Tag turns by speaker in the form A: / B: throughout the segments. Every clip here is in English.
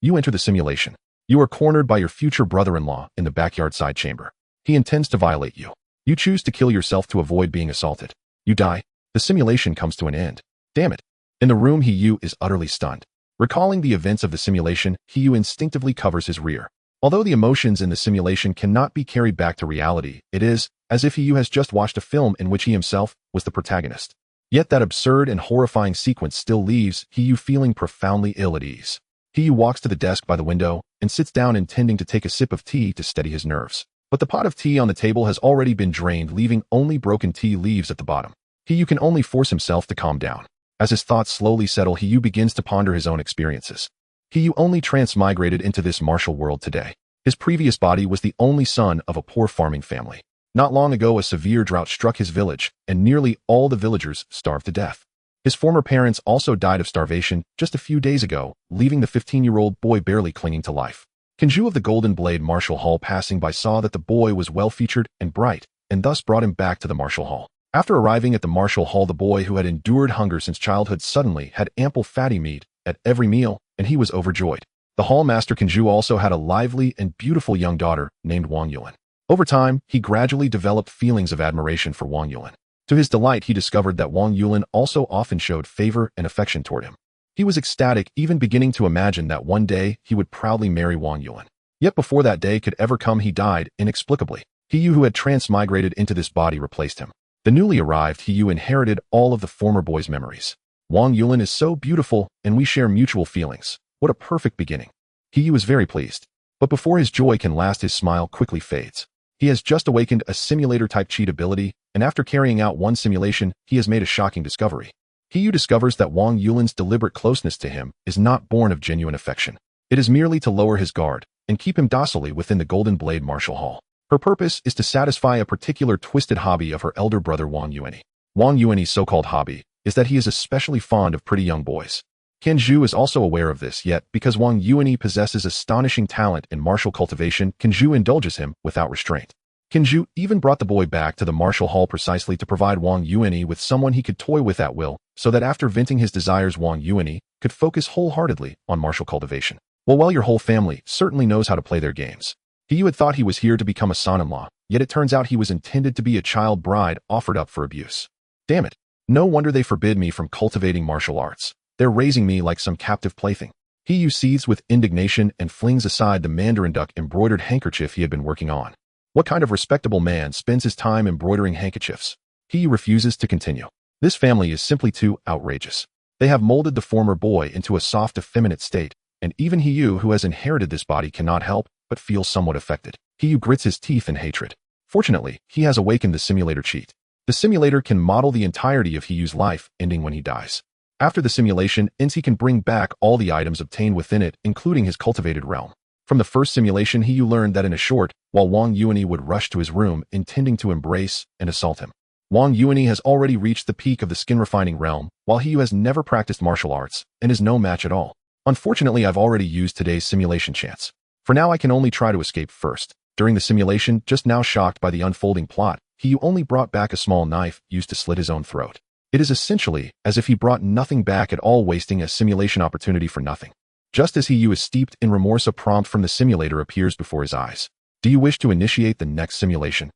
A: You enter the simulation. You are cornered by your future brother-in-law in the backyard side chamber. He intends to violate you. You choose to kill yourself to avoid being assaulted. You die. The simulation comes to an end. Damn it. In the room, Hiyu is utterly stunned. Recalling the events of the simulation, Hiyu instinctively covers his rear. Although the emotions in the simulation cannot be carried back to reality, it is as if Hiyu has just watched a film in which he himself was the protagonist. Yet that absurd and horrifying sequence still leaves Hiyu feeling profoundly ill at ease. Hiyu walks to the desk by the window and sits down intending to take a sip of tea to steady his nerves. But the pot of tea on the table has already been drained, leaving only broken tea leaves at the bottom. Hiyu can only force himself to calm down. As his thoughts slowly settle, Hiyu begins to ponder his own experiences. Hiyu only transmigrated into this martial world today. His previous body was the only son of a poor farming family. Not long ago, a severe drought struck his village, and nearly all the villagers starved to death. His former parents also died of starvation just a few days ago, leaving the 15-year-old boy barely clinging to life. Kinju of the Golden Blade Martial Hall passing by saw that the boy was well-featured and bright, and thus brought him back to the Martial Hall. After arriving at the Martial Hall, the boy, who had endured hunger since childhood, suddenly had ample fatty meat at every meal, and he was overjoyed. The Hall Master Kinju also had a lively and beautiful young daughter named Wang Yulin. Over time, he gradually developed feelings of admiration for Wang Yulin. To his delight, he discovered that Wang Yulin also often showed favor and affection toward him. He was ecstatic, even beginning to imagine that one day he would proudly marry Wang Yulin. Yet before that day could ever come, he died inexplicably. Hiyu, who had transmigrated into this body, replaced him. The newly arrived Hiyu inherited all of the former boy's memories. Wang Yulin is so beautiful, and we share mutual feelings. What a perfect beginning. Hiyu is very pleased. But before his joy can last, his smile quickly fades. He has just awakened a simulator-type cheat ability, and after carrying out one simulation, he has made a shocking discovery. Hiyu discovers that Wang Yulin's deliberate closeness to him is not born of genuine affection. It is merely to lower his guard and keep him docilely within the Golden Blade Martial Hall. Her purpose is to satisfy a particular twisted hobby of her elder brother Wang Yulin. Wang Yulin's so-called hobby is that he is especially fond of pretty young boys. Kinju is also aware of this, yet because Wang Yulin possesses astonishing talent in martial cultivation, Kinju indulges him without restraint. Kinju even brought the boy back to the Martial Hall precisely to provide Wang Yulin with someone he could toy with at will, so that after venting his desires, Wang Yulin could focus wholeheartedly on martial cultivation. Well, your whole family certainly knows how to play their games. Hiyu had thought he was here to become a son-in-law, yet it turns out he was intended to be a child bride offered up for abuse. Damn it. No wonder they forbid me from cultivating martial arts. They're raising me like some captive plaything. Hiyu seethes with indignation and flings aside the mandarin duck embroidered handkerchief he had been working on. What kind of respectable man spends his time embroidering handkerchiefs? Hiyu refuses to continue. This family is simply too outrageous. They have molded the former boy into a soft, effeminate state, and even Hiyu, who has inherited this body, cannot help but feel somewhat affected. Hiyu grits his teeth in hatred. Fortunately, he has awakened the simulator cheat. The simulator can model the entirety of Hiyu's life, ending when he dies. After the simulation ends, he can bring back all the items obtained within it, including his cultivated realm. From the first simulation, Hiyu learned that in a short, while Wang Yulin would rush to his room, intending to embrace and assault him. Wang Yulin has already reached the peak of the skin-refining realm, while Hiyu has never practiced martial arts and is no match at all. Unfortunately, I've already used today's simulation chance. For now, I can only try to escape first. During the simulation, just now shocked by the unfolding plot, Hiyu only brought back a small knife used to slit his own throat. It is essentially as if he brought nothing back at all, wasting a simulation opportunity for nothing. Just as Hiyu is steeped in remorse, a prompt from the simulator appears before his eyes. Do you wish to initiate the next simulation?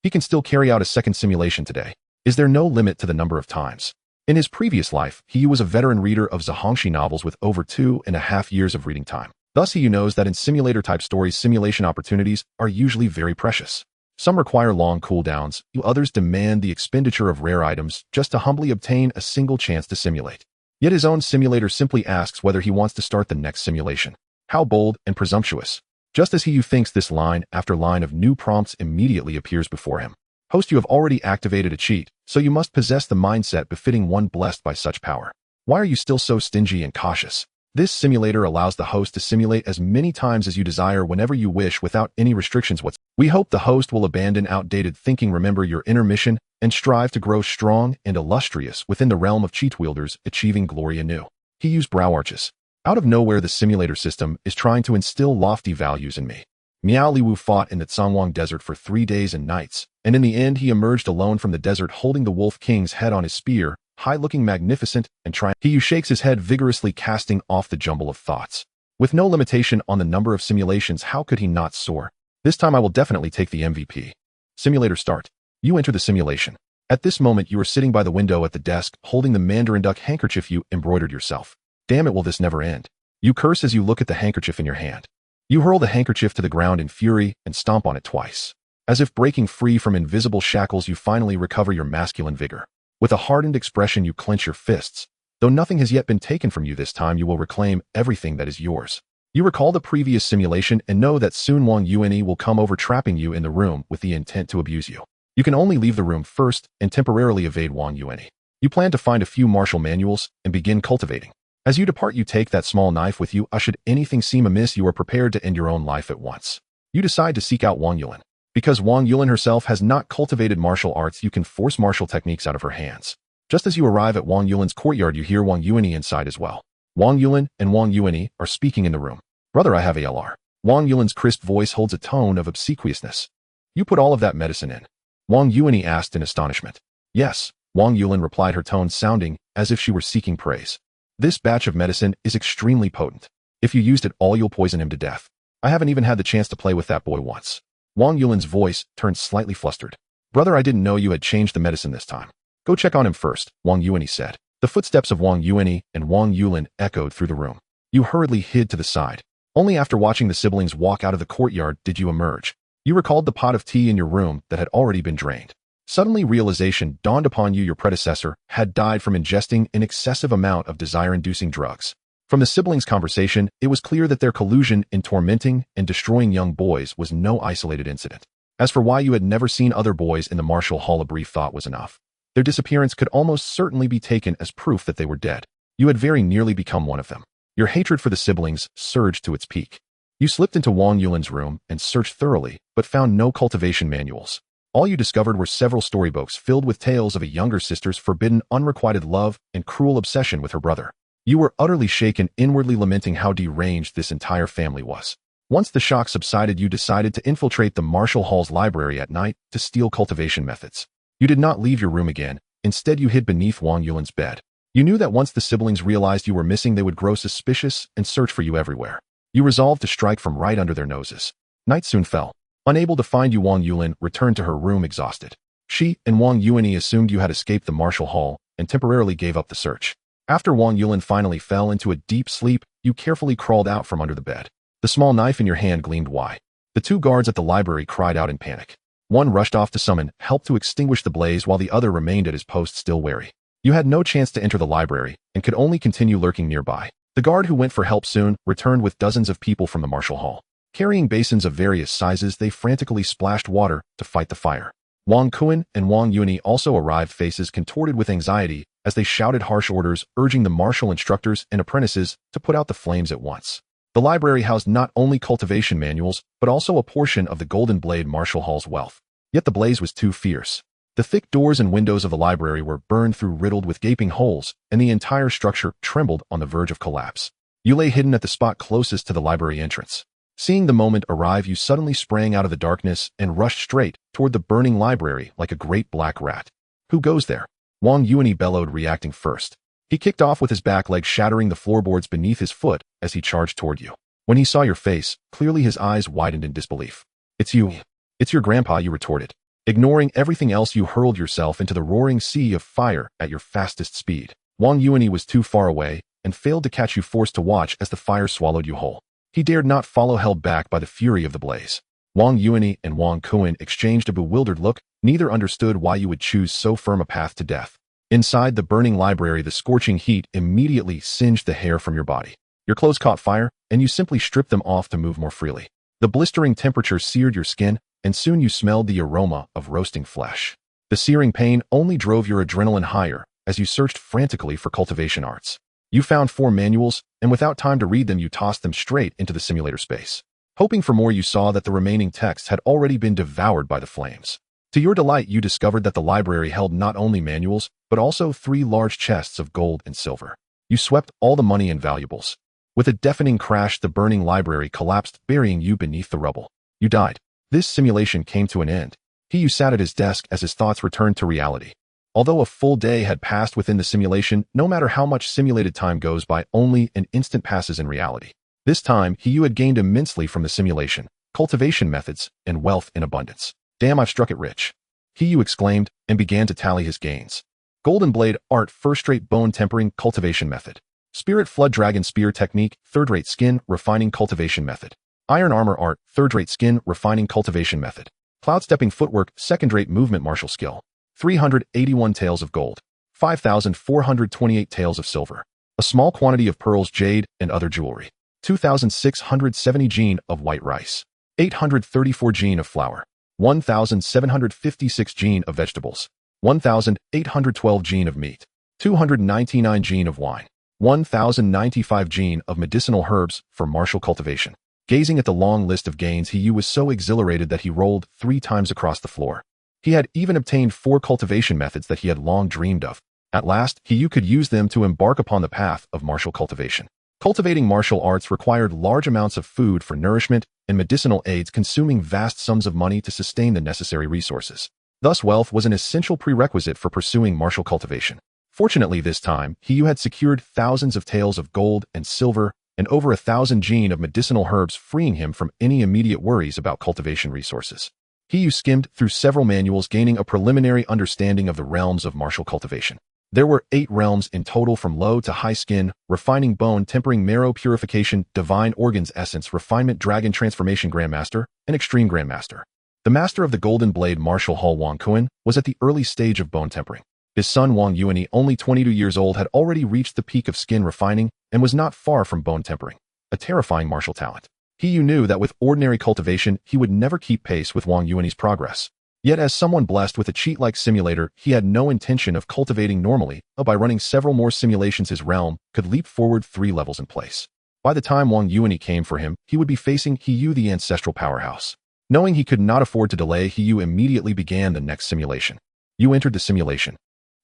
A: He can still carry out a second simulation today. Is there no limit to the number of times? In his previous life, Hiyu was a veteran reader of Zhangxi novels with over 2.5 years of reading time. Thus, Hiyu knows that in simulator-type stories, simulation opportunities are usually very precious. Some require long cooldowns, others demand the expenditure of rare items just to humbly obtain a single chance to simulate. Yet his own simulator simply asks whether he wants to start the next simulation. How bold and presumptuous. Just as Hiyu thinks this, line after line of new prompts immediately appears before him. Host, you have already activated a cheat, so you must possess the mindset befitting one blessed by such power. Why are you still so stingy and cautious? This simulator allows the host to simulate as many times as you desire whenever you wish without any restrictions whatsoever. We hope the host will abandon outdated thinking, remember your inner mission, and strive to grow strong and illustrious within the realm of cheat wielders, achieving glory anew. Hiyu's brow arches. Out of nowhere, the simulator system is trying to instill lofty values in me. Miao Liwu fought in the Zhangwang desert for 3 days and nights, and in the end he emerged alone from the desert holding the Wolf King's head on his spear, high-looking, magnificent, and triumphant. Hiyu shakes his head vigorously, casting off the jumble of thoughts. With no limitation on the number of simulations, how could he not soar? This time I will definitely take the MVP. Simulator start. You enter the simulation. At this moment, you are sitting by the window at the desk, holding the mandarin duck handkerchief you embroidered yourself. Damn it, will this never end? You curse as you look at the handkerchief in your hand. You hurl the handkerchief to the ground in fury and stomp on it twice. As if breaking free from invisible shackles, you finally recover your masculine vigor. With a hardened expression, you clench your fists. Though nothing has yet been taken from you this time, you will reclaim everything that is yours. You recall the previous simulation and know that soon Wang Yulin will come over, trapping you in the room with the intent to abuse you. You can only leave the room first and temporarily evade Wang Yulin. You plan to find a few martial manuals and begin cultivating. As you depart, you take that small knife with you. Should anything seem amiss, you are prepared to end your own life at once. You decide to seek out Wang Yulin. Because Wang Yulin herself has not cultivated martial arts, you can force martial techniques out of her hands. Just as you arrive at Wang Yulin's courtyard, you hear Wang Yulin inside as well. Wang Yulin and Wang Yulin are speaking in the room. Brother, I have ALR. Wang Yulin's crisp voice holds a tone of obsequiousness. You put all of that medicine in? Wang Yulin asked in astonishment. Yes, Wang Yulin replied, her tone sounding as if she were seeking praise. This batch of medicine is extremely potent. If you used it all, you'll poison him to death. I haven't even had the chance to play with that boy once. Wang Yulin's voice turned slightly flustered. Brother, I didn't know you had changed the medicine this time. Go check on him first, Wang Yulin said. The footsteps of Wang Yulin and Wang Yulin echoed through the room. You hurriedly hid to the side. Only after watching the siblings walk out of the courtyard did you emerge. You recalled the pot of tea in your room that had already been drained. Suddenly realization dawned upon you: your predecessor had died from ingesting an excessive amount of desire-inducing drugs. From the siblings' conversation, it was clear that their collusion in tormenting and destroying young boys was no isolated incident. As for why you had never seen other boys in the martial hall, a brief thought was enough. Their disappearance could almost certainly be taken as proof that they were dead. You had very nearly become one of them. Your hatred for the siblings surged to its peak. You slipped into Wang Yulin's room and searched thoroughly, but found no cultivation manuals. All you discovered were several storybooks filled with tales of a younger sister's forbidden, unrequited love and cruel obsession with her brother. You were utterly shaken, inwardly lamenting how deranged this entire family was. Once the shock subsided, you decided to infiltrate the Martial Hall's library at night to steal cultivation methods. You did not leave your room again. Instead, you hid beneath Wang Yulin's bed. You knew that once the siblings realized you were missing, they would grow suspicious and search for you everywhere. You resolved to strike from right under their noses. Night soon fell. Unable to find you, Wang Yulin returned to her room exhausted. She and Wang Yulin assumed you had escaped the Martial Hall and temporarily gave up the search. After Wang Yulin finally fell into a deep sleep, you carefully crawled out from under the bed. The small knife in your hand gleamed wide. The two guards at the library cried out in panic. One rushed off to summon help to extinguish the blaze, while the other remained at his post, still wary. You had no chance to enter the library and could only continue lurking nearby. The guard who went for help soon returned with dozens of people from the Martial Hall. Carrying basins of various sizes, they frantically splashed water to fight the fire. Wang Kuan and Wang Yulin also arrived, faces contorted with anxiety as they shouted harsh orders, urging the martial instructors and apprentices to put out the flames at once. The library housed not only cultivation manuals, but also a portion of the Golden Blade Martial Hall's wealth. Yet the blaze was too fierce. The thick doors and windows of the library were burned through, riddled with gaping holes, and the entire structure trembled on the verge of collapse. You lay hidden at the spot closest to the library entrance. Seeing the moment arrive, you suddenly sprang out of the darkness and rushed straight toward the burning library like a great black rat. Who goes there? Wang Yulin bellowed, reacting first. He kicked off with his back leg, shattering the floorboards beneath his foot as he charged toward you. When he saw your face, clearly his eyes widened in disbelief. It's you. It's your grandpa, you retorted. Ignoring everything else, you hurled yourself into the roaring sea of fire at your fastest speed. Wang Yulin was too far away and failed to catch you, forced to watch as the fire swallowed you whole. He dared not follow, held back by the fury of the blaze. Wang Yulin and Wang Kuan exchanged a bewildered look. Neither understood why you would choose so firm a path to death. Inside the burning library, the scorching heat immediately singed the hair from your body. Your clothes caught fire, and you simply stripped them off to move more freely. The blistering temperature seared your skin, and soon you smelled the aroma of roasting flesh. The searing pain only drove your adrenaline higher as you searched frantically for cultivation arts. You found 4 manuals, and without time to read them, you tossed them straight into the simulator space. Hoping for more, you saw that the remaining text had already been devoured by the flames. To your delight, you discovered that the library held not only manuals, but also 3 large chests of gold and silver. You swept all the money and valuables. With a deafening crash, the burning library collapsed, burying you beneath the rubble. You died. This simulation came to an end. You sat at his desk as his thoughts returned to reality. Although a full day had passed within the simulation, no matter how much simulated time goes by, only an instant passes in reality. This time, Yu had gained immensely from the simulation, cultivation methods, and wealth in abundance. Damn, I've struck it rich. Yu exclaimed and began to tally his gains. Golden Blade Art First-Rate Bone Tempering Cultivation Method. Spirit Flood Dragon Spear Technique Third-Rate Skin Refining Cultivation Method. Iron Armor Art Third-Rate Skin Refining Cultivation Method. Cloud Stepping Footwork Second-Rate Movement Martial Skill. 381 taels of gold. 5,428 taels of silver. A small quantity of pearls, jade, and other jewelry. 2,670 gene of white rice. 834 gene of flour. 1,756 gene of vegetables. 1,812 gene of meat. 299 gene of wine. 1,095 gene of medicinal herbs for martial cultivation. Gazing at the long list of gains, Yu was so exhilarated that he rolled 3 times across the floor. He had even obtained 4 cultivation methods that he had long dreamed of. At last, Yu could use them to embark upon the path of martial cultivation. Cultivating martial arts required large amounts of food for nourishment and medicinal aids, consuming vast sums of money to sustain the necessary resources. Thus, wealth was an essential prerequisite for pursuing martial cultivation. Fortunately, this time, Yu had secured thousands of taels of gold and silver and over 1,000 gene of medicinal herbs, freeing him from any immediate worries about cultivation resources. Yu skimmed through several manuals, gaining a preliminary understanding of the realms of martial cultivation. There were 8 realms in total, from low to high: skin, refining bone, tempering marrow, purification, divine organs, essence, refinement, dragon transformation, grandmaster, and extreme grandmaster. The master of the Golden Blade, Martial Hall Wang Yulin, was at the early stage of bone tempering. His son Wang Yulin, only 22 years old, had already reached the peak of skin refining and was not far from bone tempering, a terrifying martial talent. Yu knew that with ordinary cultivation, he would never keep pace with Wang Yulin's progress. Yet as someone blessed with a cheat-like simulator, he had no intention of cultivating normally, but by running several more simulations his realm could leap forward 3 levels in place. By the time Wang Yulin came for him, he would be facing Yu, the ancestral powerhouse. Knowing he could not afford to delay, Yu immediately began the next simulation. Yu entered the simulation.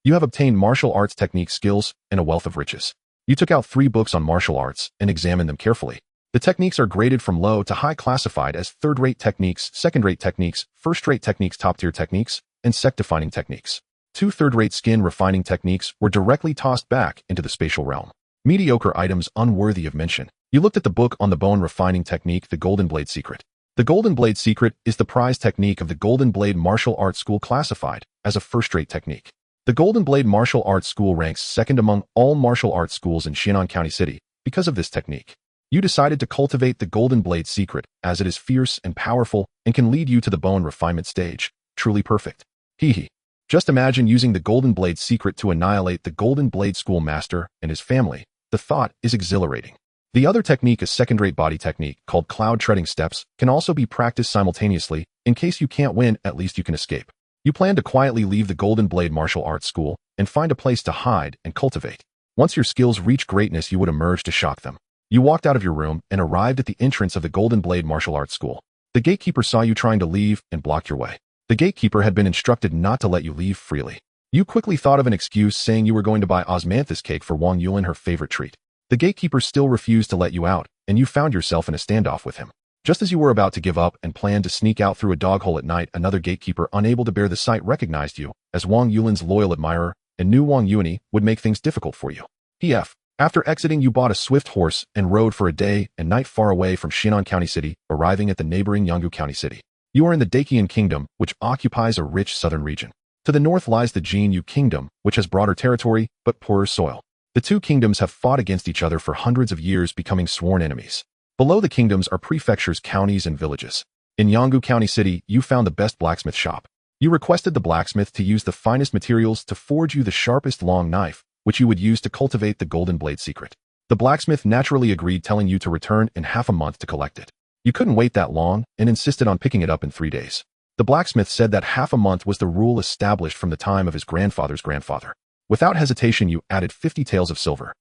A: You have obtained martial arts technique skills and a wealth of riches. You took out 3 books on martial arts and examined them carefully. The techniques are graded from low to high, classified as third-rate techniques, second-rate techniques, first-rate techniques, top-tier techniques, and sect-defining techniques. 2 third-rate skin refining techniques were directly tossed back into the spatial realm. Mediocre items unworthy of mention. You looked at the book on the bone refining technique, the Golden Blade Secret. The Golden Blade Secret is the prize technique of the Golden Blade Martial Arts School, classified as a first-rate technique. The Golden Blade Martial Arts School ranks second among all martial arts schools in Xianan County City because of this technique. You decided to cultivate the Golden Blade Secret as it is fierce and powerful and can lead you to the bone refinement stage. Truly perfect. Hee. Just imagine using the Golden Blade Secret to annihilate the Golden Blade School master and his family. The thought is exhilarating. The other technique, a second-rate body technique called cloud treading steps, can also be practiced simultaneously. In case you can't win, at least you can escape. You plan to quietly leave the Golden Blade Martial Arts School and find a place to hide and cultivate. Once your skills reach greatness, you would emerge to shock them. You walked out of your room and arrived at the entrance of the Golden Blade Martial Arts School. The gatekeeper saw you trying to leave and blocked your way. The gatekeeper had been instructed not to let you leave freely. You quickly thought of an excuse, saying you were going to buy osmanthus cake for Wang Yulin, her favorite treat. The gatekeeper still refused to let you out, and you found yourself in a standoff with him. Just as you were about to give up and planned to sneak out through a dog hole at night, another gatekeeper, unable to bear the sight, recognized you as Wang Yulin's loyal admirer and knew Wang Yulin would make things difficult for you. After exiting, you bought a swift horse and rode for a day and night far away from Xianan County City, arriving at the neighboring Yanggu County City. You are in the Dakian Kingdom, which occupies a rich southern region. To the north lies the Jinyu Kingdom, which has broader territory but poorer soil. The 2 kingdoms have fought against each other for hundreds of years, becoming sworn enemies. Below the kingdoms are prefectures, counties, and villages. In Yanggu County City, you found the best blacksmith shop. You requested the blacksmith to use the finest materials to forge you the sharpest long knife, which you would use to cultivate the Golden Blade Secret. The blacksmith naturally agreed, telling you to return in half a month to collect it. You couldn't wait that long and insisted on picking it up in 3 days. The blacksmith said that half a month was the rule established from the time of his grandfather's grandfather. Without hesitation, you added 50 taels of silver.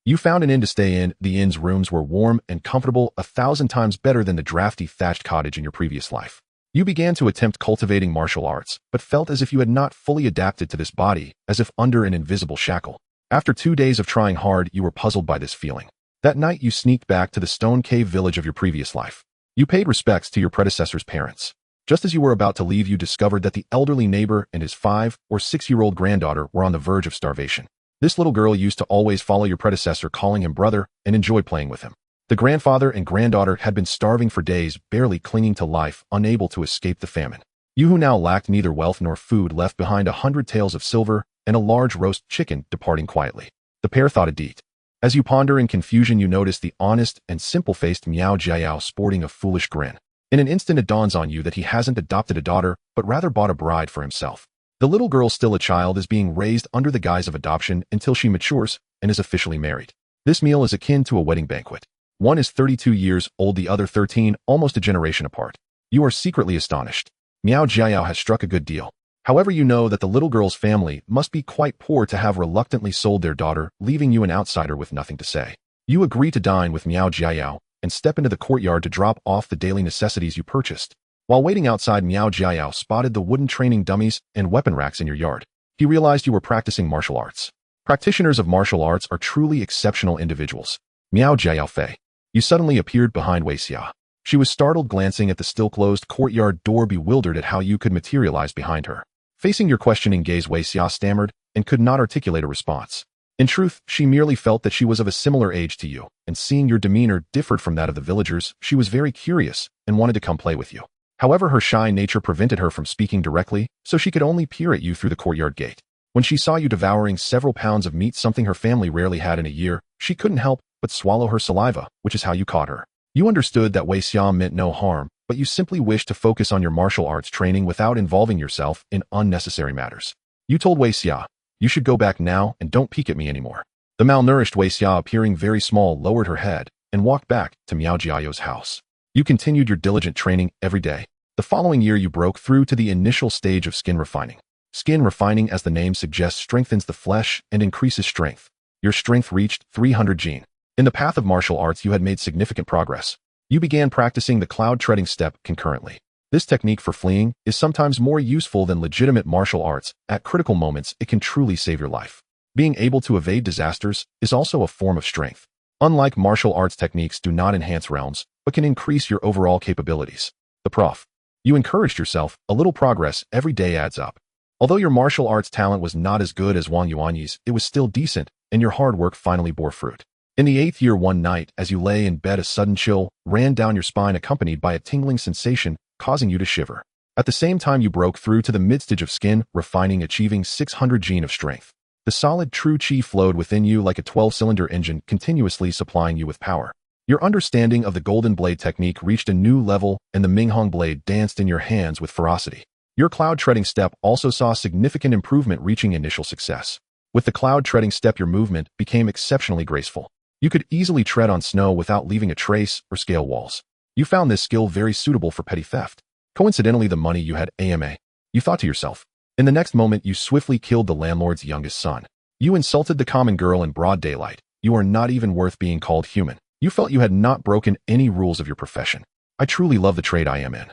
A: You found an inn to stay in. The inn's rooms were warm and comfortable, 1,000 times better than the drafty thatched cottage in your previous life. You began to attempt cultivating martial arts, but felt as if you had not fully adapted to this body, as if under an invisible shackle. After 2 days of trying hard, you were puzzled by this feeling. That night, you sneaked back to the stone cave village of your previous life. You paid respects to your predecessor's parents. Just as you were about to leave, you discovered that the elderly neighbor and his 5 or 6-year-old granddaughter were on the verge of starvation. This little girl used to always follow your predecessor, calling him brother, and enjoy playing with him. The grandfather and granddaughter had been starving for days, barely clinging to life, unable to escape the famine. You who now lacked neither wealth nor food left behind 100 taels of silver and a large roast chicken, departing quietly. The pair thought a deed. As you ponder in confusion, you notice the honest and simple-faced Miao Jiao sporting a foolish grin. In an instant it dawns on you that he hasn't adopted a daughter, but rather bought a bride for himself. The little girl, still a child, is being raised under the guise of adoption until she matures and is officially married. This meal is akin to a wedding banquet. One is 32 years old, the other 13, almost a generation apart. You are secretly astonished. Miao Jiao has struck a good deal. However, you know that the little girl's family must be quite poor to have reluctantly sold their daughter, leaving you an outsider with nothing to say. You agree to dine with Miao Jiao and step into the courtyard to drop off the daily necessities you purchased. While waiting outside, Miao Jiao spotted the wooden training dummies and weapon racks in your yard. He realized you were practicing martial arts. Practitioners of martial arts are truly exceptional individuals. Miao Jiao Fei. You suddenly appeared behind Wei Xia. She was startled, glancing at the still-closed courtyard door, bewildered at how you could materialize behind her. Facing your questioning gaze, Wei Xia stammered and could not articulate a response. In truth, she merely felt that she was of a similar age to you, and seeing your demeanor differed from that of the villagers, she was very curious and wanted to come play with you. However, her shy nature prevented her from speaking directly, so she could only peer at you through the courtyard gate. When she saw you devouring several pounds of meat, something her family rarely had in a year, she couldn't help but swallow her saliva, which is how you caught her. You understood that Wei Xia meant no harm, but you simply wished to focus on your martial arts training without involving yourself in unnecessary matters. You told Wei Xia, "You should go back now and don't peek at me anymore." The malnourished Wei Xia, appearing very small, lowered her head and walked back to Miao Jiao's house. You continued your diligent training every day. The following year, you broke through to the initial stage of skin refining. Skin refining, as the name suggests, strengthens the flesh and increases strength. Your strength reached 300 jin. In the path of martial arts, you had made significant progress. You began practicing the cloud treading step concurrently. This technique for fleeing is sometimes more useful than legitimate martial arts. At critical moments, it can truly save your life. Being able to evade disasters is also a form of strength. Unlike martial arts, techniques do not enhance realms, but can increase your overall capabilities. The prof. You encouraged yourself. A little progress every day adds up. Although your martial arts talent was not as good as Wang Yulin's, it was still decent, and your hard work finally bore fruit. In the 8th year, one night, as you lay in bed, a sudden chill ran down your spine, accompanied by a tingling sensation, causing you to shiver. At the same time, you broke through to the mid-stage of skin refining, achieving 600 jin of strength. The solid, true qi flowed within you like a 12-cylinder engine, continuously supplying you with power. Your understanding of the golden blade technique reached a new level, and the Minghong blade danced in your hands with ferocity. Your cloud treading step also saw significant improvement, reaching initial success. With the cloud treading step, your movement became exceptionally graceful. You could easily tread on snow without leaving a trace or scale walls. You found this skill very suitable for petty theft. Coincidentally, the money you had AMA. You thought to yourself. In the next moment, you swiftly killed the landlord's youngest son. You insulted the common girl in broad daylight. You are not even worth being called human. You felt you had not broken any rules of your profession. I truly love the trade I am in.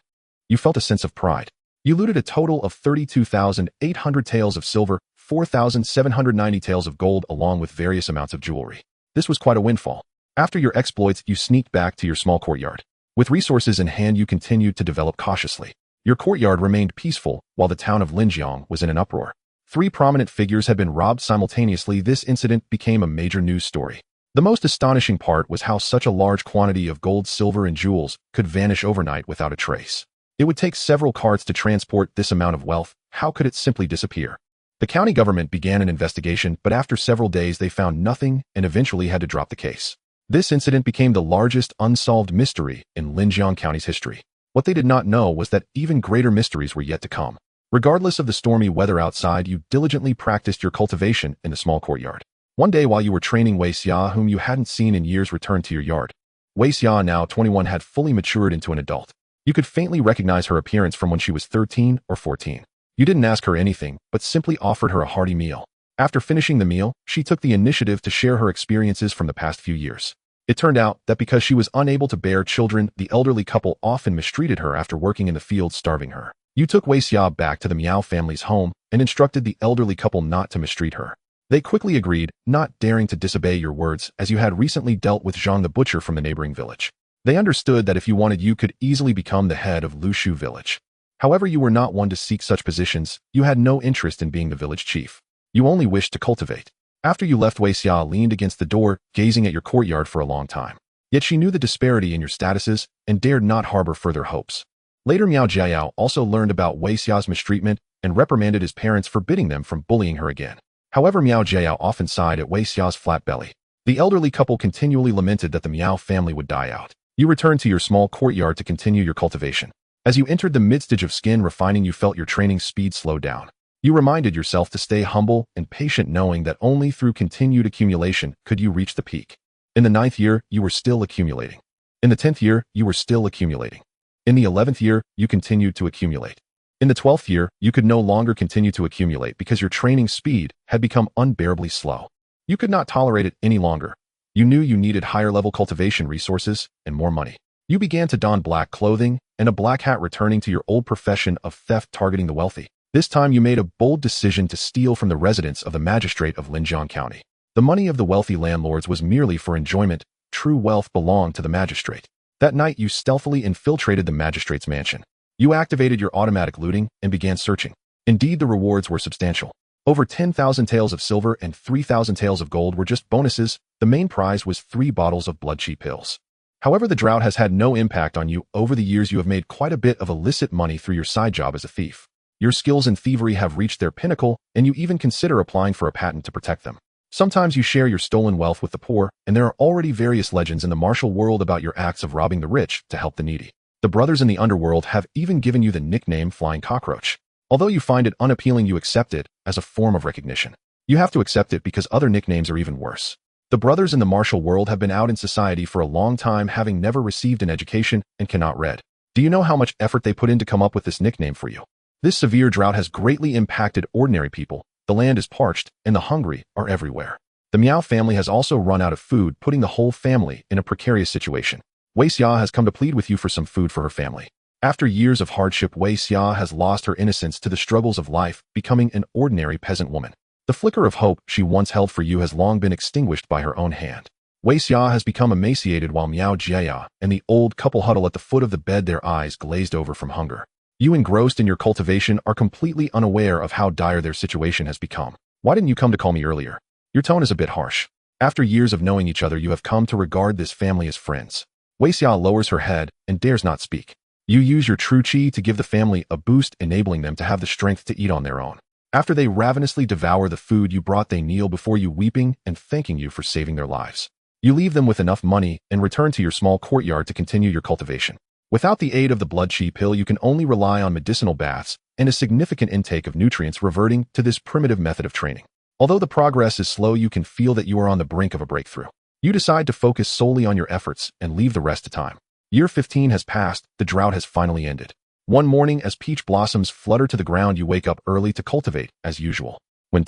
A: You felt a sense of pride. You looted a total of 32,800 taels of silver, 4,790 taels of gold, along with various amounts of jewelry. This was quite a windfall. After your exploits, you sneaked back to your small courtyard. With resources in hand, you continued to develop cautiously. Your courtyard remained peaceful, while the town of Linjiang was in an uproar. 3 prominent figures had been robbed simultaneously. This incident became a major news story. The most astonishing part was how such a large quantity of gold, silver, and jewels could vanish overnight without a trace. It would take several carts to transport this amount of wealth. How could it simply disappear? The county government began an investigation, but after several days they found nothing and eventually had to drop the case. This incident became the largest unsolved mystery in Linjiang County's history. What they did not know was that even greater mysteries were yet to come. Regardless of the stormy weather outside, you diligently practiced your cultivation in the small courtyard. One day, while you were training, Wei Xia, whom you hadn't seen in years, returned to your yard. Wei Xia, now 21, had fully matured into an adult. You could faintly recognize her appearance from when she was 13 or 14. You didn't ask her anything, but simply offered her a hearty meal. After finishing the meal, she took the initiative to share her experiences from the past few years. It turned out that because she was unable to bear children, the elderly couple often mistreated her after working in the fields, starving her. You took Wei Xia back to the Miao family's home and instructed the elderly couple not to mistreat her. They quickly agreed, not daring to disobey your words, as you had recently dealt with Zhang the butcher from the neighboring village. They understood that if you wanted, you could easily become the head of Lushu village. However, you were not one to seek such positions. You had no interest in being the village chief. You only wished to cultivate. After you left, Wei Xia leaned against the door, gazing at your courtyard for a long time. Yet she knew the disparity in your statuses and dared not harbor further hopes. Later, Miao Jiayao also learned about Wei Xia's mistreatment and reprimanded his parents, forbidding them from bullying her again. However, Miao Jiayao often sighed at Wei Xia's flat belly. The elderly couple continually lamented that the Miao family would die out. You returned to your small courtyard to continue your cultivation. As you entered the mid-stage of skin refining, you felt your training speed slow down. You reminded yourself to stay humble and patient, knowing that only through continued accumulation could you reach the peak. In the 9th year, you were still accumulating. In the 10th year, you were still accumulating. In the 11th year, you continued to accumulate. In the 12th year, you could no longer continue to accumulate because your training speed had become unbearably slow. You could not tolerate it any longer. You knew you needed higher-level cultivation resources and more money. You began to don black clothing and a black hat, returning to your old profession of theft, targeting the wealthy. This time you made a bold decision to steal from the residents of the magistrate of Linjiang County. The money of the wealthy landlords was merely for enjoyment. True wealth belonged to the magistrate. That night you stealthily infiltrated the magistrate's mansion. You activated your automatic looting and began searching. Indeed, the rewards were substantial. Over 10,000 taels of silver and 3,000 taels of gold were just bonuses. The main prize was 3 bottles of blood chi pills. However, the drought has had no impact on you. Over the years, you have made quite a bit of illicit money through your side job as a thief. Your skills in thievery have reached their pinnacle, and you even consider applying for a patent to protect them. Sometimes you share your stolen wealth with the poor, and there are already various legends in the martial world about your acts of robbing the rich to help the needy. The brothers in the underworld have even given you the nickname Flying Cockroach. Although you find it unappealing, you accept it as a form of recognition. You have to accept it because other nicknames are even worse. The brothers in the martial world have been out in society for a long time, having never received an education and cannot read. Do you know how much effort they put in to come up with this nickname for you? This severe drought has greatly impacted ordinary people. The land is parched, and the hungry are everywhere. The Miao family has also run out of food, putting the whole family in a precarious situation. Wei Xia has come to plead with you for some food for her family. After years of hardship, Wei Xia has lost her innocence to the struggles of life, becoming an ordinary peasant woman. The flicker of hope she once held for you has long been extinguished by her own hand. Wei Xia has become emaciated while Miao Jiaya and the old couple huddle at the foot of the bed, their eyes glazed over from hunger. You, engrossed in your cultivation, are completely unaware of how dire their situation has become. Why didn't you come to call me earlier? Your tone is a bit harsh. After years of knowing each other, you have come to regard this family as friends. Wei Xia lowers her head and dares not speak. You use your true qi to give the family a boost, enabling them to have the strength to eat on their own. After they ravenously devour the food you brought, they kneel before you, weeping and thanking you for saving their lives. You leave them with enough money and return to your small courtyard to continue your cultivation. Without the aid of the blood chi pill, you can only rely on medicinal baths and a significant intake of nutrients, reverting to this primitive method of training. Although the progress is slow, you can feel that you are on the brink of a breakthrough. You decide to focus solely on your efforts and leave the rest to time. Year 15 has passed, the drought has finally ended. One morning, as peach blossoms flutter to the ground, you wake up early to cultivate, as usual. When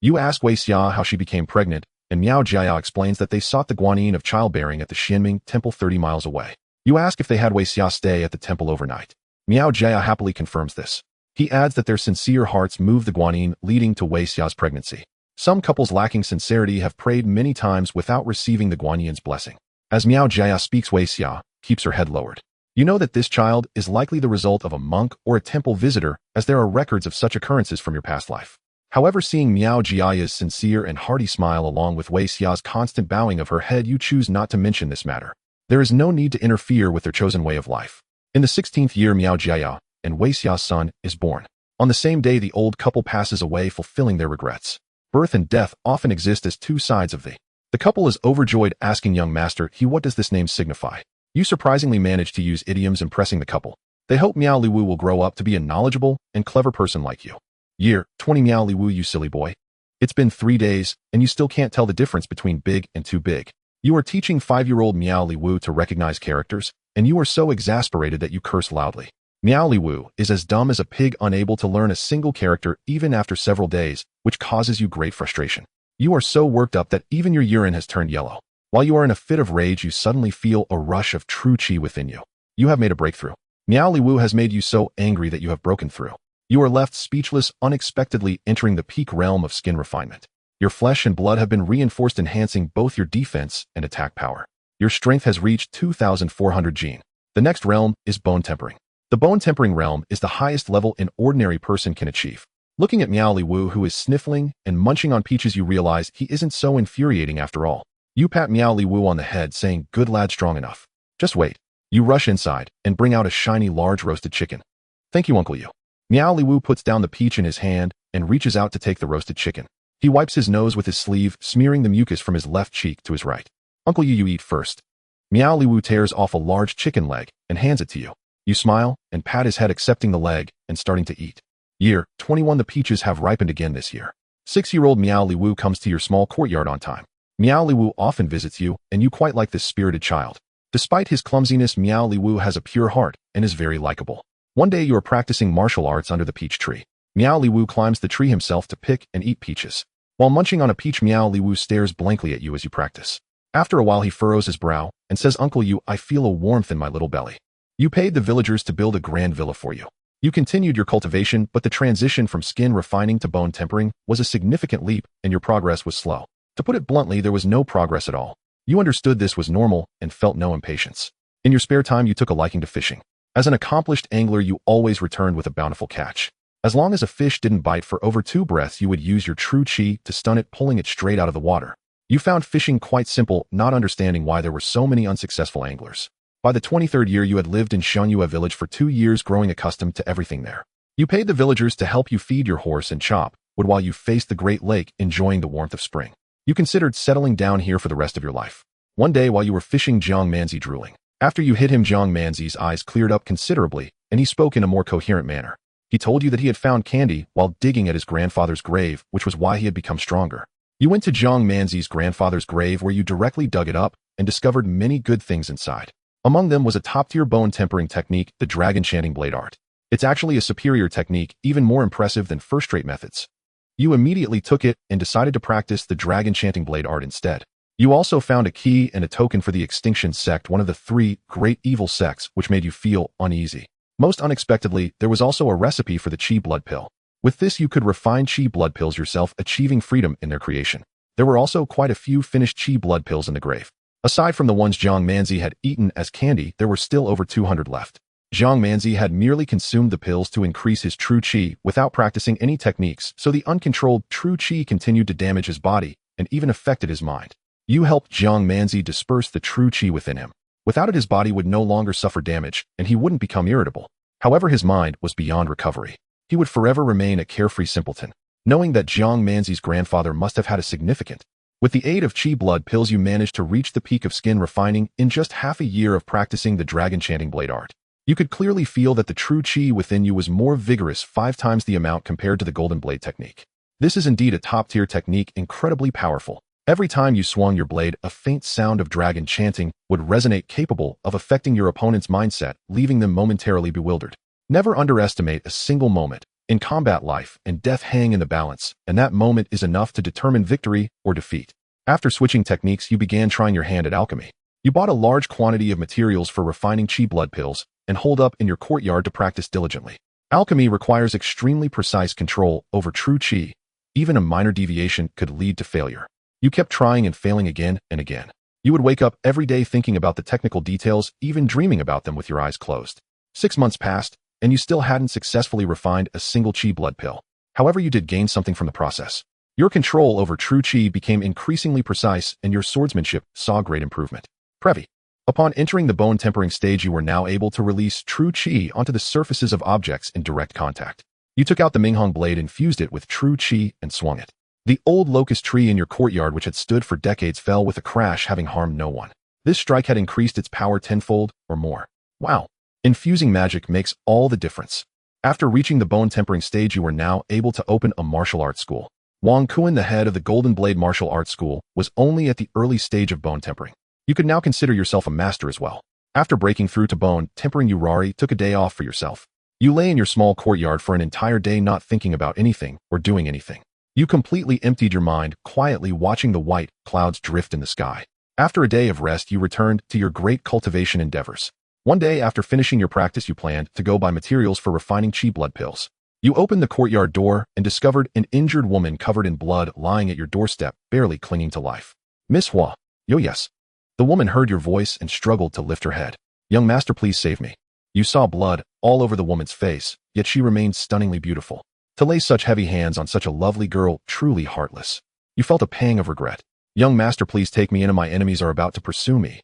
A: you ask Wei Xia how she became pregnant, and Miao Jiaya explains that they sought the guanyin of childbearing at the Xianming temple 30 miles away. You ask if they had Wei Xia stay at the temple overnight. Miao Jiaya happily confirms this. He adds that their sincere hearts moved the guanyin, leading to Wei Xia's pregnancy. Some couples lacking sincerity have prayed many times without receiving the guanyin's blessing. As Miao Jiaya speaks, Wei Xia keeps her head lowered. You know that this child is likely the result of a monk or a temple visitor, as there are records of such occurrences from your past life. However, seeing Miao Jiaya's sincere and hearty smile along with Wei Xia's constant bowing of her head, you choose not to mention this matter. There is no need to interfere with their chosen way of life. In the 16th year, Miao Jiaya and Wei Xia's son is born. On the same day, the old couple passes away, fulfilling their regrets. Birth and death often exist as two sides of the couple is overjoyed, asking young master, what does this name signify? You surprisingly manage to use idioms, impressing the couple. They hope Miao Liwu will grow up to be a knowledgeable and clever person like you. Year 20, Miao Liwu, you silly boy. It's been 3 days, and you still can't tell the difference between big and too big. You are teaching 5-year-old Miao Liwu to recognize characters, and you are so exasperated that you curse loudly. Miao Liwu is as dumb as a pig, unable to learn a single character even after several days, which causes you great frustration. You are so worked up that even your urine has turned yellow. While you are in a fit of rage, you suddenly feel a rush of true qi within you. You have made a breakthrough. Miao Liwu has made you so angry that you have broken through. You are left speechless, unexpectedly entering the peak realm of skin refinement. Your flesh and blood have been reinforced, enhancing both your defense and attack power. Your strength has reached 2,400 gene. The next realm is bone tempering. The bone tempering realm is the highest level an ordinary person can achieve. Looking at Miao Liwu, who is sniffling and munching on peaches, you realize he isn't so infuriating after all. You pat Miao Li Wu on the head, saying, "Good lad, strong enough. Just wait." You rush inside and bring out a shiny, large roasted chicken. "Thank you, Uncle Yu." Miao Li Wu puts down the peach in his hand and reaches out to take the roasted chicken. He wipes his nose with his sleeve, smearing the mucus from his left cheek to his right. "Uncle Yu, you eat first." Miao Li Wu tears off a large chicken leg and hands it to you. You smile and pat his head, accepting the leg and starting to eat. Year 21. The peaches have ripened again this year. 6-year-old Miao Li Wu comes to your small courtyard on time. Miao Li Wu often visits you, and you quite like this spirited child. Despite his clumsiness, Miao Li Wu has a pure heart and is very likable. One day you are practicing martial arts under the peach tree. Miao Li Wu climbs the tree himself to pick and eat peaches. While munching on a peach, Miao Li Wu stares blankly at you as you practice. After a while he furrows his brow and says, "Uncle Yu, I feel a warmth in my little belly." You paid the villagers to build a grand villa for you. You continued your cultivation, but the transition from skin refining to bone tempering was a significant leap, and your progress was slow. To put it bluntly, there was no progress at all. You understood this was normal and felt no impatience. In your spare time, you took a liking to fishing. As an accomplished angler, you always returned with a bountiful catch. As long as a fish didn't bite for over 2 breaths, you would use your true chi to stun it, pulling it straight out of the water. You found fishing quite simple, not understanding why there were so many unsuccessful anglers. By the 23rd year, you had lived in Shenyue village for 2 years, growing accustomed to everything there. You paid the villagers to help you feed your horse and chop wood while you faced the Great Lake, enjoying the warmth of spring. You considered settling down here for the rest of your life. One day while you were fishing, Jiang Manzi drooling. After you hit him, Jiang Manzi's eyes cleared up considerably, and he spoke in a more coherent manner. He told you that he had found candy while digging at his grandfather's grave, which was why he had become stronger. You went to Jiang Manzi's grandfather's grave, where you directly dug it up and discovered many good things inside. Among them was a top-tier bone tempering technique, the dragon chanting blade art. It's actually a superior technique, even more impressive than first-rate methods. You immediately took it and decided to practice the dragon chanting blade art instead. You also found a key and a token for the extinction sect, one of the 3 great evil sects, which made you feel uneasy. Most unexpectedly, there was also a recipe for the chi blood pill. With this, you could refine chi blood pills yourself, achieving freedom in their creation. There were also quite a few finished chi blood pills in the grave. Aside from the ones Jiang Manzi had eaten as candy, there were still over 200 left. Jiang Manzi had merely consumed the pills to increase his true chi without practicing any techniques, so the uncontrolled true chi continued to damage his body and even affected his mind. You helped Jiang Manzi disperse the true chi within him. Without it, his body would no longer suffer damage, and he wouldn't become irritable. However, his mind was beyond recovery. He would forever remain a carefree simpleton. Knowing that Jiang Manzi's grandfather must have had a significant. With the aid of chi blood pills, you managed to reach the peak of skin refining in just half a year of practicing the dragon chanting blade art. You could clearly feel that the true chi within you was more vigorous, 5 times the amount compared to the golden blade technique. This is indeed a top-tier technique, incredibly powerful. Every time you swung your blade, a faint sound of dragon chanting would resonate, capable of affecting your opponent's mindset, leaving them momentarily bewildered. Never underestimate a single moment. In combat, life and death hang in the balance, and that moment is enough to determine victory or defeat. After switching techniques, you began trying your hand at alchemy. You bought a large quantity of materials for refining chi blood pills and holed up in your courtyard to practice diligently. Alchemy requires extremely precise control over true chi. Even a minor deviation could lead to failure. You kept trying and failing again and again. You would wake up every day thinking about the technical details, even dreaming about them with your eyes closed. 6 months passed, and you still hadn't successfully refined a single chi blood pill. However, you did gain something from the process. Your control over true chi became increasingly precise, and your swordsmanship saw great improvement. Previ. Upon entering the bone tempering stage, you were now able to release true chi onto the surfaces of objects in direct contact. You took out the Minghong blade, infused it with true chi, and swung it. The old locust tree in your courtyard, which had stood for decades, fell with a crash, having harmed no one. This strike had increased its power 10-fold or more. Wow. Infusing magic makes all the difference. After reaching the bone tempering stage, you were now able to open a martial arts school. Wang Yulin, the head of the Golden Blade Martial Arts School, was only at the early stage of bone tempering. You could now consider yourself a master as well. After breaking through to bone tempering, you took a day off for yourself. You lay in your small courtyard for an entire day, not thinking about anything or doing anything. You completely emptied your mind, quietly watching the white clouds drift in the sky. After a day of rest, you returned to your great cultivation endeavors. One day after finishing your practice, you planned to go buy materials for refining chi blood pills. You opened the courtyard door and discovered an injured woman covered in blood lying at your doorstep, barely clinging to life. "Miss Hua." "Yo, yes." The woman heard your voice and struggled to lift her head. "Young master, please save me." You saw blood all over the woman's face, yet she remained stunningly beautiful. To lay such heavy hands on such a lovely girl, truly heartless. You felt a pang of regret. Young master, please take me in, and my enemies are about to pursue me.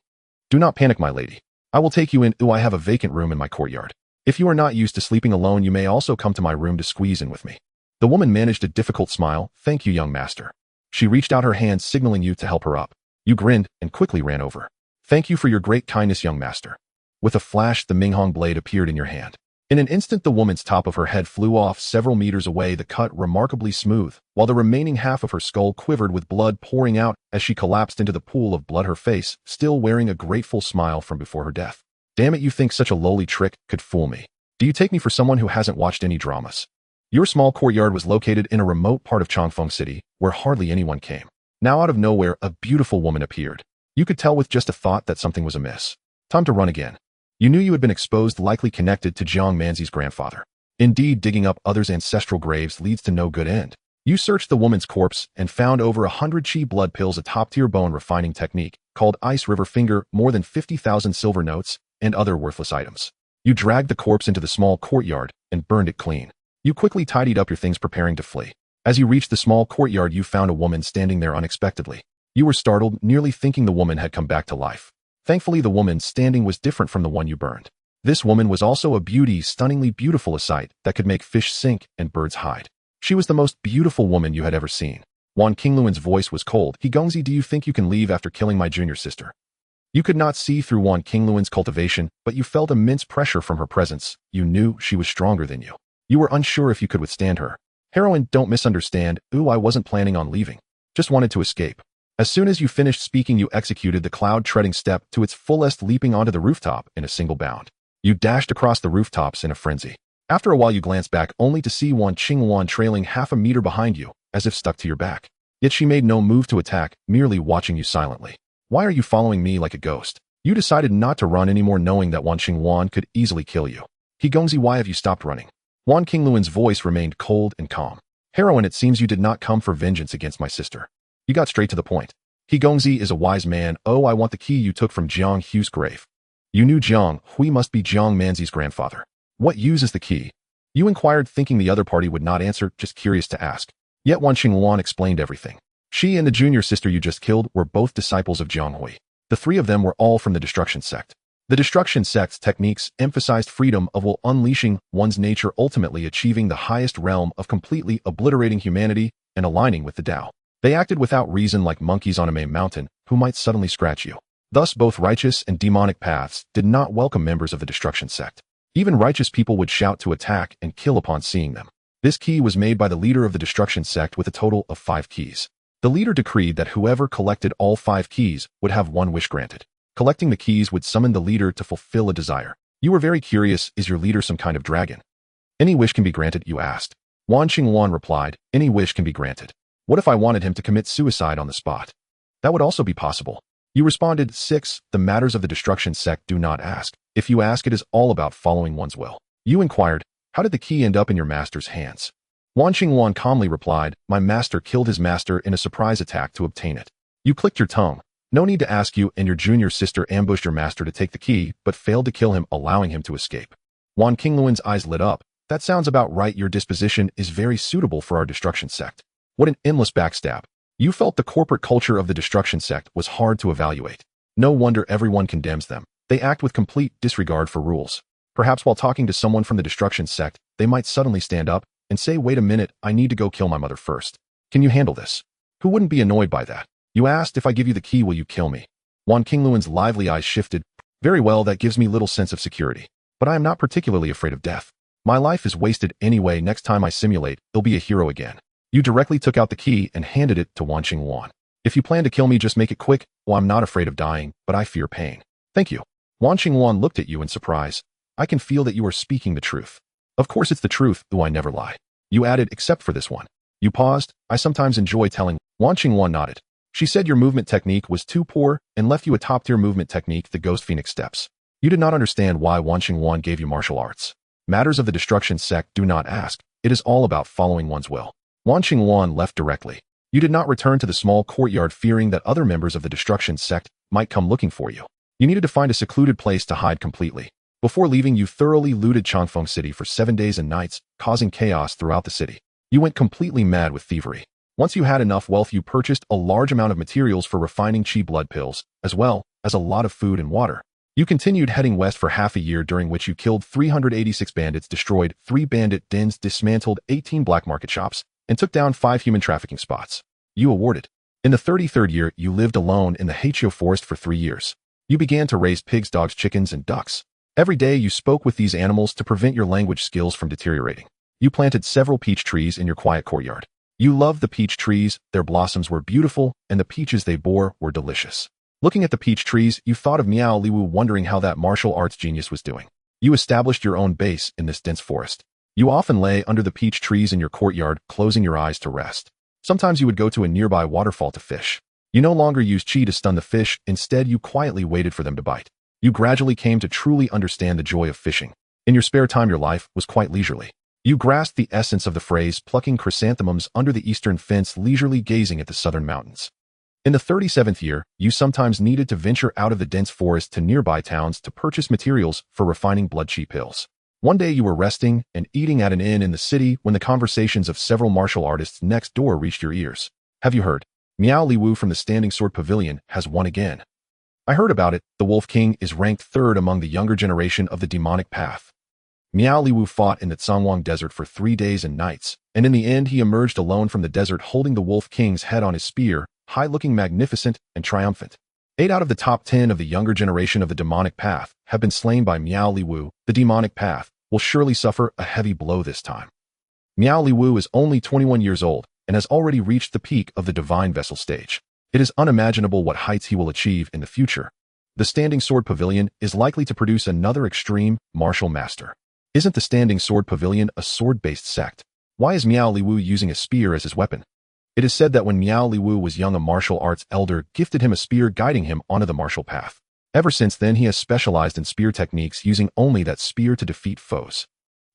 A: Do not panic, my lady. I will take you in. I have a vacant room in my courtyard. If you are not used to sleeping alone, you may also come to my room to squeeze in with me. The woman managed a difficult smile. Thank you, young master. She reached out her hand, signaling you to help her up. You grinned and quickly ran over. Thank you for your great kindness, young master. With a flash, the Minghong blade appeared in your hand. In an instant, the woman's top of her head flew off several meters away, the cut remarkably smooth, while the remaining half of her skull quivered with blood pouring out as she collapsed into the pool of blood, her face still wearing a grateful smile from before her death. Damn it, you think such a lowly trick could fool me? Do you take me for someone who hasn't watched any dramas? Your small courtyard was located in a remote part of Chongfeng City, where hardly anyone came. Now out of nowhere, a beautiful woman appeared. You could tell with just a thought that something was amiss. Time to run again. You knew you had been exposed, likely connected to Jiang Manzi's grandfather. Indeed, digging up others' ancestral graves leads to no good end. You searched the woman's corpse and found over 100 chi blood pills, a top-tier bone refining technique called Ice River Finger, more than 50,000 silver notes, and other worthless items. You dragged the corpse into the small courtyard and burned it clean. You quickly tidied up your things, preparing to flee. As you reached the small courtyard, you found a woman standing there unexpectedly. You were startled, nearly thinking the woman had come back to life. Thankfully, the woman standing was different from the one you burned. This woman was also a beauty, stunningly beautiful, a sight that could make fish sink and birds hide. She was the most beautiful woman you had ever seen. Wan Qingluan's voice was cold. He Gongzi, do you think you can leave after killing my junior sister? You could not see through Wan Qingluan's cultivation, but you felt immense pressure from her presence. You knew she was stronger than you. You were unsure if you could withstand her. Heroine, don't misunderstand. I wasn't planning on leaving. Just wanted to escape. As soon as you finished speaking, you executed the cloud-treading step to its fullest, leaping onto the rooftop in a single bound. You dashed across the rooftops in a frenzy. After a while, you glanced back only to see Wan Qingluan trailing half a meter behind you, as if stuck to your back. Yet she made no move to attack, merely watching you silently. Why are you following me like a ghost? You decided not to run anymore, knowing that Wan Qingluan could easily kill you. He Gongzi, why have you stopped running? Wan Qingluan's voice remained cold and calm. Heroine, it seems you did not come for vengeance against my sister. You got straight to the point. He Gongzi is a wise man. I want the key you took from Jiang Hui's grave. You knew Jiang Hui must be Jiang Manzi's grandfather. What use is the key? You inquired, thinking the other party would not answer, just curious to ask. Yet Wan Qingluan explained everything. She and the junior sister you just killed were both disciples of Jiang Hui. The three of them were all from the Destruction Sect. The Destruction Sect's techniques emphasized freedom of will, unleashing one's nature, ultimately achieving the highest realm of completely obliterating humanity and aligning with the Tao. They acted without reason, like monkeys on a May mountain who might suddenly scratch you. Thus, both righteous and demonic paths did not welcome members of the Destruction Sect. Even righteous people would shout to attack and kill upon seeing them. This key was made by the leader of the Destruction Sect with a total of 5 keys. The leader decreed that whoever collected all 5 keys would have 1 wish granted. Collecting the keys would summon the leader to fulfill a desire. You were very curious, is your leader some kind of dragon? Any wish can be granted, you asked. Wan Qingluan replied, any wish can be granted. What if I wanted him to commit suicide on the spot? That would also be possible. You responded, 6. The matters of the Destruction Sect do not ask. If you ask, it is all about following one's will. You inquired, how did the key end up in your master's hands? Wan Qingluan calmly replied, my master killed his master in a surprise attack to obtain it. You clicked your tongue. No need to ask, you and your junior sister ambushed your master to take the key, but failed to kill him, allowing him to escape. Wan Qingluan's eyes lit up. That sounds about right. Your disposition is very suitable for our Destruction Sect. What an endless backstab. You felt the corporate culture of the Destruction Sect was hard to evaluate. No wonder everyone condemns them. They act with complete disregard for rules. Perhaps while talking to someone from the Destruction Sect, they might suddenly stand up and say, wait a minute, I need to go kill my mother first. Can you handle this? Who wouldn't be annoyed by that? You asked, if I give you the key, will you kill me? Wan Qingluan's lively eyes shifted. Very well, that gives me little sense of security. But I am not particularly afraid of death. My life is wasted anyway. Next time I simulate, I'll be a hero again. You directly took out the key and handed it to Wan Qingluan. If you plan to kill me, just make it quick. Well, I'm not afraid of dying, but I fear pain. Thank you. Wan Qingluan looked at you in surprise. I can feel that you are speaking the truth. Of course it's the truth, though I never lie. You added, except for this one. You paused. I sometimes enjoy telling. Wan Qingluan nodded. She said your movement technique was too poor and left you a top-tier movement technique, the Ghost Phoenix Steps. You did not understand why Wan Qingluan gave you martial arts. Matters of the Destruction Sect do not ask. It is all about following one's will. Wan Qingluan left directly. You did not return to the small courtyard, fearing that other members of the Destruction Sect might come looking for you. You needed to find a secluded place to hide completely. Before leaving, you thoroughly looted Chongfeng City for 7 days and nights, causing chaos throughout the city. You went completely mad with thievery. Once you had enough wealth, you purchased a large amount of materials for refining cheap blood pills, as well as a lot of food and water. You continued heading west for half a year, during which you killed 386 bandits, destroyed 3 bandit dens, dismantled 18 black market shops, and took down 5 human trafficking spots. You awarded. In the 33rd year, you lived alone in the Haitio forest for 3 years. You began to raise pigs, dogs, chickens, and ducks. Every day you spoke with these animals to prevent your language skills from deteriorating. You planted several peach trees in your quiet courtyard. You loved the peach trees, their blossoms were beautiful, and the peaches they bore were delicious. Looking at the peach trees, you thought of Miao Liwu, wondering how that martial arts genius was doing. You established your own base in this dense forest. You often lay under the peach trees in your courtyard, closing your eyes to rest. Sometimes you would go to a nearby waterfall to fish. You no longer used chi to stun the fish, instead you quietly waited for them to bite. You gradually came to truly understand the joy of fishing. In your spare time, your life was quite leisurely. You grasped the essence of the phrase, plucking chrysanthemums under the eastern fence, leisurely gazing at the southern mountains. In the 37th year, you sometimes needed to venture out of the dense forest to nearby towns to purchase materials for refining blood chi pills. One day you were resting and eating at an inn in the city when the conversations of several martial artists next door reached your ears. Have you heard? Miao Liwu from the Standing Sword Pavilion has won again. I heard about it. The Wolf King is ranked 3rd among the younger generation of the demonic path. Miao Liwu fought in the Tsangwang Desert for 3 days and nights, and in the end he emerged alone from the desert holding the Wolf King's head on his spear, high-looking, magnificent, and triumphant. 8 out of the top 10 of the younger generation of the demonic path have been slain by Miao Liwu. The demonic path will surely suffer a heavy blow this time. Miao Liwu is only 21 years old and has already reached the peak of the divine vessel stage. It is unimaginable what heights he will achieve in the future. The Standing Sword Pavilion is likely to produce another extreme martial master. Isn't the Standing Sword Pavilion a sword-based sect? Why is Miao Liwu using a spear as his weapon? It is said that when Miao Liwu was young, a martial arts elder gifted him a spear, guiding him onto the martial path. Ever since then, he has specialized in spear techniques, using only that spear to defeat foes.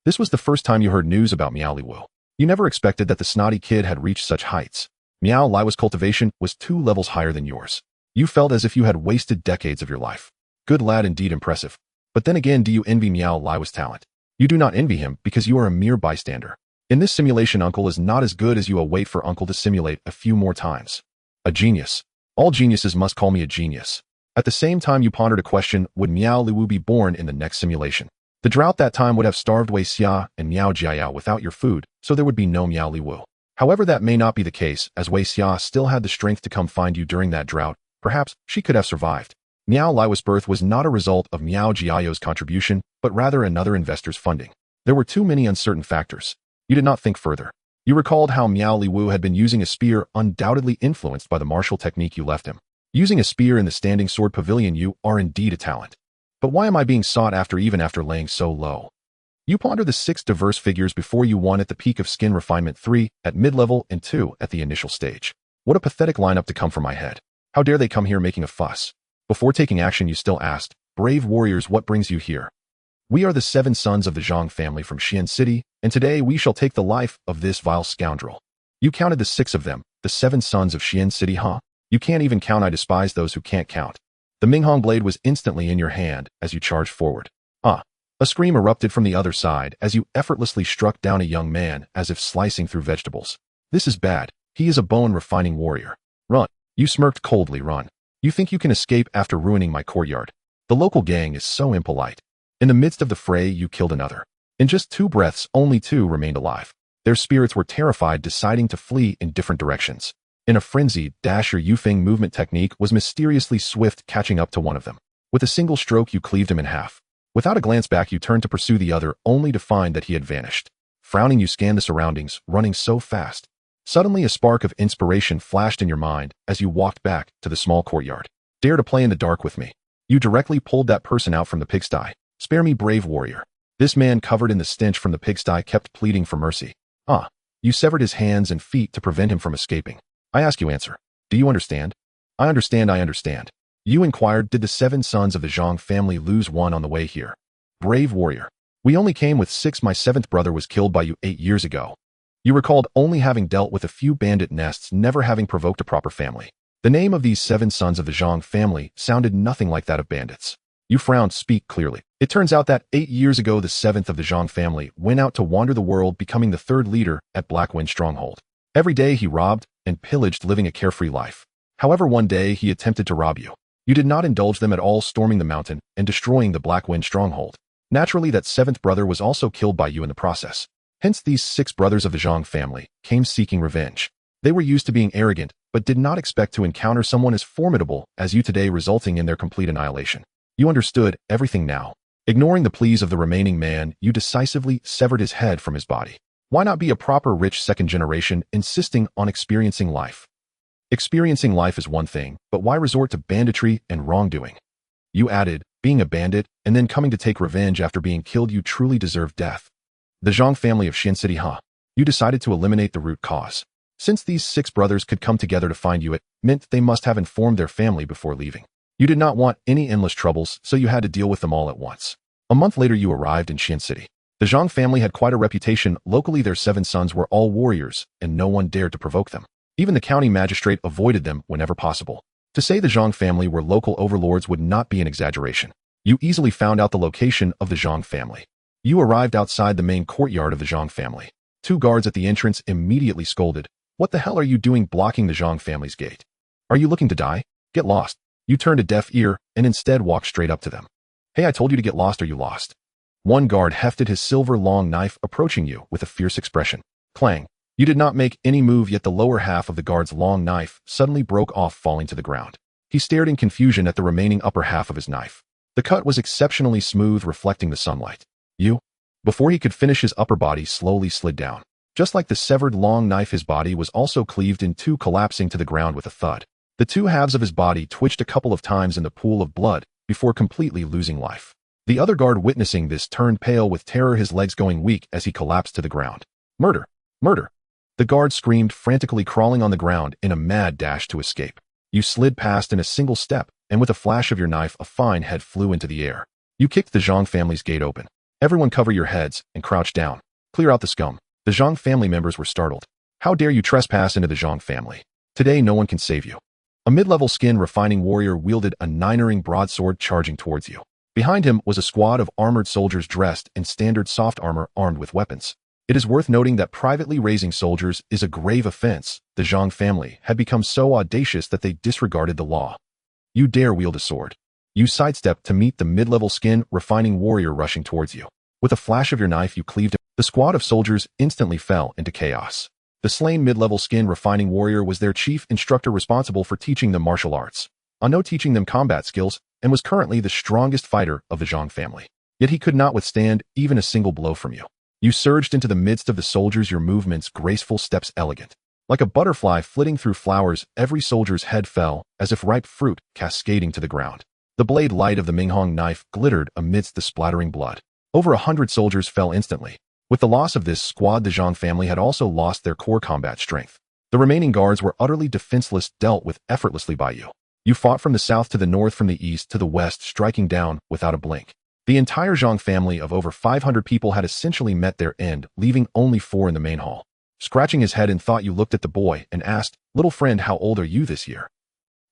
A: This was the first time you heard news about Miao Liwu. You never expected that the snotty kid had reached such heights. Miao Liwu's cultivation was 2 levels higher than yours. You felt as if you had wasted decades of your life. Good lad, indeed impressive. But then again, do you envy Miao Liwu's talent? You do not envy him because you are a mere bystander. In this simulation, Uncle is not as good as you. Await for Uncle to simulate a few more times. A genius. All geniuses must call me a genius. At the same time, you pondered a question: would Miao Liwu be born in the next simulation? The drought that time would have starved Wei Xia and Miao Jiayao without your food, so there would be no Miao Liwu. However, that may not be the case, as Wei Xia still had the strength to come find you during that drought. Perhaps she could have survived. Miao Liwu's birth was not a result of Miao Jiayao's contribution, but rather another investor's funding. There were too many uncertain factors. You did not think further. You recalled how Miao Liwu had been using a spear, undoubtedly influenced by the martial technique you left him. Using a spear in the Standing Sword Pavilion, you are indeed a talent. But why am I being sought after even after laying so low? You ponder the 6 diverse figures before you: 1 at the peak of skin refinement, 3 at mid-level, and 2 at the initial stage. What a pathetic lineup to come from my head. How dare they come here making a fuss? Before taking action, you still asked, "Brave warriors, what brings you here?" We are the 7 sons of the Zhang family from Xian City, and today we shall take the life of this vile scoundrel. You counted the 6 of them, the 7 sons of Xian City, huh? You can't even count. I despise those who can't count. The Minghong blade was instantly in your hand as you charged forward. A scream erupted from the other side as you effortlessly struck down a young man as if slicing through vegetables. This is bad. He is a bone-refining warrior. Run. You smirked coldly. Run. You think you can escape after ruining my courtyard? The local gang is so impolite. In the midst of the fray, you killed another. In just 2 breaths, only 2 remained alive. Their spirits were terrified, deciding to flee in different directions. In a frenzy, your Yufeng movement technique was mysteriously swift, catching up to one of them. With a single stroke, you cleaved him in half. Without a glance back, you turned to pursue the other, only to find that he had vanished. Frowning, you scanned the surroundings, running so fast. Suddenly, a spark of inspiration flashed in your mind as you walked back to the small courtyard. Dare to play in the dark with me. You directly pulled that person out from the pigsty. Spare me, brave warrior. This man, covered in the stench from the pigsty, kept pleading for mercy. You severed his hands and feet to prevent him from escaping. I ask you, answer. Do you understand? I understand, I understand. You inquired, did the 7 sons of the Zhang family lose one on the way here? Brave warrior. We only came with 6. My 7th brother was killed by you 8 years ago. You recalled only having dealt with a few bandit nests, never having provoked a proper family. The name of these 7 sons of the Zhang family sounded nothing like that of bandits. You frowned. Speak clearly. It turns out that 8 years ago, the 7th of the Zhang family went out to wander the world, becoming the 3rd leader at Blackwind Stronghold. Every day he robbed and pillaged, living a carefree life. However, one day he attempted to rob you. You did not indulge them at all, storming the mountain and destroying the Black Wind stronghold. Naturally, that seventh brother was also killed by you in the process. Hence, these 6 brothers of the Zhang family came seeking revenge. They were used to being arrogant, but did not expect to encounter someone as formidable as you today, resulting in their complete annihilation. You understood everything now. Ignoring the pleas of the remaining man, you decisively severed his head from his body. Why not be a proper rich second generation, insisting on experiencing life? Experiencing life is one thing, but why resort to banditry and wrongdoing? You added, being a bandit, and then coming to take revenge after being killed. You truly deserve death. The Zhang family of Xin City, huh? You decided to eliminate the root cause. Since these 6 brothers could come together to find you, it meant they must have informed their family before leaving. You did not want any endless troubles, so you had to deal with them all at once. A month later, you arrived in Xin City. The Zhang family had quite a reputation. Locally, their 7 sons were all warriors, and no one dared to provoke them. Even the county magistrate avoided them whenever possible. To say the Zhang family were local overlords would not be an exaggeration. You easily found out the location of the Zhang family. You arrived outside the main courtyard of the Zhang family. 2 guards at the entrance immediately scolded. What the hell are you doing blocking the Zhang family's gate? Are you looking to die? Get lost. You turned a deaf ear and instead walked straight up to them. Hey, I told you to get lost. Are you lost? One guard hefted his silver long knife, approaching you with a fierce expression. Clang. You did not make any move, yet the lower half of the guard's long knife suddenly broke off, falling to the ground. He stared in confusion at the remaining upper half of his knife. The cut was exceptionally smooth, reflecting the sunlight. You? Before he could finish, his upper body slowly slid down. Just like the severed long knife, his body was also cleaved in 2, collapsing to the ground with a thud. The 2 halves of his body twitched a couple of times in the pool of blood before completely losing life. The other guard, witnessing this, turned pale with terror, his legs going weak as he collapsed to the ground. Murder! Murder! The guard screamed, frantically crawling on the ground in a mad dash to escape. You slid past in a single step, and with a flash of your knife, a fine head flew into the air. You kicked the Zhang family's gate open. Everyone cover your heads and crouch down. Clear out the scum. The Zhang family members were startled. How dare you trespass into the Zhang family? Today no one can save you. A mid-level skin refining warrior wielded a 9-ring broadsword, charging towards you. Behind him was a squad of armored soldiers dressed in standard soft armor, armed with weapons. It is worth noting that privately raising soldiers is a grave offense. The Zhang family had become so audacious that they disregarded the law. You dare wield a sword. You sidestepped to meet the mid-level skin refining warrior rushing towards you. With a flash of your knife, you cleaved him. The squad of soldiers instantly fell into chaos. The slain mid-level skin refining warrior was their chief instructor, responsible for teaching them martial arts, teaching them combat skills, and was currently the strongest fighter of the Zhang family. Yet he could not withstand even a single blow from you. You surged into the midst of the soldiers, your movements graceful, steps elegant. Like a butterfly flitting through flowers, every soldier's head fell, as if ripe fruit, cascading to the ground. The blade light of the Minghong knife glittered amidst the splattering blood. Over 100 soldiers fell instantly. With the loss of this squad, the Zhang family had also lost their core combat strength. The remaining guards were utterly defenseless, dealt with effortlessly by you. You fought from the south to the north, from the east to the west, striking down without a blink. The entire Zhang family of over 500 people had essentially met their end, leaving only 4 in the main hall. Scratching his head in thought, you looked at the boy and asked, "Little friend, how old are you this year?"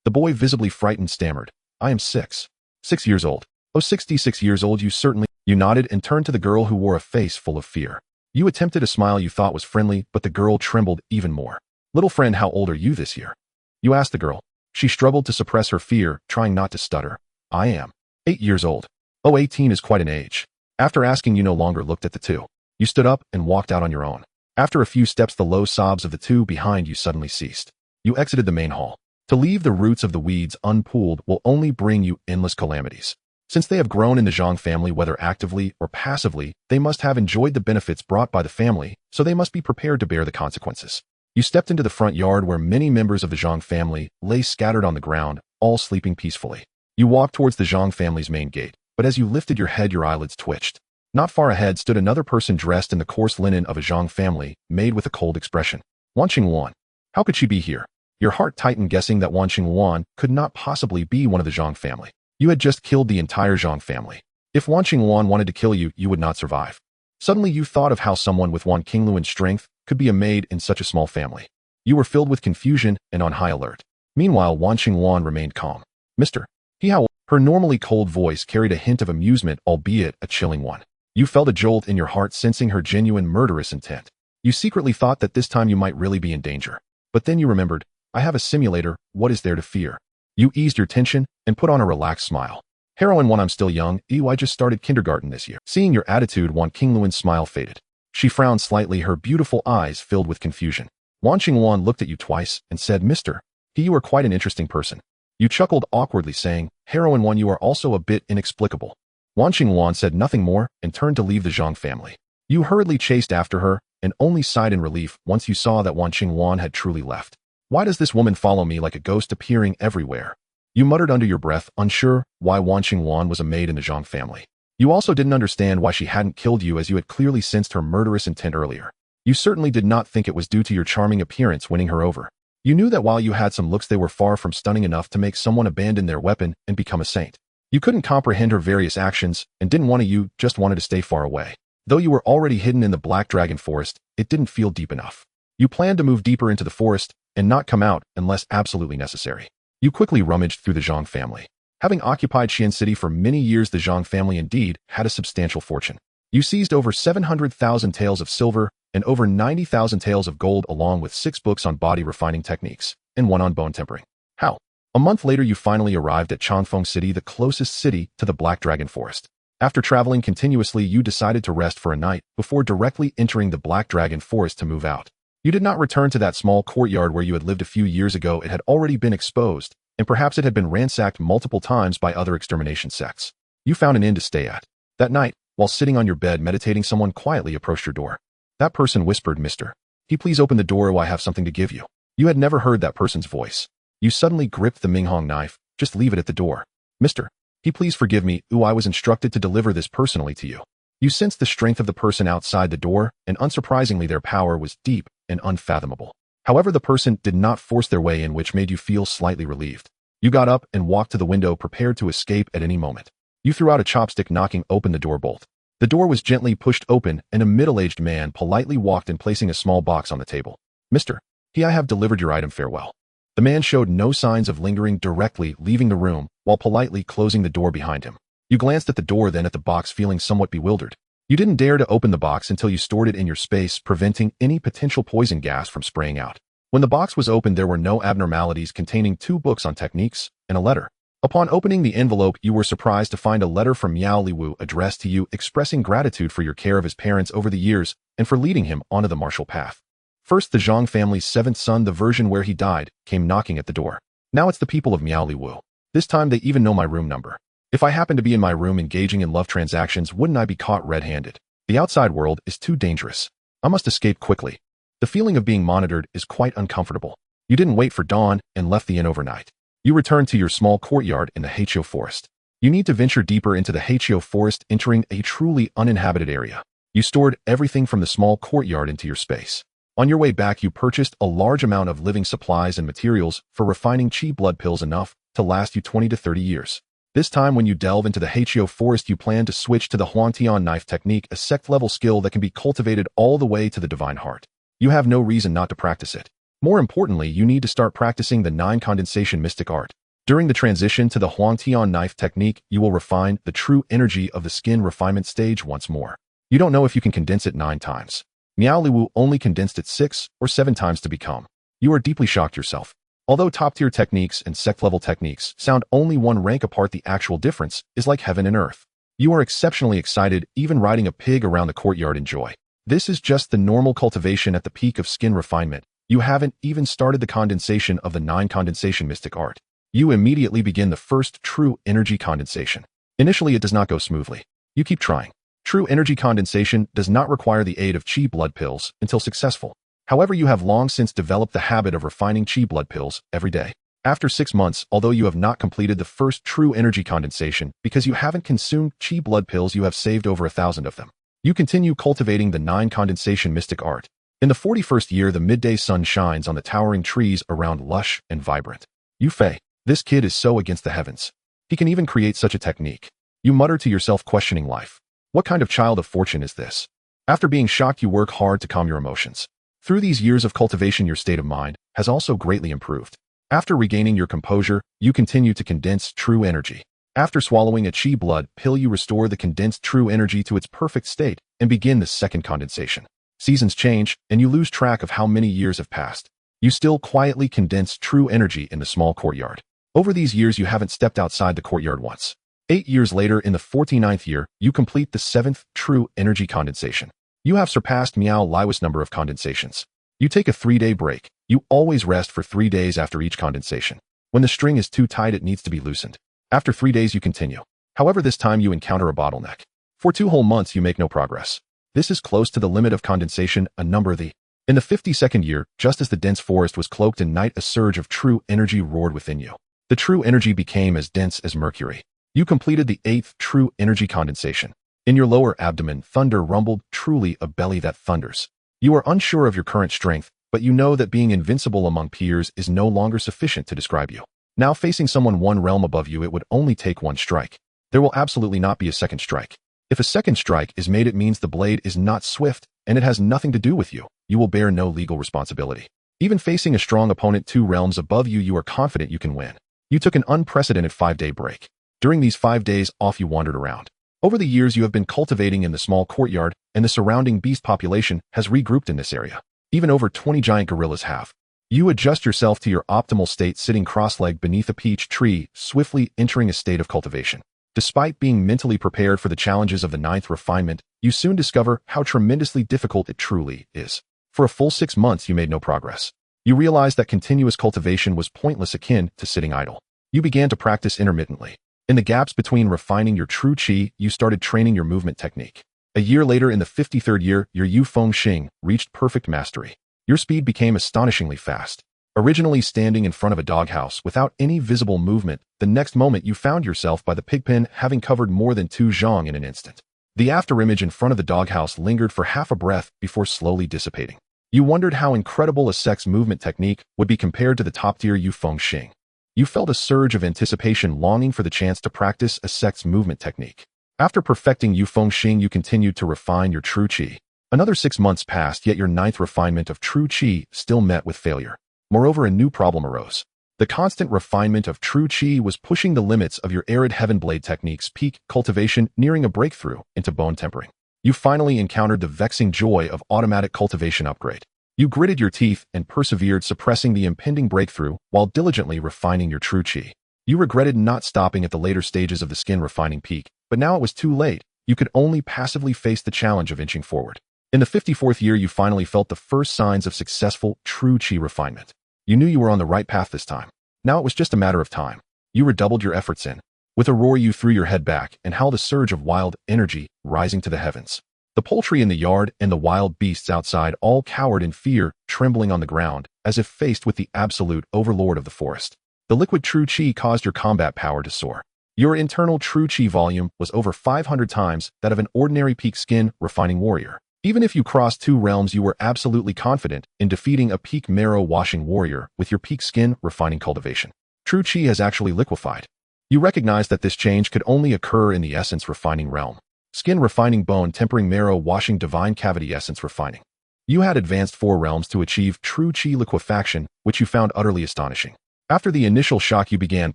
A: The boy, visibly frightened, stammered, "I am 6. 6 years old. Oh, 66 years old, you certainly..." You nodded and turned to the girl, who wore a face full of fear. You attempted a smile you thought was friendly, but the girl trembled even more. "Little friend, how old are you this year?" You asked the girl. She struggled to suppress her fear, trying not to stutter. "I am 8 years old." "Oh, 18 is quite an age." After asking, you no longer looked at the 2. You stood up and walked out on your own. After a few steps, the low sobs of the 2 behind you suddenly ceased. You exited the main hall. To leave the roots of the weeds unpulled will only bring you endless calamities. Since they have grown in the Zhang family, whether actively or passively, they must have enjoyed the benefits brought by the family, so they must be prepared to bear the consequences. You stepped into the front yard, where many members of the Zhang family lay scattered on the ground, all sleeping peacefully. You walked towards the Zhang family's main gate, but as you lifted your head, your eyelids twitched. Not far ahead stood another person dressed in the coarse linen of a Zhang family, made with a cold expression. Wan Qingwan. How could she be here? Your heart tightened, guessing that Wan Qingwan could not possibly be one of the Zhang family. You had just killed the entire Zhang family. If Wan Qingwan wanted to kill you, you would not survive. Suddenly you thought of how someone with Wan Qingluan's strength could be a maid in such a small family. You were filled with confusion and on high alert. Meanwhile, Wan Qingwan remained calm. "Mr. He, how..." Her normally cold voice carried a hint of amusement, albeit a chilling one. You felt a jolt in your heart, sensing her genuine murderous intent. You secretly thought that this time you might really be in danger. But then you remembered, I have a simulator, what is there to fear? You eased your tension and put on a relaxed smile. Heroine 1 I'm still young, I just started kindergarten this year. Seeing your attitude, Wan Qingluan's smile faded. She frowned slightly, her beautiful eyes filled with confusion. Wan Qingluan looked at you twice and said, Mr. He, you are quite an interesting person. You chuckled awkwardly, saying, Heroine 1 you are also a bit inexplicable. Wan Qingluan said nothing more and turned to leave the Zhang family. You hurriedly chased after her and only sighed in relief once you saw that Wan Qingluan had truly left. Why does this woman follow me like a ghost appearing everywhere? You muttered under your breath, unsure why Wan Qingluan was a maid in the Zhang family. You also didn't understand why she hadn't killed you, as you had clearly sensed her murderous intent earlier. You certainly did not think it was due to your charming appearance winning her over. You knew that while you had some looks, they were far from stunning enough to make someone abandon their weapon and become a saint. You couldn't comprehend her various actions and didn't want to, you just wanted to stay far away. Though you were already hidden in the Black Dragon Forest, it didn't feel deep enough. You planned to move deeper into the forest and not come out unless absolutely necessary. You quickly rummaged through the Zhang family. Having occupied Xian City for many years, the Zhang family indeed had a substantial fortune. You seized over 700,000 taels of silver and over 90,000 taels of gold, along with 6 books on body refining techniques and 1 on bone tempering. How? A month later, you finally arrived at Changfeng City, the closest city to the Black Dragon Forest. After traveling continuously, you decided to rest for a night before directly entering the Black Dragon Forest to move out. You did not return to that small courtyard where you had lived a few years ago. It had already been exposed, and perhaps it had been ransacked multiple times by other extermination sects. You found an inn to stay at. That night, while sitting on your bed meditating, someone quietly approached your door. That person whispered, Mr. He, please open the door, or I have something to give you. You had never heard that person's voice. You suddenly gripped the Minghong knife. Just leave it at the door. Mr. He, please forgive me. I was instructed to deliver this personally to you. You sensed the strength of the person outside the door, and unsurprisingly their power was deep and unfathomable. However, the person did not force their way in, which made you feel slightly relieved. You got up and walked to the window, prepared to escape at any moment. You threw out a chopstick, knocking open the door bolt. The door was gently pushed open, and a middle-aged man politely walked in, placing a small box on the table. Mr. He, I have delivered your item, farewell. The man showed no signs of lingering, directly leaving the room while politely closing the door behind him. You glanced at the door, then at the box, feeling somewhat bewildered. You didn't dare to open the box until you stored it in your space, preventing any potential poison gas from spraying out. When the box was opened, there were no abnormalities, containing 2 books on techniques and a letter. Upon opening the envelope, you were surprised to find a letter from Miao Liwu addressed to you, expressing gratitude for your care of his parents over the years and for leading him onto the martial path. First, the Zhang family's 7th son, the version where he died, came knocking at the door. Now it's the people of Miao Liwu. This time they even know my room number. If I happen to be in my room engaging in love transactions, wouldn't I be caught red-handed? The outside world is too dangerous. I must escape quickly. The feeling of being monitored is quite uncomfortable. You didn't wait for dawn and left the inn overnight. You returned to your small courtyard in the Heiqiu forest. You need to venture deeper into the Heiqiu forest, entering a truly uninhabited area. You stored everything from the small courtyard into your space. On your way back, you purchased a large amount of living supplies and materials for refining qi blood pills, enough to last you 20 to 30 years. This time, when you delve into the Heiqiu forest, you plan to switch to the Huangtian knife technique, a sect-level skill that can be cultivated all the way to the divine heart. You have no reason not to practice it. More importantly, you need to start practicing the 9 condensation mystic art. During the transition to the Huangtian knife technique, you will refine the true energy of the skin refinement stage once more. You don't know if you can condense it 9 times. Miao Liwu only condensed it 6 or 7 times to become. You are deeply shocked yourself. Although top-tier techniques and sect-level techniques sound only 1 rank apart, the actual difference is like heaven and earth. You are exceptionally excited, even riding a pig around the courtyard in joy. This is just the normal cultivation at the peak of skin refinement. You haven't even started the condensation of the 9 condensation mystic art. You immediately begin the first true energy condensation. Initially, it does not go smoothly. You keep trying. True energy condensation does not require the aid of qi blood pills until successful. However, you have long since developed the habit of refining qi blood pills every day. After 6 months, although you have not completed the first true energy condensation because you haven't consumed qi blood pills, you have saved over 1,000 of them. You continue cultivating the 9 condensation mystic art. In the 41st year, the midday sun shines on the towering trees around, lush and vibrant. You Fei, this kid is so against the heavens. He can even create such a technique. You mutter to yourself, questioning life. What kind of child of fortune is this? After being shocked, you work hard to calm your emotions. Through these years of cultivation, your state of mind has also greatly improved. After regaining your composure, you continue to condense true energy. After swallowing a qi blood pill, you restore the condensed true energy to its perfect state and begin the second condensation. Seasons change, and you lose track of how many years have passed. You still quietly condense true energy in the small courtyard. Over these years, you haven't stepped outside the courtyard once. 8 years later, in the 49th year, you complete the 7th true energy condensation. You have surpassed Miao Liw's number of condensations. You take a 3-day break. You always rest for 3 days after each condensation. When the string is too tight, it needs to be loosened. After 3 days, you continue. However, this time you encounter a bottleneck. For 2 whole months, you make no progress. This is close to the limit of condensation, a number the. In the 52nd year, just as the dense forest was cloaked in night, a surge of true energy roared within you. The true energy became as dense as mercury. You completed the 8th true energy condensation. In your lower abdomen, thunder rumbled, truly a belly that thunders. You are unsure of your current strength, but you know that being invincible among peers is no longer sufficient to describe you. Now facing someone 1 realm above you, it would only take 1 strike. There will absolutely not be a second strike. If a second strike is made, it means the blade is not swift, and it has nothing to do with you. You will bear no legal responsibility. Even facing a strong opponent 2 realms above you, you are confident you can win. You took an unprecedented 5-day break. During these 5 days off, you wandered around. Over the years, you have been cultivating in the small courtyard, and the surrounding beast population has regrouped in this area. Even over 20 giant gorillas have. You adjust yourself to your optimal state, sitting cross-legged beneath a peach tree, swiftly entering a state of cultivation. Despite being mentally prepared for the challenges of the 9th refinement, you soon discover how tremendously difficult it truly is. For a full 6 months, you made no progress. You realized that continuous cultivation was pointless, akin to sitting idle. You began to practice intermittently. In the gaps between refining your true qi, you started training your movement technique. A year later, in the 53rd year, your Yu Feng Xing reached perfect mastery. Your speed became astonishingly fast. Originally standing in front of a doghouse without any visible movement, the next moment you found yourself by the pigpen, having covered more than 2 zhang in an instant. The afterimage in front of the doghouse lingered for half a breath before slowly dissipating. You wondered how incredible a sex movement technique would be compared to the top-tier Yu Feng Xing. You felt a surge of anticipation, longing for the chance to practice a sex movement technique. After perfecting Yu Feng Xing, you continued to refine your true qi. Another 6 months passed, yet your 9th refinement of true qi still met with failure. Moreover, a new problem arose. The constant refinement of true qi was pushing the limits of your arid heaven blade technique's peak cultivation, nearing a breakthrough into bone tempering. You finally encountered the vexing joy of automatic cultivation upgrade. You gritted your teeth and persevered, suppressing the impending breakthrough while diligently refining your true qi. You regretted not stopping at the later stages of the skin refining peak, but now it was too late. You could only passively face the challenge of inching forward. In the 54th year, you finally felt the first signs of successful true qi refinement. You knew you were on the right path this time. Now it was just a matter of time. You redoubled your efforts in. With a roar, you threw your head back and howled, a surge of wild energy rising to the heavens. The poultry in the yard and the wild beasts outside all cowered in fear, trembling on the ground, as if faced with the absolute overlord of the forest. The liquid true qi caused your combat power to soar. Your internal true qi volume was over 500 times that of an ordinary peak skin refining warrior. Even if you crossed 2 realms, you were absolutely confident in defeating a peak marrow washing warrior with your peak skin refining cultivation. True qi has actually liquefied. You recognized that this change could only occur in the essence refining realm. Skin refining, bone tempering, marrow washing, divine cavity essence refining. You had advanced 4 realms to achieve true qi liquefaction, which you found utterly astonishing. After the initial shock, you began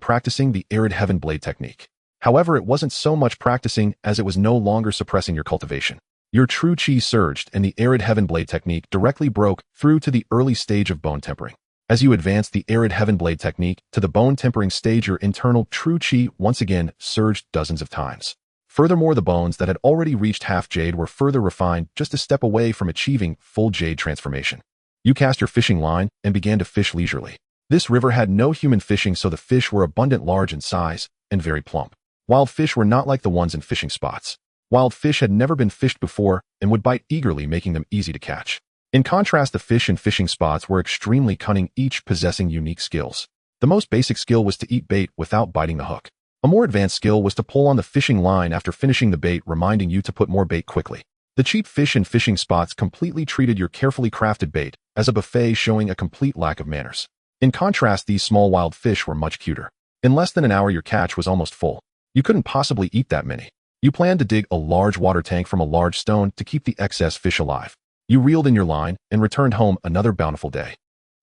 A: practicing the arid heaven blade technique. However, it wasn't so much practicing as it was no longer suppressing your cultivation. Your true qi surged, and the arid heaven blade technique directly broke through to the early stage of bone tempering. As you advanced the arid heaven blade technique to the bone tempering stage, your internal true qi once again surged dozens of times. Furthermore, the bones that had already reached half jade were further refined, just a step away from achieving full jade transformation. You cast your fishing line and began to fish leisurely. This river had no human fishing, so the fish were abundant, large in size, and very plump. Wild fish were not like the ones in fishing spots. Wild fish had never been fished before and would bite eagerly, making them easy to catch. In contrast, the fish in fishing spots were extremely cunning, each possessing unique skills. The most basic skill was to eat bait without biting the hook. A more advanced skill was to pull on the fishing line after finishing the bait, reminding you to put more bait quickly. The cheap fish in fishing spots completely treated your carefully crafted bait as a buffet, showing a complete lack of manners. In contrast, these small wild fish were much cuter. In less than an hour, your catch was almost full. You couldn't possibly eat that many. You planned to dig a large water tank from a large stone to keep the excess fish alive. You reeled in your line and returned home another bountiful day.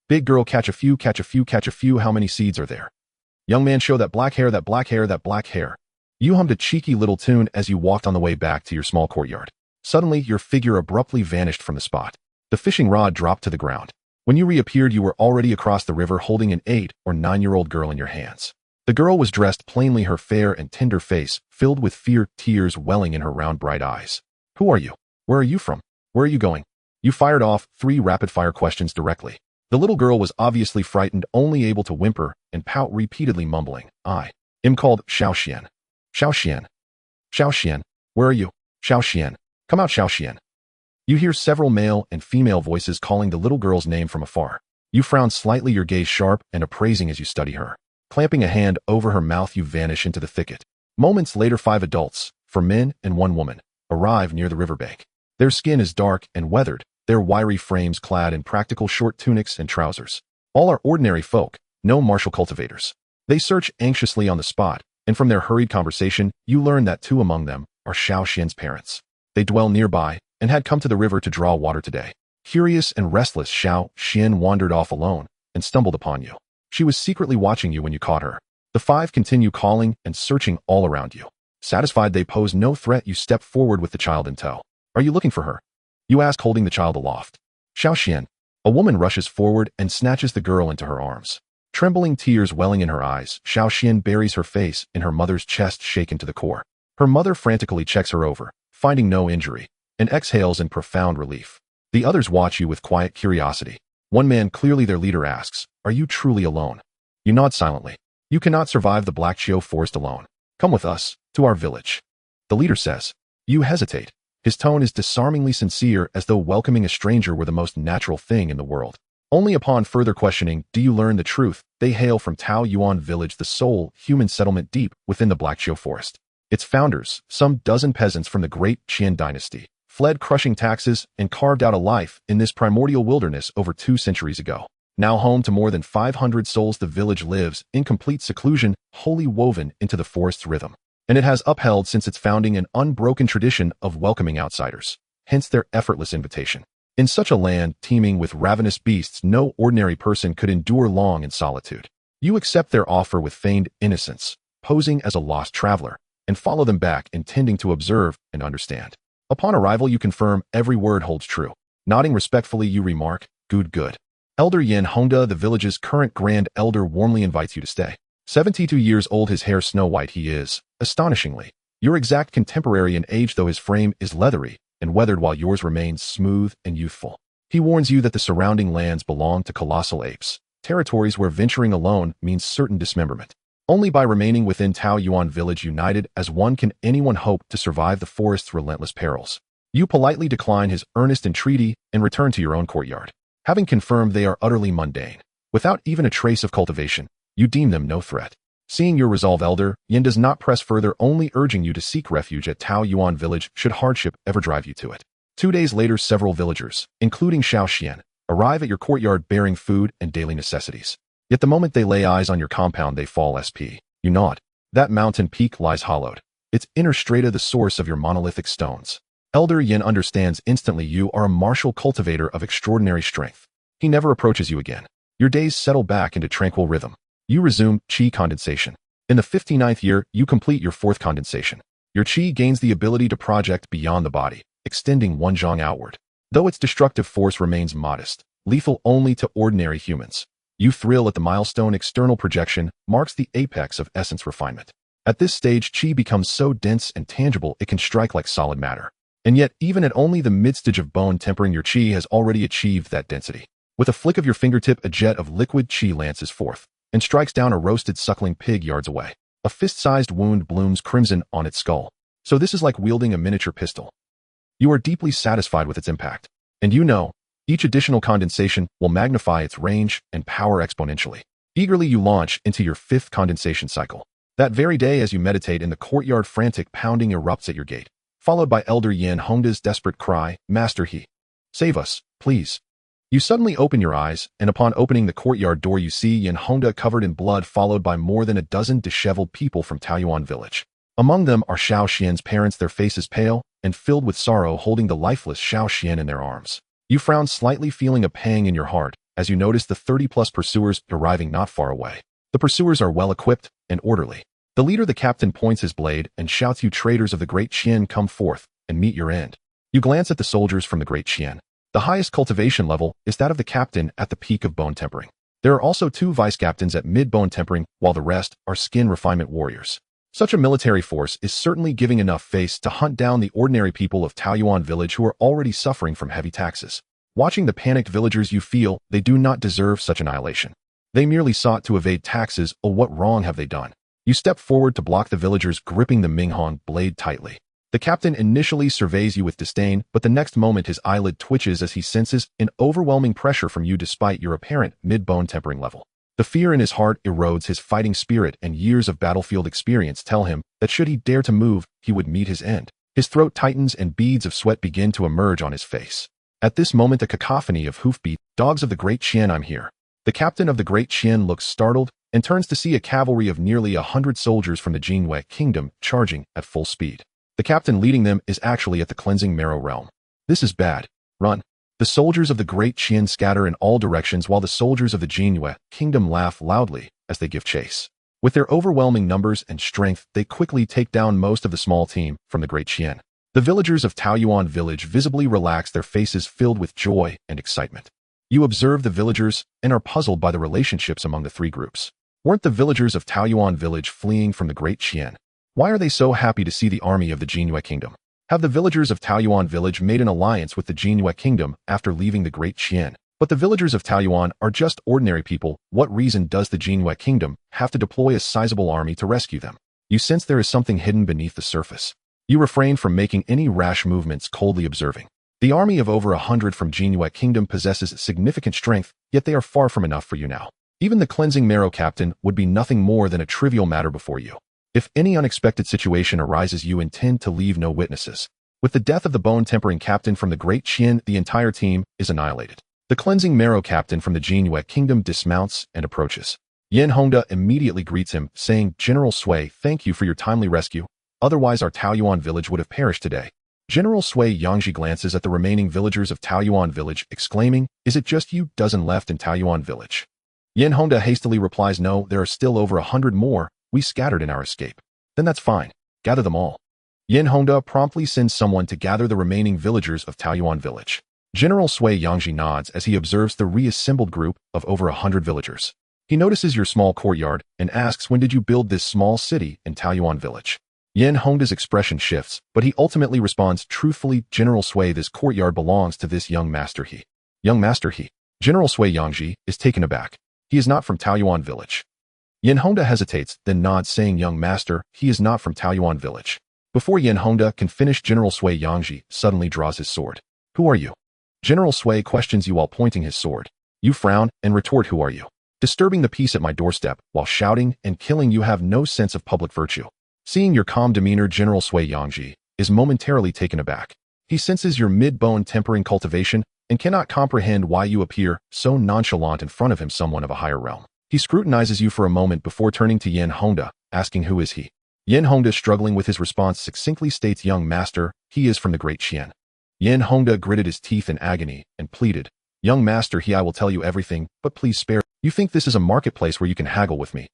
A: Big girl, catch a few, catch a few, catch a few. How many seeds are there? Young man, show that black hair, that black hair, that black hair. You hummed a cheeky little tune as you walked on the way back to your small courtyard. Suddenly, your figure abruptly vanished from the spot. The fishing rod dropped to the ground. When you reappeared, you were already across the river holding an 8 or 9-year-old girl in your hands. The girl was dressed plainly, her fair and tender face filled with fear, tears welling in her round bright eyes. Who are you? Where are you from? Where are you going? You fired off 3 rapid-fire questions directly. The little girl was obviously frightened, only able to whimper and pout, repeatedly mumbling, I am called Xiaoxian. Xiaoxian. Xiaoxian. Where are you? Xiaoxian. Come out, Xiaoxian. You hear several male and female voices calling the little girl's name from afar. You frown slightly, your gaze sharp and appraising as you study her. Clamping a hand over her mouth, you vanish into the thicket. Moments later, 5 adults, 4 men and 1 woman, arrive near the riverbank. Their skin is dark and weathered, their wiry frames clad in practical short tunics and trousers. All are ordinary folk, no martial cultivators. They search anxiously on the spot, and from their hurried conversation, you learn that 2 among them are Xiaoxian's parents. They dwell nearby and had come to the river to draw water today. Curious and restless, Xiaoxian wandered off alone and stumbled upon you. She was secretly watching you when you caught her. The 5 continue calling and searching all around you. Satisfied they pose no threat, you step forward with the child in tow. Are you looking for her? You ask, holding the child aloft. Xiaoxian. A woman rushes forward and snatches the girl into her arms. Trembling, tears welling in her eyes, Xiaoxian buries her face in her mother's chest, shaken to the core. Her mother frantically checks her over, finding no injury, and exhales in profound relief. The others watch you with quiet curiosity. One man, clearly their leader, asks, are you truly alone? You nod silently. You cannot survive the Black Chio forest alone. Come with us, to our village. The leader says. You hesitate. His tone is disarmingly sincere, as though welcoming a stranger were the most natural thing in the world. Only upon further questioning do you learn the truth. They hail from Tao Yuan village, the sole human settlement deep within the Black Chio forest. Its founders, some dozen peasants from the great Qian dynasty, fled crushing taxes and carved out a life in this primordial wilderness over 2 centuries ago. Now home to more than 500 souls, the village lives in complete seclusion, wholly woven into the forest's rhythm. And it has upheld since its founding an unbroken tradition of welcoming outsiders, hence their effortless invitation. In such a land teeming with ravenous beasts, no ordinary person could endure long in solitude. You accept their offer with feigned innocence, posing as a lost traveler, and follow them back, intending to observe and understand. Upon arrival, you confirm every word holds true. Nodding respectfully, you remark, good. Elder Yin Hongda, the village's current grand elder, warmly invites you to stay. 72 years old, his hair snow white, he is, astonishingly, your exact contemporary in age, though his frame is leathery and weathered while yours remains smooth and youthful. He warns you that the surrounding lands belong to colossal apes, territories where venturing alone means certain dismemberment. Only by remaining within Tao Yuan village united as one can anyone hope to survive the forest's relentless perils. You politely decline his earnest entreaty and return to your own courtyard. Having confirmed they are utterly mundane, without even a trace of cultivation, you deem them no threat. Seeing your resolve, Elder Yin does not press further, only urging you to seek refuge at Tao Yuan village should hardship ever drive you to it. 2 days later, several villagers, including Xiaoxian, arrive at your courtyard bearing food and daily necessities. Yet the moment they lay eyes on your compound, they fall. You nod. That mountain peak lies hollowed, its inner strata the source of your monolithic stones. Elder Yin understands instantly you are a martial cultivator of extraordinary strength. He never approaches you again. Your days settle back into tranquil rhythm. You resume qi condensation. In the 59th year, you complete your 4th condensation. Your qi gains the ability to project beyond the body, extending 1 zhang outward. Though its destructive force remains modest, lethal only to ordinary humans, you thrill at the milestone. External projection marks the apex of essence refinement. At this stage, qi becomes so dense and tangible it can strike like solid matter. And yet, even at only the mid-stage of bone tempering, your qi has already achieved that density. With a flick of your fingertip, a jet of liquid qi lances forth and strikes down a roasted suckling pig yards away. A fist-sized wound blooms crimson on its skull. So this is like wielding a miniature pistol. You are deeply satisfied with its impact. And you know, each additional condensation will magnify its range and power exponentially. Eagerly you launch into your 5th condensation cycle. That very day, as you meditate in the courtyard, frantic pounding erupts at your gate, followed by Elder Yin Hongda's desperate cry, Master He. Save us, please. You suddenly open your eyes, and upon opening the courtyard door, you see Yin Hongda covered in blood, followed by more than a dozen disheveled people from Taoyuan village. Among them are Xiaoxian's parents, their faces pale and filled with sorrow, holding the lifeless Xiaoxian in their arms. You frown slightly, feeling a pang in your heart, as you notice the 30-plus pursuers arriving not far away. The pursuers are well-equipped and orderly. The leader, the captain, points his blade and shouts, you traitors of the great Qian, come forth and meet your end. You glance at the soldiers from the Great Qian. The highest cultivation level is that of the captain at the peak of bone tempering. There are also 2 vice-captains at mid-bone tempering, while the rest are skin refinement warriors. Such a military force is certainly giving enough face to hunt down the ordinary people of Taoyuan village who are already suffering from heavy taxes. Watching the panicked villagers, you feel they do not deserve such annihilation. They merely sought to evade taxes. Oh, what wrong have they done? You step forward to block the villagers, gripping the Minghong blade tightly. The captain initially surveys you with disdain, but the next moment his eyelid twitches as he senses an overwhelming pressure from you despite your apparent mid-bone tempering level. The fear in his heart erodes his fighting spirit, and years of battlefield experience tell him that should he dare to move, he would meet his end. His throat tightens and beads of sweat begin to emerge on his face. At this moment, a cacophony of hoofbeat, "Dogs of the Great Qian, I'm here." The captain of the Great Qian looks startled and turns to see a cavalry of nearly 100 soldiers from the Jinwei kingdom charging at full speed. The captain leading them is actually at the cleansing marrow realm. This is bad. Run. The soldiers of the Great Qian scatter in all directions while the soldiers of the Jinwei kingdom laugh loudly as they give chase. With their overwhelming numbers and strength, they quickly take down most of the small team from the Great Qian. The villagers of Taoyuan village visibly relax, their faces filled with joy and excitement. You observe the villagers and are puzzled by the relationships among the 3 groups. Weren't the villagers of Taoyuan village fleeing from the Great Qian? Why are they so happy to see the army of the Jinwei kingdom? Have the villagers of Taoyuan village made an alliance with the Jinwei kingdom after leaving the Great Qian? But the villagers of Taoyuan are just ordinary people. What reason does the Jinwei kingdom have to deploy a sizable army to rescue them? You sense there is something hidden beneath the surface. You refrain from making any rash movements, coldly observing. The army of over 100 from Jinwei kingdom possesses significant strength, yet they are far from enough for you now. Even the cleansing marrow captain would be nothing more than a trivial matter before you. If any unexpected situation arises, you intend to leave no witnesses. With the death of the bone-tempering captain from the Great Qian, the entire team is annihilated. The cleansing marrow captain from the Jinwei kingdom dismounts and approaches. Yin Hongda immediately greets him, saying, "General Sui, thank you for your timely rescue. Otherwise our Taoyuan village would have perished today." General Sui Yangji glances at the remaining villagers of Taoyuan village, exclaiming, "Is it just you dozen left in Taoyuan village?" Yin Hongda hastily replies, "No, there are still over 100 more. We scattered in our escape." "Then that's fine. Gather them all." Yin Hongda promptly sends someone to gather the remaining villagers of Taoyuan village. General Sui Yangji nods as he observes the reassembled group of over 100 villagers. He notices your small courtyard and asks, "When did you build this small city in Taoyuan village?" Yin Hongda's expression shifts, but he ultimately responds truthfully, "General Sui, this courtyard belongs to this young master he." Young master he? General Sui Yangji is taken aback. He is not from Taoyuan village. Yin Hongda hesitates, then nods, saying, "Young master, he is not from Taoyuan village." Before Yin Hongda can finish, General Sui Yangji suddenly draws his sword. "Who are you?" General Sui questions you while pointing his sword. You frown and retort, "Who are you?" "Disturbing the peace at my doorstep while shouting and killing, you have no sense of public virtue." Seeing your calm demeanor, General Sui Yangji is momentarily taken aback. He senses your mid-bone tempering cultivation and cannot comprehend why you appear so nonchalant in front of him, someone of a higher realm. He scrutinizes you for a moment before turning to Yin Hongda, asking, "Who is he?" Yin Hongda, struggling with his response, succinctly states, "Young master, he is from the Great Qian." Yin Hongda gritted his teeth in agony and pleaded, "Young master, I will tell you everything, but please spare. You think this is a marketplace where you can haggle with me?"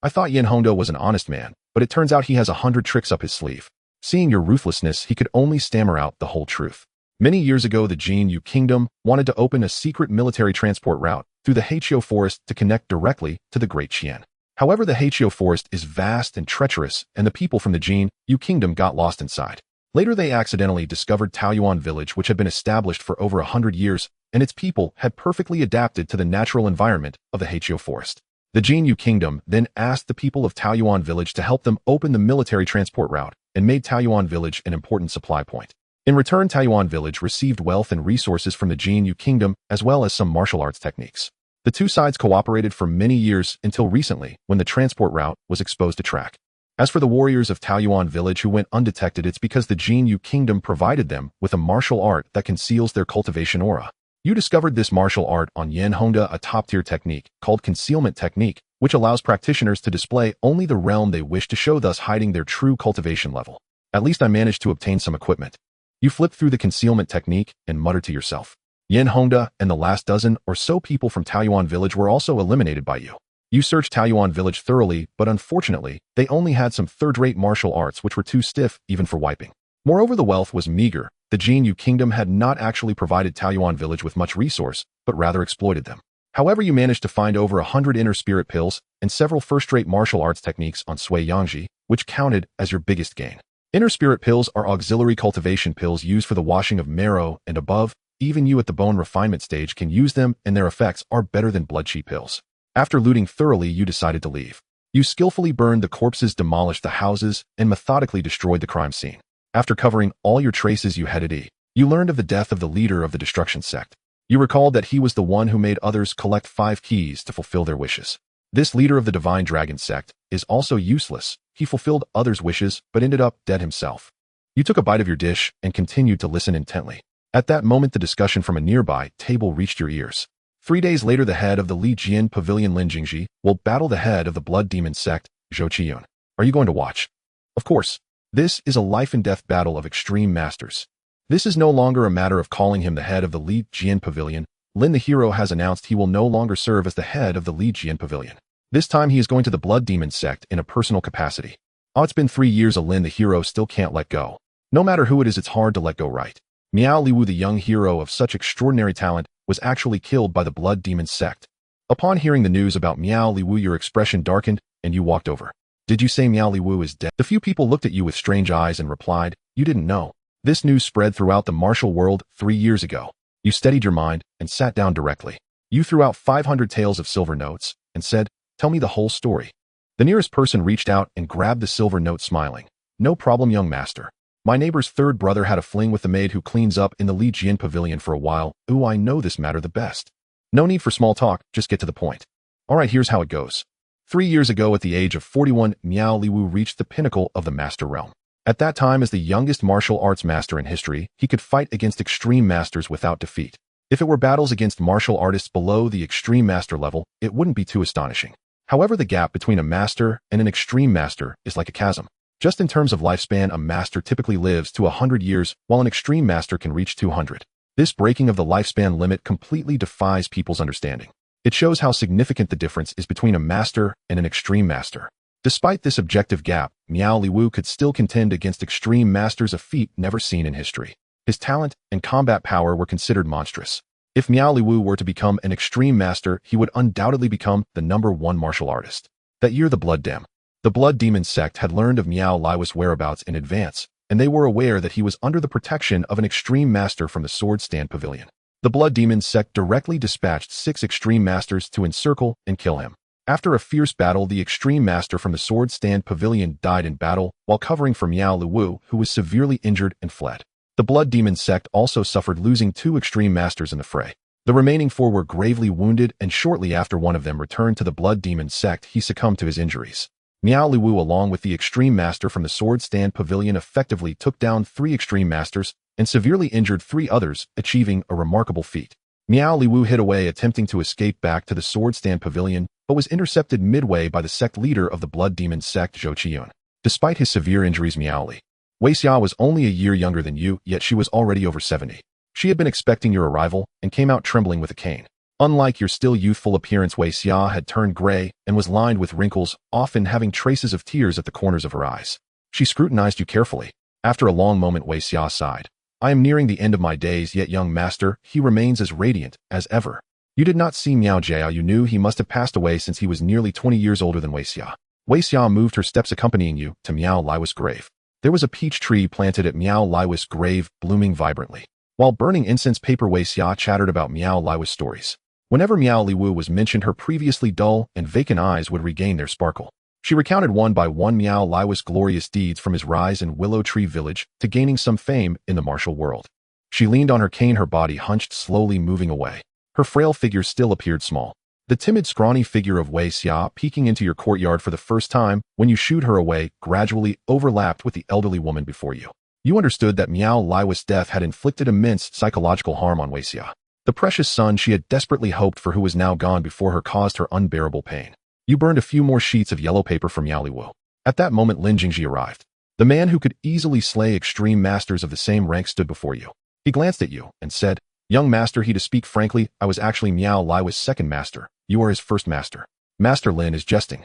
A: I thought Yin Hongda was an honest man, but it turns out he has 100 tricks up his sleeve. Seeing your ruthlessness, he could only stammer out the whole truth. Many years ago, the Jinyu kingdom wanted to open a secret military transport route through the Heqiu forest to connect directly to the Great Qian. However, the Heqiu forest is vast and treacherous, and the people from the Jinyu kingdom got lost inside. Later, they accidentally discovered Taoyuan village, which had been established for over 100 years, and its people had perfectly adapted to the natural environment of the Heqiu forest. The Jinyu kingdom then asked the people of Taoyuan village to help them open the military transport route and made Taoyuan village an important supply point. In return, Taoyuan village received wealth and resources from the Jinyu kingdom, as well as some martial arts techniques. The two sides cooperated for many years until recently, when the transport route was exposed to track. As for the warriors of Taoyuan village who went undetected, it's because the Jinyu kingdom provided them with a martial art that conceals their cultivation aura. You discovered this martial art on Yin Hongda, a top-tier technique called concealment technique, which allows practitioners to display only the realm they wish to show, thus hiding their true cultivation level. At least I managed to obtain some equipment. You flip through the concealment technique and mutter to yourself. Yin Hongda and the last dozen or so people from Taoyuan village were also eliminated by you. You searched Taoyuan village thoroughly, but unfortunately, they only had some third-rate martial arts which were too stiff even for wiping. Moreover, the wealth was meager, The Jinyu kingdom had not actually provided Taoyuan village with much resource, but rather exploited them. However, you managed to find over 100 inner spirit pills and several first-rate martial arts techniques on Sui Yangji, which counted as your biggest gain. Inner spirit pills are auxiliary cultivation pills used for the washing of marrow and above. Even you at the bone refinement stage can use them, and their effects are better than blood chi pills. After looting thoroughly, you decided to leave. You skillfully burned the corpses, demolished the houses, and methodically destroyed the crime scene. After covering all your traces, you headed east. You learned of the death of the leader of the destruction sect. You recalled that he was the one who made others collect 5 keys to fulfill their wishes. This leader of the divine dragon sect is also useless. He fulfilled others' wishes, but ended up dead himself. You took a bite of your dish and continued to listen intently. At that moment, the discussion from a nearby table reached your ears. 3 days later, the head of the Li Jian Pavilion, Lin Jingji, will battle the head of the blood demon sect, Zhou Qiyun. Are you going to watch? Of course. This is a life-and-death battle of extreme masters. This is no longer a matter of calling him the head of the Li Jian Pavilion. Lin the hero has announced he will no longer serve as the head of the Li Jian Pavilion. This time he is going to the blood demon sect in a personal capacity. Oh, it's been 3 years, Lin the hero still can't let go. No matter who it is, it's hard to let go, right? Miao Liwu, the young hero of such extraordinary talent, was actually killed by the blood demon sect. Upon hearing the news about Miao Liwu, your expression darkened, and you walked over. Did you say Miao Liwu is dead? The few people looked at you with strange eyes and replied, you didn't know. This news spread throughout the martial world 3 years ago. You steadied your mind and sat down directly. You threw out 500 taels of silver notes and said, tell me the whole story. The nearest person reached out and grabbed the silver note, smiling. No problem, young master. My neighbor's third brother had a fling with the maid who cleans up in the Li Jian Pavilion for a while. Ooh, I know this matter the best. No need for small talk, just get to the point. Alright, here's how it goes. 3 years ago, at the age of 41, Miao Liwu reached the pinnacle of the master realm. At that time, as the youngest martial arts master in history, he could fight against extreme masters without defeat. If it were battles against martial artists below the extreme master level, it wouldn't be too astonishing. However, the gap between a master and an extreme master is like a chasm. Just in terms of lifespan, a master typically lives to 100 years, while an extreme master can reach 200. This breaking of the lifespan limit completely defies people's understanding. It shows how significant the difference is between a master and an extreme master. Despite this objective gap, Miao Liwu could still contend against extreme masters, a feat never seen in history. His talent and combat power were considered monstrous. If Miao Liwu were to become an extreme master, he would undoubtedly become the #1 martial artist. That year, the Blood Demon sect had learned of Miao Liwu's whereabouts in advance, and they were aware that he was under the protection of an extreme master from the Sword Stand Pavilion. The Blood Demon sect directly dispatched 6 extreme masters to encircle and kill him. After a fierce battle, the extreme master from the Sword Stand Pavilion died in battle while covering for Miao Liwu, who was severely injured and fled. The Blood Demon sect also suffered, losing 2 extreme masters in the fray. The remaining 4 were gravely wounded, and shortly after one of them returned to the Blood Demon sect, he succumbed to his injuries. Miao Liwu, along with the extreme master from the Sword Stand Pavilion, effectively took down 3 extreme masters and severely injured 3 others, achieving a remarkable feat. Miao Liwu hid away, attempting to escape back to the Sword Stand Pavilion, but was intercepted midway by the sect leader of the Blood Demon sect, Zhou Qiyun. Despite his severe injuries, Miao Li Weixia was only a year younger than you, yet she was already over 70. She had been expecting your arrival and came out trembling with a cane. Unlike your still youthful appearance, Weixia had turned gray and was lined with wrinkles, often having traces of tears at the corners of her eyes. She scrutinized you carefully. After a long moment, Weixia sighed. I am nearing the end of my days, yet young master, he remains as radiant as ever. You did not see Miao Jiao. You knew he must have passed away since he was nearly 20 years older than Weixia. Weixia moved her steps, accompanying you to Miao Liwu's grave. There was a peach tree planted at Miao Liwu's grave, blooming vibrantly. While burning incense paper, Weixia chattered about Miao Liwu's stories. Whenever Miao Liwu was mentioned, her previously dull and vacant eyes would regain their sparkle. She recounted one by one Miao Liwu's glorious deeds, from his rise in Willow Tree Village to gaining some fame in the martial world. She leaned on her cane, her body hunched, slowly moving away. Her frail figure still appeared small. The timid, scrawny figure of Weixia, peeking into your courtyard for the first time when you shooed her away, gradually overlapped with the elderly woman before you. You understood that Miao Liwu's death had inflicted immense psychological harm on Weixia. The precious son she had desperately hoped for, who was now gone before her, caused her unbearable pain. You burned a few more sheets of yellow paper for Miao Liwu. At that moment, Lin Jingji arrived. The man who could easily slay extreme masters of the same rank stood before you. He glanced at you and said, Young master, to speak frankly, I was actually Miao Liwu's second master. You are his first master. Master Lin is jesting.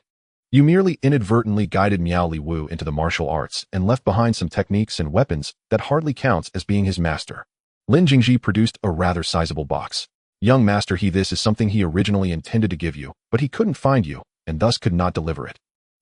A: You merely inadvertently guided Miao Li Wu into the martial arts and left behind some techniques and weapons that hardly counts as being his master. Lin Jingji produced a rather sizable box. Young master, this is something he originally intended to give you, but he couldn't find you, and thus could not deliver it.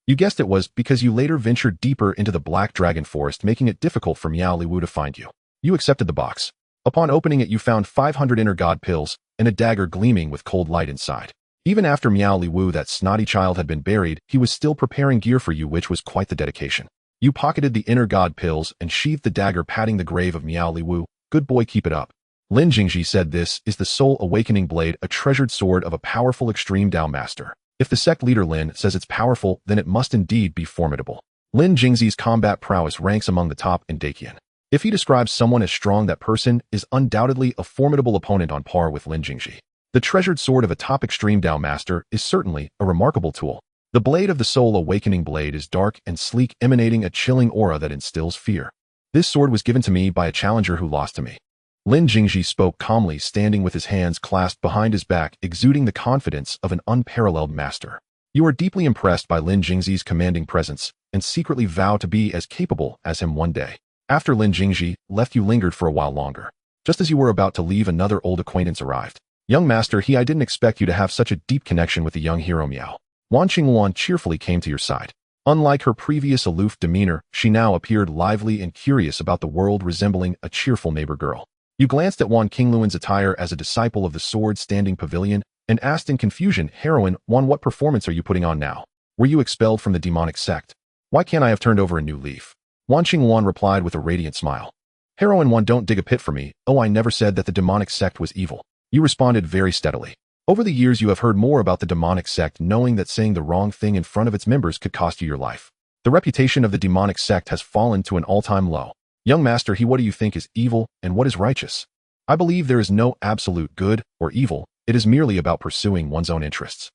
A: You guessed it was because you later ventured deeper into the Black Dragon Forest, making it difficult for Miao Li Wu to find you. You accepted the box. Upon opening it, you found 500 inner god pills and a dagger gleaming with cold light inside. Even after Miao Li Wu, that snotty child, had been buried, he was still preparing gear for you, which was quite the dedication. You pocketed the inner god pills and sheathed the dagger, patting the grave of Miao Li Wu. Good boy, keep it up. Lin Jingji said, this is the Soul Awakening Blade, a treasured sword of a powerful extreme Dao master. If the sect leader Lin says it's powerful, then it must indeed be formidable. Lin Jingzi's combat prowess ranks among the top in Dakian. If he describes someone as strong, that person is undoubtedly a formidable opponent on par with Lin Jingji. The treasured sword of a top extreme Dao master is certainly a remarkable tool. The blade of the Soul Awakening Blade is dark and sleek, emanating a chilling aura that instills fear. This sword was given to me by a challenger who lost to me. Lin Jingji spoke calmly, standing with his hands clasped behind his back, exuding the confidence of an unparalleled master. You are deeply impressed by Lin Jingzi's commanding presence and secretly vow to be as capable as him one day. After Lin Jingji left, you lingered for a while longer. Just as you were about to leave, another old acquaintance arrived. Young master, I didn't expect you to have such a deep connection with the young hero Miao. Wan Qingwan cheerfully came to your side. Unlike her previous aloof demeanor, she now appeared lively and curious about the world, resembling a cheerful neighbor girl. You glanced at Wan Qingluan's attire as a disciple of the Sword Standing Pavilion and asked in confusion, Heroine, Wan, what performance are you putting on now? Were you expelled from the demonic sect? Why can't I have turned over a new leaf? Wan Qingwan replied with a radiant smile. Heroine Wan, don't dig a pit for me. Oh, I never said that the demonic sect was evil. You responded very steadily. Over the years, you have heard more about the demonic sect, knowing that saying the wrong thing in front of its members could cost you your life. The reputation of the demonic sect has fallen to an all-time low. Young master, what do you think is evil and what is righteous? I believe there is no absolute good or evil. It is merely about pursuing one's own interests.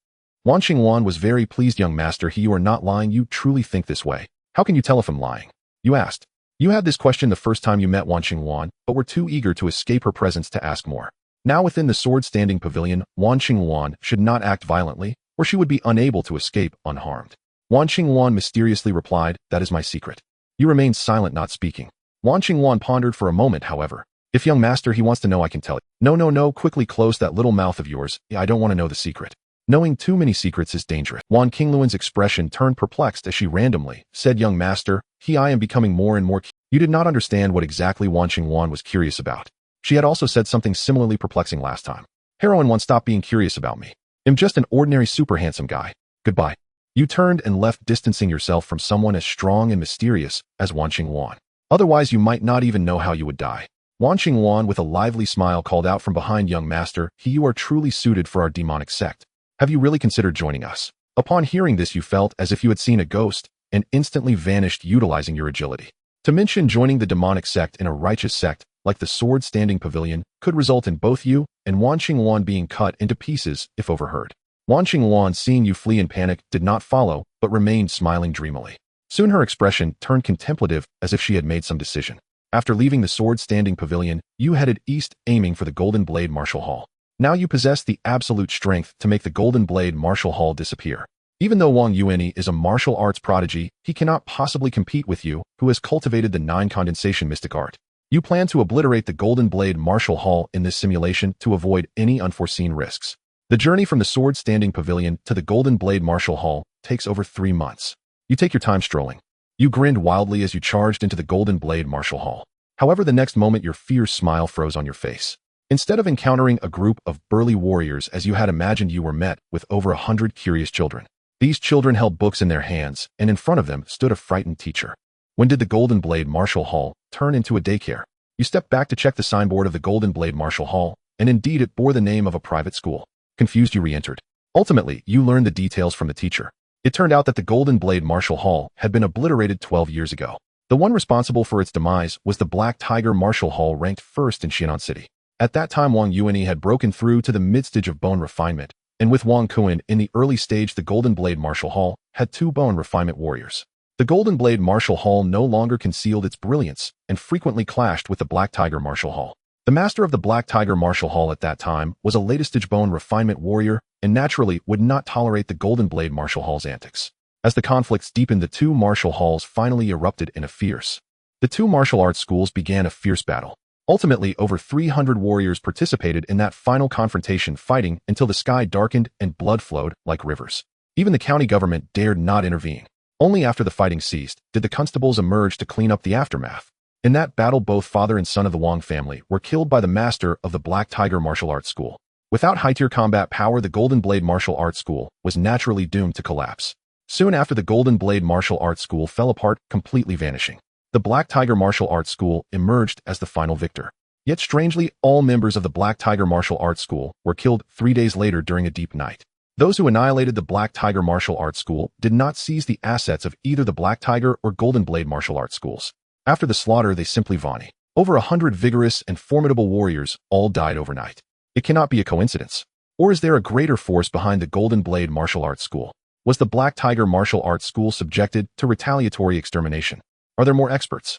A: Wan Qingwan was very pleased. Young master, you are not lying. You truly think this way. How can you tell if I'm lying? You asked. You had this question the first time you met Wan Qingwan, but were too eager to escape her presence to ask more. Now within the Sword Standing Pavilion, Wan Qingwan should not act violently, or she would be unable to escape unharmed. Wan Qingwan mysteriously replied, that is my secret. You remained silent, not speaking. Wan Qingwan pondered for a moment, however. If young master, he wants to know, I can tell you. No, quickly close that little mouth of yours. I don't want to know the secret. Knowing too many secrets is dangerous. Wan Qingluan's expression turned perplexed as she randomly said, young master, I am becoming more and more. You did not understand what exactly Wan Qingwan was curious about. She had also said something similarly perplexing last time. Heroine Wan, stop being curious about me. I'm just an ordinary super handsome guy. Goodbye. You turned and left, distancing yourself from someone as strong and mysterious as Wan Qingwan. Otherwise, you might not even know how you would die. Wan Qingwan, with a lively smile, called out from behind, young master, you are truly suited for our demonic sect. Have you really considered joining us? Upon hearing this, you felt as if you had seen a ghost and instantly vanished, utilizing your agility. To mention joining the demonic sect in a righteous sect, like the Sword Standing Pavilion, could result in both you and Wan Qingwan being cut into pieces if overheard. Wan Qingwan, seeing you flee in panic, did not follow, but remained smiling dreamily. Soon her expression turned contemplative, as if she had made some decision. After leaving the Sword Standing Pavilion, you headed east, aiming for the Golden Blade Martial Hall. Now you possess the absolute strength to make the Golden Blade Martial Hall disappear. Even though Wang Yulin is a martial arts prodigy, he cannot possibly compete with you, who has cultivated the 9 condensation mystic art. You plan to obliterate the Golden Blade Martial Hall in this simulation to avoid any unforeseen risks. The journey from the Sword Standing Pavilion to the Golden Blade Martial Hall takes over 3 months. You take your time strolling. You grinned wildly as you charged into the Golden Blade Martial Hall. However, the next moment your fierce smile froze on your face. Instead of encountering a group of burly warriors as you had imagined, you were met with over 100 curious children. These children held books in their hands, and in front of them stood a frightened teacher. When did the Golden Blade Martial Hall turn into a daycare? You stepped back to check the signboard of the Golden Blade Martial Hall, and indeed it bore the name of a private school. Confused, you re-entered. Ultimately, you learned the details from the teacher. It turned out that the Golden Blade Martial Hall had been obliterated 12 years ago. The one responsible for its demise was the Black Tiger Martial Hall, ranked first in Xianan City. At that time, Wang Yulin had broken through to the mid-stage of bone refinement, and with Wang Kuan in the early stage, the Golden Blade Martial Hall had 2 bone refinement warriors. The Golden Blade Martial Hall no longer concealed its brilliance and frequently clashed with the Black Tiger Martial Hall. The master of the Black Tiger Martial Hall at that time was a latest stage bone refinement warrior and naturally would not tolerate the Golden Blade Martial Hall's antics. As the conflicts deepened, the two martial halls finally erupted in a fierce. The two martial arts schools began a fierce battle. Ultimately, over 300 warriors participated in that final confrontation, fighting until the sky darkened and blood flowed like rivers. Even the county government dared not intervene. Only after the fighting ceased did the constables emerge to clean up the aftermath. In that battle, both father and son of the Wang family were killed by the master of the Black Tiger Martial Arts School. Without high-tier combat power, the Golden Blade Martial Arts School was naturally doomed to collapse. Soon after, the Golden Blade Martial Arts School fell apart, completely vanishing. The Black Tiger Martial Arts School emerged as the final victor. Yet strangely, all members of the Black Tiger Martial Arts School were killed 3 days later during a deep night. Those who annihilated the Black Tiger Martial Arts School did not seize the assets of either the Black Tiger or Golden Blade Martial Arts Schools. After the slaughter, they simply vanished. Over 100 vigorous and formidable warriors all died overnight. It cannot be a coincidence. Or is there a greater force behind the Golden Blade Martial Arts School? Was the Black Tiger Martial Arts School subjected to retaliatory extermination? Are there more experts?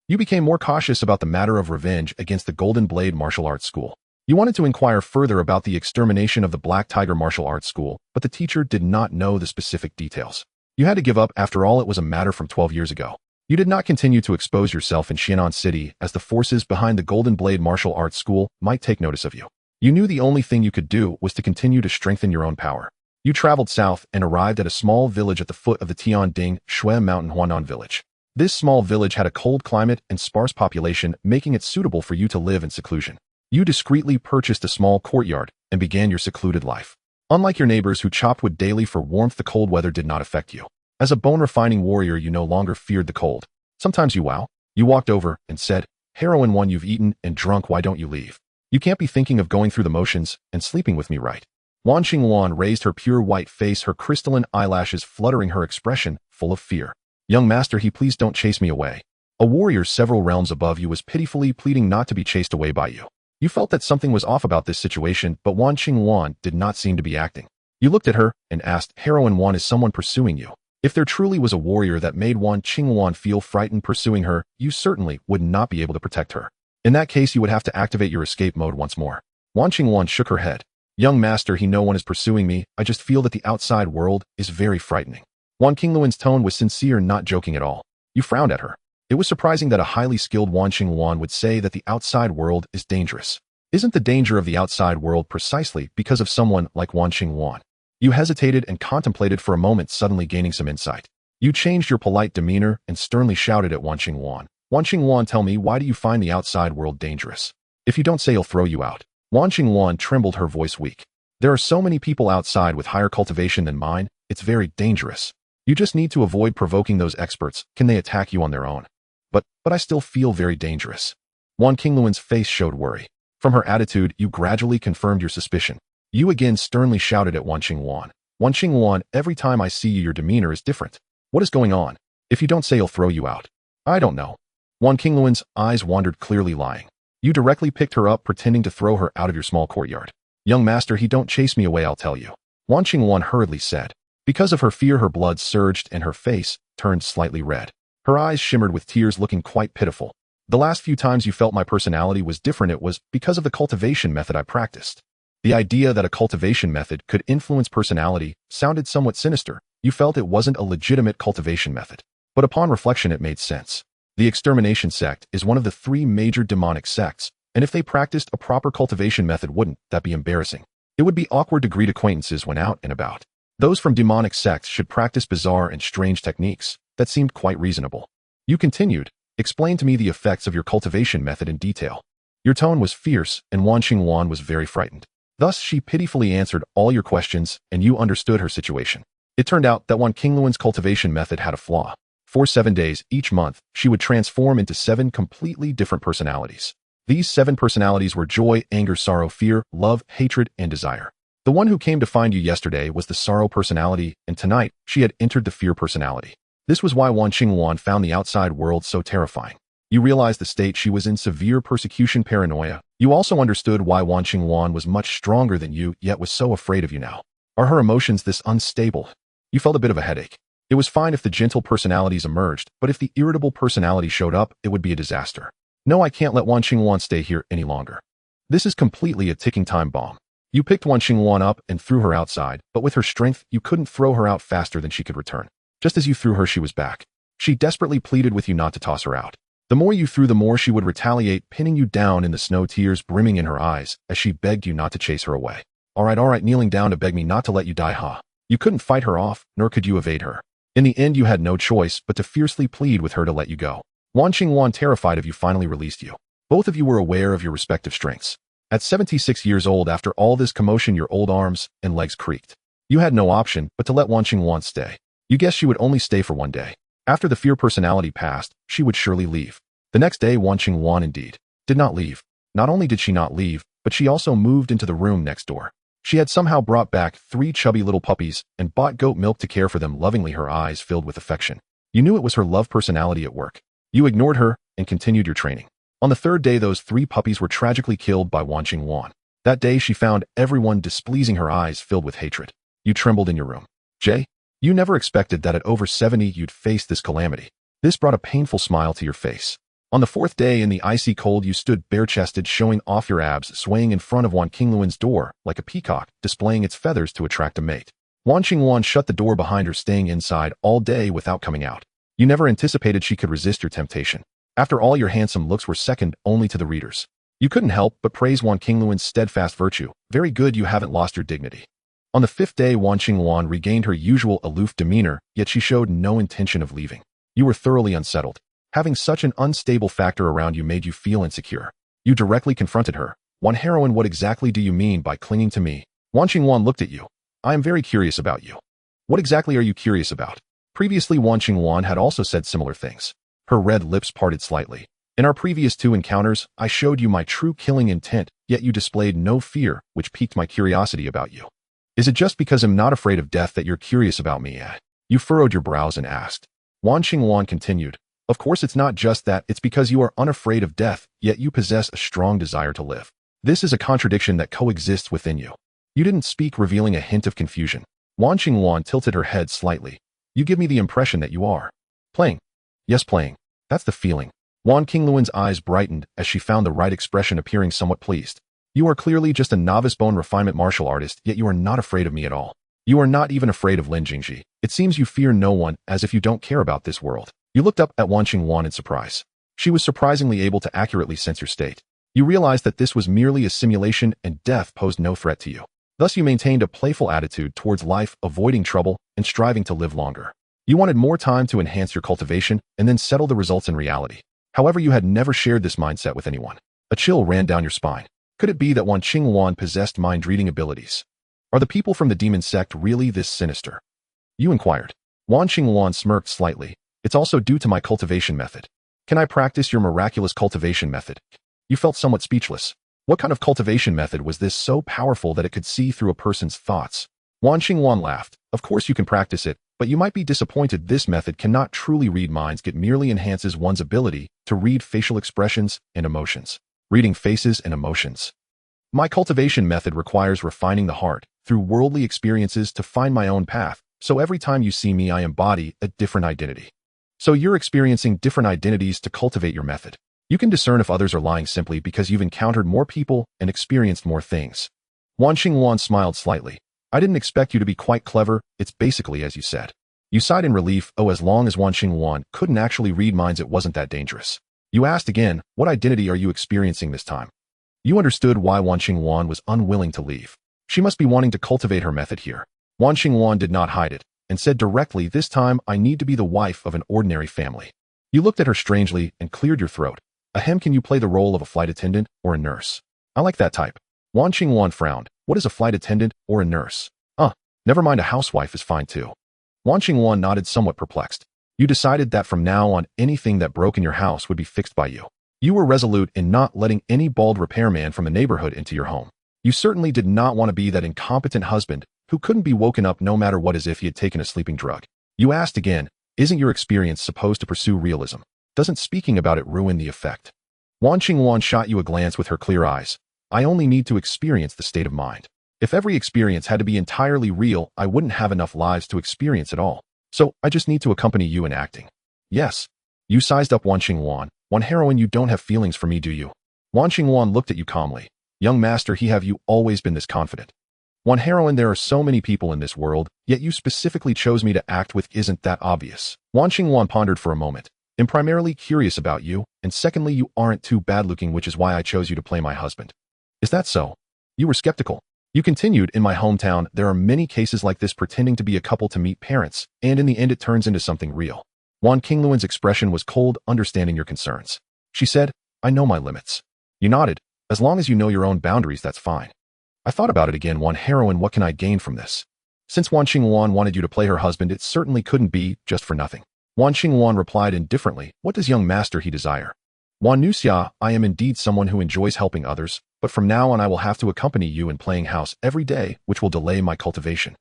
A: You became more cautious about the matter of revenge against the Golden Blade Martial Arts School. You wanted to inquire further about the extermination of the Black Tiger Martial Arts School, but the teacher did not know the specific details. You had to give up. After all, it was a matter from 12 years ago. You did not continue to expose yourself in Xianan City, as the forces behind the Golden Blade Martial Arts School might take notice of you. You knew the only thing you could do was to continue to strengthen your own power. You traveled south and arrived at a small village at the foot of the Tianding Shui Mountain, Huanan Village. This small village had a cold climate and sparse population, making it suitable for you to live in seclusion. You discreetly purchased a small courtyard and began your secluded life. Unlike your neighbors who chopped wood daily for warmth, the cold weather did not affect you. As a bone-refining warrior, you no longer feared the cold. Sometimes you walked over and said, "Heroine one, you've eaten and drunk, why don't you leave? You can't be thinking of going through the motions and sleeping with me, right?" Wan Qingwan raised her pure white face, her crystalline eyelashes fluttering, her expression full of fear. "Young master, please don't chase me away." A warrior several realms above you was pitifully pleading not to be chased away by you. You felt that something was off about this situation, but Wan Qingwan did not seem to be acting. You looked at her and asked, "Heroine one, is someone pursuing you?" If there truly was a warrior that made Wan Qingwan feel frightened pursuing her, you certainly would not be able to protect her. In that case, you would have to activate your escape mode once more. Wan Qingwan shook her head. "Young master, no one is pursuing me. I just feel that the outside world is very frightening." Wan Qingluan's tone was sincere, not joking at all. You frowned at her. It was surprising that a highly skilled Wan Qingluan would say that the outside world is dangerous. Isn't the danger of the outside world precisely because of someone like Wan Qingluan? You hesitated and contemplated for a moment, suddenly gaining some insight. You changed your polite demeanor and sternly shouted at Wan Qingluan. "Wan Qingluan, tell me, why do you find the outside world dangerous? If you don't say, I'll throw you out." Wan Qingluan trembled, her voice weak. "There are so many people outside with higher cultivation than mine. It's very dangerous. You just need to avoid provoking those experts. Can they attack you on their own?" But I still feel very dangerous." Wan Qingluan's face showed worry. From her attitude, you gradually confirmed your suspicion. You again sternly shouted at Wan Qingluan. "Wan Qingluan, every time I see you, your demeanor is different. What is going on? If you don't say, I'll throw you out." "I don't know." Wan Qingluan's eyes wandered, clearly lying. You directly picked her up, pretending to throw her out of your small courtyard. "Young master, don't chase me away, I'll tell you," Wan Qingluan hurriedly said. Because of her fear, her blood surged and her face turned slightly red. Her eyes shimmered with tears, looking quite pitiful. "The last few times you felt my personality was different, it was because of the cultivation method I practiced." The idea that a cultivation method could influence personality sounded somewhat sinister. You felt it wasn't a legitimate cultivation method. But upon reflection, it made sense. The extermination sect is one of the 3 major demonic sects, and if they practiced a proper cultivation method, wouldn't that be embarrassing? It would be awkward to greet acquaintances when out and about. Those from demonic sects should practice bizarre and strange techniques. That seemed quite reasonable. You continued, "Explain to me the effects of your cultivation method in detail." Your tone was fierce, and Wan Qingluan was very frightened. Thus, she pitifully answered all your questions, and you understood her situation. It turned out that Wan Qingluan's cultivation method had a flaw. For 7 days each month, she would transform into 7 completely different personalities. These 7 personalities were joy, anger, sorrow, fear, love, hatred, and desire. The one who came to find you yesterday was the sorrow personality, and tonight, she had entered the fear personality. This was why Wan Qingluan found the outside world so terrifying. You realized the state she was in: severe persecution, paranoia. You also understood why Wan Qingluan was much stronger than you, yet was so afraid of you now. Are her emotions this unstable? You felt a bit of a headache. It was fine if the gentle personalities emerged, but if the irritable personality showed up, it would be a disaster. "No, I can't let Wan Qingluan stay here any longer. This is completely a ticking time bomb." You picked Wan Qingluan up and threw her outside, but with her strength, you couldn't throw her out faster than she could return. Just as you threw her, she was back. She desperately pleaded with you not to toss her out. The more you threw, the more she would retaliate, pinning you down in the snow, tears brimming in her eyes as she begged you not to chase her away. All right, kneeling down to beg me not to let you die, huh? You couldn't fight her off, nor could you evade her. In the end, you had no choice but to fiercely plead with her to let you go. Wang Yulin, terrified of you, finally released you. Both of you were aware of your respective strengths. At 76 years old, after all this commotion, your old arms and legs creaked. You had no option but to let Wang Yulin stay. You guessed she would only stay for one day. After the fear personality passed, she would surely leave. The next day, Wang Yulin indeed did not leave. Not only did she not leave, but she also moved into the room next door. She had somehow brought back 3 chubby little puppies and bought goat milk to care for them lovingly, her eyes filled with affection. You knew it was her love personality at work. You ignored her and continued your training. On the 3rd day, those 3 puppies were tragically killed by Wang Yulin. That day, she found everyone displeasing, her eyes filled with hatred. You trembled in your room. Jay, you never expected that at over 70 you'd face this calamity. This brought a painful smile to your face. On the 4th day, in the icy cold, you stood bare-chested, showing off your abs, swaying in front of Wang Yulin's door like a peacock, displaying its feathers to attract a mate. Wang Yulin shut the door behind her, staying inside all day without coming out. You never anticipated she could resist your temptation. After all, your handsome looks were second only to the readers. You couldn't help but praise Wang Yulin's steadfast virtue. Very good, you haven't lost your dignity. On the 5th day, Wang Yulin regained her usual aloof demeanor, yet she showed no intention of leaving. You were thoroughly unsettled. Having such an unstable factor around you made you feel insecure. You directly confronted her. One heroine, what exactly do you mean by clinging to me? Wang Yulin looked at you. I am very curious about you. What exactly are you curious about? Previously, Wang Yulin had also said similar things. Her red lips parted slightly. In our previous 2 encounters, I showed you my true killing intent, yet you displayed no fear, which piqued my curiosity about you. Is it just because I'm not afraid of death that you're curious about me? You furrowed your brows and asked. Wang Yulin continued. Of course, it's not just that, it's because you are unafraid of death, yet you possess a strong desire to live. This is a contradiction that coexists within you. You didn't speak, revealing a hint of confusion. Wang Yulin tilted her head slightly. You give me the impression that you are playing. Yes, playing. That's the feeling. Wang Yulin's eyes brightened as she found the right expression, appearing somewhat pleased. You are clearly just a novice bone refinement martial artist, yet you are not afraid of me at all. You are not even afraid of Lin Jingji. It seems you fear no one, as if you don't care about this world. You looked up at Wang Yulin in surprise. She was surprisingly able to accurately sense your state. You realized that this was merely a simulation and death posed no threat to you. Thus, you maintained a playful attitude towards life, avoiding trouble and striving to live longer. You wanted more time to enhance your cultivation and then settle the results in reality. However, you had never shared this mindset with anyone. A chill ran down your spine. Could it be that Wang Yulin possessed mind-reading abilities? Are the people from the demon sect really this sinister? You inquired. Wang Yulin smirked slightly. It's also due to my cultivation method. Can I practice your miraculous cultivation method? You felt somewhat speechless. What kind of cultivation method was this so powerful that it could see through a person's thoughts? Wang Yulin laughed. Of course you can practice it, but you might be disappointed. This method cannot truly read minds. It merely enhances one's ability to read facial expressions and emotions. Reading faces and emotions. My cultivation method requires refining the heart through worldly experiences to find my own path, so every time you see me I embody a different identity. So you're experiencing different identities to cultivate your method. You can discern if others are lying simply because you've encountered more people and experienced more things. Wang Yulin smiled slightly. I didn't expect you to be quite clever. It's basically as you said. You sighed in relief. Oh, as long as Wang Yulin couldn't actually read minds, it wasn't that dangerous. You asked again, what identity are you experiencing this time? You understood why Wang Yulin was unwilling to leave. She must be wanting to cultivate her method here. Wang Yulin did not hide it, and said directly, this time I need to be the wife of an ordinary family. You looked at her strangely and cleared your throat. Ahem, can you play the role of a flight attendant or a nurse? I like that type. Wang Yulin frowned. What is a flight attendant or a nurse? Never mind, a housewife is fine too. Wang Yulin nodded, somewhat perplexed. You decided that from now on anything that broke in your house would be fixed by you. You were resolute in not letting any bald repairman from the neighborhood into your home. You certainly did not want to be that incompetent husband who couldn't be woken up no matter what, as if he had taken a sleeping drug. You asked again, isn't your experience supposed to pursue realism? Doesn't speaking about it ruin the effect? Wang Yulin shot you a glance with her clear eyes. I only need to experience the state of mind. If every experience had to be entirely real, I wouldn't have enough lives to experience it all. So, I just need to accompany you in acting. Yes. You sized up Wang Yulin. One heroine, you don't have feelings for me, do you? Wang Yulin looked at you calmly. Young master, have you always been this confident? One heroine, there are so many people in this world, yet you specifically chose me to act with. Isn't that obvious? Wan Qingwan pondered for a moment. I'm primarily curious about you, and secondly, you aren't too bad-looking, which is why I chose you to play my husband. Is that so? You were skeptical. You continued, in my hometown, there are many cases like this pretending to be a couple to meet parents, and in the end it turns into something real. Wan Qingluan's expression was cold, understanding your concerns. She said, I know my limits. You nodded. As long as you know your own boundaries, that's fine. I thought about it again. One heroine, what can I gain from this? Since Wan Qingluan wanted you to play her husband, it certainly couldn't be just for nothing. Wan Qingluan replied indifferently, what does young master he desire? Wan Nuxia, I am indeed someone who enjoys helping others, but from now on I will have to accompany you in playing house every day, which will delay my cultivation.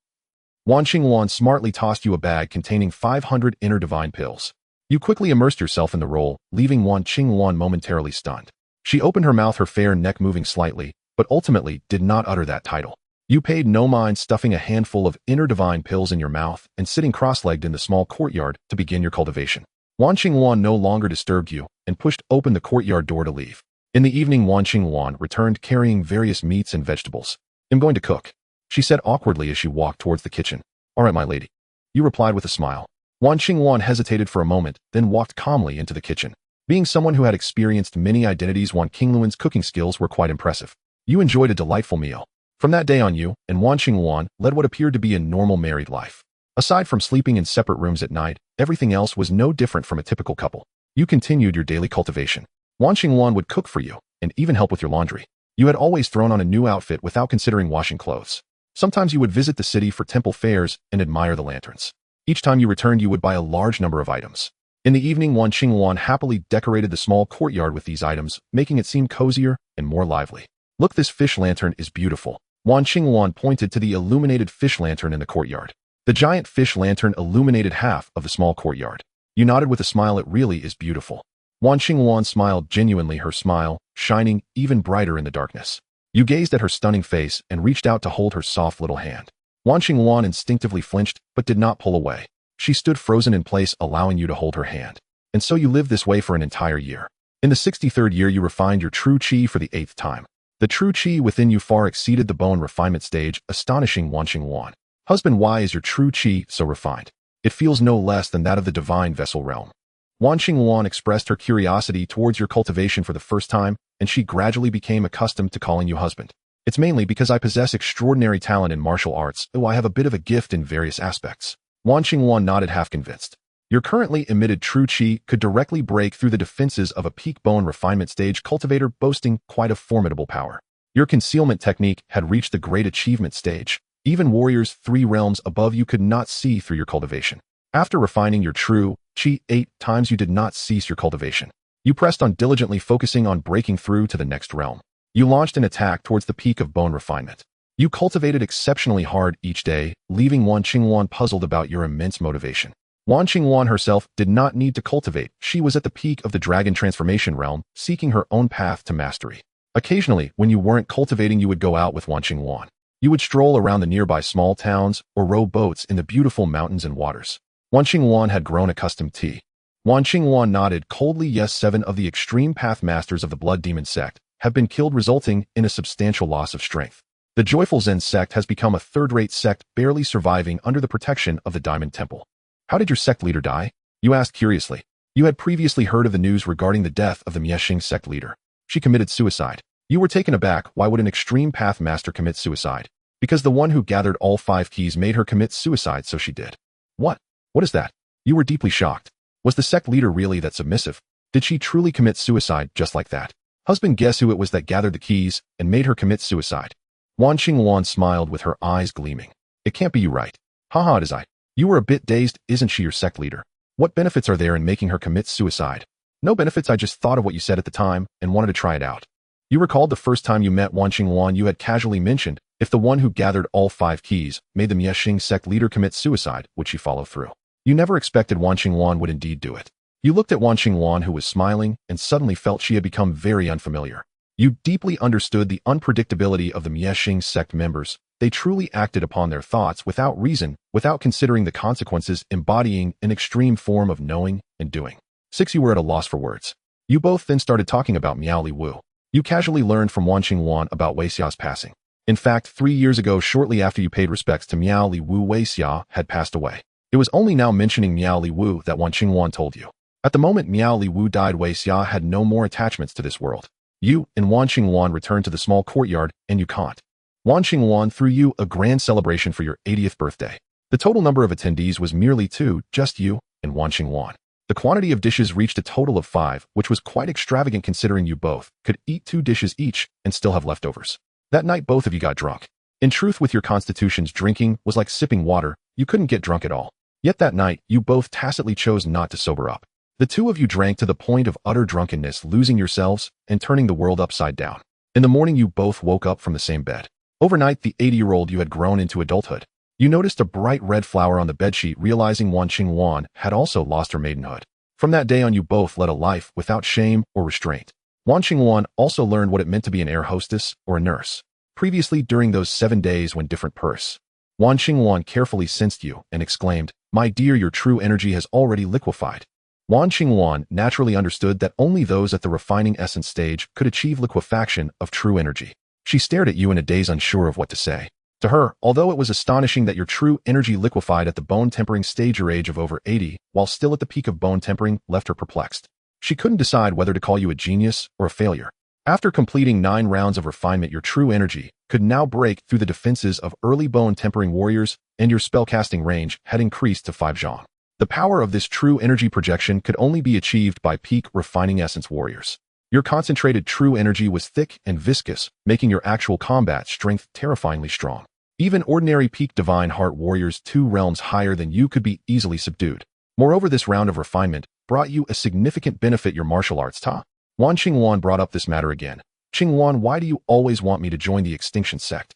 A: Wan Qingluan smartly tossed you a bag containing 500 inner divine pills. You quickly immersed yourself in the role, leaving Wan Qingluan momentarily stunned. She opened her mouth, her fair neck moving slightly, but ultimately did not utter that title. You paid no mind stuffing a handful of inner divine pills in your mouth and sitting cross-legged in the small courtyard to begin your cultivation. Wan Qingluan no longer disturbed you and pushed open the courtyard door to leave. In the evening, Wan Qingluan returned carrying various meats and vegetables. I'm going to cook, she said awkwardly as she walked towards the kitchen. All right, my lady. You replied with a smile. Wan Qingluan hesitated for a moment, then walked calmly into the kitchen. Being someone who had experienced many identities, Wan Qingluan's cooking skills were quite impressive. You enjoyed a delightful meal. From that day on, you and Wan Qingluan led what appeared to be a normal married life. Aside from sleeping in separate rooms at night, everything else was no different from a typical couple. You continued your daily cultivation. Wan Qingluan would cook for you and even help with your laundry. You had always thrown on a new outfit without considering washing clothes. Sometimes you would visit the city for temple fairs and admire the lanterns. Each time you returned, you would buy a large number of items. In the evening, Wan Qingluan happily decorated the small courtyard with these items, making it seem cozier and more lively. Look, this fish lantern is beautiful. Wan Qingluan pointed to the illuminated fish lantern in the courtyard. The giant fish lantern illuminated half of the small courtyard. You nodded with a smile. It really is beautiful. Wan Qingluan smiled genuinely, her smile shining even brighter in the darkness. You gazed at her stunning face and reached out to hold her soft little hand. Wan Qingluan instinctively flinched but did not pull away. She stood frozen in place, allowing you to hold her hand. And so you lived this way for an entire year. In the 63rd year, you refined your true qi for the 8th time. The true qi within you far exceeded the bone refinement stage, astonishing Wan Qingluan. Husband, why is your true qi so refined? It feels no less than that of the divine vessel realm. Wan Qingluan expressed her curiosity towards your cultivation for the first time, and she gradually became accustomed to calling you husband. It's mainly because I possess extraordinary talent in martial arts, though I have a bit of a gift in various aspects. Wan Qingluan nodded, half convinced. Your currently emitted true qi could directly break through the defenses of a peak bone refinement stage cultivator, boasting quite a formidable power. Your concealment technique had reached the great achievement stage. Even warriors 3 realms above you could not see through your cultivation. After refining your true qi 8 times, you did not cease your cultivation. You pressed on diligently, focusing on breaking through to the next realm. You launched an attack towards the peak of bone refinement. You cultivated exceptionally hard each day, leaving Wan Qingluan puzzled about your immense motivation. Wan Qingluan herself did not need to cultivate. She was at the peak of the dragon transformation realm, seeking her own path to mastery. Occasionally, when you weren't cultivating, you would go out with Wan Qingluan. You would stroll around the nearby small towns or row boats in the beautiful mountains and waters. Wan Qingluan had grown accustomed to. Wan Qingluan nodded coldly. Yes, 7 of the extreme path masters of the blood demon sect have been killed, resulting in a substantial loss of strength. The joyful Zen sect has become a third-rate sect, barely surviving under the protection of the Diamond Temple. How did your sect leader die? You asked curiously. You had previously heard of the news regarding the death of the Miexing sect leader. She committed suicide. You were taken aback. Why would an extreme path master commit suicide? Because the one who gathered all 5 keys made her commit suicide, so she did. What? What is that? You were deeply shocked. Was the sect leader really that submissive? Did she truly commit suicide just like that? Husband, guess who it was that gathered the keys and made her commit suicide? Wan Qingluan smiled with her eyes gleaming. It can't be you, right? Haha, it is I. You were a bit dazed. Isn't she your sect leader? What benefits are there in making her commit suicide? No benefits. I just thought of what you said at the time and wanted to try it out. You recalled the first time you met Wan Qingluan, you had casually mentioned if the one who gathered all 5 keys made the Miexing sect leader commit suicide, would she follow through? You never expected Wan Qingluan would indeed do it. You looked at Wan Qingluan, who was smiling, and suddenly felt she had become very unfamiliar. You deeply understood the unpredictability of the Miexing sect members. They truly acted upon their thoughts without reason, without considering the consequences, embodying an extreme form of knowing and doing. 6. You were at a loss for words. You both then started talking about Miao Li Wu. You casually learned from Wan Qingluan about Wei Xiao's passing. In fact, 3 years ago, shortly after you paid respects to Miao Li Wu, Wei Xia had passed away. It was only now mentioning Miao Li Wu that Wan Qingwan told you. At the moment Miao Li Wu died, Wei Xia had no more attachments to this world. You and Wan Qingwan returned to the small courtyard, and you can't. Wan Qingwan threw you a grand celebration for your 80th birthday. The total number of attendees was merely 2, just you and Wan Qingwan. The quantity of dishes reached a total of 5, which was quite extravagant considering you both could eat 2 dishes each and still have leftovers. That night both of you got drunk. In truth, with your constitutions, drinking was like sipping water. You couldn't get drunk at all. Yet that night, you both tacitly chose not to sober up. The 2 of you drank to the point of utter drunkenness, losing yourselves and turning the world upside down. In the morning you both woke up from the same bed. Overnight, the 80-year-old you had grown into adulthood. You noticed a bright red flower on the bedsheet, realizing Wan Qingwan had also lost her maidenhood. From that day on, you both led a life without shame or restraint. Wan Qingwan also learned what it meant to be an air hostess or a nurse. Previously, during those 7 days when different purse, Wan Qingwan carefully sensed you and exclaimed, "My dear, your true energy has already liquefied." Wan Qingwan naturally understood that only those at the refining essence stage could achieve liquefaction of true energy. She stared at you in a daze, unsure of what to say. To her, although it was astonishing that your true energy liquefied at the bone tempering stage, your age of over 80, while still at the peak of bone tempering, left her perplexed. She couldn't decide whether to call you a genius or a failure. After completing 9 rounds of refinement, your true energy could now break through the defenses of early bone tempering warriors, and your spellcasting range had increased to 5 zhang. The power of this true energy projection could only be achieved by peak refining essence warriors. Your concentrated true energy was thick and viscous, making your actual combat strength terrifyingly strong. Even ordinary peak divine heart warriors 2 realms higher than you could be easily subdued. Moreover, this round of refinement brought you a significant benefit: your martial arts ta. Wan Qingwan brought up this matter again. "Qingwan, why do you always want me to join the extinction sect?"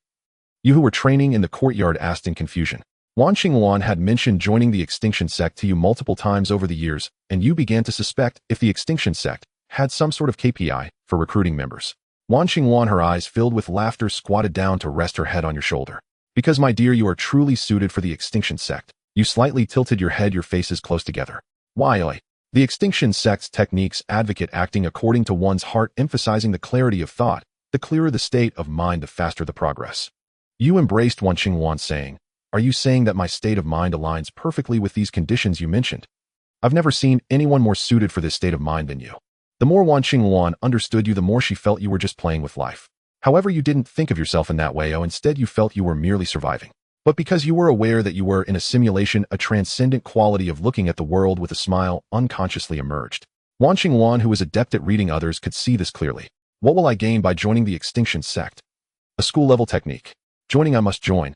A: You who were training in the courtyard asked in confusion. Wan Qingwan had mentioned joining the extinction sect to you multiple times over the years, and you began to suspect if the extinction sect had some sort of KPI for recruiting members. Wan Qingwan, her eyes filled with laughter, squatted down to rest her head on your shoulder. "Because, my dear, you are truly suited for the extinction sect." You slightly tilted your head, your faces close together. "Why, oi?" The extinction sect's techniques advocate acting according to one's heart, emphasizing the clarity of thought. The clearer the state of mind, the faster the progress. You embraced Wan Qingwan, saying, "Are you saying that my state of mind aligns perfectly with these conditions you mentioned?" "I've never seen anyone more suited for this state of mind than you." The more Wan Qingwan understood you, the more she felt you were just playing with life. However, you didn't think of yourself in that way. Instead, you felt you were merely surviving. But because you were aware that you were in a simulation, a transcendent quality of looking at the world with a smile unconsciously emerged. Wan Qingwan, who was adept at reading others, could see this clearly. "What will I gain by joining the extinction sect?" "A school-level technique. Joining, I must join."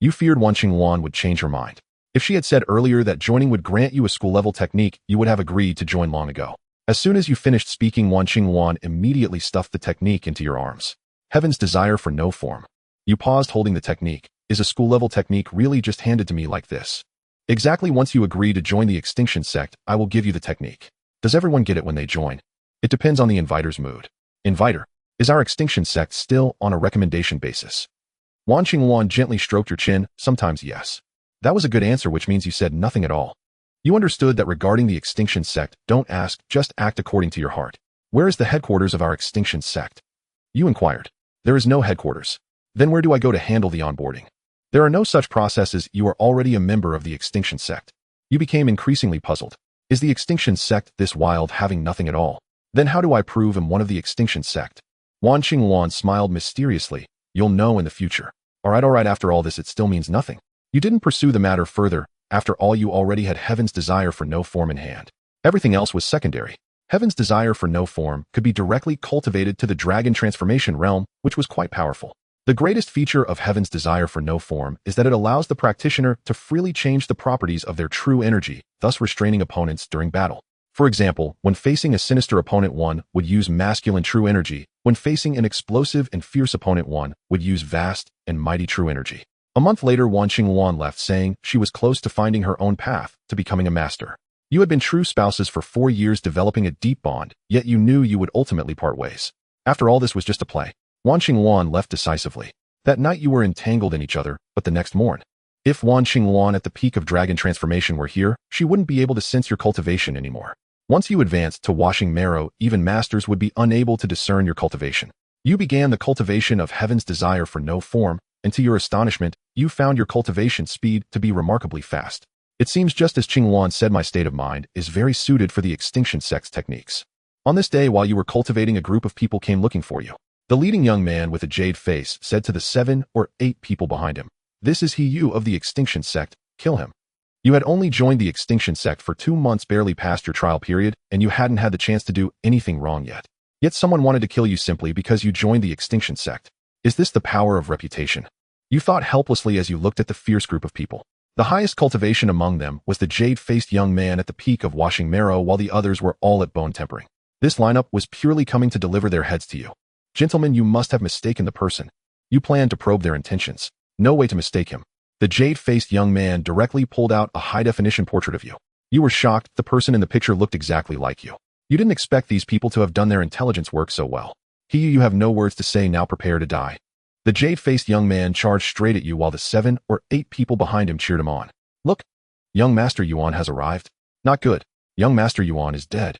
A: You feared Wan Qingwan would change her mind. If she had said earlier that joining would grant you a school-level technique, you would have agreed to join long ago. As soon as you finished speaking, Wan Qingwan immediately stuffed the technique into your arms. "Heaven's desire for no form." You paused, holding the technique. "Is a school-level technique really just handed to me like this?" "Exactly. Once you agree to join the extinction sect, I will give you the technique." "Does everyone get it when they join?" "It depends on the inviter's mood." "Inviter, is our extinction sect still on a recommendation basis?" Wan Qingwan gently stroked your chin. "Sometimes yes." That was a good answer, which means you said nothing at all. You understood that regarding the extinction sect, don't ask, just act according to your heart. "Where is the headquarters of our extinction sect?" You inquired. "There is no headquarters." "Then where do I go to handle the onboarding?" "There are no such processes. You are already a member of the extinction sect." You became increasingly puzzled. Is the extinction sect this wild, having nothing at all? Then how do I prove I'm one of the extinction sect? Wan Qingwan smiled mysteriously. "You'll know in the future." All right, after all this, it still means nothing. You didn't pursue the matter further. After all, you already had Heaven's desire for no form in hand. Everything else was secondary. Heaven's desire for no form could be directly cultivated to the dragon transformation realm, which was quite powerful. The greatest feature of Heaven's desire for no form is that it allows the practitioner to freely change the properties of their true energy, thus restraining opponents during battle. For example, when facing a sinister opponent, one would use masculine true energy. When facing an explosive and fierce opponent, one would use vast and mighty true energy. A month later, Wan Qingwan left, saying she was close to finding her own path to becoming a master. You had been true spouses for 4 years, developing a deep bond, yet you knew you would ultimately part ways. After all, this was just a play. Wan Qingwan left decisively. That night you were entangled in each other, but the next morn, if Wan Qingwan at the peak of dragon transformation were here, she wouldn't be able to sense your cultivation anymore. Once you advanced to washing marrow, even masters would be unable to discern your cultivation. You began the cultivation of heaven's desire for no form, and to your astonishment, you found your cultivation speed to be remarkably fast. It seems just as Qinghuan said, my state of mind is very suited for the extinction sex techniques. On this day, while you were cultivating, a group of people came looking for you. The leading young man with a jade face said to the 7 or 8 people behind him, "This is he, you of the extinction sect, kill him." You had only joined the extinction sect for 2 months, barely past your trial period, and you hadn't had the chance to do anything wrong yet. Yet someone wanted to kill you simply because you joined the extinction sect. Is this the power of reputation? You thought helplessly as you looked at the fierce group of people. The highest cultivation among them was the jade-faced young man at the peak of washing marrow, while the others were all at bone tempering. This lineup was purely coming to deliver their heads to you. Gentlemen, you must have mistaken the person. You planned to probe their intentions. No way to mistake him. The jade-faced young man directly pulled out a high-definition portrait of you. You were shocked. The person in the picture looked exactly like you. You didn't expect these people to have done their intelligence work so well. You have no words to say, now prepare to die. The jade-faced young man charged straight at you while the 7 or 8 people behind him cheered him on. Look, young Master Yuan has arrived. Not good. Young Master Yuan is dead.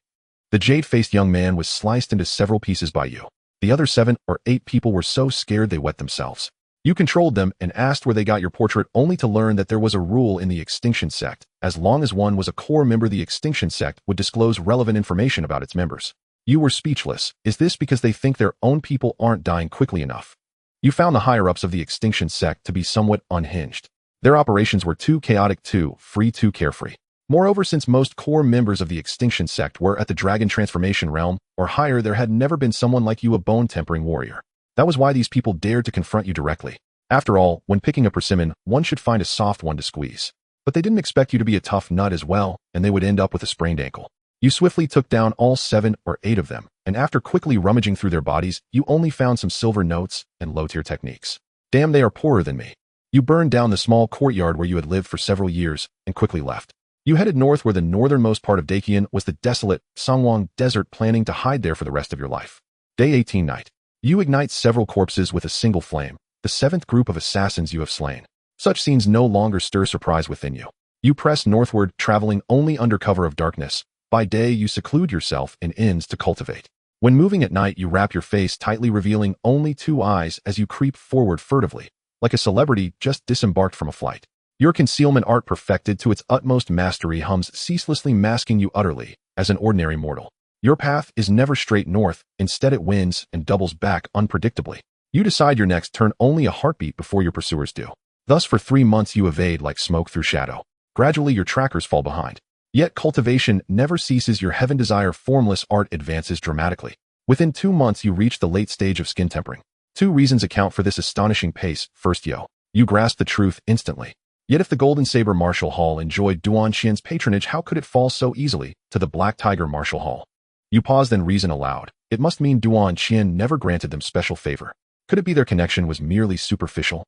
A: The jade-faced young man was sliced into several pieces by you. The other 7 or 8 people were so scared they wet themselves. You controlled them and asked where they got your portrait, only to learn that there was a rule in the extinction sect. As long as one was a core member, the extinction sect would disclose relevant information about its members. You were speechless. Is this because they think their own people aren't dying quickly enough? You found the higher-ups of the extinction sect to be somewhat unhinged. Their operations were too chaotic, too free, too carefree. Moreover, since most core members of the extinction sect were at the dragon transformation realm or higher, there had never been someone like you, a bone-tempering warrior. That was why these people dared to confront you directly. After all, when picking a persimmon, one should find a soft one to squeeze. But they didn't expect you to be a tough nut as well, and they would end up with a sprained ankle. You swiftly took down all 7 or 8 of them, and after quickly rummaging through their bodies, you only found some silver notes and low-tier techniques. Damn, they are poorer than me. You burned down the small courtyard where you had lived for several years and quickly left. You headed north, where the northernmost part of Dakian was the desolate Songwang Desert, planning to hide there for the rest of your life. Day 18 night. You ignite several corpses with a single flame, the 7th group of assassins you have slain. Such scenes no longer stir surprise within you. You press northward, traveling only under cover of darkness. By day, you seclude yourself in inns to cultivate. When moving at night, you wrap your face tightly, revealing only 2 eyes as you creep forward furtively, like a celebrity just disembarked from a flight. Your concealment art, perfected to its utmost mastery, hums ceaselessly, masking you utterly as an ordinary mortal. Your path is never straight north, instead it winds and doubles back unpredictably. You decide your next turn only a heartbeat before your pursuers do. Thus for 3 months you evade like smoke through shadow. Gradually your trackers fall behind. Yet cultivation never ceases. Your heaven desire formless art advances dramatically. Within 2 months you reach the late stage of skin tempering. 2 reasons account for this astonishing pace. First, you grasp the truth instantly. Yet if the Golden Saber Martial Hall enjoyed Duan Qian's patronage, how could it fall so easily to the Black Tiger Martial Hall? You pause, then reason aloud. It must mean Duan Qian never granted them special favor. Could it be their connection was merely superficial?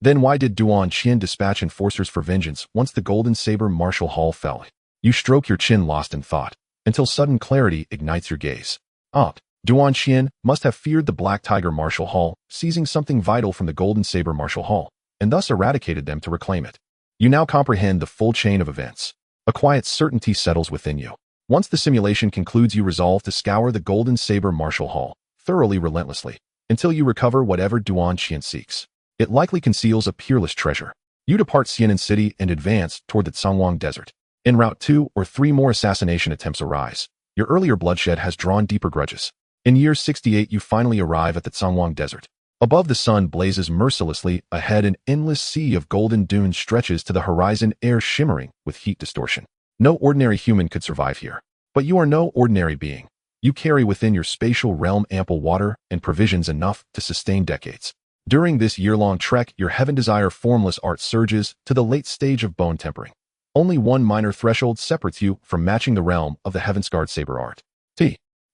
A: Then why did Duan Qian dispatch enforcers for vengeance once the Golden Saber Martial Hall fell? You stroke your chin, lost in thought, until sudden clarity ignites your gaze. Duan Qian must have feared the Black Tiger Martial Hall, seizing something vital from the Golden Saber Martial Hall, and thus eradicated them to reclaim it. You now comprehend the full chain of events. A quiet certainty settles within you. Once the simulation concludes, you resolve to scour the Golden Saber Martial Hall, thoroughly, relentlessly, until you recover whatever Duan Qian seeks. It likely conceals a peerless treasure. You depart Xianan City and advance toward the Songwang Desert. En route, 2 or 3 more assassination attempts arise. Your earlier bloodshed has drawn deeper grudges. In year 68, you finally arrive at the Songwang Desert. Above, the sun blazes mercilessly. Ahead, an endless sea of golden dunes stretches to the horizon, air shimmering with heat distortion. No ordinary human could survive here. But you are no ordinary being. You carry within your spatial realm ample water and provisions enough to sustain decades. During this year-long trek, your heaven desire formless art surges to the late stage of bone tempering. Only one minor threshold separates you from matching the realm of the heaven-scarred saber art.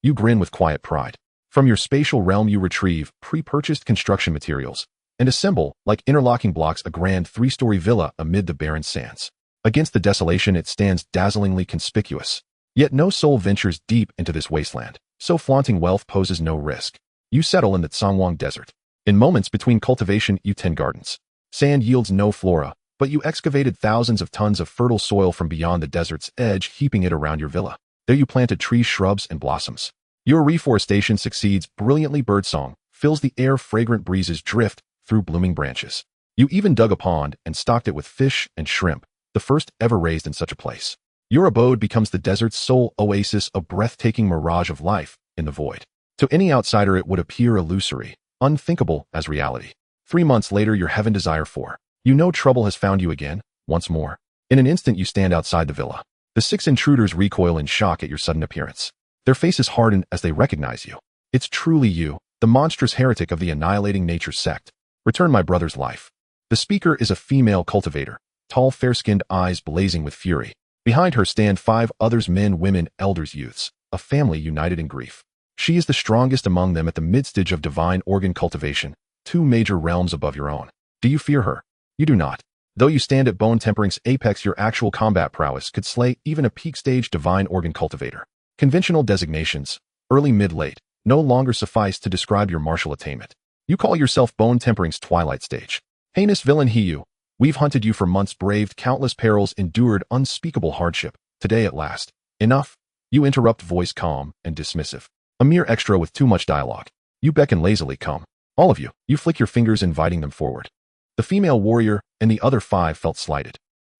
A: You grin with quiet pride. From your spatial realm you retrieve pre-purchased construction materials and assemble, like interlocking blocks, a grand 3-story villa amid the barren sands. Against the desolation it stands dazzlingly conspicuous. Yet no soul ventures deep into this wasteland, so flaunting wealth poses no risk. You settle in the Songwang Desert. In moments between cultivation you tend gardens. Sand yields no flora, but you excavated thousands of tons of fertile soil from beyond the desert's edge, heaping it around your villa. There you planted trees, shrubs, and blossoms. Your reforestation succeeds brilliantly. Birdsong, fills the air. Fragrant breezes drift through blooming branches. You even dug a pond and stocked it with fish and shrimp, the first ever raised in such a place. Your abode becomes the desert's sole oasis, a breathtaking mirage of life in the void. To any outsider it would appear illusory, unthinkable as reality. 3 months later, your heaven desire for. You know trouble has found you again, once more. In an instant you stand outside the villa. The 6 intruders recoil in shock at your sudden appearance. Their faces harden as they recognize you. It's truly you, the monstrous heretic of the annihilating nature sect. Return my brother's life. The speaker is a female cultivator, tall, fair-skinned, eyes blazing with fury. Behind her stand 5 others, men, women, elders, youths, a family united in grief. She is the strongest among them at the mid-stage of divine organ cultivation, 2 major realms above your own. Do you fear her? You do not. Though you stand at bone tempering's apex, your actual combat prowess could slay even a peak-stage divine organ cultivator. Conventional designations, early, mid, late, no longer suffice to describe your martial attainment. You call yourself bone tempering's twilight stage. Heinous villain he you. We've hunted you for months, braved countless perils, endured unspeakable hardship. Today at last. Enough. You interrupt, voice calm and dismissive. A mere extra with too much dialogue. You beckon lazily. Come. All of you. You flick your fingers, inviting them forward. The female warrior and the other 5 felt slighted.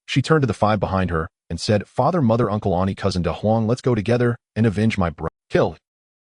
A: She turned to the 5 behind her and said, Father, mother, uncle, auntie, cousin De Huang, let's go together and avenge my brother. Kill.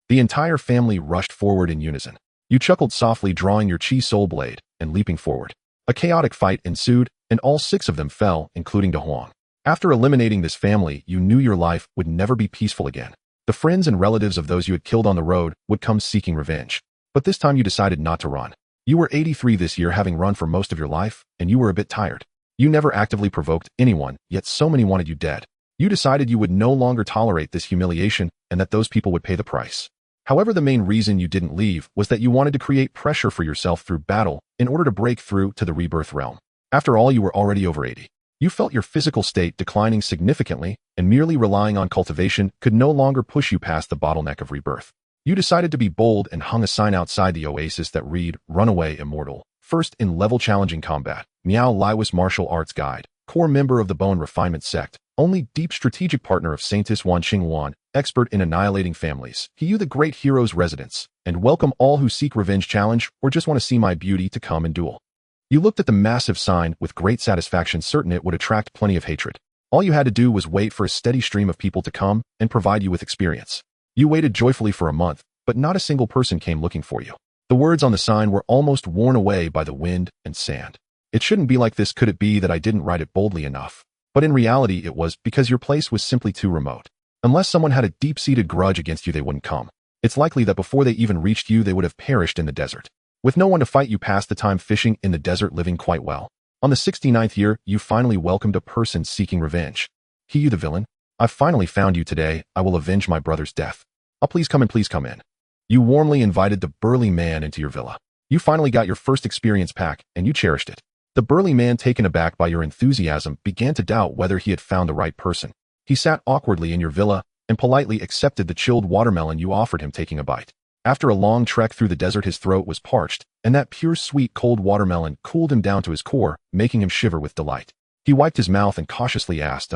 A: The entire family rushed forward in unison. You chuckled softly, drawing your chi soul blade and leaping forward. A chaotic fight ensued, and all 6 of them fell, including De Huang. After eliminating this family, you knew your life would never be peaceful again. The friends and relatives of those you had killed on the road would come seeking revenge. But this time you decided not to run. You were 83 this year, having run for most of your life, and you were a bit tired. You never actively provoked anyone, yet so many wanted you dead. You decided you would no longer tolerate this humiliation and that those people would pay the price. However, the main reason you didn't leave was that you wanted to create pressure for yourself through battle in order to break through to the rebirth realm. After all, you were already over 80. You felt your physical state declining significantly, and merely relying on cultivation could no longer push you past the bottleneck of rebirth. You decided to be bold and hung a sign outside the oasis that read, Runaway Immortal. First in level challenging combat. Miao Liwis, martial arts guide. Core member of the Bone Refinement sect. Only deep strategic partner of Saintess Wan Qingwan. Expert in annihilating families. He you the great hero's residence. And welcome all who seek revenge, challenge, or just want to see my beauty to come and duel. You looked at the massive sign with great satisfaction, certain it would attract plenty of hatred. All you had to do was wait for a steady stream of people to come and provide you with experience. You waited joyfully for a month, but not a single person came looking for you. The words on the sign were almost worn away by the wind and sand. It shouldn't be like this. Could it be that I didn't write it boldly enough? But in reality it was because your place was simply too remote. Unless someone had a deep-seated grudge against you, they wouldn't come. It's likely that before they even reached you, they would have perished in the desert. With no one to fight, you passed the time fishing in the desert, living quite well. On the 69th year, you finally welcomed a person seeking revenge. He you the villain? I've finally found you today. I will avenge my brother's death. Oh, please come in, please come in. You warmly invited the burly man into your villa. You finally got your first experience pack, and you cherished it. The burly man, taken aback by your enthusiasm, began to doubt whether he had found the right person. He sat awkwardly in your villa and politely accepted the chilled watermelon you offered him, taking a bite. After a long trek through the desert, his throat was parched, and that pure, sweet, cold watermelon cooled him down to his core, making him shiver with delight. He wiped his mouth and cautiously asked,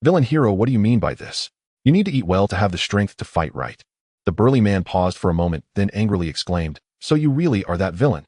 A: Villain hero, what do you mean by this? You need to eat well to have the strength to fight right. The burly man paused for a moment, then angrily exclaimed, So you really are that villain?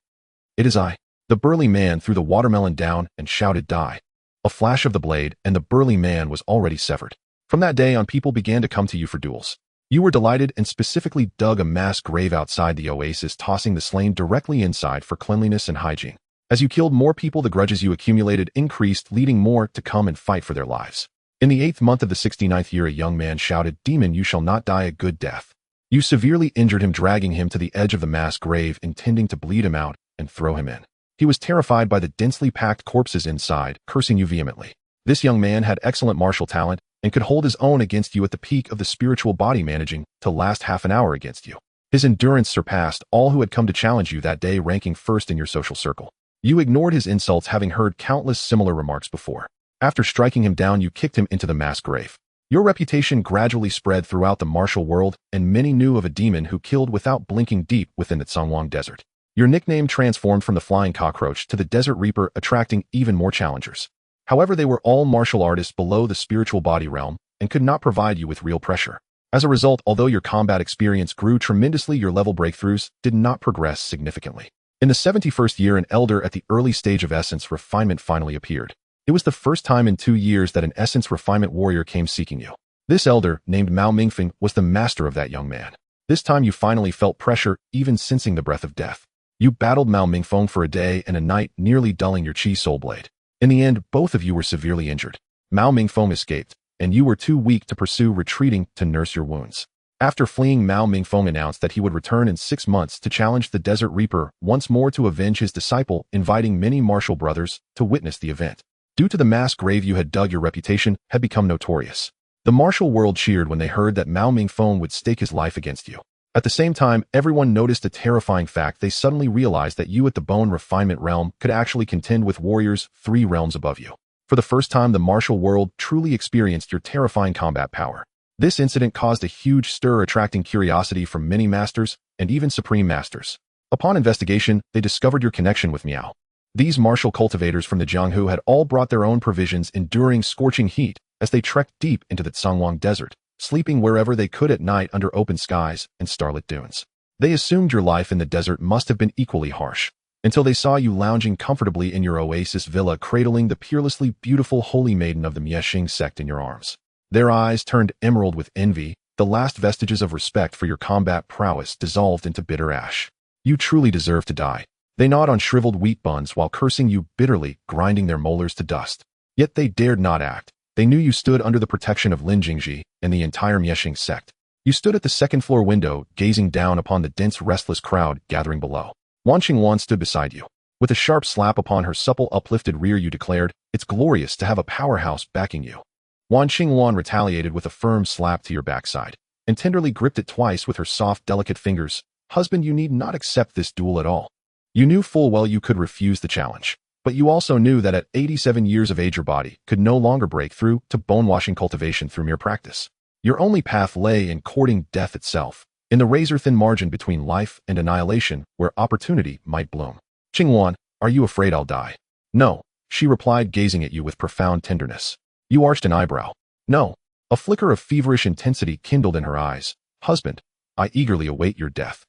A: It is I. The burly man threw the watermelon down and shouted, Die. A flash of the blade, and the burly man was already severed. From that day on, people began to come to you for duels. You were delighted and specifically dug a mass grave outside the oasis, tossing the slain directly inside for cleanliness and hygiene. As you killed more people, the grudges you accumulated increased, leading more to come and fight for their lives. In the 8th month of the 69th year, a young man shouted, Demon, you shall not die a good death. You severely injured him, dragging him to the edge of the mass grave, intending to bleed him out and throw him in. He was terrified by the densely packed corpses inside, cursing you vehemently. This young man had excellent martial talent and could hold his own against you at the peak of the spiritual body, managing to last half an hour against you. His endurance surpassed all who had come to challenge you that day, ranking first in your social circle. You ignored his insults, having heard countless similar remarks before. After striking him down, you kicked him into the mass grave. Your reputation gradually spread throughout the martial world, and many knew of a demon who killed without blinking deep within the Tsangwang Desert. Your nickname transformed from the Flying Cockroach to the Desert Reaper, attracting even more challengers. However, they were all martial artists below the spiritual body realm and could not provide you with real pressure. As a result, although your combat experience grew tremendously, your level breakthroughs did not progress significantly. In the 71st year, an elder at the early stage of essence refinement finally appeared. It was the first time in 2 years that an essence refinement warrior came seeking you. This elder, named Mao Mingfeng, was the master of that young man. This time you finally felt pressure, even sensing the breath of death. You battled Mao Mingfeng for a day and a night, nearly dulling your chi soul blade. In the end, both of you were severely injured. Mao Mingfeng escaped, and you were too weak to pursue, retreating to nurse your wounds. After fleeing, Mao Mingfeng announced that he would return in 6 months to challenge the Desert Reaper once more to avenge his disciple, inviting many martial brothers to witness the event. Due to the mass grave you had dug, your reputation had become notorious. The martial world cheered when they heard that Mao Mingfeng would stake his life against you. At the same time, everyone noticed a terrifying fact. They suddenly realized that you at the bone refinement realm could actually contend with warriors 3 realms above you. For the first time, the martial world truly experienced your terrifying combat power. This incident caused a huge stir, attracting curiosity from many masters and even supreme masters. Upon investigation, they discovered your connection with Miao. These martial cultivators from the Jianghu had all brought their own provisions, enduring scorching heat as they trekked deep into the Tsangwang Desert, sleeping wherever they could at night under open skies and starlit dunes. They assumed your life in the desert must have been equally harsh, until they saw you lounging comfortably in your oasis villa, cradling the peerlessly beautiful holy maiden of the Miexing sect in your arms. Their eyes turned emerald with envy, the last vestiges of respect for your combat prowess dissolved into bitter ash. You truly deserve to die. They gnawed on shriveled wheat buns while cursing you bitterly, grinding their molars to dust. Yet they dared not act. They knew you stood under the protection of Lin Jingji and the entire Miexing sect. You stood at the second-floor window, gazing down upon the dense, restless crowd gathering below. Wan Qingwan stood beside you. With a sharp slap upon her supple, uplifted rear, you declared, "It's glorious to have a powerhouse backing you." Wan Qingwan retaliated with a firm slap to your backside, and tenderly gripped it twice with her soft, delicate fingers. "Husband, you need not accept this duel at all." You knew full well you could refuse the challenge. But you also knew that at 87 years of age your body could no longer break through to bone-washing cultivation through mere practice. Your only path lay in courting death itself, in the razor-thin margin between life and annihilation where opportunity might bloom. "Qingwan, are you afraid I'll die?" "No," she replied, gazing at you with profound tenderness. You arched an eyebrow. "No." A flicker of feverish intensity kindled in her eyes. "Husband, I eagerly await your death."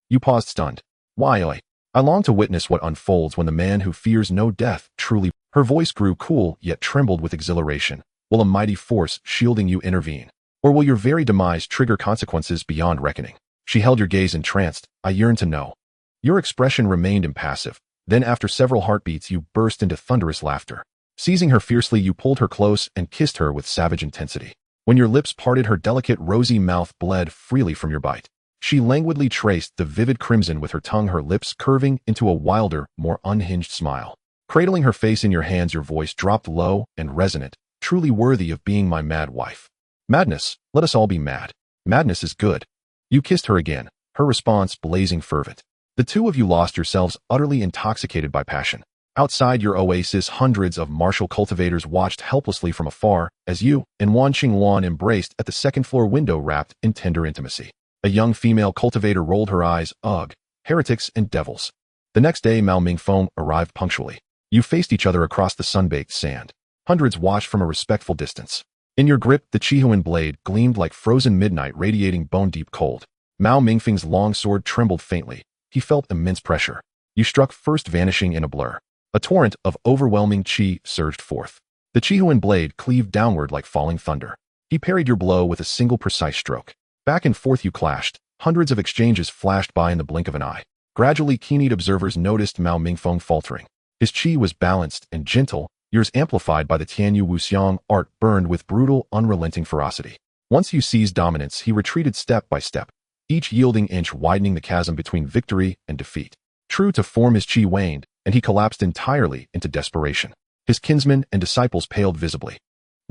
A: You paused, stunned. "Why, I long to witness what unfolds when the man who fears no death truly—" Her voice grew cool, yet trembled with exhilaration. "Will a mighty force shielding you intervene? Or will your very demise trigger consequences beyond reckoning?" She held your gaze entranced. "I yearn to know." Your expression remained impassive. Then, after several heartbeats, you burst into thunderous laughter. Seizing her fiercely, you pulled her close and kissed her with savage intensity. When your lips parted, her delicate, rosy mouth bled freely from your bite. She languidly traced the vivid crimson with her tongue, her lips curving into a wilder, more unhinged smile. Cradling her face in your hands, your voice dropped low and resonant, "Truly worthy of being my mad wife." "Madness, let us all be mad. Madness is good." You kissed her again, her response blazing fervent. The two of you lost yourselves, utterly intoxicated by passion. Outside your oasis, hundreds of martial cultivators watched helplessly from afar as you and Wan Qingwan embraced at the second-floor window, wrapped in tender intimacy. A young female cultivator rolled her eyes. "Ugh, heretics and devils." The next day, Mao Mingfeng arrived punctually. You faced each other across the sun-baked sand. Hundreds watched from a respectful distance. In your grip, the Chihuan blade gleamed like frozen midnight, radiating bone-deep cold. Mao Mingfeng's long sword trembled faintly. He felt immense pressure. You struck first, vanishing in a blur. A torrent of overwhelming chi surged forth. The Chihuan blade cleaved downward like falling thunder. He parried your blow with a single precise stroke. Back and forth you clashed. Hundreds of exchanges flashed by in the blink of an eye. Gradually, keen-eyed observers noticed Mao Mingfeng faltering. His chi was balanced and gentle, yours amplified by the Tianyu Wuxiang art, burned with brutal, unrelenting ferocity. Once you seized dominance, he retreated step by step, each yielding inch widening the chasm between victory and defeat. True to form, his chi waned, and he collapsed entirely into desperation. His kinsmen and disciples paled visibly.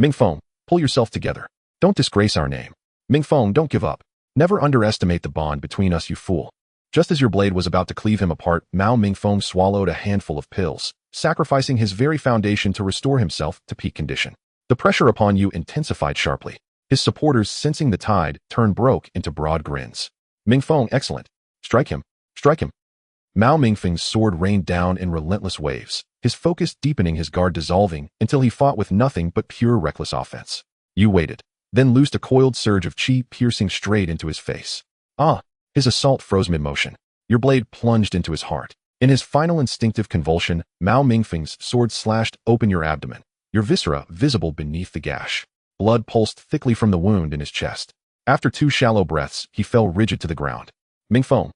A: "Mingfeng, pull yourself together. Don't disgrace our name. Mingfeng, don't give up. Never underestimate the bond between us, you fool." Just as your blade was about to cleave him apart, Mao Mingfeng swallowed a handful of pills, sacrificing his very foundation to restore himself to peak condition. The pressure upon you intensified sharply. His supporters, sensing the tide turn, broke into broad grins. "Mingfeng, excellent. Strike him. Strike him." Mao Mingfeng's sword rained down in relentless waves, his focus deepening, his guard dissolving, until he fought with nothing but pure reckless offense. You waited. then loosed a coiled surge of chi piercing straight into his face. Ah! His assault froze mid-motion. Your blade plunged into his heart. In his final instinctive convulsion, Mao Mingfeng's sword slashed open your abdomen, your viscera visible beneath the gash. Blood pulsed thickly from the wound in his chest. After 2 shallow breaths, he fell rigid to the ground. Mingfeng!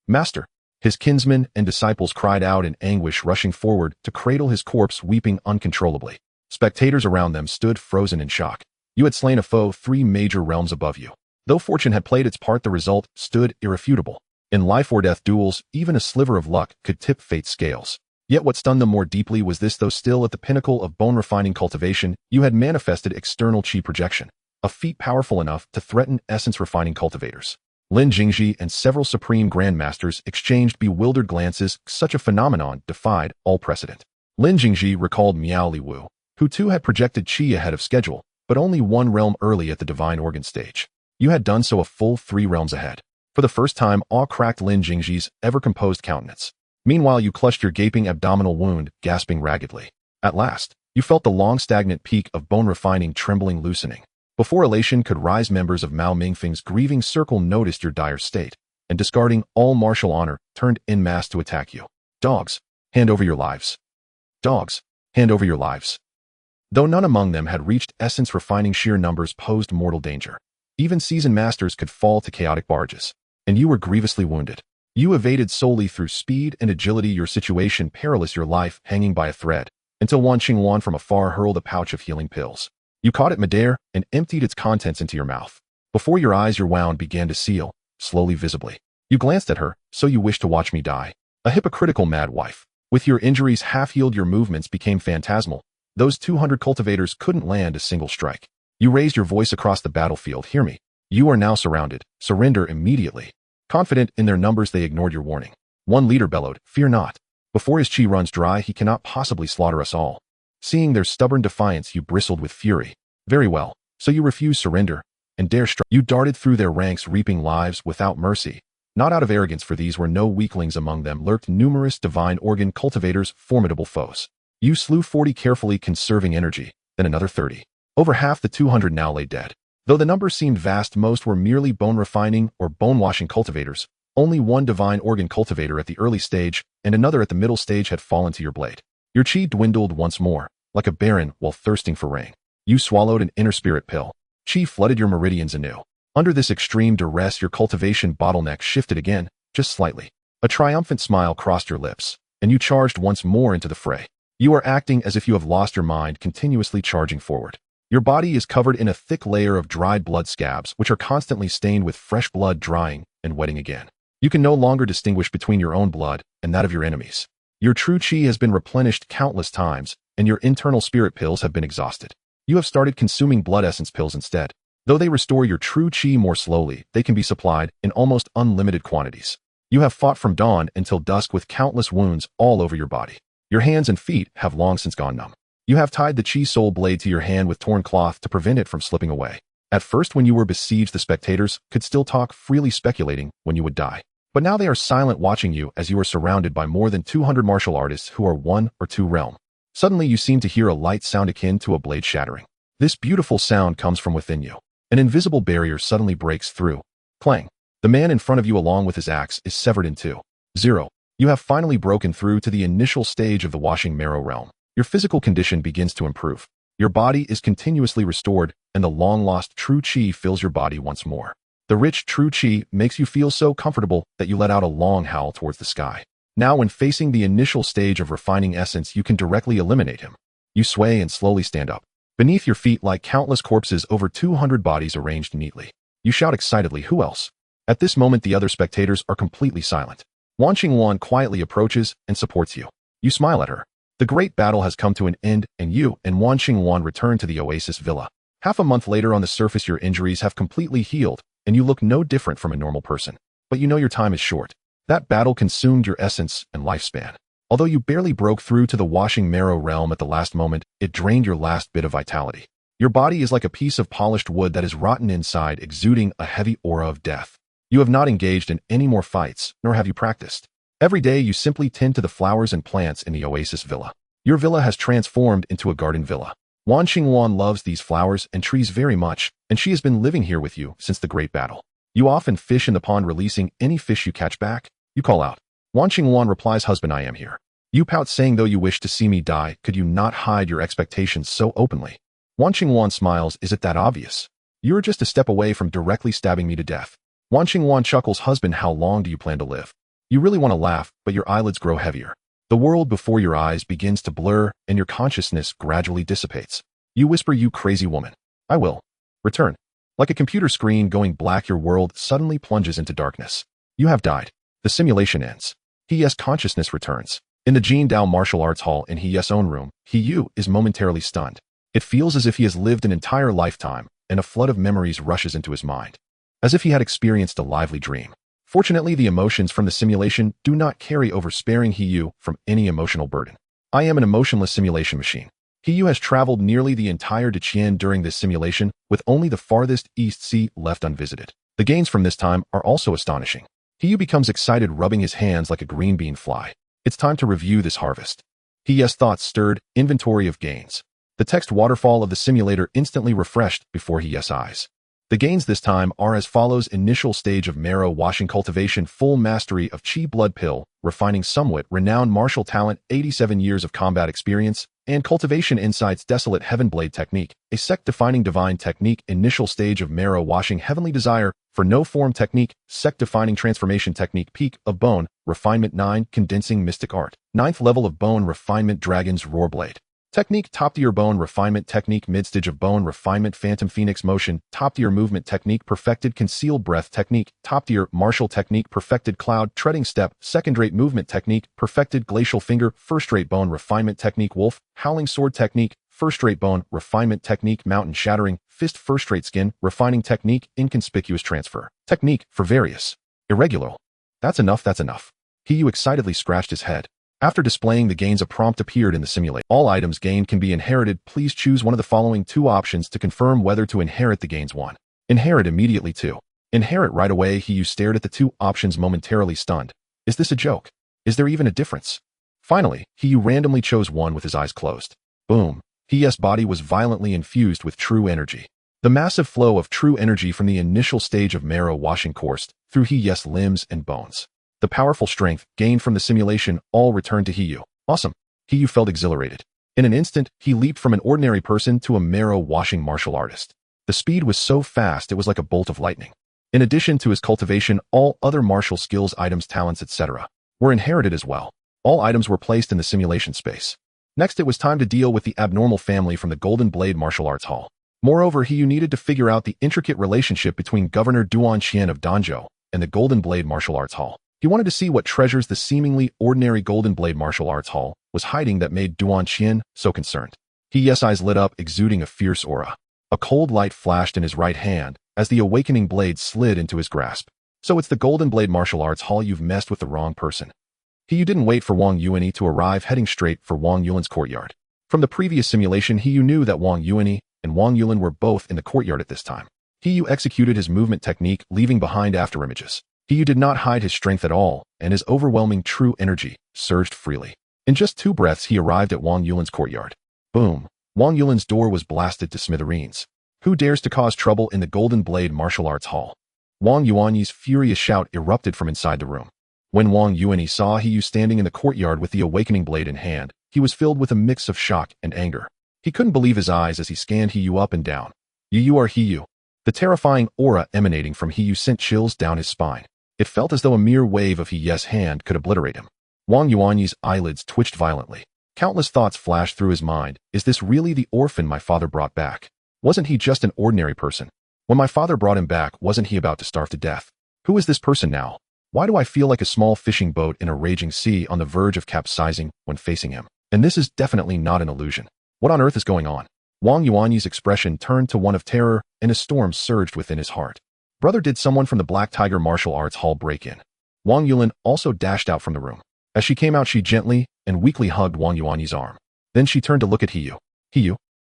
A: Master! His kinsmen and disciples cried out in anguish, rushing forward to cradle his corpse, weeping uncontrollably. Spectators around them stood frozen in shock. You had slain a foe 3 major realms above you. Though fortune had played its part, the result stood irrefutable. In life-or-death duels, even a sliver of luck could tip fate's scales. Yet what stunned them more deeply was this: though still at the pinnacle of bone-refining cultivation, you had manifested external chi projection, a feat powerful enough to threaten essence-refining cultivators. Lin Jingji and several supreme grandmasters exchanged bewildered glances. Such a phenomenon defied all precedent. Lin Jingji recalled Miao Liwu, who too had projected chi ahead of schedule, but only 1 realm early at the divine organ stage. You had done so a full 3 realms ahead. For the first time, awe cracked Lin Jingji's ever-composed countenance. Meanwhile, you clutched your gaping abdominal wound, gasping raggedly. At last, you felt the long stagnant peak of bone-refining trembling loosening. Before elation could rise, members of Mao Mingfeng's grieving circle noticed your dire state, and discarding all martial honor, turned en masse to attack you. Dogs, hand over your lives. Dogs, hand over your lives. Though none among them had reached essence-refining, sheer numbers posed mortal danger. Even seasoned masters could fall to chaotic barges. And you were grievously wounded. You evaded solely through speed and agility, your situation perilous, your life hanging by a thread, until Wan Qingwan from afar hurled a pouch of healing pills. You caught it midair and emptied its contents into your mouth. Before your eyes, your wound began to seal, slowly, visibly. You glanced at her: so you wish to watch me die? A hypocritical mad wife. With your injuries half healed, your movements became phantasmal. Those 200 cultivators couldn't land a single strike. You raised your voice across the battlefield: hear me. You are now surrounded. Surrender immediately. Confident in their numbers, they ignored your warning. One leader bellowed, fear not. Before his chi runs dry, he cannot possibly slaughter us all. Seeing their stubborn defiance, you bristled with fury. Very well. So you refuse surrender and dare strike. You darted through their ranks, reaping lives without mercy. Not out of arrogance, for these were no weaklings. Among them lurked numerous divine organ cultivators, formidable foes. You slew 40, carefully conserving energy, then another 30. Over half the 200 now lay dead. Though the numbers seemed vast, most were merely bone-refining or bone-washing cultivators. Only 1 divine organ cultivator at the early stage, and another at the middle stage, had fallen to your blade. Your chi dwindled once more, like a baron while thirsting for rain. You swallowed an inner spirit pill. Chi flooded your meridians anew. Under this extreme duress, your cultivation bottleneck shifted again, just slightly. A triumphant smile crossed your lips, and you charged once more into the fray. You are acting as if you have lost your mind, continuously charging forward. Your body is covered in a thick layer of dried blood scabs, which are constantly stained with fresh blood, drying and wetting again. You can no longer distinguish between your own blood and that of your enemies. Your true chi has been replenished countless times, and your internal spirit pills have been exhausted. You have started consuming blood essence pills instead. Though they restore your true chi more slowly, they can be supplied in almost unlimited quantities. You have fought from dawn until dusk with countless wounds all over your body. Your hands and feet have long since gone numb. You have tied the chi soul blade to your hand with torn cloth to prevent it from slipping away. At first, when you were besieged, the spectators could still talk freely, speculating when you would die. But now they are silent, watching you as you are surrounded by more than 200 martial artists who are 1 or 2 realm. Suddenly, you seem to hear a light sound akin to a blade shattering. This beautiful sound comes from within you. An invisible barrier suddenly breaks through. Clang. The man in front of you, along with his axe, is severed in two. 0. You have finally broken through to the initial stage of the washing marrow realm. Your physical condition begins to improve. Your body is continuously restored, and the long-lost true chi fills your body once more. The rich true chi makes you feel so comfortable that you let out a long howl towards the sky. Now, when facing the initial stage of refining essence, you can directly eliminate him. You sway and slowly stand up. Beneath your feet lie countless corpses, over 200 bodies arranged neatly. You shout excitedly, "Who else?" At this moment, the other spectators are completely silent. Wan Qingwan quietly approaches and supports you. You smile at her. The great battle has come to an end, and you and Wan Qingwan return to the Oasis Villa. Half a month later, on the surface, your injuries have completely healed, and you look no different from a normal person. But you know your time is short. That battle consumed your essence and lifespan. Although you barely broke through to the washing marrow realm at the last moment, it drained your last bit of vitality. Your body is like a piece of polished wood that is rotten inside, exuding a heavy aura of death. You have not engaged in any more fights, nor have you practiced. Every day you simply tend to the flowers and plants in the Oasis Villa. Your villa has transformed into a garden villa. Wan Xingwan loves these flowers and trees very much, and she has been living here with you since the Great Battle. You often fish in the pond, releasing any fish you catch back. You call out. Wan Xingwan replies, husband, I am here. You pout, saying, though you wish to see me die, could you not hide your expectations so openly? Wan Xingwan smiles, is it that obvious? You are just a step away from directly stabbing me to death. Wan Xingwan chuckles, husband, how long do you plan to live? You really want to laugh, but your eyelids grow heavier. The world before your eyes begins to blur, and your consciousness gradually dissipates. You whisper, you crazy woman. I will return. Like a computer screen going black, your world suddenly plunges into darkness. You have died. The simulation ends. He consciousness returns. In the Jin Dao martial arts hall in He's own room, He is momentarily stunned. It feels as if he has lived an entire lifetime, and a flood of memories rushes into his mind. As if he had experienced a lively dream. Fortunately, the emotions from the simulation do not carry over, sparing He from any emotional burden. I am an emotionless simulation machine. He has traveled nearly the entire Deqian during this simulation, with only the farthest East Sea left unvisited. The gains from this time are also astonishing. He becomes excited, rubbing his hands like a green bean fly. It's time to review this harvest. He's thoughts stirred, inventory of gains. The text waterfall of the simulator instantly refreshed before He's eyes. The gains this time are as follows: initial stage of marrow washing, cultivation, full mastery of Qi blood pill, refining somewhat, renowned martial talent, 87 years of combat experience, and cultivation insights, desolate heaven blade technique, a sect-defining divine technique, initial stage of marrow washing, heavenly desire, for no form technique, sect-defining transformation technique, peak of bone, refinement 9, condensing mystic art, 9th level of bone refinement, dragon's roar blade. Technique, top-tier bone refinement technique, mid-stage of bone refinement, phantom phoenix motion, top-tier movement technique, perfected concealed breath technique, top-tier martial technique, perfected cloud treading step, second-rate movement technique, perfected glacial finger, first-rate bone refinement technique, wolf, howling sword technique, first-rate bone refinement technique, mountain shattering, fist, first-rate skin, refining technique, inconspicuous transfer, technique, for various, irregular. That's enough, that's enough. He excitedly scratched his head. After displaying the gains, a prompt appeared in the simulator. All items gained can be inherited. Please choose one of the following two options to confirm whether to inherit the gains. 1. Inherit immediately. 2. Inherit right away. He stared at the two options, momentarily stunned. Is this a joke? Is there even a difference? Finally, He randomly chose one with his eyes closed. Boom. He's body was violently infused with true energy. The massive flow of true energy from the initial stage of marrow washing coursed through He's limbs and bones. The powerful strength gained from the simulation all returned to He. Awesome. He felt exhilarated. In an instant, he leaped from an ordinary person to a marrow-washing martial artist. The speed was so fast it was like a bolt of lightning. In addition to his cultivation, all other martial skills, items, talents, etc. were inherited as well. All items were placed in the simulation space. Next, it was time to deal with the abnormal family from the Golden Blade Martial Arts Hall. Moreover, He needed to figure out the intricate relationship between Governor Duan Qian of Danzhou and the Golden Blade Martial Arts Hall. He wanted to see what treasures the seemingly ordinary Golden Blade Martial Arts Hall was hiding that made Duan Qian so concerned. He's eyes lit up, exuding a fierce aura. A cold light flashed in his right hand as the awakening blade slid into his grasp. So it's the Golden Blade Martial Arts Hall. You've messed with the wrong person. He didn't wait for Wang Yulin to arrive, heading straight for Wang Yulin's courtyard. From the previous simulation, He knew that Wang Yulin and Wang Yulin were both in the courtyard at this time. He executed his movement technique, leaving behind after images. He did not hide his strength at all, and his overwhelming true energy surged freely. In just 2 breaths, he arrived at Wang Yulin's courtyard. Boom! Wang Yulin's door was blasted to smithereens. Who dares to cause trouble in the Golden Blade Martial Arts Hall? Wang Yuanyi's furious shout erupted from inside the room. When Wang Yuanyi saw He standing in the courtyard with the awakening blade in hand, he was filled with a mix of shock and anger. He couldn't believe his eyes as he scanned He up and down. You are He. The terrifying aura emanating from He sent chills down his spine. It felt as though a mere wave of He's hand could obliterate him. Wang Yuanyi's eyelids twitched violently. Countless thoughts flashed through his mind. Is this really the orphan my father brought back? Wasn't he just an ordinary person? When my father brought him back, wasn't he about to starve to death? Who is this person now? Why do I feel like a small fishing boat in a raging sea on the verge of capsizing when facing him? And this is definitely not an illusion. What on earth is going on? Wang Yuanyi's expression turned to one of terror, and a storm surged within his heart. Brother, did someone from the Black Tiger Martial Arts Hall break in? Wang Yulin also dashed out from the room. As she came out, she gently and weakly hugged Wang Yuanyi's arm. Then she turned to look at He.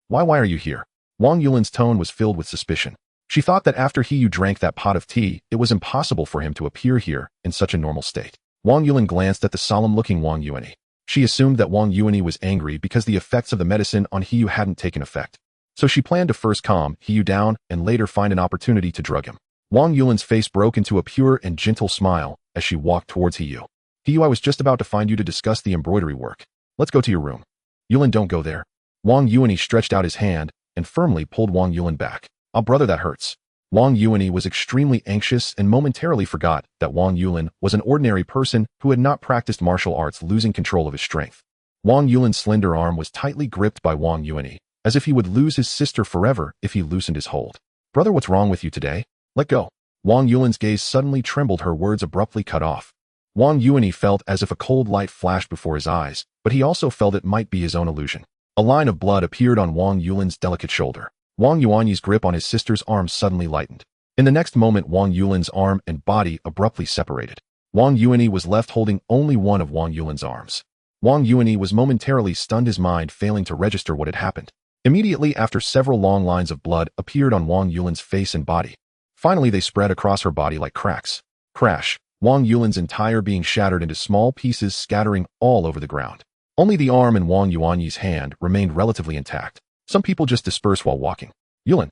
A: Why are you here? Wang Yulin's tone was filled with suspicion. She thought that after He drank that pot of tea, it was impossible for him to appear here in such a normal state. Wang Yulin glanced at the solemn-looking Wang Yuanyi. She assumed that Wang Yulin was angry because the effects of the medicine on Hiyu hadn't taken effect. So she planned to first calm Hiyu down and later find an opportunity to drug him. Wang Yulin's face broke into a pure and gentle smile as she walked towards Hiyu. Hiyu, I was just about to find you to discuss the embroidery work. Let's go to your room. Yulin, don't go there. Wang Yulin stretched out his hand and firmly pulled Wang Yulin back. Oh, brother, that hurts. Wang Yulin was extremely anxious and momentarily forgot that Wang Yulin was an ordinary person who had not practiced martial arts, losing control of his strength. Wang Yulin's slender arm was tightly gripped by Wang Yulin, as if he would lose his sister forever if he loosened his hold. Brother, what's wrong with you today? Let go. Wang Yulin's gaze suddenly trembled, her words abruptly cut off. Wang Yulin felt as if a cold light flashed before his eyes, but he also felt it might be his own illusion. A line of blood appeared on Wang Yulin's delicate shoulder. Wang Yuanyi's grip on his sister's arm suddenly lightened. In the next moment, Wang Yulin's arm and body abruptly separated. Wang Yulin was left holding only one of Wang Yulin's arms. Wang Yulin was momentarily stunned, his mind failing to register what had happened. Immediately after, several long lines of blood appeared on Wang Yulin's face and body. Finally, they spread across her body like cracks. Crash! Wang Yulin's entire being shattered into small pieces, scattering all over the ground. Only the arm and Wang Yuanyi's hand remained relatively intact. Some people just disperse while walking. Yulin!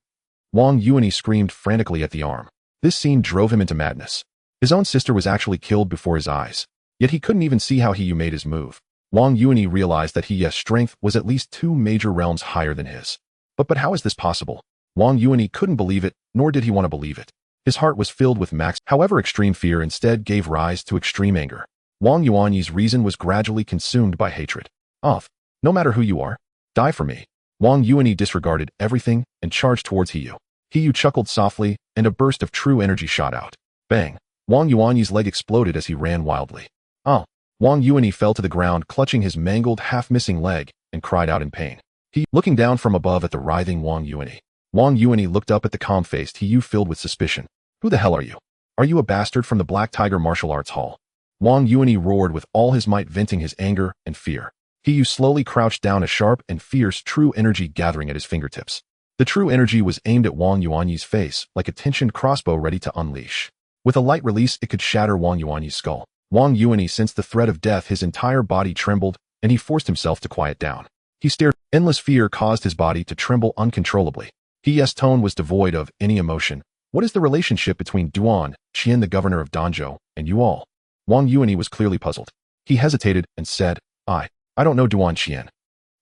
A: Wang Yulin screamed frantically at the arm. This scene drove him into madness. His own sister was actually killed before his eyes. Yet he couldn't even see how Hiyu made his move. Wang Yulin realized that Hiyu's strength was at least 2 major realms higher than his. But how is this possible? Wang Yulin couldn't believe it, nor did he want to believe it. His heart was filled with however, extreme fear instead gave rise to extreme anger. Wang Yuanyi's reason was gradually consumed by hatred. No matter who you are, die for me. Wang Yulin disregarded everything and charged towards Hiyu. Hiyu chuckled softly, and a burst of true energy shot out. Bang! Wang Yuanyi's leg exploded as he ran wildly. Wang Yulin fell to the ground, clutching his mangled, half-missing leg, and cried out in pain. Looking down from above at the writhing Wang Yulin. Wang Yulin looked up at the calm-faced Hiyu, filled with suspicion. Who the hell are you? Are you a bastard from the Black Tiger Martial Arts Hall? Wang Yulin roared with all his might, venting his anger and fear. Hiyu slowly crouched down, a sharp and fierce true energy gathering at his fingertips. The true energy was aimed at Wang Yuanyi's face, like a tensioned crossbow ready to unleash. With a light release, it could shatter Wang Yuanyi's skull. Wang Yulin sensed the threat of death, his entire body trembled, and he forced himself to quiet down. He stared. Endless fear caused his body to tremble uncontrollably. Hiyu's tone was devoid of any emotion. What is the relationship between Duan Qian, the governor of Danzhou, and you all? Wang Yulin was clearly puzzled. He hesitated and said, I don't know Duan Qian.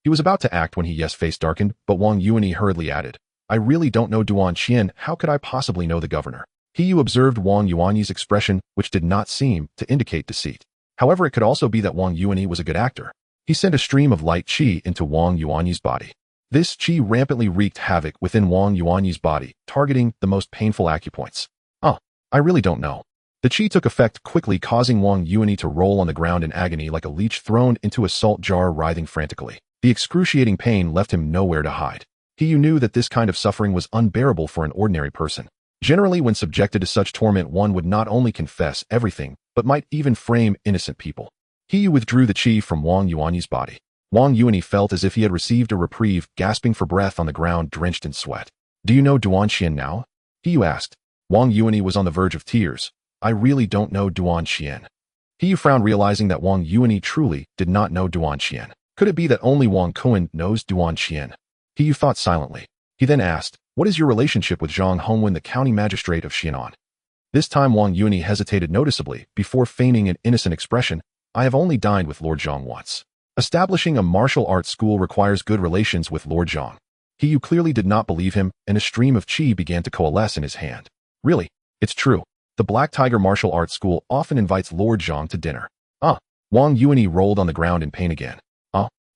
A: He was about to act when Hiyu's face darkened, but Wang Yulin hurriedly added, I really don't know Duan Qian. How could I possibly know the governor? Hiyu observed Wang Yuanyi's expression, which did not seem to indicate deceit. However, it could also be that Wang Yulin was a good actor. He sent a stream of light qi into Wang Yuanyi's body. This qi rampantly wreaked havoc within Wang Yuanyi's body, targeting the most painful acupoints. I really don't know. The qi took effect quickly, causing Wang Yulin to roll on the ground in agony like a leech thrown into a salt jar, writhing frantically. The excruciating pain left him nowhere to hide. Hiyu knew that this kind of suffering was unbearable for an ordinary person. Generally, when subjected to such torment, one would not only confess everything, but might even frame innocent people. Hiyu withdrew the qi from Wang Yuanyi's body. Wang Yulin felt as if he had received a reprieve, gasping for breath on the ground, drenched in sweat. Do you know Duan Qian now? Hiyu asked. Wang Yulin was on the verge of tears. I really don't know Duan Qian. Hiyu frowned, realizing that Wang Yulin truly did not know Duan Qian. Could it be that only Wang Kuan knows Duan Qian? Hiyu thought silently. He then asked, what is your relationship with Zhang Hongwen, the county magistrate of Xianan? This time Wang Yulin hesitated noticeably, before feigning an innocent expression. I have only dined with Lord Zhang once. Establishing a martial arts school requires good relations with Lord Zhang. Hiyu clearly did not believe him, and a stream of qi began to coalesce in his hand. Really? It's true. The Black Tiger Martial Arts School often invites Lord Zhang to dinner. Wang Yulin rolled on the ground in pain again.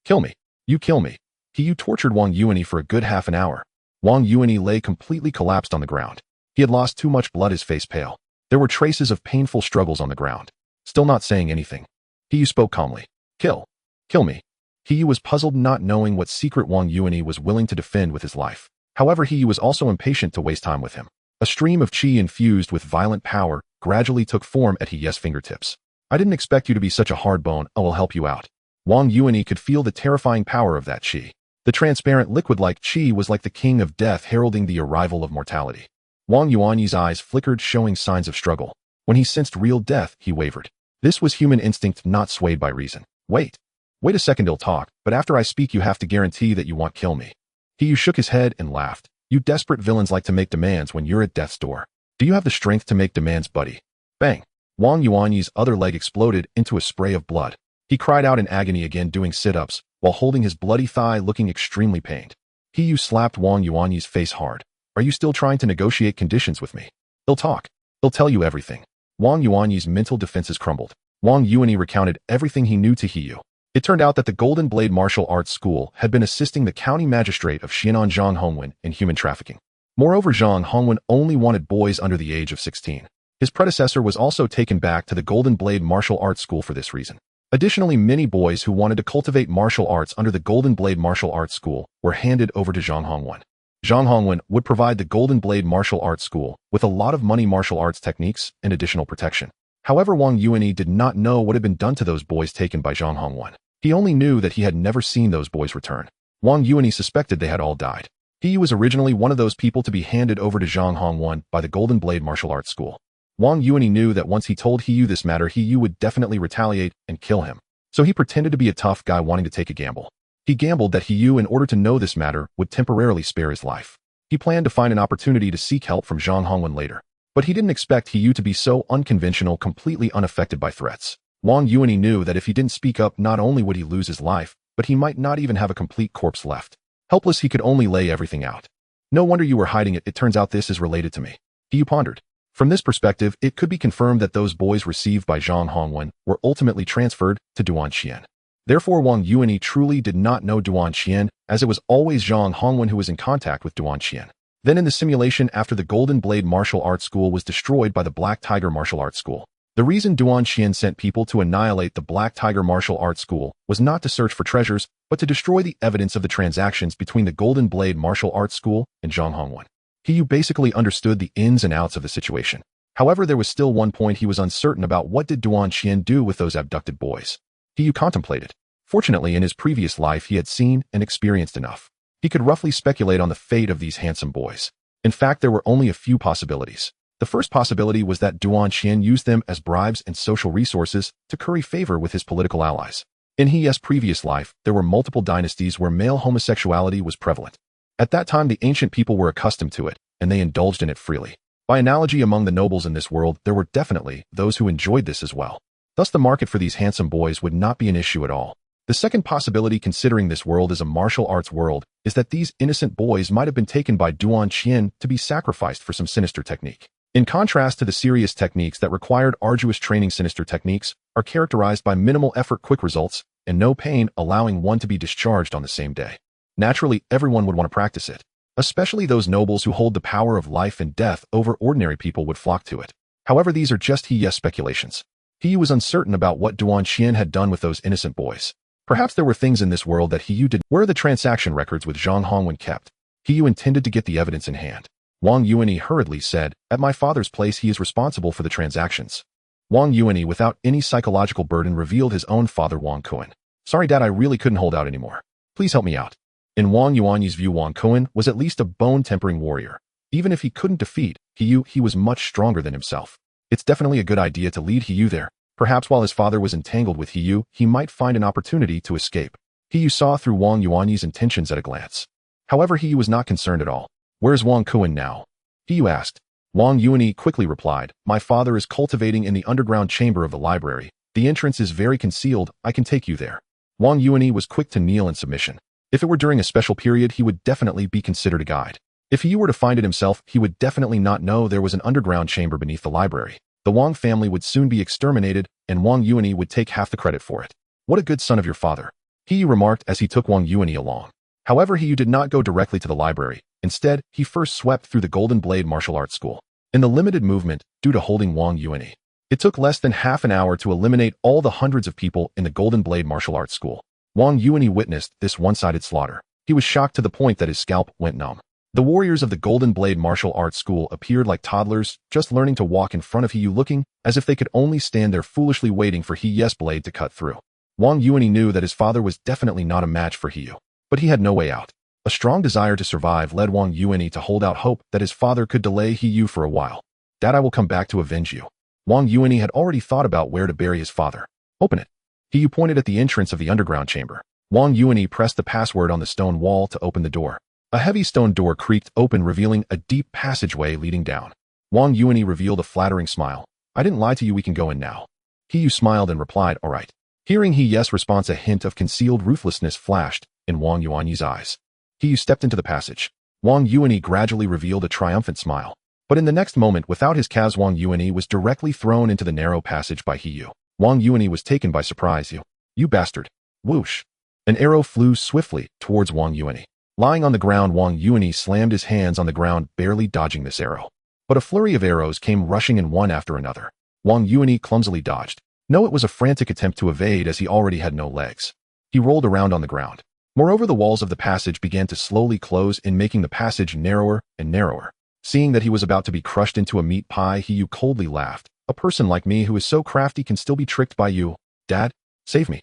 A: Kill me. You kill me. Hiyu tortured Wang Yulin for a good half an hour. Wang Yulin lay completely collapsed on the ground. He had lost too much blood, his face pale. There were traces of painful struggles on the ground. Still not saying anything, Hiyu spoke calmly. Kill me. Hiyu was puzzled, not knowing what secret Wang Yulin was willing to defend with his life. However, Hiyu was also impatient to waste time with him. A stream of qi infused with violent power gradually took form at Hiyu's fingertips. I didn't expect you to be such a hard bone. I will help you out. Wang Yulin could feel the terrifying power of that qi. The transparent liquid-like qi was like the king of death, heralding the arrival of mortality. Wang Yuanyi's eyes flickered, showing signs of struggle. When he sensed real death, he wavered. This was human instinct, not swayed by reason. Wait. Wait a second, he'll talk, but after I speak you have to guarantee that you won't kill me. He shook his head and laughed. You desperate villains like to make demands when you're at death's door. Do you have the strength to make demands, buddy? Bang! Wang Yuanyi's other leg exploded into a spray of blood. He cried out in agony again, doing sit-ups, while holding his bloody thigh, looking extremely pained. He slapped Wang Yuanyi's face hard. Are you still trying to negotiate conditions with me? He'll talk. He'll tell you everything. Wang Yuanyi's mental defenses crumbled. Wang Yuanyi recounted everything he knew to Hiyu. It turned out that the Golden Blade Martial Arts School had been assisting the county magistrate of Xianan Zhang Hongwen in human trafficking. Moreover, Zhang Hongwen only wanted boys under the age of 16. His predecessor was also taken back to the Golden Blade Martial Arts School for this reason. Additionally, many boys who wanted to cultivate martial arts under the Golden Blade Martial Arts School were handed over to Zhang Hongwen. Zhang Hongwen would provide the Golden Blade Martial Arts School with a lot of money, martial arts techniques, and additional protection. However, Wang Yuanyi did not know what had been done to those boys taken by Zhang Hongwen. He only knew that he had never seen those boys return. Wang Yuanyi suspected they had all died. He was originally one of those people to be handed over to Zhang Hongwen by the Golden Blade Martial Arts School. Wang Yuanyi knew that once he told Hiyu this matter, Hiyu would definitely retaliate and kill him. So he pretended to be a tough guy wanting to take a gamble. He gambled that Hiyu, in order to know this matter, would temporarily spare his life. He planned to find an opportunity to seek help from Zhang Hongwen later. But he didn't expect Hiyu to be so unconventional, completely unaffected by threats. Wang Yuanyi knew that if he didn't speak up, not only would he lose his life, but he might not even have a complete corpse left. Helpless, he could only lay everything out. No wonder you were hiding it. It turns out this is related to me. Hiyu pondered. From this perspective, it could be confirmed that those boys received by Zhang Hongwen were ultimately transferred to Duanqian. Therefore, Wang Yuanyi truly did not know Duanqian, as it was always Zhang Hongwen who was in contact with Duanqian. Then in the simulation after the Golden Blade Martial Arts School was destroyed by the Black Tiger Martial Arts School. The reason Duanqian sent people to annihilate the Black Tiger Martial Arts School was not to search for treasures, but to destroy the evidence of the transactions between the Golden Blade Martial Arts School and Zhang Hongwen. Hiyu basically understood the ins and outs of the situation. However, there was still one point he was uncertain about. What did Duanqian do with those abducted boys? Hiyu contemplated. Fortunately, in his previous life he had seen and experienced enough. He could roughly speculate on the fate of these handsome boys. In fact, there were only a few possibilities. The first possibility was that Duanqian used them as bribes and social resources to curry favor with his political allies. In his previous life, there were multiple dynasties where male homosexuality was prevalent. At that time, the ancient people were accustomed to it, and they indulged in it freely. By analogy, among the nobles in this world, there were definitely those who enjoyed this as well. Thus, the market for these handsome boys would not be an issue at all. The second possibility, considering this world as a martial arts world, is that these innocent boys might have been taken by Duanqian to be sacrificed for some sinister technique. In contrast to the serious techniques that required arduous training, sinister techniques are characterized by minimal effort, quick results, and no pain, allowing one to be discharged on the same day. Naturally, everyone would want to practice it. Especially those nobles who hold the power of life and death over ordinary people would flock to it. However, these are just speculations. Hiyu was uncertain about what Duanqian had done with those innocent boys. Perhaps there were things in this world that Hiyu did. Where are the transaction records with Zhang Hongwen kept? Hiyu intended to get the evidence in hand. Wang Yuanyi hurriedly said, at my father's place he is responsible for the transactions. Wang Yuanyi, without any psychological burden, revealed his own father, Wang Kuan. Sorry, Dad, I really couldn't hold out anymore. Please help me out. In Wang Yuanyi's view, Wang Kuan was at least a bone-tempering warrior. Even if he couldn't defeat Hiyu, he was much stronger than himself. It's definitely a good idea to lead Hiyu there. Perhaps while his father was entangled with Hiyu, he might find an opportunity to escape. Hiyu saw through Wang Yuanyi's intentions at a glance. However, Hiyu was not concerned at all. Where's Wang Kuan now? Hiyu asked. Wang Yuanyi quickly replied, my father is cultivating in the underground chamber of the library. The entrance is very concealed. I can take you there. Wang Yuanyi was quick to kneel in submission. If it were during a special period, he would definitely be considered a guide. If Hiyu were to find it himself, he would definitely not know there was an underground chamber beneath the library. The Wang family would soon be exterminated, and Wang Yuanyi would take half the credit for it. What a good son of your father, Hiyu remarked as he took Wang Yuanyi along. However, Hiyu did not go directly to the library. Instead, he first swept through the Golden Blade Martial Arts School. In the limited movement, due to holding Wang Yuanyi, it took less than half an hour to eliminate all the hundreds of people in the Golden Blade Martial Arts School. Wang Yuanyi witnessed this one-sided slaughter. He was shocked to the point that his scalp went numb. The warriors of the Golden Blade Martial Arts School appeared like toddlers, just learning to walk in front of Hiyu, looking as if they could only stand there foolishly waiting for Hiyu's blade to cut through. Wang Yuanyi knew that his father was definitely not a match for Hiyu, but he had no way out. A strong desire to survive led Wang Yuanyi to hold out hope that his father could delay Hiyu for a while. Dad, I will come back to avenge you. Wang Yuanyi had already thought about where to bury his father. Open it. He pointed at the entrance of the underground chamber. Wang Yulin pressed the password on the stone wall to open the door. A heavy stone door creaked open, revealing a deep passageway leading down. Wang Yulin revealed a flattering smile. I didn't lie to you, we can go in now. He smiled and replied, all right. Hearing yes response, a hint of concealed ruthlessness flashed in Wang Yuanyi's eyes. He stepped into the passage. Wang Yulin gradually revealed a triumphant smile. But in the next moment, without his calves, Wang Yulin was directly thrown into the narrow passage by He. Wang Yulin was taken by surprise. You bastard. Whoosh. An arrow flew swiftly towards Wang Yulin. Lying on the ground, Wang Yulin slammed his hands on the ground, barely dodging this arrow. But a flurry of arrows came rushing in one after another. Wang Yulin clumsily dodged. No, it was a frantic attempt to evade as he already had no legs. He rolled around on the ground. Moreover, the walls of the passage began to slowly close in, making the passage narrower and narrower. Seeing that he was about to be crushed into a meat pie, He coldly laughed. A person like me who is so crafty can still be tricked by you. Dad, save me.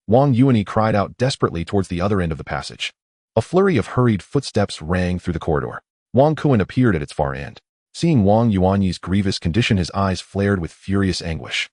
A: Wang Yulin cried out desperately towards the other end of the passage. A flurry of hurried footsteps rang through the corridor. Wang Kuan appeared at its far end. Seeing Wang Yuanyi's grievous condition, his eyes flared with furious anguish.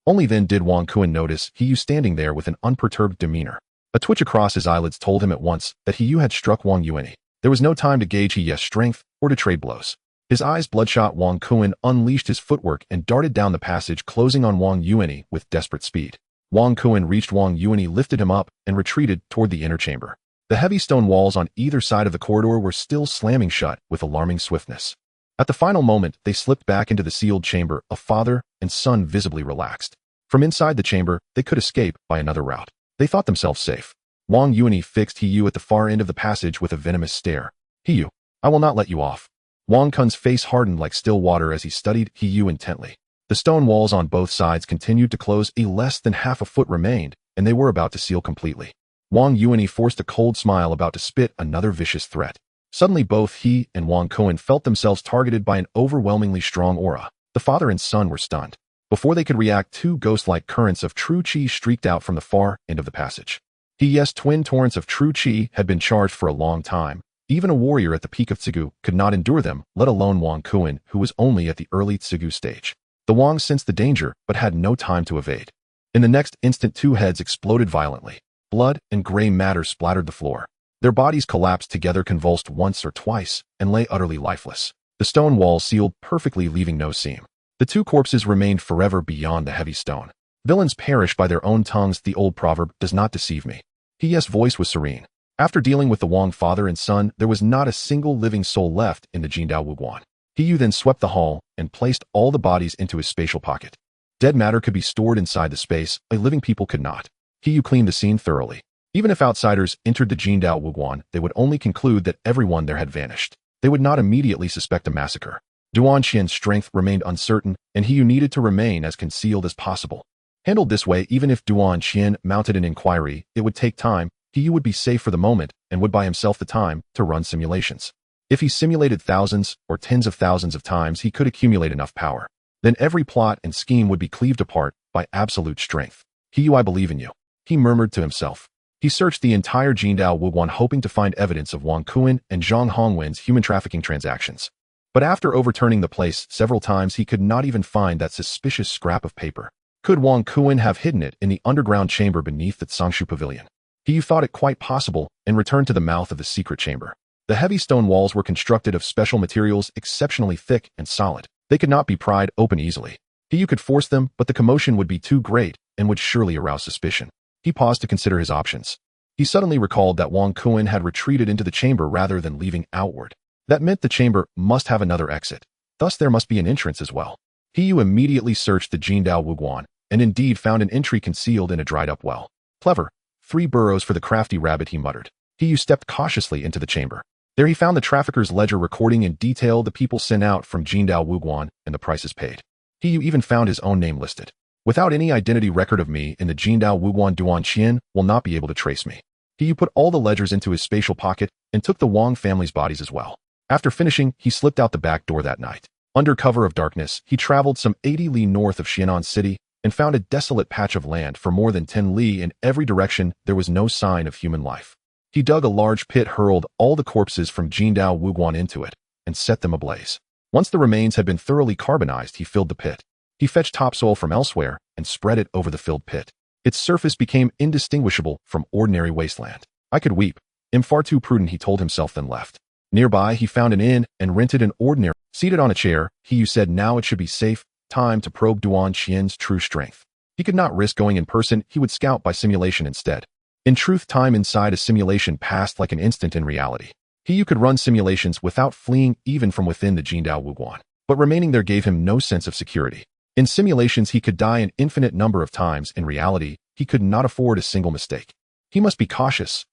A: Only then did Wang Kuan notice He standing there with an unperturbed demeanor. A twitch across his eyelids told him at once that He had struck Wang Yulin. There was no time to gauge He's strength or to trade blows. His eyes bloodshot, Wang Kuan unleashed his footwork and darted down the passage, closing on Wang Yulin with desperate speed. Wang Kuan reached Wang Yulin, lifted him up, and retreated toward the inner chamber. The heavy stone walls on either side of the corridor were still slamming shut with alarming swiftness. At the final moment, they slipped back into the sealed chamber, a father and son visibly relaxed. From inside the chamber, they could escape by another route. They thought themselves safe. Wang Yulin fixed He at the far end of the passage with a venomous stare. He, I will not let you off. Wang Kun's face hardened like still water as he studied He intently. The stone walls on both sides continued to close. Less than half a foot remained, and they were about to seal completely. Wang Yulin forced a cold smile, about to spit another vicious threat. Suddenly both he and Wang Kuan felt themselves targeted by an overwhelmingly strong aura. The father and son were stunned. Before they could react, two ghost-like currents of true qi streaked out from the far end of the passage. Twin torrents of true qi had been charged for a long time. Even a warrior at the peak of Tsugu could not endure them, let alone Wang Kuan, who was only at the early Tsugu stage. The Wang sensed the danger, but had no time to evade. In the next instant, two heads exploded violently. Blood and gray matter splattered the floor. Their bodies collapsed together, convulsed once or twice, and lay utterly lifeless. The stone walls sealed perfectly, leaving no seam. The two corpses remained forever beyond the heavy stone. Villains perish by their own tongues, the old proverb does not deceive me. His voice was serene. After dealing with the Wang father and son, there was not a single living soul left in the Jindao Wuguan. He then swept the hall and placed all the bodies into his spatial pocket. Dead matter could be stored inside the space, a living people could not. He cleaned the scene thoroughly. Even if outsiders entered the Jindao Wuguan, they would only conclude that everyone there had vanished. They would not immediately suspect a massacre. Duan Qian's strength remained uncertain, and He needed to remain as concealed as possible. Handled this way, even if Duan Qian mounted an inquiry, it would take time. He would be safe for the moment and would buy himself the time to run simulations. If he simulated thousands or tens of thousands of times, he could accumulate enough power. Then every plot and scheme would be cleaved apart by absolute strength. I believe in you, he murmured to himself. He searched the entire Jindao Wuguan, hoping to find evidence of Wang Kuan and Zhang Hongwen's human trafficking transactions. But after overturning the place several times, he could not even find that suspicious scrap of paper. Could Wang Kuan have hidden it in the underground chamber beneath the Tsongshu Pavilion? He thought it quite possible and returned to the mouth of the secret chamber. The heavy stone walls were constructed of special materials, exceptionally thick and solid. They could not be pried open easily. He could force them, but the commotion would be too great and would surely arouse suspicion. He paused to consider his options. He suddenly recalled that Wang Kuan had retreated into the chamber rather than leaving outward. That meant the chamber must have another exit. Thus there must be an entrance as well. He immediately searched the Jindao Wuguan, and indeed found an entry concealed in a dried-up well. Clever. 3 burrows for the crafty rabbit, he muttered. He stepped cautiously into the chamber. There he found the trafficker's ledger recording in detail the people sent out from Jindao Wuguan and the prices paid. He even found his own name listed. Without any identity record of me in the Jindao Wuguan, Duan Qian will not be able to trace me. He put all the ledgers into his spatial pocket and took the Wang family's bodies as well. After finishing, he slipped out the back door that night. Under cover of darkness, he traveled some 80 li north of Xianan City and found a desolate patch of land for more than 10 li in every direction. There was no sign of human life. He dug a large pit, hurled all the corpses from Jindao Wuguan into it, and set them ablaze. Once the remains had been thoroughly carbonized, he filled the pit. He fetched topsoil from elsewhere and spread it over the filled pit. Its surface became indistinguishable from ordinary wasteland. I could weep. Am far too prudent, he told himself, then left. Nearby, he found an inn and rented an ordinary. Seated on a chair, he said now it should be safe, time to probe Duan Qian's true strength. He could not risk going in person, he would scout by simulation instead. In truth, time inside a simulation passed like an instant in reality. He could run simulations without fleeing even from within the Jindao Wuguan, but remaining there gave him no sense of security. In simulations, he could die an infinite number of times. In reality, he could not afford a single mistake. He must be cautious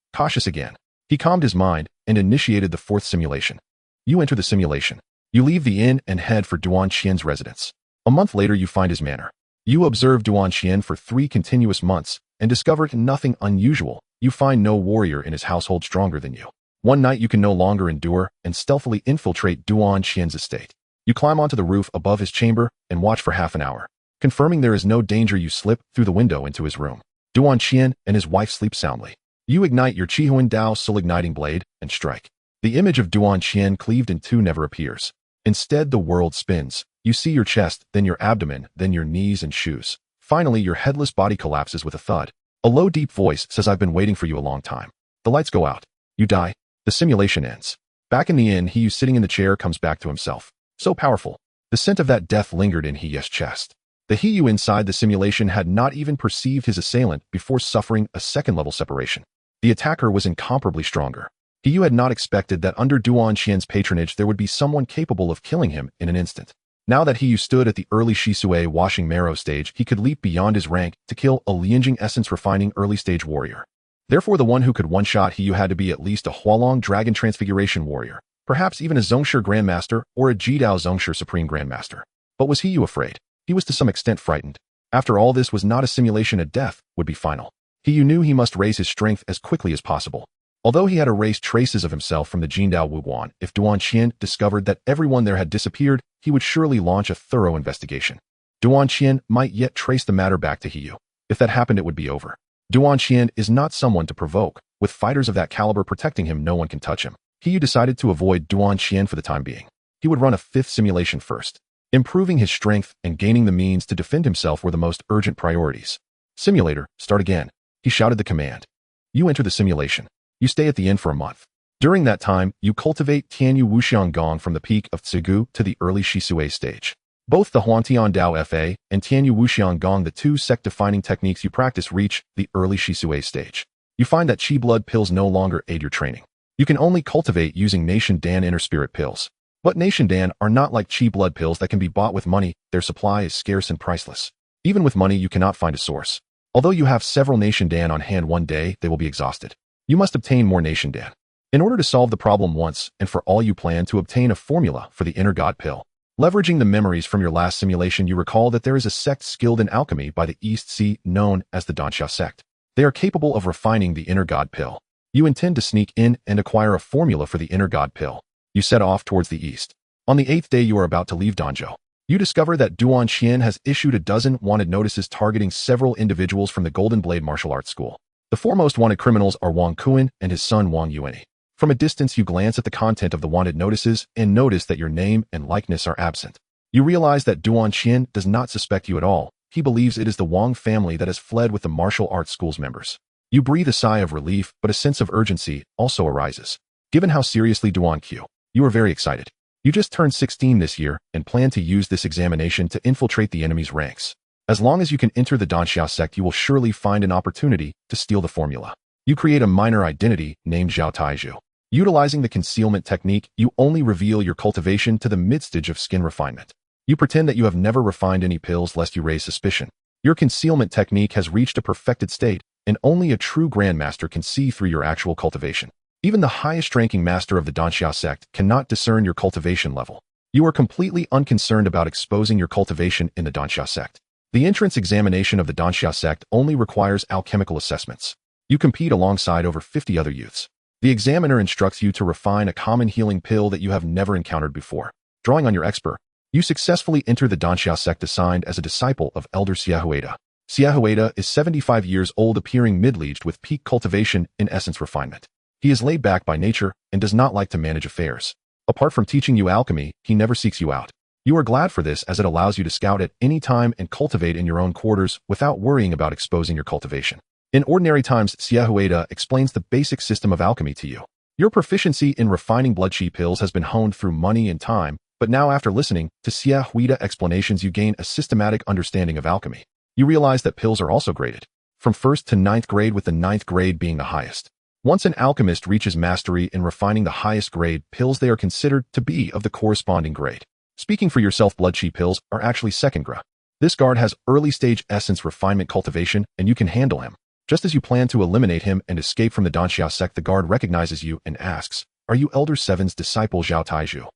A: again. He calmed his mind and initiated the fourth simulation. You enter the simulation. You leave the inn and head for Duan Qian's residence. A month later, you find his manor. You observe Duan Qian for 3 continuous months and discover nothing unusual. You find no warrior in his household stronger than you. One night, you can no longer endure and stealthily infiltrate Duan Qian's estate. You climb onto the roof above his chamber and watch for half an hour. Confirming there is no danger, you slip through the window into his room. Duan Qian and his wife sleep soundly. You ignite your Chihuan Dao soul-igniting blade and strike. The image of Duan Qian cleaved in two never appears. Instead, the world spins. You see your chest, then your abdomen, then your knees and shoes. Finally, your headless body collapses with a thud. A low, deep voice says, "I've been waiting for you a long time." The lights go out. You die. The simulation ends. Back in the inn, he sitting in the chair comes back to himself. So powerful. The scent of that death lingered in He's chest. The He inside the simulation had not even perceived his assailant before suffering a second-level separation. The attacker was incomparably stronger. He had not expected that under Duan Qian's patronage there would be someone capable of killing him in an instant. Now that He stood at the early Shisui washing marrow stage, he could leap beyond his rank to kill a Lianjing essence refining early-stage warrior. Therefore, the one who could one-shot He had to be at least a Hualong Dragon Transfiguration warrior, perhaps even a Zongshi Grandmaster or a Jidao Zongshi Supreme Grandmaster. But was He afraid? He was to some extent frightened. After all, this was not a simulation, a death would be final. He knew he must raise his strength as quickly as possible. Although he had erased traces of himself from the Jindao Wuguan, if Duan Qian discovered that everyone there had disappeared, he would surely launch a thorough investigation. Duan Qian might yet trace the matter back to He. If that happened, it would be over. Duan Qian is not someone to provoke. With fighters of that caliber protecting him, no one can touch him. He decided to avoid Duan Qian for the time being. He would run a fifth simulation first. Improving his strength and gaining the means to defend himself were the most urgent priorities. Simulator, start again. He shouted the command. You enter the simulation. You stay at the inn for a month. During that time, you cultivate Tianyu Wuxian Gong from the peak of Tsigu to the early Shisui stage. Both the Huantian Dao Fa and Tianyu Wuxian Gong, the two sect-defining techniques you practice, reach the early Shisui stage. You find that Qi blood pills no longer aid your training. You can only cultivate using Nation Dan inner spirit pills. But Nation Dan are not like Qi blood pills that can be bought with money. Their supply is scarce and priceless. Even with money, you cannot find a source. Although you have several Nation Dan on hand, one day they will be exhausted. You must obtain more Nation Dan. In order to solve the problem once and for all, you plan to obtain a formula for the inner god pill. Leveraging the memories from your last simulation, you recall that there is a sect skilled in alchemy by the East Sea known as the Danxia sect. They are capable of refining the inner god pill. You intend to sneak in and acquire a formula for the inner god pill. You set off towards the east. On the 8th day, you are about to leave Danzhou. You discover that Duan Qian has issued a dozen wanted notices targeting several individuals from the Golden Blade Martial Arts School. The foremost wanted criminals are Wang Kuan and his son Wang Yulin. From a distance, you glance at the content of the wanted notices and notice that your name and likeness are absent. You realize that Duan Qian does not suspect you at all. He believes it is the Wang family that has fled with the martial arts school's members. You breathe a sigh of relief, but a sense of urgency also arises. Given how seriously Duan Q, you are very excited. You just turned 16 this year and plan to use this examination to infiltrate the enemy's ranks. As long as you can enter the Danxia sect, you will surely find an opportunity to steal the formula. You create a minor identity named Zhao Taizhu. Utilizing the concealment technique, you only reveal your cultivation to the mid-stage of skin refinement. You pretend that you have never refined any pills lest you raise suspicion. Your concealment technique has reached a perfected state, and only a true grandmaster can see through your actual cultivation. Even the highest-ranking master of the Danxia sect cannot discern your cultivation level. You are completely unconcerned about exposing your cultivation in the Danxia sect. The entrance examination of the Danxia sect only requires alchemical assessments. You compete alongside over 50 other youths. The examiner instructs you to refine a common healing pill that you have never encountered before. Drawing on your expert, you successfully enter the Danxia sect assigned as a disciple of Elder Xiahueda. Xiahueda is 75 years old, appearing middle-aged with peak cultivation in essence refinement. He is laid back by nature and does not like to manage affairs. Apart from teaching you alchemy, he never seeks you out. You are glad for this as it allows you to scout at any time and cultivate in your own quarters without worrying about exposing your cultivation. In ordinary times, Xiaohuida explains the basic system of alchemy to you. Your proficiency in refining blood qi pills has been honed through money and time, but now after listening to Xiaohuida explanations you gain a systematic understanding of alchemy. You realize that pills are also graded, from 1st to 9th grade, with the 9th grade being the highest. Once an alchemist reaches mastery in refining the highest grade pills, they are considered to be of the corresponding grade. Speaking for yourself, blood qi pills are actually 2nd grade. This guard has early stage essence refinement cultivation, and you can handle him. Just as you plan to eliminate him and escape from the Danxia sect, the guard recognizes you and asks, "Are you Elder Seven's disciple Zhao Taizhu?"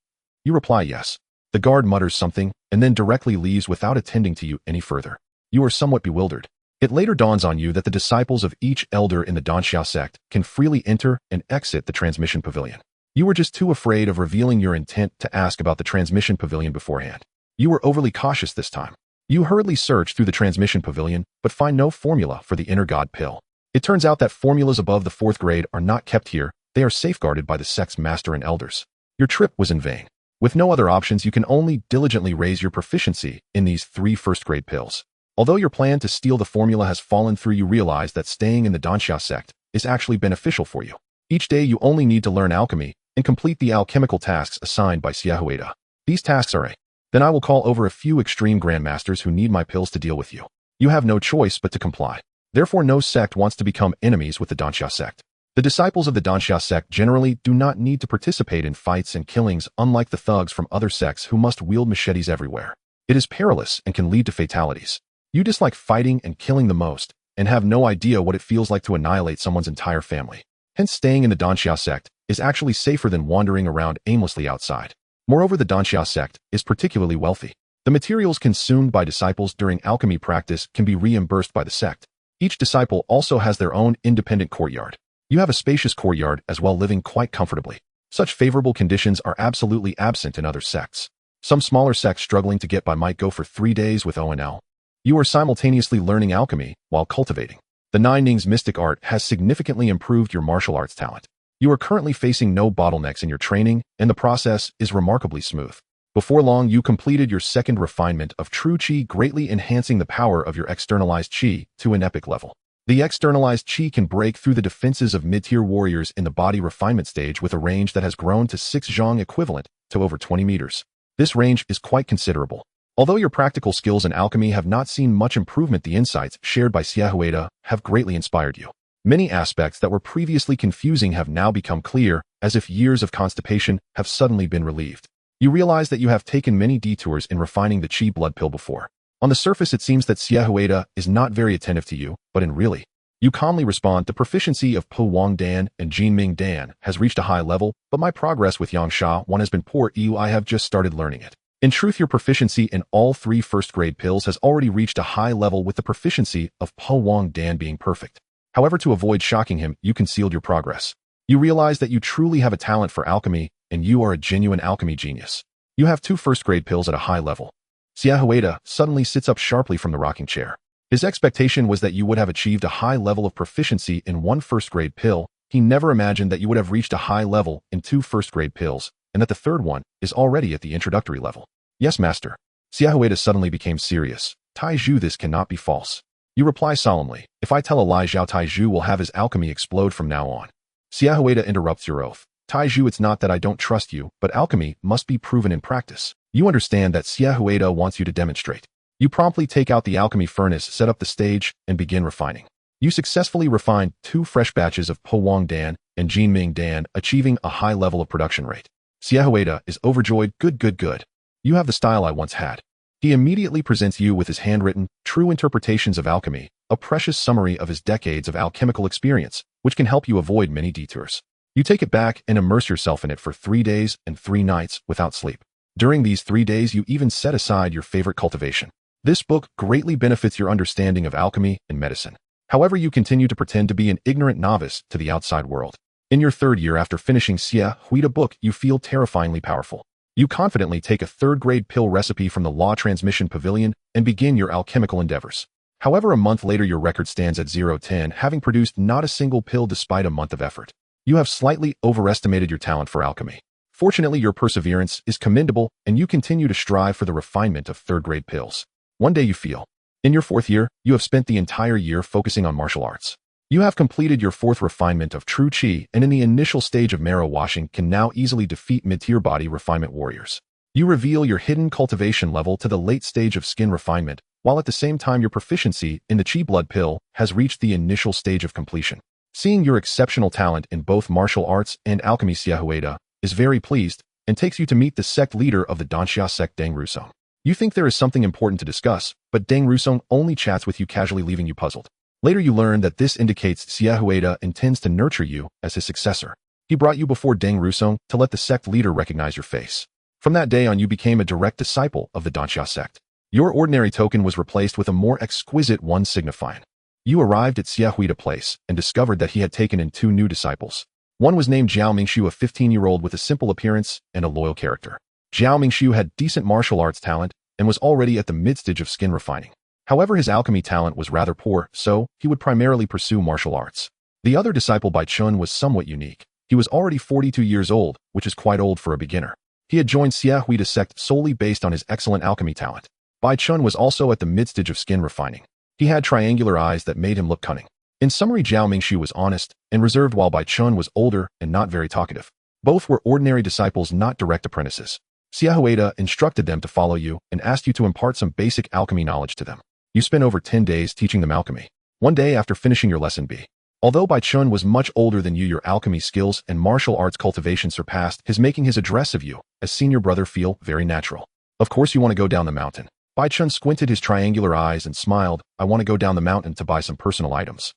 A: You reply yes. The guard mutters something, and then directly leaves without attending to you any further. You are somewhat bewildered. It later dawns on you that the disciples of each elder in the Danxia sect can freely enter and exit the transmission pavilion. You were just too afraid of revealing your intent to ask about the transmission pavilion beforehand. You were overly cautious this time. You hurriedly search through the transmission pavilion, but find no formula for the inner god pill. It turns out that formulas above the 4th grade are not kept here. They are safeguarded by the sect's master and elders. Your trip was in vain. With no other options, you can only diligently raise your proficiency in these 3 1st-grade pills. Although your plan to steal the formula has fallen through, you realize that staying in the Danxia sect is actually beneficial for you. Each day you only need to learn alchemy and complete the alchemical tasks assigned by Xiaohuida. These tasks are Then I will call over a few extreme grandmasters who need my pills to deal with you. You have no choice but to comply. Therefore, no sect wants to become enemies with the Danxia sect. The disciples of the Danxia sect generally do not need to participate in fights and killings, unlike the thugs from other sects who must wield machetes everywhere. It is perilous and can lead to fatalities. You dislike fighting and killing the most, and have no idea what it feels like to annihilate someone's entire family. Hence, staying in the Danxia sect is actually safer than wandering around aimlessly outside. Moreover, the Danxia sect is particularly wealthy. The materials consumed by disciples during alchemy practice can be reimbursed by the sect. Each disciple also has their own independent courtyard. You have a spacious courtyard as well, living quite comfortably. Such favorable conditions are absolutely absent in other sects. Some smaller sects struggling to get by might go for 3 days with ONL. You are simultaneously learning alchemy while cultivating. The Nine Ning's mystic art has significantly improved your martial arts talent. You are currently facing no bottlenecks in your training, and the process is remarkably smooth. Before long, you completed your 2nd refinement of true qi, greatly enhancing the power of your externalized qi to an epic level. The externalized qi can break through the defenses of mid-tier warriors in the body refinement stage with a range that has grown to 6 zhang, equivalent to over 20 meters. This range is quite considerable. Although your practical skills in alchemy have not seen much improvement, the insights shared by Xiaohuida have greatly inspired you. Many aspects that were previously confusing have now become clear, as if years of constipation have suddenly been relieved. You realize that you have taken many detours in refining the qi blood pill before. On the surface, it seems that Xiaohuida is not very attentive to you, but in really, you calmly respond, "The proficiency of Po Wang Dan and Jinming Dan has reached a high level, but my progress with Yangsha one has been poor. I have just started learning it." In truth, your proficiency in all 3 1st-grade pills has already reached a high level, with the proficiency of Po Wang Dan being perfect. However, to avoid shocking him, you concealed your progress. You realize that you truly have a talent for alchemy, and you are a genuine alchemy genius. You have 2 1st-grade pills at a high level. Xiaohuida suddenly sits up sharply from the rocking chair. His expectation was that you would have achieved a high level of proficiency in 1 1st-grade pill. He never imagined that you would have reached a high level in 2 1st-grade pills, and that the 3rd one is already at the introductory level. "Yes, master." Xiaohuida suddenly became serious. "Taizhu, this cannot be false." You reply solemnly, "If I tell a lie, Zhao Taizhu will have his alchemy explode from now on." Xiaohuida interrupts your oath. "Taizhu, it's not that I don't trust you, but alchemy must be proven in practice." You understand that Xiaohuida wants you to demonstrate. You promptly take out the alchemy furnace, set up the stage, and begin refining. You successfully refined 2 fresh batches of Po Wang Dan and Jinming Dan, achieving a high level of production rate. Xiaohuida is overjoyed. Good. You have the style I once had." He immediately presents you with his handwritten, True Interpretations of Alchemy, a precious summary of his decades of alchemical experience, which can help you avoid many detours. You take it back and immerse yourself in it for 3 days and 3 nights without sleep. During these 3 days, you even set aside your favorite cultivation. This book greatly benefits your understanding of alchemy and medicine. However, you continue to pretend to be an ignorant novice to the outside world. In your 3rd year after finishing Xiaohuida book, you feel terrifyingly powerful. You confidently take a 3rd-grade pill recipe from the Law Transmission Pavilion and begin your alchemical endeavors. However, a month later your record stands at 0-10, having produced not a single pill despite a month of effort. You have slightly overestimated your talent for alchemy. Fortunately, your perseverance is commendable and you continue to strive for the refinement of third-grade pills. One day you feel. In your 4th year, you have spent the entire year focusing on martial arts. You have completed your 4th refinement of true chi and in the initial stage of marrow washing can now easily defeat mid-tier body refinement warriors. You reveal your hidden cultivation level to the late stage of skin refinement, while at the same time your proficiency in the chi blood pill has reached the initial stage of completion. Seeing your exceptional talent in both martial arts and alchemy, Xiaohuida is very pleased and takes you to meet the sect leader of the Danxia sect, Deng Rusong. You think there is something important to discuss, but Deng Rusong only chats with you casually, leaving you puzzled. Later you learn that this indicates Xiaohuida intends to nurture you as his successor. He brought you before Deng Rusong to let the sect leader recognize your face. From that day on you became a direct disciple of the Danxia sect. Your ordinary token was replaced with a more exquisite one signifying. You arrived at Xiaohuida Place and discovered that he had taken in 2 new disciples. One was named Zhao Mingshu, a 15-year-old with a simple appearance and a loyal character. Zhao Mingshu had decent martial arts talent and was already at the mid-stage of skin refining. However, his alchemy talent was rather poor, so he would primarily pursue martial arts. The other disciple, Bai Chun, was somewhat unique. He was already 42 years old, which is quite old for a beginner. He had joined Xiaohuida sect solely based on his excellent alchemy talent. Bai Chun was also at the mid-stage of skin refining. He had triangular eyes that made him look cunning. In summary, Zhao Mingshu was honest and reserved while Bai Chun was older and not very talkative. Both were ordinary disciples, not direct apprentices. Xiaohuida instructed them to follow you and asked you to impart some basic alchemy knowledge to them. You spent over 10 days teaching them alchemy. One day after finishing your lesson B. Although Bai Chun was much older than you, your alchemy skills and martial arts cultivation surpassed his, making his address of you as senior brother feel very natural. Of course you want to go down the mountain. Bai Chun squinted his triangular eyes and smiled. I want to go down the mountain to buy some personal items.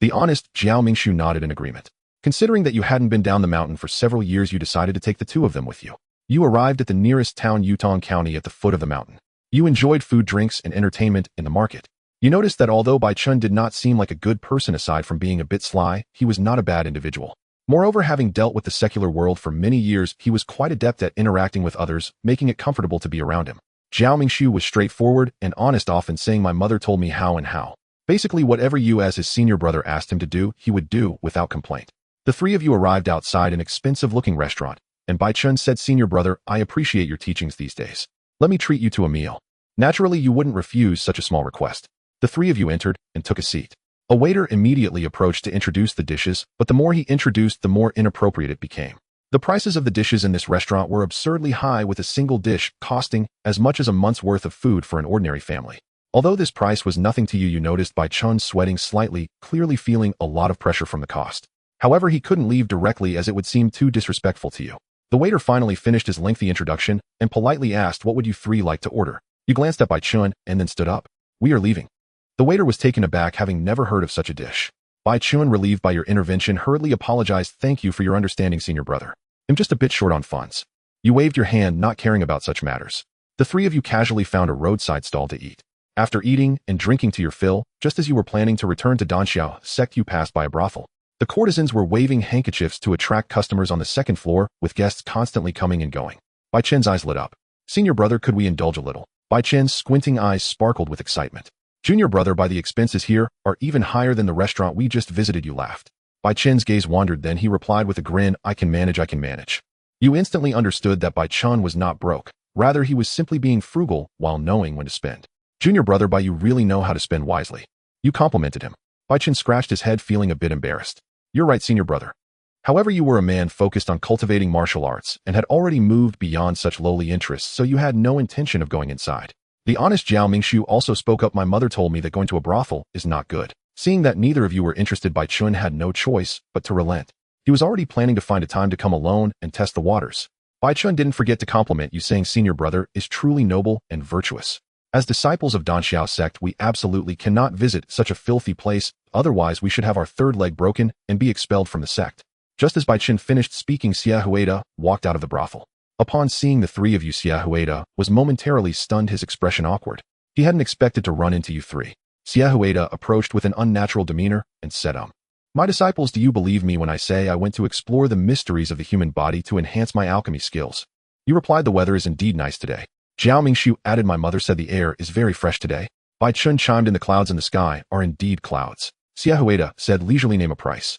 A: The honest Zhao Mingshu nodded in agreement. Considering that you hadn't been down the mountain for several years, you decided to take the 2 of them with you. You arrived at the nearest town, Yutong County, at the foot of the mountain. You enjoyed food, drinks, and entertainment in the market. You noticed that although Bai Chun did not seem like a good person aside from being a bit sly, he was not a bad individual. Moreover, having dealt with the secular world for many years, he was quite adept at interacting with others, making it comfortable to be around him. Zhao Mingshu was straightforward and honest, often saying, my mother told me how and how. Basically, whatever you as his senior brother asked him to do, he would do without complaint. The 3 of you arrived outside an expensive-looking restaurant, and Bai Chun said, senior brother, I appreciate your teachings these days. Let me treat you to a meal. Naturally, you wouldn't refuse such a small request. The 3 of you entered and took a seat. A waiter immediately approached to introduce the dishes, but the more he introduced, the more inappropriate it became. The prices of the dishes in this restaurant were absurdly high, with a single dish costing as much as a month's worth of food for an ordinary family. Although this price was nothing to you, you noticed Bai Chun sweating slightly, clearly feeling a lot of pressure from the cost. However, he couldn't leave directly as it would seem too disrespectful to you. The waiter finally finished his lengthy introduction and politely asked, what would you 3 like to order? You glanced at Bai Chun and then stood up. We are leaving. The waiter was taken aback, having never heard of such a dish. Bai Chun, relieved by your intervention, hurriedly apologized. Thank you for your understanding, senior brother. I'm just a bit short on funds. You waved your hand, not caring about such matters. The 3 of you casually found a roadside stall to eat. After eating and drinking to your fill, just as you were planning to return to Danxia sect, you passed by a brothel. The courtesans were waving handkerchiefs to attract customers on the 2nd floor, with guests constantly coming and going. Bai Chen's eyes lit up. Senior brother, could we indulge a little? Bai Chen's squinting eyes sparkled with excitement. Junior brother, by the expenses here are even higher than the restaurant we just visited, you laughed. Bai Chen's gaze wandered, then he replied with a grin, I can manage. You instantly understood that Bai Chun was not broke. Rather, he was simply being frugal while knowing when to spend. Junior brother, Bai, you really know how to spend wisely. You complimented him. Bai Chen scratched his head, feeling a bit embarrassed. You're right, senior brother. However, you were a man focused on cultivating martial arts and had already moved beyond such lowly interests, so you had no intention of going inside. The honest Zhao Mingshu also spoke up. My mother told me that going to a brothel is not good. Seeing that neither of you were interested, Bai Chun had no choice but to relent. He was already planning to find a time to come alone and test the waters. Bai Chun didn't forget to compliment you, saying senior brother is truly noble and virtuous. As disciples of Danxiao sect, we absolutely cannot visit such a filthy place, otherwise we should have our 3rd leg broken and be expelled from the sect. Just as Bai Chun finished speaking, Xiaohuida walked out of the brothel. Upon seeing the 3 of you, Xiaohuida was momentarily stunned, his expression awkward. He hadn't expected to run into you 3. Xiaohuida approached with an unnatural demeanor and said, My disciples, do you believe me when I say I went to explore the mysteries of the human body to enhance my alchemy skills? You replied, the weather is indeed nice today. Zhao Mingshu added, my mother said the air is very fresh today. Bai Chun chimed in, the clouds in the sky are indeed clouds. Xiaohuida said, leisurely, name a price.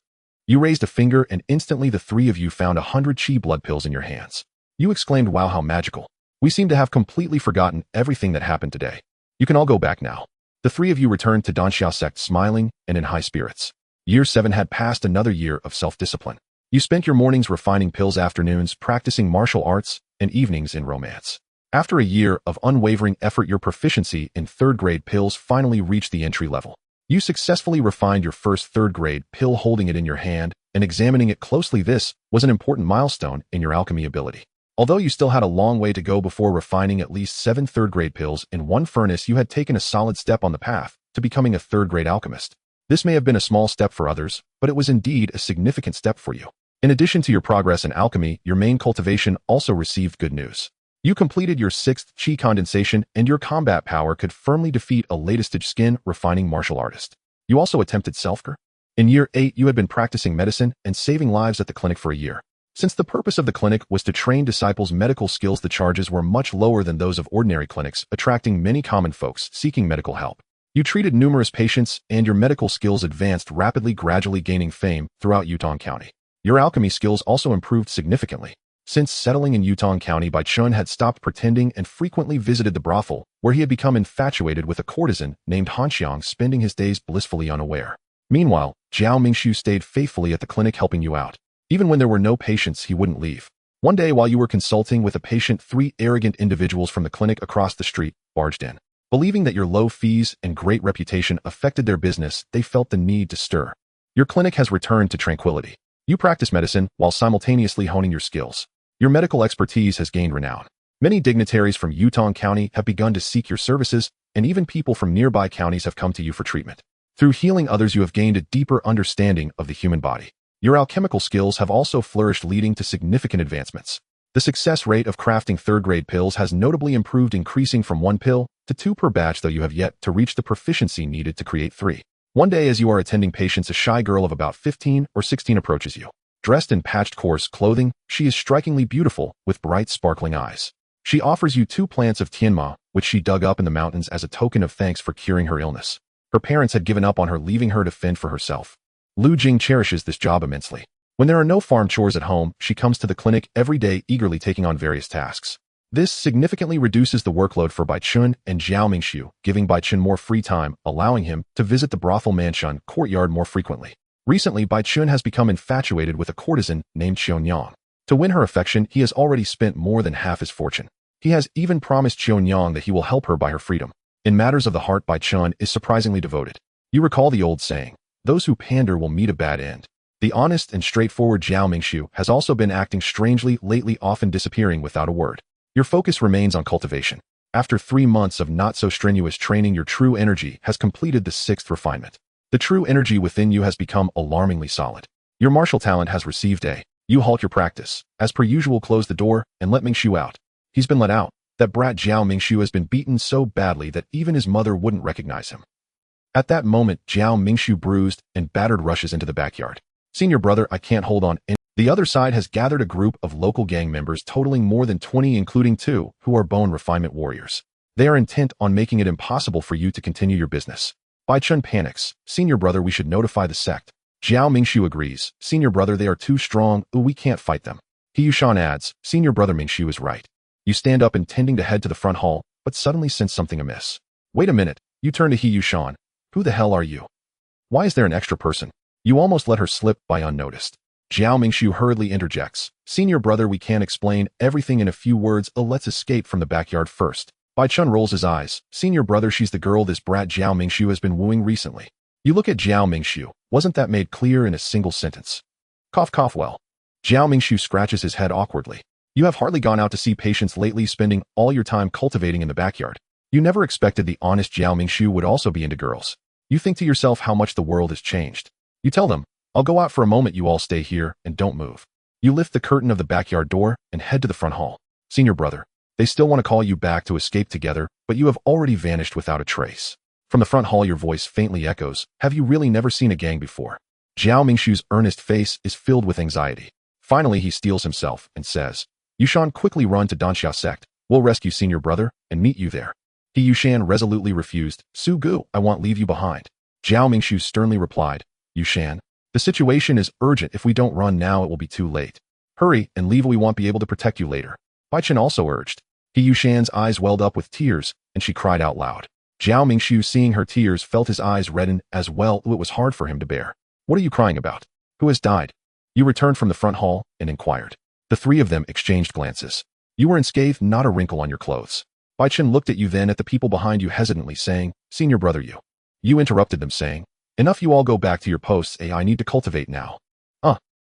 A: You raised a finger and instantly the three of you found 100 chi blood pills in your hands. You exclaimed, wow, how magical. We seem to have completely forgotten everything that happened today. You can all go back now. The three of you returned to Danxia sect smiling and in high spirits. Year 7 had passed another year of self-discipline. You spent your mornings refining pills, afternoons practicing martial arts, and evenings in romance. After a year of unwavering effort, your proficiency in third-grade pills finally reached the entry level. You successfully refined your first third-grade pill, holding it in your hand and examining it closely. This was an important milestone in your alchemy ability. Although you still had a long way to go before refining at least 7 third-grade pills in one furnace, you had taken a solid step on the path to becoming a third-grade alchemist. This may have been a small step for others, but it was indeed a significant step for you. In addition to your progress in alchemy, your main cultivation also received good news. You completed your 6th chi condensation, and your combat power could firmly defeat a latest-stage skin refining martial artist. You also attempted self-cure. In year 8, you had been practicing medicine and saving lives at the clinic for a year. Since the purpose of the clinic was to train disciples' medical skills, the charges were much lower than those of ordinary clinics, attracting many common folks seeking medical help. You treated numerous patients, and your medical skills advanced rapidly, gradually gaining fame throughout Yutong County. Your alchemy skills also improved significantly. Since settling in Yutong County, Bai Chun had stopped pretending and frequently visited the brothel, where he had become infatuated with a courtesan named Han Xiang, spending his days blissfully unaware. Meanwhile, Zhao Mingshu stayed faithfully at the clinic, helping you out. Even when there were no patients, he wouldn't leave. One day, while you were consulting with a patient, 3 arrogant individuals from the clinic across the street barged in. Believing that your low fees and great reputation affected their business, they felt the need to stir. Your clinic has returned to tranquility. You practice medicine while simultaneously honing your skills. Your medical expertise has gained renown. Many dignitaries from Yutong County have begun to seek your services, and even people from nearby counties have come to you for treatment. Through healing others, you have gained a deeper understanding of the human body. Your alchemical skills have also flourished, leading to significant advancements. The success rate of crafting third-grade pills has notably improved, increasing from 1 pill to 2 per batch, though you have yet to reach the proficiency needed to create 3. One day, as you are attending patients, a shy girl of about 15 or 16 approaches you. Dressed in patched coarse clothing, she is strikingly beautiful with bright sparkling eyes. She offers you 2 plants of tianma, which she dug up in the mountains as a token of thanks for curing her illness. Her parents had given up on her, leaving her to fend for herself. Lu Jing cherishes this job immensely. When there are no farm chores at home, she comes to the clinic every day, eagerly taking on various tasks. This significantly reduces the workload for Bai Chun and Zhao Mingshu, giving Bai Chun more free time, allowing him to visit the brothel mansion courtyard more frequently. Recently, Bai Chun has become infatuated with a courtesan named Qionyang. To win her affection, he has already spent more than half his fortune. He has even promised Qionyang that he will help her buy her freedom. In matters of the heart, Bai Chun is surprisingly devoted. You recall the old saying, those who pander will meet a bad end. The honest and straightforward Zhao Mingshu has also been acting strangely lately, often disappearing without a word. Your focus remains on cultivation. After 3 months of not-so-strenuous training, your true energy has completed the 6th refinement. The true energy within you has become alarmingly solid. Your martial talent has received a. You halt your practice. As per usual, close the door and let Mingshu out. He's been let out. That brat Zhao Mingshu has been beaten so badly that even his mother wouldn't recognize him. At that moment, Zhao Mingshu, bruised and battered, rushes into the backyard. Senior brother, I can't hold on. The other side has gathered a group of local gang members totaling more than 20, including 2 who are bone refinement warriors. They are intent on making it impossible for you to continue your business. Bai Chun panics. Senior brother, we should notify the sect. Zhao Mingshu agrees. Senior brother, they are too strong. We can't fight them. He Yushan adds. Senior brother, Mingshu is right. You stand up, intending to head to the front hall, but suddenly sense something amiss. Wait a minute. You turn to He Yushan. Who the hell are you? Why is there an extra person? You almost let her slip by unnoticed. Zhao Mingshu hurriedly interjects. Senior brother, we can't explain everything in a few words. Let's escape from the backyard first. Bai Chun rolls his eyes. Senior brother, she's the girl this brat Zhao Mingshu has been wooing recently. You look at Zhao Mingshu. Wasn't that made clear in a single sentence? Cough, cough. Well. Zhao Mingshu scratches his head awkwardly. You have hardly gone out to see patients lately, spending all your time cultivating in the backyard. You never expected the honest Zhao Mingshu would also be into girls. You think to yourself how much the world has changed. You tell them, I'll go out for a moment, you all stay here and don't move. You lift the curtain of the backyard door and head to the front hall. Senior brother, they still want to call you back to escape together, but you have already vanished without a trace. From the front hall, your voice faintly echoes. Have you really never seen a gang before? Zhao Mingshu's earnest face is filled with anxiety. Finally, he steels himself and says, Yushan, quickly run to Danxia sect. We'll rescue senior brother and meet you there. He Yushan resolutely refused. Su Gu, I won't leave you behind. Zhao Mingshu sternly replied, Yushan, The situation is urgent. If we don't run now, it will be too late. Hurry and leave, we won't be able to protect you later. Bai Chen also urged. He Yushan's eyes welled up with tears, and she cried out loud. Zhao Mingxiu, seeing her tears, felt his eyes redden as well. It was hard for him to bear. What are you crying about? Who has died? You returned from the front hall and inquired. The three of them exchanged glances. You were unscathed, not a wrinkle on your clothes. Bai Chen looked at you, then at the people behind you hesitantly, saying, Senior brother, you. You interrupted them, saying, Enough, you all go back to your posts. I need to cultivate now.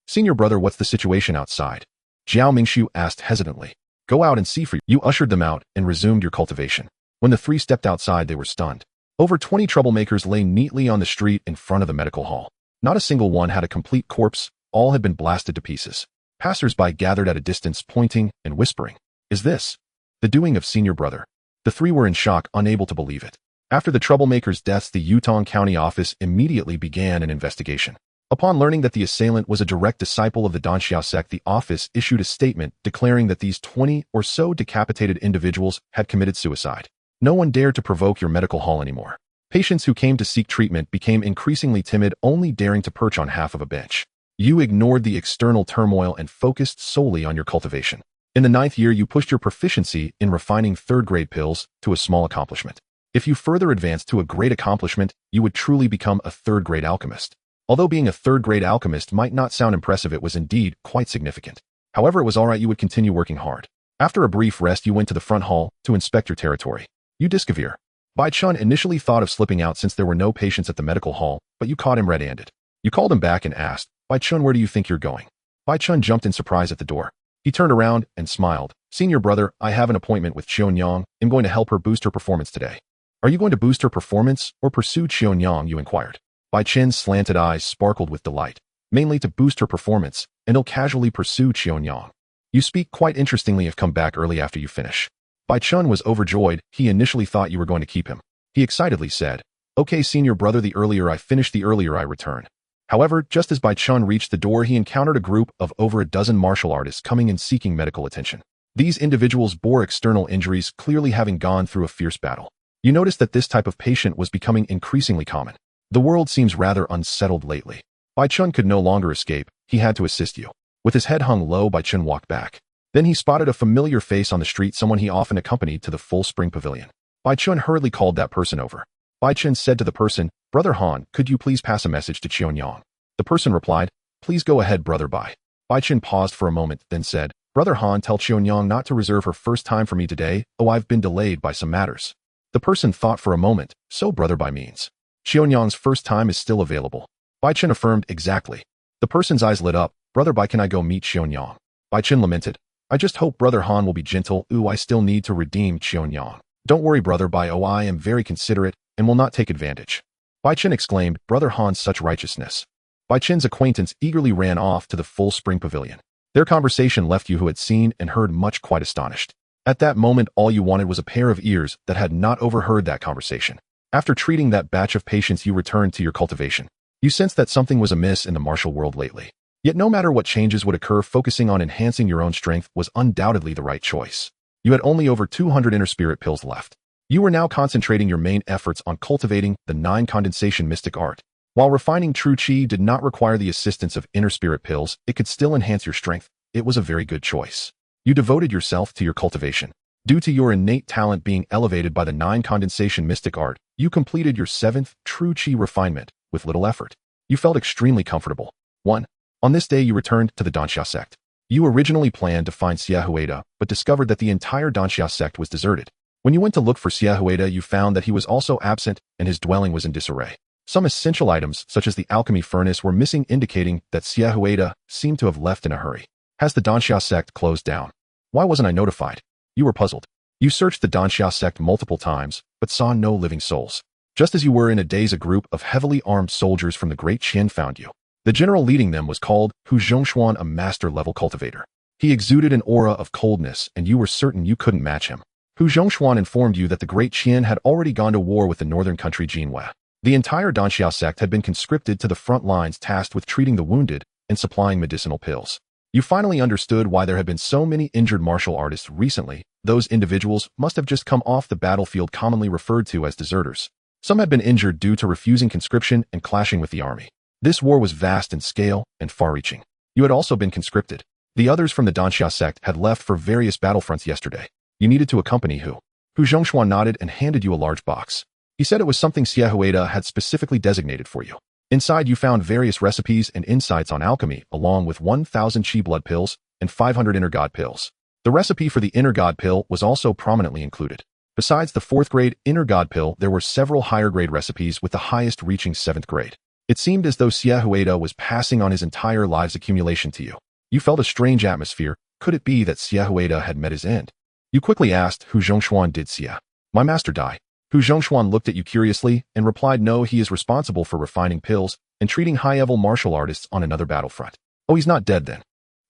A: Senior brother, what's the situation outside? Zhao Mingxiu asked hesitantly. Go out and see for you. You ushered them out and resumed your cultivation. When the three stepped outside, they were stunned. Over 20 troublemakers lay neatly on the street in front of the medical hall. Not a single one had a complete corpse. All had been blasted to pieces. Passers-by gathered at a distance, pointing and whispering. Is this the doing of senior brother? The three were in shock, unable to believe it. After the troublemakers' deaths, the Yutong County office immediately began an investigation. Upon learning that the assailant was a direct disciple of the Danxiao sect, the office issued a statement declaring that these 20 or so decapitated individuals had committed suicide. No one dared to provoke your medical hall anymore. Patients who came to seek treatment became increasingly timid, only daring to perch on half of a bench. You ignored the external turmoil and focused solely on your cultivation. In the 9th year, you pushed your proficiency in refining third-grade pills to a small accomplishment. If you further advanced to a great accomplishment, you would truly become a third-grade alchemist. Although being a third-grade alchemist might not sound impressive, it was indeed quite significant. However, it was alright, you would continue working hard. After a brief rest, you went to the front hall to inspect your territory. You Discavere. Bai Chen initially thought of slipping out since there were no patients at the medical hall, but you caught him red-handed. You called him back and asked, Bai Chen, where do you think you're going? Bai Chen jumped in surprise at the door. He turned around and smiled. Senior brother, I have an appointment with Qionyang. I'm going to help her boost her performance today. Are you going to boost her performance or pursue Qionyang? You inquired. Bai Chen's slanted eyes sparkled with delight. Mainly to boost her performance, and he'll casually pursue Qionyang. You speak quite interestingly. Have come back early after you finish. Bai Chen was overjoyed. He initially thought you were going to keep him. He excitedly said, Okay, senior brother, the earlier I finish, the earlier I return. However, just as Bai Chen reached the door, he encountered a group of over a dozen martial artists coming and seeking medical attention. These individuals bore external injuries, clearly having gone through a fierce battle. You noticed that this type of patient was becoming increasingly common. The world seems rather unsettled lately. Bai Chen could no longer escape. He had to assist you. With his head hung low, Bai Chen walked back. Then he spotted a familiar face on the street, someone he often accompanied to the Full Spring Pavilion. Bai Chen hurriedly called that person over. Bai Chen said to the person, Brother Han, could you please pass a message to Qionyang? The person replied, Please go ahead, Brother Bai. Bai Chen paused for a moment, then said, Brother Han, tell Qionyang not to reserve her first time for me today. I've been delayed by some matters. The person thought for a moment. So Brother Bai means Qionyang's first time is still available. Bai Chen affirmed, Exactly. The person's eyes lit up. Brother Bai, can I go meet Qionyang? Bai Chen lamented, I just hope Brother Han will be gentle. I still need to redeem Qionyang. Don't worry, Brother Bai. I am very considerate and will not take advantage. Bai Chen exclaimed, Brother Han, such righteousness. Bai Chen's acquaintance eagerly ran off to the Full Spring Pavilion. Their conversation left you, who had seen and heard much, quite astonished. At that moment, all you wanted was a pair of ears that had not overheard that conversation. After treating that batch of patients, you returned to your cultivation. You sensed that something was amiss in the martial world lately. Yet no matter what changes would occur, focusing on enhancing your own strength was undoubtedly the right choice. You had only over 200 inner spirit pills left. You were now concentrating your main efforts on cultivating the 9 condensation mystic art. While refining true qi did not require the assistance of inner spirit pills, it could still enhance your strength. It was a very good choice. You devoted yourself to your cultivation. Due to your innate talent being elevated by the 9 condensation mystic art, you completed your 7th true qi refinement with little effort. You felt extremely comfortable. 1. On this day, you returned to the Danxiao sect. You originally planned to find Xiaohueda, but discovered that the entire Danxiao sect was deserted. When you went to look for Xiaohueda, you found that he was also absent and his dwelling was in disarray. Some essential items, such as the alchemy furnace, were missing, indicating that Xiaohueda seemed to have left in a hurry. Has the Danxiao sect closed down? Why wasn't I notified? You were puzzled. You searched the Danxiao sect multiple times, but saw no living souls. Just as you were in a daze, a group of heavily armed soldiers from the Great Qian found you. The general leading them was called Hu Zhongshuan, a master-level cultivator. He exuded an aura of coldness, and you were certain you couldn't match him. Hu Zhongshuan informed you that the Great Qian had already gone to war with the northern country Jinhua. The entire Danxiao sect had been conscripted to the front lines, tasked with treating the wounded and supplying medicinal pills. You finally understood why there had been so many injured martial artists recently. Those individuals must have just come off the battlefield, commonly referred to as deserters. Some had been injured due to refusing conscription and clashing with the army. This war was vast in scale and far-reaching. You had also been conscripted. The others from the Danxia sect had left for various battlefronts yesterday. You needed to accompany Hu. Hu Zhongshuan nodded and handed you a large box. He said it was something Xie Huida had specifically designated for you. Inside you found various recipes and insights on alchemy, along with 1,000 Qi blood pills and 500 inner god pills. The recipe for the inner god pill was also prominently included. Besides the 4th grade inner god pill, there were several higher grade recipes with the highest reaching 7th grade. It seemed as though Xie Huida was passing on his entire life's accumulation to you. You felt a strange atmosphere. Could it be that Xie Huida had met his end? You quickly asked Hu Zhongshuan, did Xie, my master, die? Hu Zhongshuan looked at you curiously and replied, no, he is responsible for refining pills and treating high-level martial artists on another battlefront. Oh, he's not dead then.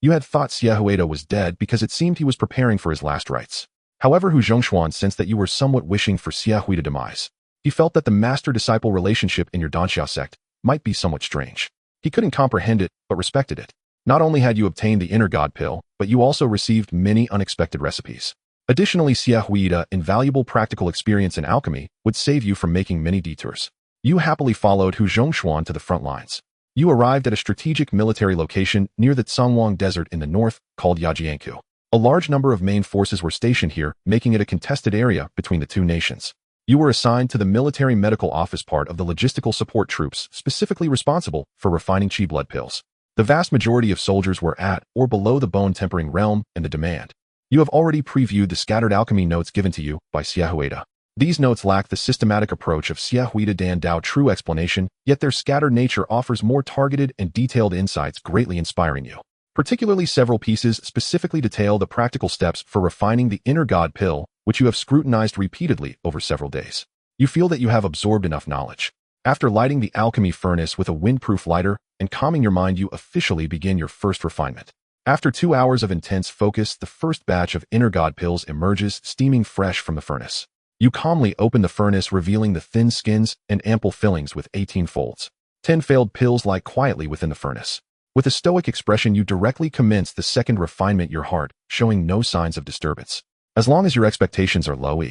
A: You had thought Xie Huida was dead because it seemed he was preparing for his last rites. However, Hu Zhongshuan sensed that you were somewhat wishing for Xie Huida's demise. He felt that the master-disciple relationship in your Danxia sect might be somewhat strange. He couldn't comprehend it, but respected it. Not only had you obtained the inner god pill, but you also received many unexpected recipes. Additionally, Xie Huida's invaluable practical experience in alchemy would save you from making many detours. You happily followed Hu Zhongshuan to the front lines. You arrived at a strategic military location near the Cangwang Desert in the north, called Yajianku. A large number of main forces were stationed here, making it a contested area between the two nations. You were assigned to the military medical office part of the logistical support troops, specifically responsible for refining Qi blood pills. The vast majority of soldiers were at or below the bone-tempering realm in the demand. You have already previewed the scattered alchemy notes given to you by Xie Huida. These notes lack the systematic approach of Xie Huida Dan Dao true explanation, yet their scattered nature offers more targeted and detailed insights, greatly inspiring you. Particularly, several pieces specifically detail the practical steps for refining the inner god pill, which you have scrutinized repeatedly over several days. You feel that you have absorbed enough knowledge. After lighting the alchemy furnace with a windproof lighter and calming your mind, you officially begin your first refinement. After 2 hours of intense focus, the first batch of inner god pills emerges, steaming fresh from the furnace. You calmly open the furnace, revealing the thin skins and ample fillings with 18 folds. 10 failed pills lie quietly within the furnace. With a stoic expression, you directly commence the second refinement, your heart showing no signs of disturbance. As long as your expectations are low,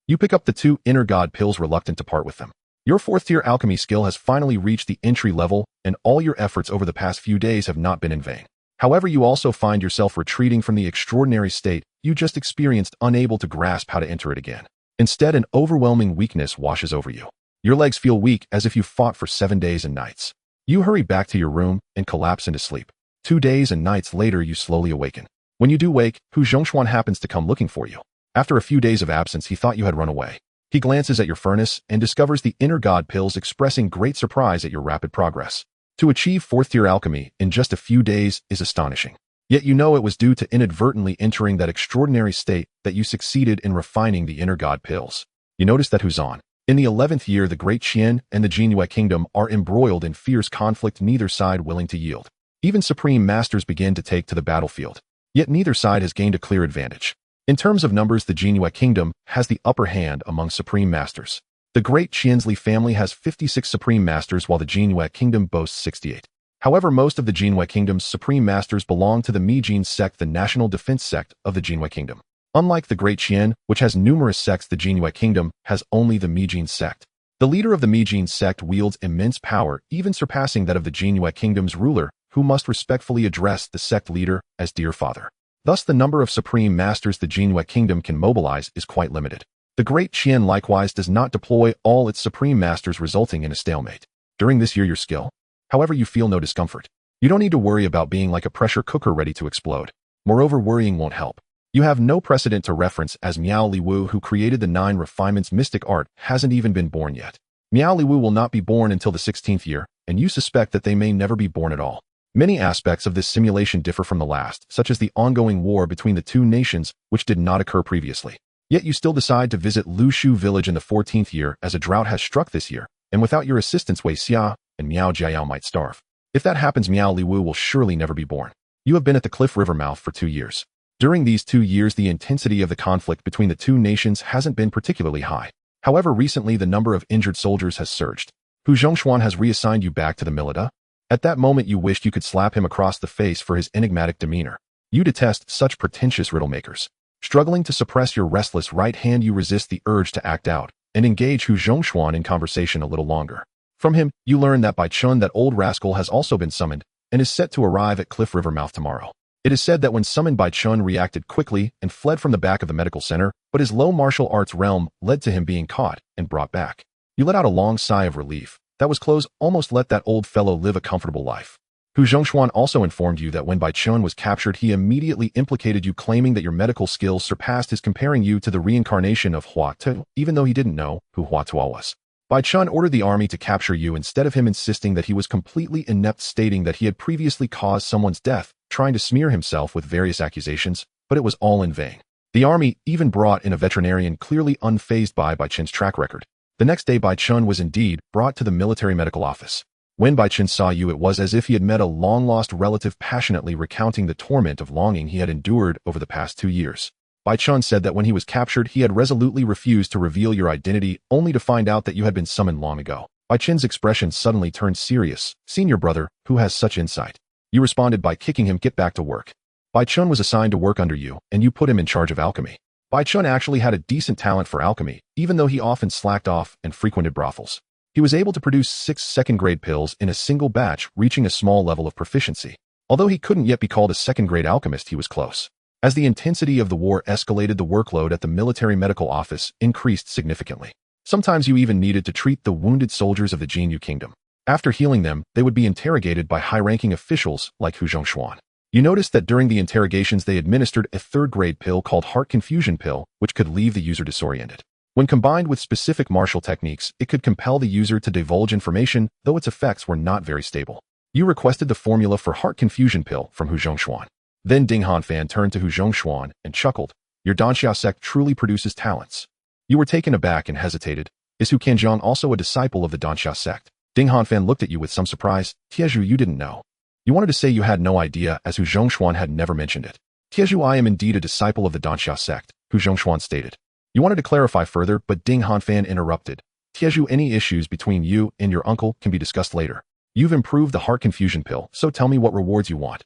A: you pick up the 2 inner god pills, reluctant to part with them. Your 4th tier alchemy skill has finally reached the entry level, and all your efforts over the past few days have not been in vain. However, you also find yourself retreating from the extraordinary state you just experienced, unable to grasp how to enter it again. Instead, an overwhelming weakness washes over you. Your legs feel weak, as if you fought for 7 days and nights. You hurry back to your room and collapse into sleep. 2 days and nights later, you slowly awaken. When you do wake, Hu Zhongshuan happens to come looking for you. After a few days of absence, he thought you had run away. He glances at your furnace and discovers the inner god pills, expressing great surprise at your rapid progress. To achieve 4th tier alchemy in just a few days is astonishing. Yet you know it was due to inadvertently entering that extraordinary state that you succeeded in refining the inner god pills. You notice that Huzan, in the 11th year, the Great Qian and the Jinhua Kingdom are embroiled in fierce conflict, neither side willing to yield. Even supreme masters begin to take to the battlefield. Yet neither side has gained a clear advantage. In terms of numbers, the Jinhua Kingdom has the upper hand among supreme masters. The Great Qianli family has 56 supreme masters, while the Jinhua Kingdom boasts 68. However, most of the Jinhua Kingdom's supreme masters belong to the Mijin sect, the national defense sect of the Jinhua Kingdom. Unlike the Great Qian, which has numerous sects, the Jinhua Kingdom has only the Mijin sect. The leader of the Mijin sect wields immense power, even surpassing that of the Jinhua Kingdom's ruler, who must respectfully address the sect leader as dear father. Thus, the number of supreme masters the Jinhua Kingdom can mobilize is quite limited. The Great Qian likewise does not deploy all its supreme masters, resulting in a stalemate. During this year, your skill, however, you feel no discomfort. You don't need to worry about being like a pressure cooker ready to explode. Moreover, worrying won't help. You have no precedent to reference, as Miao Liwu, who created the 9 refinements mystic art, hasn't even been born yet. Miao Liwu will not be born until the 16th year, and you suspect that they may never be born at all. Many aspects of this simulation differ from the last, such as the ongoing war between the two nations, which did not occur previously. Yet you still decide to visit Lushu village in the 14th year, as a drought has struck this year, and without your assistance, Wei Xia and Miao Jiao might starve. If that happens, Miao Liwu will surely never be born. You have been at the Cliff River mouth for 2 years. During these 2 years, the intensity of the conflict between the two nations hasn't been particularly high. However, recently the number of injured soldiers has surged. Hu Zhongshuan has reassigned you back to the Milita. At that moment, you wished you could slap him across the face for his enigmatic demeanor. You detest such pretentious riddle makers. Struggling to suppress your restless right hand, you resist the urge to act out and engage Hu Zhongshuan in conversation a little longer. From him, you learn that Bai Chun, that old rascal, has also been summoned and is set to arrive at Cliff River mouth tomorrow. It is said that when summoned, Bai Chun reacted quickly and fled from the back of the medical center, but his low martial arts realm led to him being caught and brought back. You let out a long sigh of relief. That was close. Almost let that old fellow live a comfortable life. Hu Zhongshuan also informed you that when Bai Chun was captured, he immediately implicated you, claiming that your medical skills surpassed his, comparing you to the reincarnation of Hua Tu, even though he didn't know who Hua Tu was. Bai Chun ordered the army to capture you instead of him, insisting that he was completely inept, stating that he had previously caused someone's death, trying to smear himself with various accusations, but it was all in vain. The army even brought in a veterinarian, clearly unfazed by Bai Chun's track record. The next day, Bai Chun was indeed brought to the military medical office. When Bai Chun saw you, it was as if he had met a long-lost relative, passionately recounting the torment of longing he had endured over the past 2 years. Bai Chun said that when he was captured, he had resolutely refused to reveal your identity, only to find out that you had been summoned long ago. Bai Chun's expression suddenly turned serious. "Senior brother, who has such insight?" You responded by kicking him. "Get back to work." Bai Chun was assigned to work under you, and you put him in charge of alchemy. Bai Chun actually had a decent talent for alchemy, even though he often slacked off and frequented brothels. He was able to produce 6 second-grade pills in a single batch, reaching a small level of proficiency. Although he couldn't yet be called a second-grade alchemist, he was close. As the intensity of the war escalated, the workload at the military medical office increased significantly. Sometimes you even needed to treat the wounded soldiers of the Jinyu Kingdom. After healing them, they would be interrogated by high-ranking officials like Hu Zhongshuan. You noticed that during the interrogations they administered a third-grade pill called Heart Confusion Pill, which could leave the user disoriented. When combined with specific martial techniques, it could compel the user to divulge information, though its effects were not very stable. You requested the formula for Heart Confusion Pill from Hu Zhongshuan. Then Ding Hanfan turned to Hu Zhongshuan and chuckled. "Your Danxia sect truly produces talents." You were taken aback and hesitated. "Is Hu Kanjiang also a disciple of the Danxia sect?" Ding Hanfan looked at you with some surprise. "Tiezhu, you didn't know." You wanted to say you had no idea, as Hu Zhongshuan had never mentioned it. "Tiezhu, I am indeed a disciple of the Danxia sect," Hu Zhongshuan stated. You wanted to clarify further, but Ding Hanfan interrupted. "Tiezhu, any issues between you and your uncle can be discussed later. You've improved the Heart Confusion Pill, so tell me what rewards you want."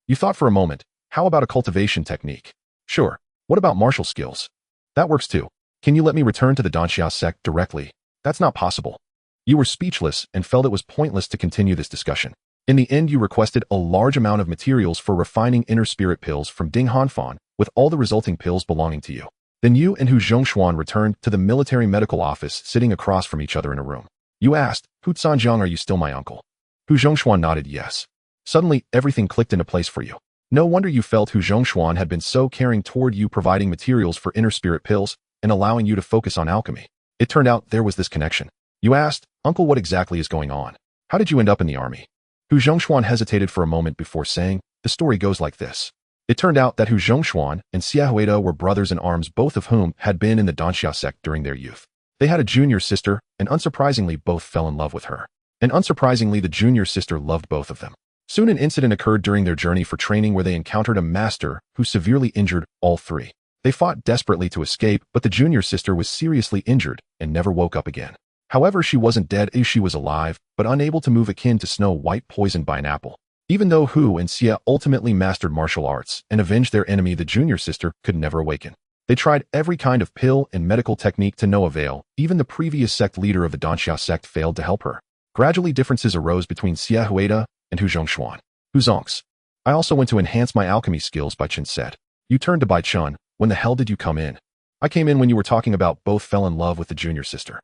A: You thought for a moment. "How about a cultivation technique?" "Sure. What about martial skills?" "That works too. Can you let me return to the Danxia sect directly?" "That's not possible." You were speechless and felt it was pointless to continue this discussion. In the end, you requested a large amount of materials for refining inner spirit pills from Ding Hanfan, with all the resulting pills belonging to you. Then you and Hu Zhongshuan returned to the military medical office, sitting across from each other in a room. You asked, "Hu Zhanjiang, are you still my uncle?" Hu Zhongshuan nodded yes. Suddenly, everything clicked into place for you. No wonder you felt Hu Zhongshuan had been so caring toward you, providing materials for inner spirit pills and allowing you to focus on alchemy. It turned out there was this connection. You asked, "Uncle, what exactly is going on? How did you end up in the army?" Hu Zhongshuan hesitated for a moment before saying, "The story goes like this." It turned out that Hu Zhongshuan and Xia Huida were brothers in arms, both of whom had been in the Danxia sect during their youth. They had a junior sister, and unsurprisingly, both fell in love with her. And unsurprisingly, the junior sister loved both of them. Soon an incident occurred during their journey for training where they encountered a master who severely injured all three. They fought desperately to escape, but the junior sister was seriously injured and never woke up again. However, she wasn't dead, she was alive, but unable to move, akin to Snow White poisoned by an apple. Even though Hu and Xia ultimately mastered martial arts and avenged their enemy, the junior sister could never awaken. They tried every kind of pill and medical technique to no avail. Even the previous sect leader of the Danxia sect failed to help her. Gradually, differences arose between Xia Huida and Hu Zhongshuan. "Hu Zongs. I also went to enhance my alchemy skills," Bai Chun said. You turned to Bai Chun. "When the hell did you come in?" "I came in when you were talking about both fell in love with the junior sister."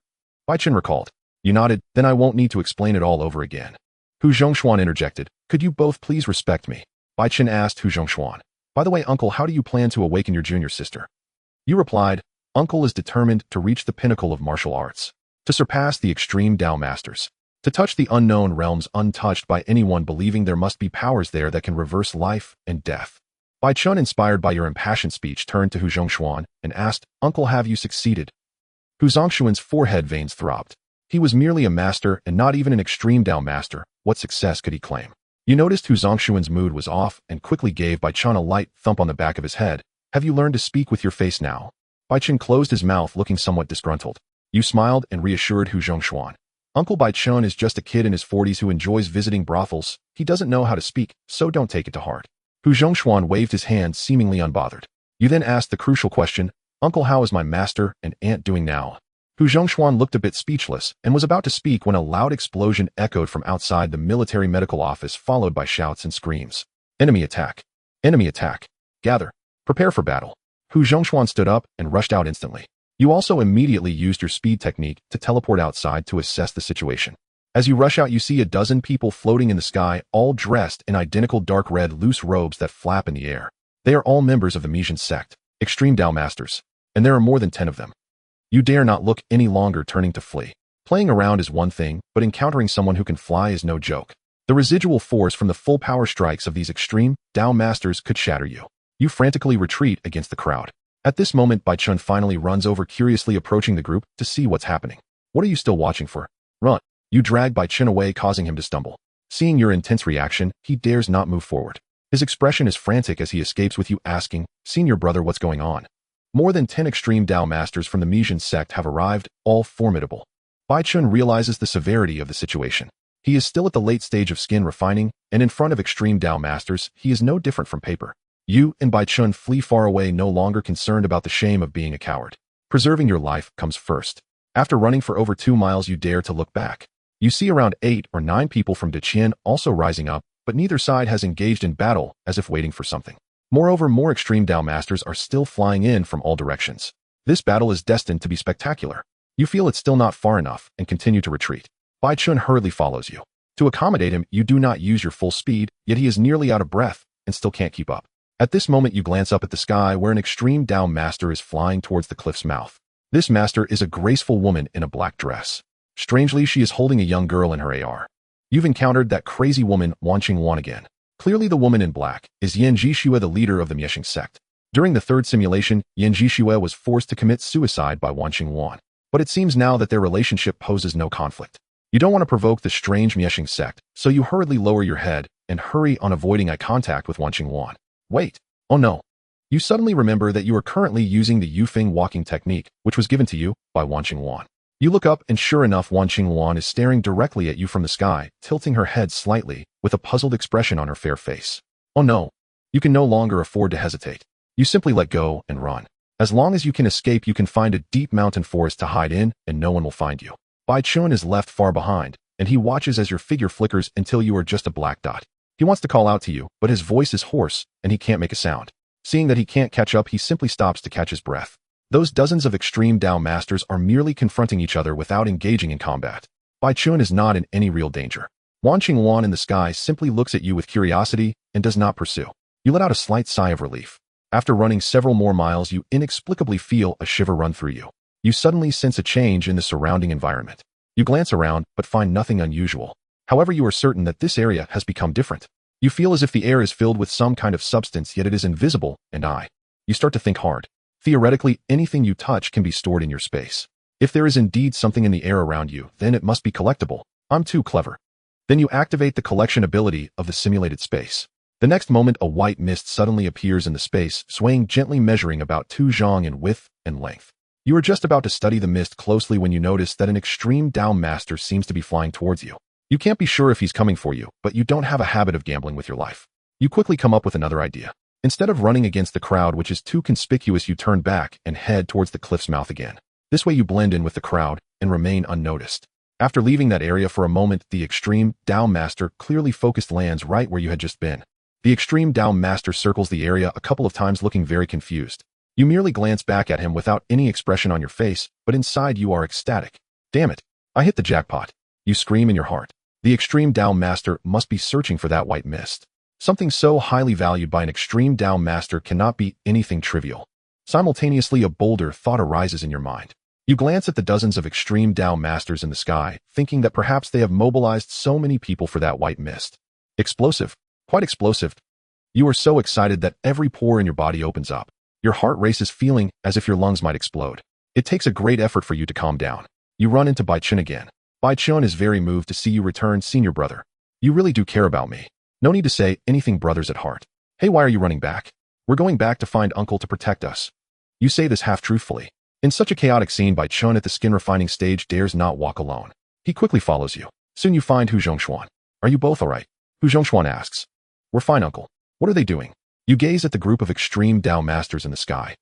A: Bai Chun recalled. You nodded. "Then I won't need to explain it all over again." Hu Zhongshuan interjected. "Could you both please respect me?" Bai Chun asked Hu Zhongshuan. "By the way, uncle, how do you plan to awaken your junior sister?" You replied, "Uncle is determined to reach the pinnacle of martial arts, to surpass the extreme Dao masters, to touch the unknown realms untouched by anyone, believing there must be powers there that can reverse life and death." Bai Chun, inspired by your impassioned speech, turned to Hu Zhongshuan and asked, "Uncle, have you succeeded?" Hu Zhongshuan's forehead veins throbbed. He was merely a master and not even an extreme Dao master. What success could he claim? You noticed Hu Zhongshuan's mood was off and quickly gave Bai Chun a light thump on the back of his head. "Have you learned to speak with your face now?" Bai Chun closed his mouth, looking somewhat disgruntled. You smiled and reassured Hu Zhongshuan. "Uncle Bai Chun is just a kid in his 40s who enjoys visiting brothels. He doesn't know how to speak, so don't take it to heart." Hu Zhongshuan waved his hand, seemingly unbothered. You then asked the crucial question, "Uncle, how is my master and aunt doing now?" Hu Zhongshuan looked a bit speechless and was about to speak when a loud explosion echoed from outside the military medical office, followed by shouts and screams. Enemy attack! Enemy attack! Gather! Prepare for battle! Hu Zhongshuan stood up and rushed out instantly. You also immediately used your speed technique to teleport outside to assess the situation. As you rush out, you see a dozen people floating in the sky, all dressed in identical dark red loose robes that flap in the air. They are all members of the Mijin sect, extreme Dao masters, and there are more than 10 of them. You dare not look any longer, turning to flee. Playing around is one thing, but encountering someone who can fly is no joke. The residual force from the full power strikes of these extreme Dao masters could shatter you. You frantically retreat against the crowd. At this moment, Bai Chun finally runs over, curiously approaching the group to see what's happening. What are you still watching for? Run! You drag Bai Chun away, causing him to stumble. Seeing your intense reaction, he dares not move forward. His expression is frantic as he escapes, with you asking, "Senior brother, what's going on?" More than 10 extreme Dao masters from the Mijin sect have arrived, all formidable. Bai Chun realizes the severity of the situation. He is still at the late stage of skin refining, and in front of extreme Dao masters, he is no different from paper. You and Bai Chun flee far away, no longer concerned about the shame of being a coward. Preserving your life comes first. After running for over 2 miles, you dare to look back. You see around 8 or 9 people from Deqian also rising up, but neither side has engaged in battle, as if waiting for something. Moreover, more extreme Dao masters are still flying in from all directions. This battle is destined to be spectacular. You feel it's still not far enough and continue to retreat. Bai Chun hurriedly follows you. To accommodate him, you do not use your full speed, yet he is nearly out of breath and still can't keep up. At this moment, you glance up at the sky where an extreme Dao master is flying towards the cliff's mouth. This master is a graceful woman in a black dress. Strangely, she is holding a young girl in her AR. You've encountered that crazy woman, Wang Yulin, again. Clearly, the woman in black is Yan Jishue, the leader of the Miexing sect. During the third simulation, Yan Jishue was forced to commit suicide by Wang Yulin. But it seems now that their relationship poses no conflict. You don't want to provoke the strange Miexing sect, so you hurriedly lower your head and hurry on, avoiding eye contact with Wang Yulin. Wait. Oh no. You suddenly remember that you are currently using the Yufeng walking technique, which was given to you by Wang Yulin. You look up, and sure enough, Wang Yulin is staring directly at you from the sky, tilting her head slightly, with a puzzled expression on her fair face. Oh no. You can no longer afford to hesitate. You simply let go and run. As long as you can escape, you can find a deep mountain forest to hide in, and no one will find you. Bai Chun is left far behind, and he watches as your figure flickers until you are just a black dot. He wants to call out to you, but his voice is hoarse, and he can't make a sound. Seeing that he can't catch up, he simply stops to catch his breath. Those dozens of extreme Dao masters are merely confronting each other without engaging in combat. Bai Chun is not in any real danger. Wang Yulin in the sky simply looks at you with curiosity and does not pursue. You let out a slight sigh of relief. After running several more miles, you inexplicably feel a shiver run through you. You suddenly sense a change in the surrounding environment. You glance around, but find nothing unusual. However, you are certain that this area has become different. You feel as if the air is filled with some kind of substance, yet it is invisible, and you start to think hard. Theoretically, anything you touch can be stored in your space. If there is indeed something in the air around you, then it must be collectible. I'm too clever. Then you activate the collection ability of the simulated space. The next moment, a white mist suddenly appears in the space, swaying gently, measuring about 2 zhang in width and length. You are just about to study the mist closely when you notice that an extreme Dao master seems to be flying towards you. You can't be sure if he's coming for you, but you don't have a habit of gambling with your life. You quickly come up with another idea. Instead of running against the crowd, which is too conspicuous, you turn back and head towards the cliff's mouth again. This way you blend in with the crowd and remain unnoticed. After leaving that area for a moment, the extreme Dao master, clearly focused, lands right where you had just been. The extreme Dao master circles the area a couple of times, looking very confused. You merely glance back at him without any expression on your face, but inside you are ecstatic. Damn it. I hit the jackpot. You scream in your heart. The extreme Dao master must be searching for that white mist. Something so highly valued by an extreme Dao master cannot be anything trivial. Simultaneously, a bolder thought arises in your mind. You glance at the dozens of extreme Dao masters in the sky, thinking that perhaps they have mobilized so many people for that white mist. Explosive. Quite explosive. You are so excited that every pore in your body opens up. Your heart races, feeling as if your lungs might explode. It takes a great effort for you to calm down. You run into Bai Chun again. Bai Chun is very moved to see you return. Senior brother. You really do care about me. No need to say anything, brothers at heart. Hey, why are you running back? We're going back to find uncle to protect us. You say this half-truthfully. In such a chaotic scene, Bai Chun at the skin refining stage dares not walk alone. He quickly follows you. Soon you find Hu Zhongshuan. Are you both alright? Hu Zhongshuan asks. We're fine, uncle. What are they doing? You gaze at the group of extreme Dao masters in the sky.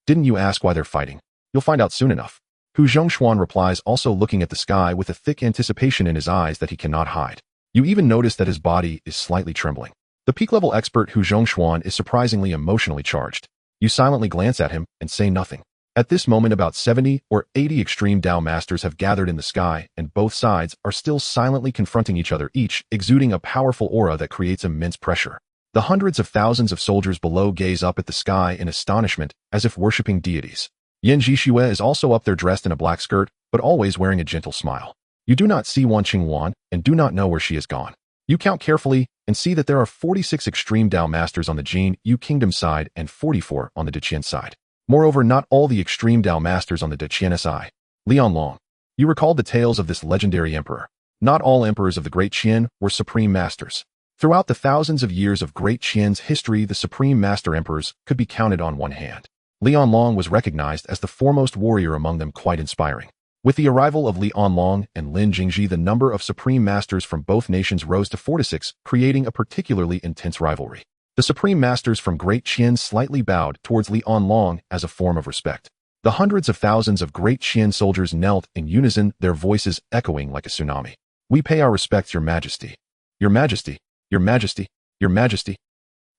A: Didn't you ask why they're fighting? You'll find out soon enough. Hu Zhongshuan replies, also looking at the sky with a thick anticipation in his eyes that he cannot hide. You even notice that his body is slightly trembling. The peak-level expert Hu Zhongshuan is surprisingly emotionally charged. You silently glance at him and say nothing. At this moment, about 70 or 80 extreme Dao masters have gathered in the sky, and both sides are still silently confronting each other, each exuding a powerful aura that creates immense pressure. The hundreds of thousands of soldiers below gaze up at the sky in astonishment, as if worshipping deities. Yan Zhixue is also up there dressed in a black skirt, but always wearing a gentle smile. You do not see Wan Qingwan and do not know where she has gone. You count carefully and see that there are 46 extreme Dao masters on the Jin Yu Kingdom side and 44 on the Deqian side. Moreover, not all the extreme Dao masters on the Deqian side. Lian Long. You recalled the tales of this legendary emperor. Not all emperors of the Great Qin were supreme masters. Throughout the thousands of years of Great Qin's history, the supreme master emperors could be counted on one hand. Lian Long was recognized as the foremost warrior among them, quite inspiring. With the arrival of Lian Long and Lin Jingji, the number of supreme masters from both nations rose to 4 to 6, creating a particularly intense rivalry. The supreme masters from Great Qin slightly bowed towards Lian Long as a form of respect. The hundreds of thousands of Great Qin soldiers knelt in unison, their voices echoing like a tsunami. We pay our respects, Your Majesty. Your Majesty. Your Majesty. Your Majesty.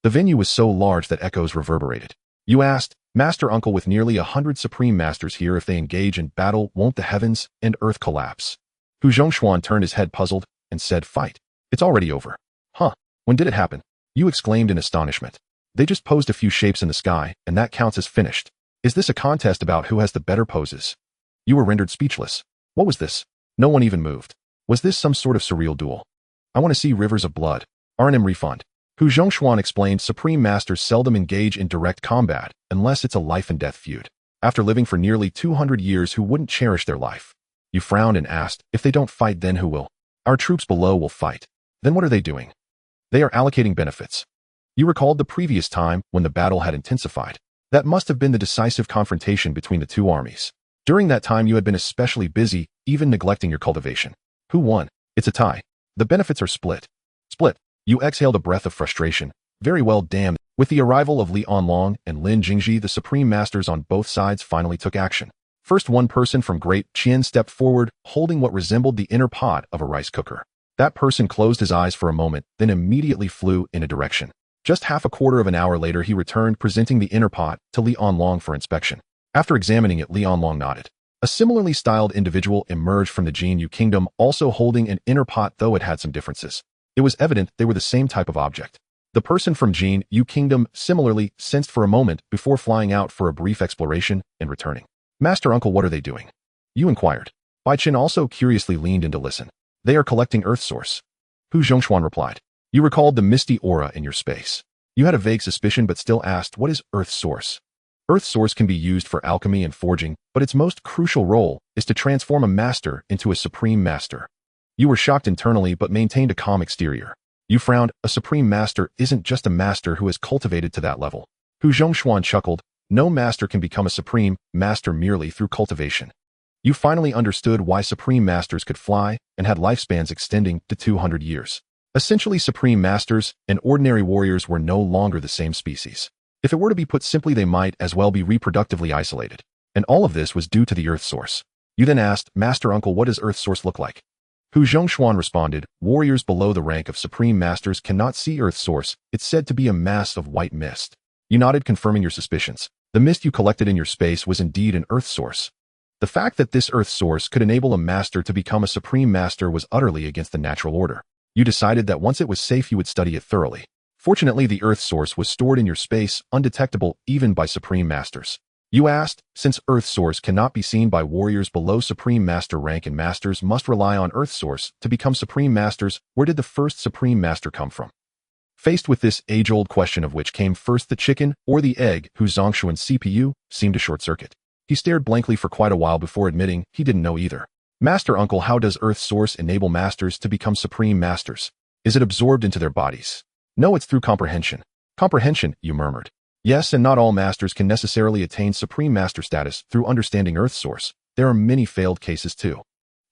A: The venue was so large that echoes reverberated. You asked, Master Uncle, with nearly 100 supreme masters here, if they engage in battle, won't the heavens and earth collapse? Hu Zhongshuan turned his head puzzled and said, Fight. It's already over. Huh. When did it happen? You exclaimed in astonishment. They just posed a few shapes in the sky, and that counts as finished. Is this a contest about who has the better poses? You were rendered speechless. What was this? No one even moved. Was this some sort of surreal duel? I want to see rivers of blood. R&M refund. Hu Zhongshuan explained, supreme masters seldom engage in direct combat, unless it's a life-and-death feud. After living for nearly 200 years, who wouldn't cherish their life? You frowned and asked, if they don't fight, then who will? Our troops below will fight. Then what are they doing? They are allocating benefits. You recalled the previous time when the battle had intensified. That must have been the decisive confrontation between the two armies. During that time you had been especially busy, even neglecting your cultivation. Who won? It's a tie. The benefits are split. Split. You exhaled a breath of frustration. Very well, damn. With the arrival of Lian Long and Lin Jingji, the supreme masters on both sides finally took action. First, one person from Great Qin stepped forward, holding what resembled the inner pot of a rice cooker. That person closed his eyes for a moment, then immediately flew in a direction. Just half a quarter of an hour later, he returned, presenting the inner pot to Lian Long for inspection. After examining it, Lian Long nodded. A similarly styled individual emerged from the Jin Yu Kingdom, also holding an inner pot, though it had some differences. It was evident they were the same type of object. The person from Jin Yu Kingdom similarly sensed for a moment before flying out for a brief exploration and returning. Master Uncle, what are they doing? You inquired. Bai Qin also curiously leaned in to listen. They are collecting Earth Source. Hu Zhongshuan replied. You recalled the misty aura in your space. You had a vague suspicion but still asked, what is Earth Source? Earth Source can be used for alchemy and forging, but its most crucial role is to transform a master into a supreme master. You were shocked internally but maintained a calm exterior. You frowned. A supreme master isn't just a master who has cultivated to that level. Hu Zhongshuan chuckled. No master can become a supreme master merely through cultivation. You finally understood why supreme masters could fly and had lifespans extending to 200 years. Essentially, supreme masters and ordinary warriors were no longer the same species. If it were to be put simply, they might as well be reproductively isolated. And all of this was due to the Earth Source. You then asked, Master Uncle, what does Earth Source look like? Hu Zhongshuan responded, warriors below the rank of supreme masters cannot see Earth Source. It's said to be a mass of white mist. You nodded, confirming your suspicions. The mist you collected in your space was indeed an Earth Source. The fact that this Earth Source could enable a master to become a supreme master was utterly against the natural order. You decided that once it was safe, you would study it thoroughly. Fortunately, the Earth Source was stored in your space, undetectable even by supreme masters. You asked, since Earth Source cannot be seen by warriors below supreme master rank and masters must rely on Earth Source to become supreme masters, where did the first supreme master come from? Faced with this age-old question of which came first, the chicken or the egg, Hu Zhongshuan's CPU seemed to short-circuit. He stared blankly for quite a while before admitting he didn't know either. Master Uncle, how does Earth Source enable masters to become supreme masters? Is it absorbed into their bodies? No, it's through comprehension. Comprehension, you murmured. Yes, and not all masters can necessarily attain supreme master status through understanding Earth Source. There are many failed cases too.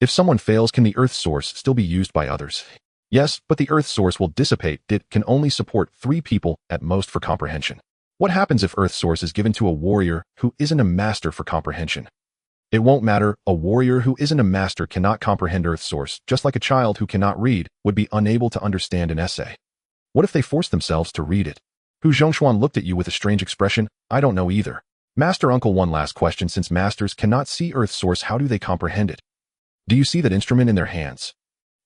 A: If someone fails, can the Earth Source still be used by others? Yes, but the Earth Source will dissipate. It can only support 3 people at most for comprehension. What happens if Earth Source is given to a warrior who isn't a master for comprehension? It won't matter. A warrior who isn't a master cannot comprehend Earth Source, just like a child who cannot read would be unable to understand an essay. What if they forced themselves to read it? Hu Zhongshuan looked at you with a strange expression. I don't know either. Master Uncle, one last question. Since masters cannot see Earth Source, how do they comprehend it? Do you see that instrument in their hands?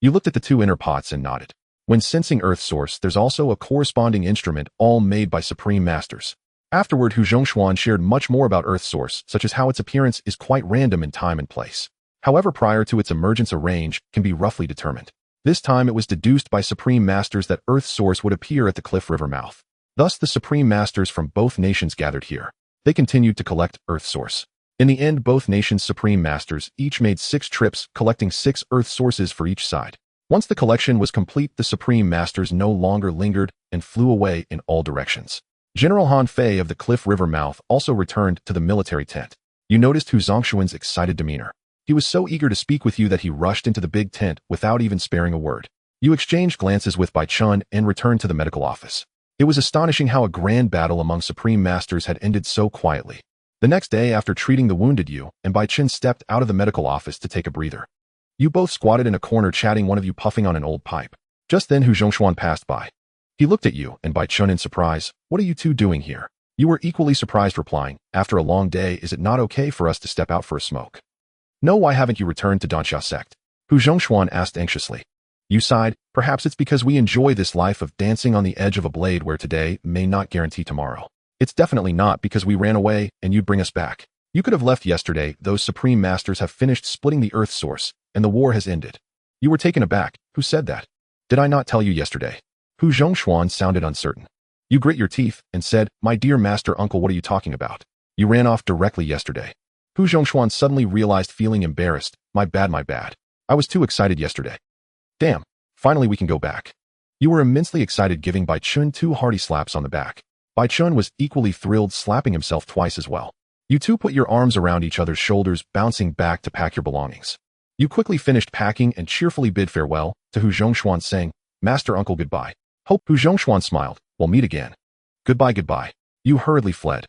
A: You looked at the two inner pots and nodded. When sensing Earth Source, there's also a corresponding instrument, all made by Supreme Masters. Afterward, Hu Zhongshuan shared much more about Earth Source, such as how its appearance is quite random in time and place. However, prior to its emergence, a range can be roughly determined. This time, it was deduced by Supreme Masters that Earth Source would appear at the Cliff River mouth. Thus, the Supreme Masters from both nations gathered here. They continued to collect Earth Source. In the end, both nations' Supreme Masters each made 6 trips, collecting 6 Earth Sources for each side. Once the collection was complete, the Supreme Masters no longer lingered and flew away in all directions. General Han Fei of the Cliff River mouth also returned to the military tent. You noticed Hu Zhongshuan's excited demeanor. He was so eager to speak with you that he rushed into the big tent without even sparing a word. You exchanged glances with Bai Chun and returned to the medical office. It was astonishing how a grand battle among Supreme Masters had ended so quietly. The next day, after treating the wounded, you and Bai Chun stepped out of the medical office to take a breather. You both squatted in a corner chatting, one of you puffing on an old pipe. Just then, Hu Zhongshuan passed by. He looked at you and Bai Chun in surprise. What are you two doing here? You were equally surprised, replying, after a long day, is it not okay for us to step out for a smoke? No, why haven't you returned to Danxia sect? Hu Zhongshuan asked anxiously. You sighed. Perhaps it's because we enjoy this life of dancing on the edge of a blade where today may not guarantee tomorrow. It's definitely not because we ran away and you'd bring us back. You could have left yesterday. Those Supreme Masters have finished splitting the Earth Source, and the war has ended. You were taken aback. Who said that? Did I not tell you yesterday? Hu Zhongshuan sounded uncertain. You grit your teeth and said, my dear Master Uncle, what are you talking about? You ran off directly yesterday. Hu Zhongshuan suddenly realized, feeling embarrassed. My bad. I was too excited yesterday. Damn, finally we can go back. You were immensely excited, giving Bai Chun 2 hearty slaps on the back. Bai Chun was equally thrilled, slapping himself twice as well. You two put your arms around each other's shoulders, bouncing back to pack your belongings. You quickly finished packing and cheerfully bid farewell to Hu Zhongshuan, saying, Master Uncle, goodbye. Hope. Hu Zhongshuan smiled. We'll meet again. Goodbye. You hurriedly fled.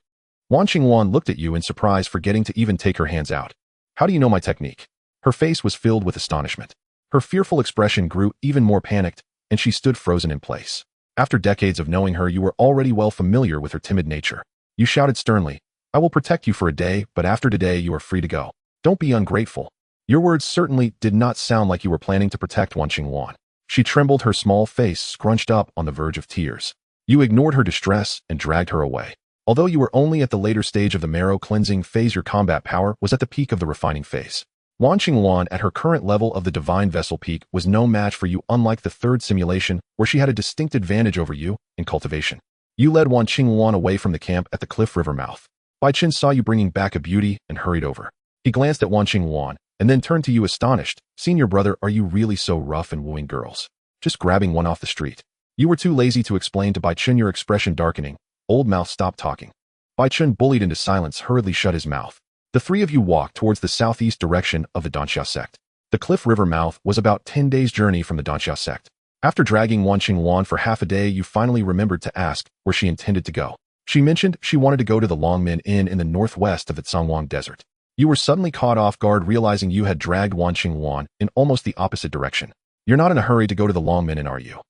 A: Wan Qingwan looked at you in surprise, forgetting to even take her hands out. How do you know my technique? Her face was filled with astonishment. Her fearful expression grew even more panicked, and she stood frozen in place. After decades of knowing her, you were already well familiar with her timid nature. You shouted sternly, I will protect you for a day, but after today you are free to go. Don't be ungrateful. Your words certainly did not sound like you were planning to protect Wan Qingwan. She trembled, her small face scrunched up on the verge of tears. You ignored her distress and dragged her away. Although you were only at the later stage of the marrow cleansing phase, your combat power was at the peak of the refining phase. Wan Qingwan, at her current level of the divine vessel peak, was no match for you, unlike the third simulation, where she had a distinct advantage over you in cultivation. You led Wan Qingwan away from the camp at the Cliff River mouth. Bai Chun saw you bringing back a beauty and hurried over. He glanced at Wan Qingwan and then turned to you astonished. Senior brother, are you really so rough in wooing girls? Just grabbing one off the street. You were too lazy to explain to Bai Chun, your expression darkening. Old mouth, stop talking. Bai Chun, bullied into silence, hurriedly shut his mouth. The 3 of you walked towards the southeast direction of the Danxia sect. The Cliff River mouth was about 10 days' journey from the Danxia sect. After dragging Wan Qingwan for half a day, you finally remembered to ask where she intended to go. She mentioned she wanted to go to the Longmen Inn in the northwest of the Tsangwang Desert. You were suddenly caught off guard, realizing you had dragged Wan Qingwan in almost the opposite direction. You're not in a hurry to go to the Longmen Inn, are you?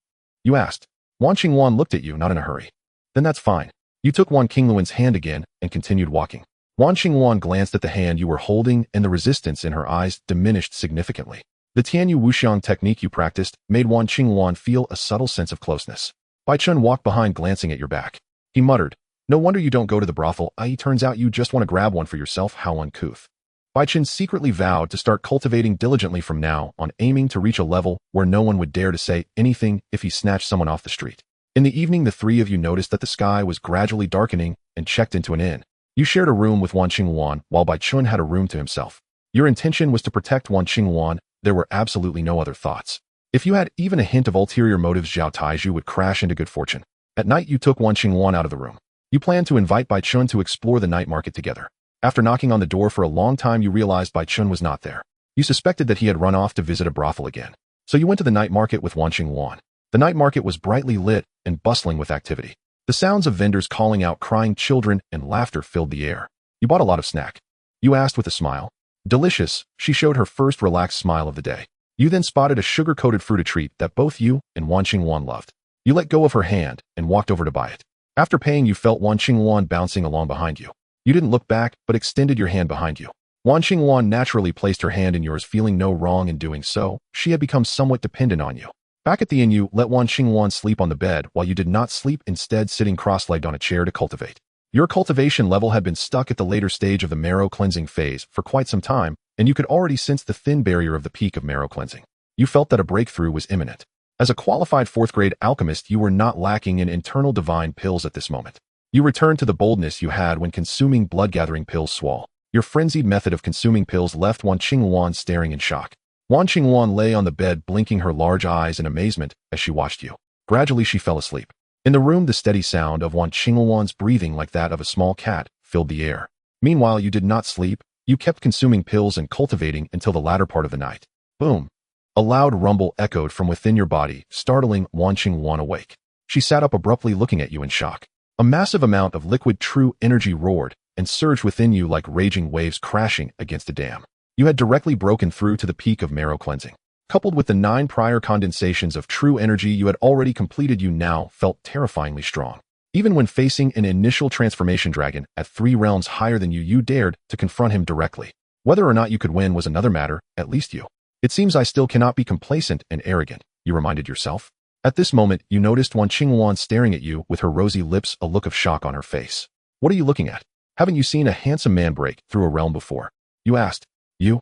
A: You asked. Wan Qingwan looked at you, not in a hurry. Then that's fine. You took Wan Qingluan's hand again and continued walking. Wan Qingwan glanced at the hand you were holding, and the resistance in her eyes diminished significantly. The Tianyu Wuxiang technique you practiced made Wan Qingwan feel a subtle sense of closeness. Bai Chun walked behind, glancing at your back. He muttered, no wonder you don't go to the brothel, i.e. turns out you just want to grab one for yourself, how uncouth. Bai Chun secretly vowed to start cultivating diligently from now on, aiming to reach a level where no one would dare to say anything if he snatched someone off the street. In the evening, the 3 of you noticed that the sky was gradually darkening and checked into an inn. You shared a room with Wan Qingwan, while Bai Chun had a room to himself. Your intention was to protect Wan Qingwan. There were absolutely no other thoughts. If you had even a hint of ulterior motives, Zhao Taiju would crash into good fortune. At night, you took Wan Qingwan out of the room. You planned to invite Bai Chun to explore the night market together. After knocking on the door for a long time, you realized Bai Chun was not there. You suspected that he had run off to visit a brothel again. So you went to the night market with Wan Qingwan. The night market was brightly lit and bustling with activity. The sounds of vendors calling out, crying children, and laughter filled the air. You bought a lot of snack. You asked with a smile. Delicious, she showed her first relaxed smile of the day. You then spotted a sugar-coated fruit treat that both you and Wan Qingwan loved. You let go of her hand and walked over to buy it. After paying, you felt Wan Qingwan bouncing along behind you. You didn't look back, but extended your hand behind you. Wan Qingwan naturally placed her hand in yours, feeling no wrong in doing so. She had become somewhat dependent on you. Back at the inn, you let Wan Qingwan sleep on the bed while you did not sleep, instead sitting cross-legged on a chair to cultivate. Your cultivation level had been stuck at the later stage of the marrow cleansing phase for quite some time, and you could already sense the thin barrier of the peak of marrow cleansing. You felt that a breakthrough was imminent. As a qualified 4th-grade alchemist, you were not lacking in internal divine pills at this moment. You returned to the boldness you had when consuming blood-gathering pills swall. Your frenzied method of consuming pills left Wan Qingwan staring in shock. Wan Qingwan lay on the bed, blinking her large eyes in amazement as she watched you. Gradually, she fell asleep. In the room, the steady sound of Wan Qingwan's breathing, like that of a small cat, filled the air. Meanwhile, you did not sleep. You kept consuming pills and cultivating until the latter part of the night. Boom! A loud rumble echoed from within your body, startling Wan Qingwan awake. She sat up abruptly, looking at you in shock. A massive amount of liquid true energy roared and surged within you like raging waves crashing against a dam. You had directly broken through to the peak of marrow cleansing. Coupled with the 9 prior condensations of true energy you had already completed, you now felt terrifyingly strong. Even when facing an initial transformation dragon at 3 realms higher than you, you dared to confront him directly. Whether or not you could win was another matter, at least you. It seems I still cannot be complacent and arrogant, you reminded yourself. At this moment, you noticed Wan Qingwan staring at you with her rosy lips, a look of shock on her face. What are you looking at? Haven't you seen a handsome man break through a realm before? You asked. You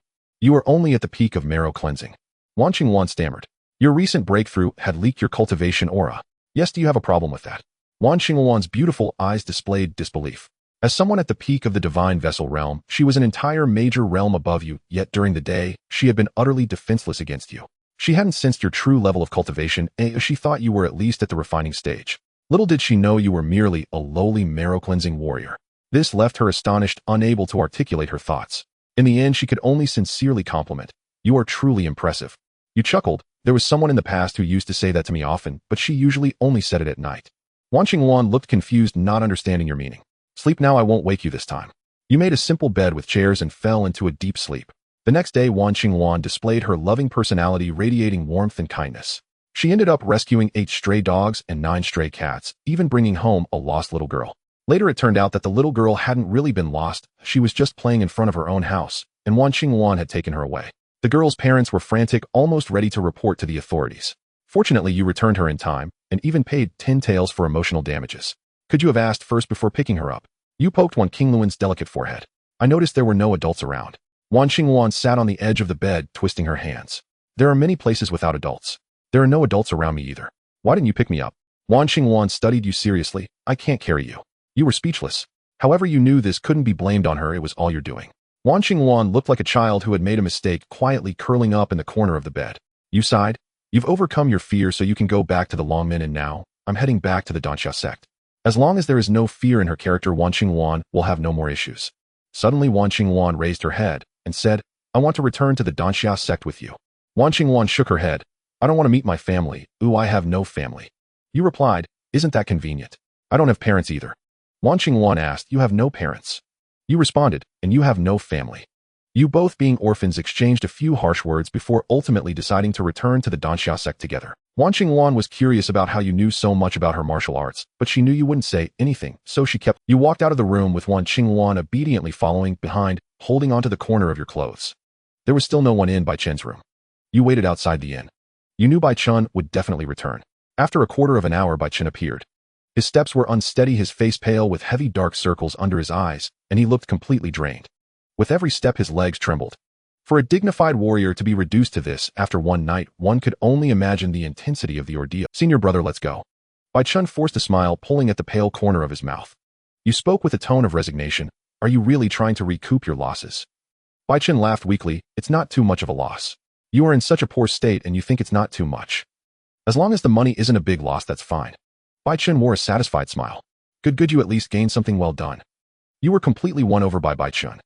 A: are only at the peak of marrow cleansing. Wan Qingwan stammered. Your recent breakthrough had leaked your cultivation aura. Yes, do you have a problem with that? Wan Qingwan's beautiful eyes displayed disbelief. As someone at the peak of the divine vessel realm, she was an entire major realm above you, yet during the day, she had been utterly defenseless against you. She hadn't sensed your true level of cultivation, and she thought you were at least at the refining stage. Little did she know you were merely a lowly marrow-cleansing warrior. This left her astonished, unable to articulate her thoughts. In the end, she could only sincerely compliment. You are truly impressive. You chuckled. There was someone in the past who used to say that to me often, but she usually only said it at night. Wan Qingwan looked confused, not understanding your meaning. Sleep now, I won't wake you this time. You made a simple bed with chairs and fell into a deep sleep. The next day, Wan Qingwan displayed her loving personality, radiating warmth and kindness. She ended up rescuing 8 stray dogs and 9 stray cats, even bringing home a lost little girl. Later, it turned out that the little girl hadn't really been lost. She was just playing in front of her own house, and Wan Qingwan had taken her away. The girl's parents were frantic, almost ready to report to the authorities. Fortunately, you returned her in time, and even paid 10 taels for emotional damages. Could you have asked first before picking her up? You poked Wan Qingluan's delicate forehead. I noticed there were no adults around. Wan Qingluan sat on the edge of the bed, twisting her hands. There are many places without adults. There are no adults around me either. Why didn't you pick me up? Wan Qingluan studied you seriously. I can't carry you. You were speechless. However, you knew this couldn't be blamed on her. It was all you're doing. Wan Qingluan looked like a child who had made a mistake, quietly curling up in the corner of the bed. You sighed. You've overcome your fear, so you can go back to the Longmen, and now, I'm heading back to the Danxia sect. As long as there is no fear in her character, Wan Qingluan will have no more issues. Suddenly, Wan Qingluan raised her head and said, I want to return to the Danxia sect with you. Wan Qingluan shook her head. I don't want to meet my family. Ooh, I have no family. You replied, isn't that convenient? I don't have parents either. Wan Qingluan asked, you have no parents? You responded, and you have no family. You both, being orphans, exchanged a few harsh words before ultimately deciding to return to the Danxia sect together. Wan Qingluan was curious about how you knew so much about her martial arts, but she knew you wouldn't say anything, so she kept. You walked out of the room with Wan Qingluan obediently following behind, holding onto the corner of your clothes. There was still no one in Bai Chen's room. You waited outside the inn. You knew Bai Chen would definitely return. After a quarter of an hour, Bai Chen appeared. His steps were unsteady, his face pale with heavy dark circles under his eyes, and he looked completely drained. With every step, his legs trembled. For a dignified warrior to be reduced to this after one night, one could only imagine the intensity of the ordeal. Senior brother, let's go. Bai Chen forced a smile, pulling at the pale corner of his mouth. You spoke with a tone of resignation. Are you really trying to recoup your losses? Bai Chen laughed weakly. It's not too much of a loss. You are in such a poor state and you think it's not too much. As long as the money isn't a big loss, that's fine. Bai Chen wore a satisfied smile. Good, you at least gained something well done. You were completely won over by Bai Chen.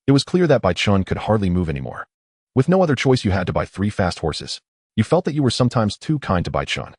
A: It was clear that Bai Chen could hardly move anymore. With no other choice, you had to buy 3 fast horses. You felt that you were sometimes too kind to Bai Chen.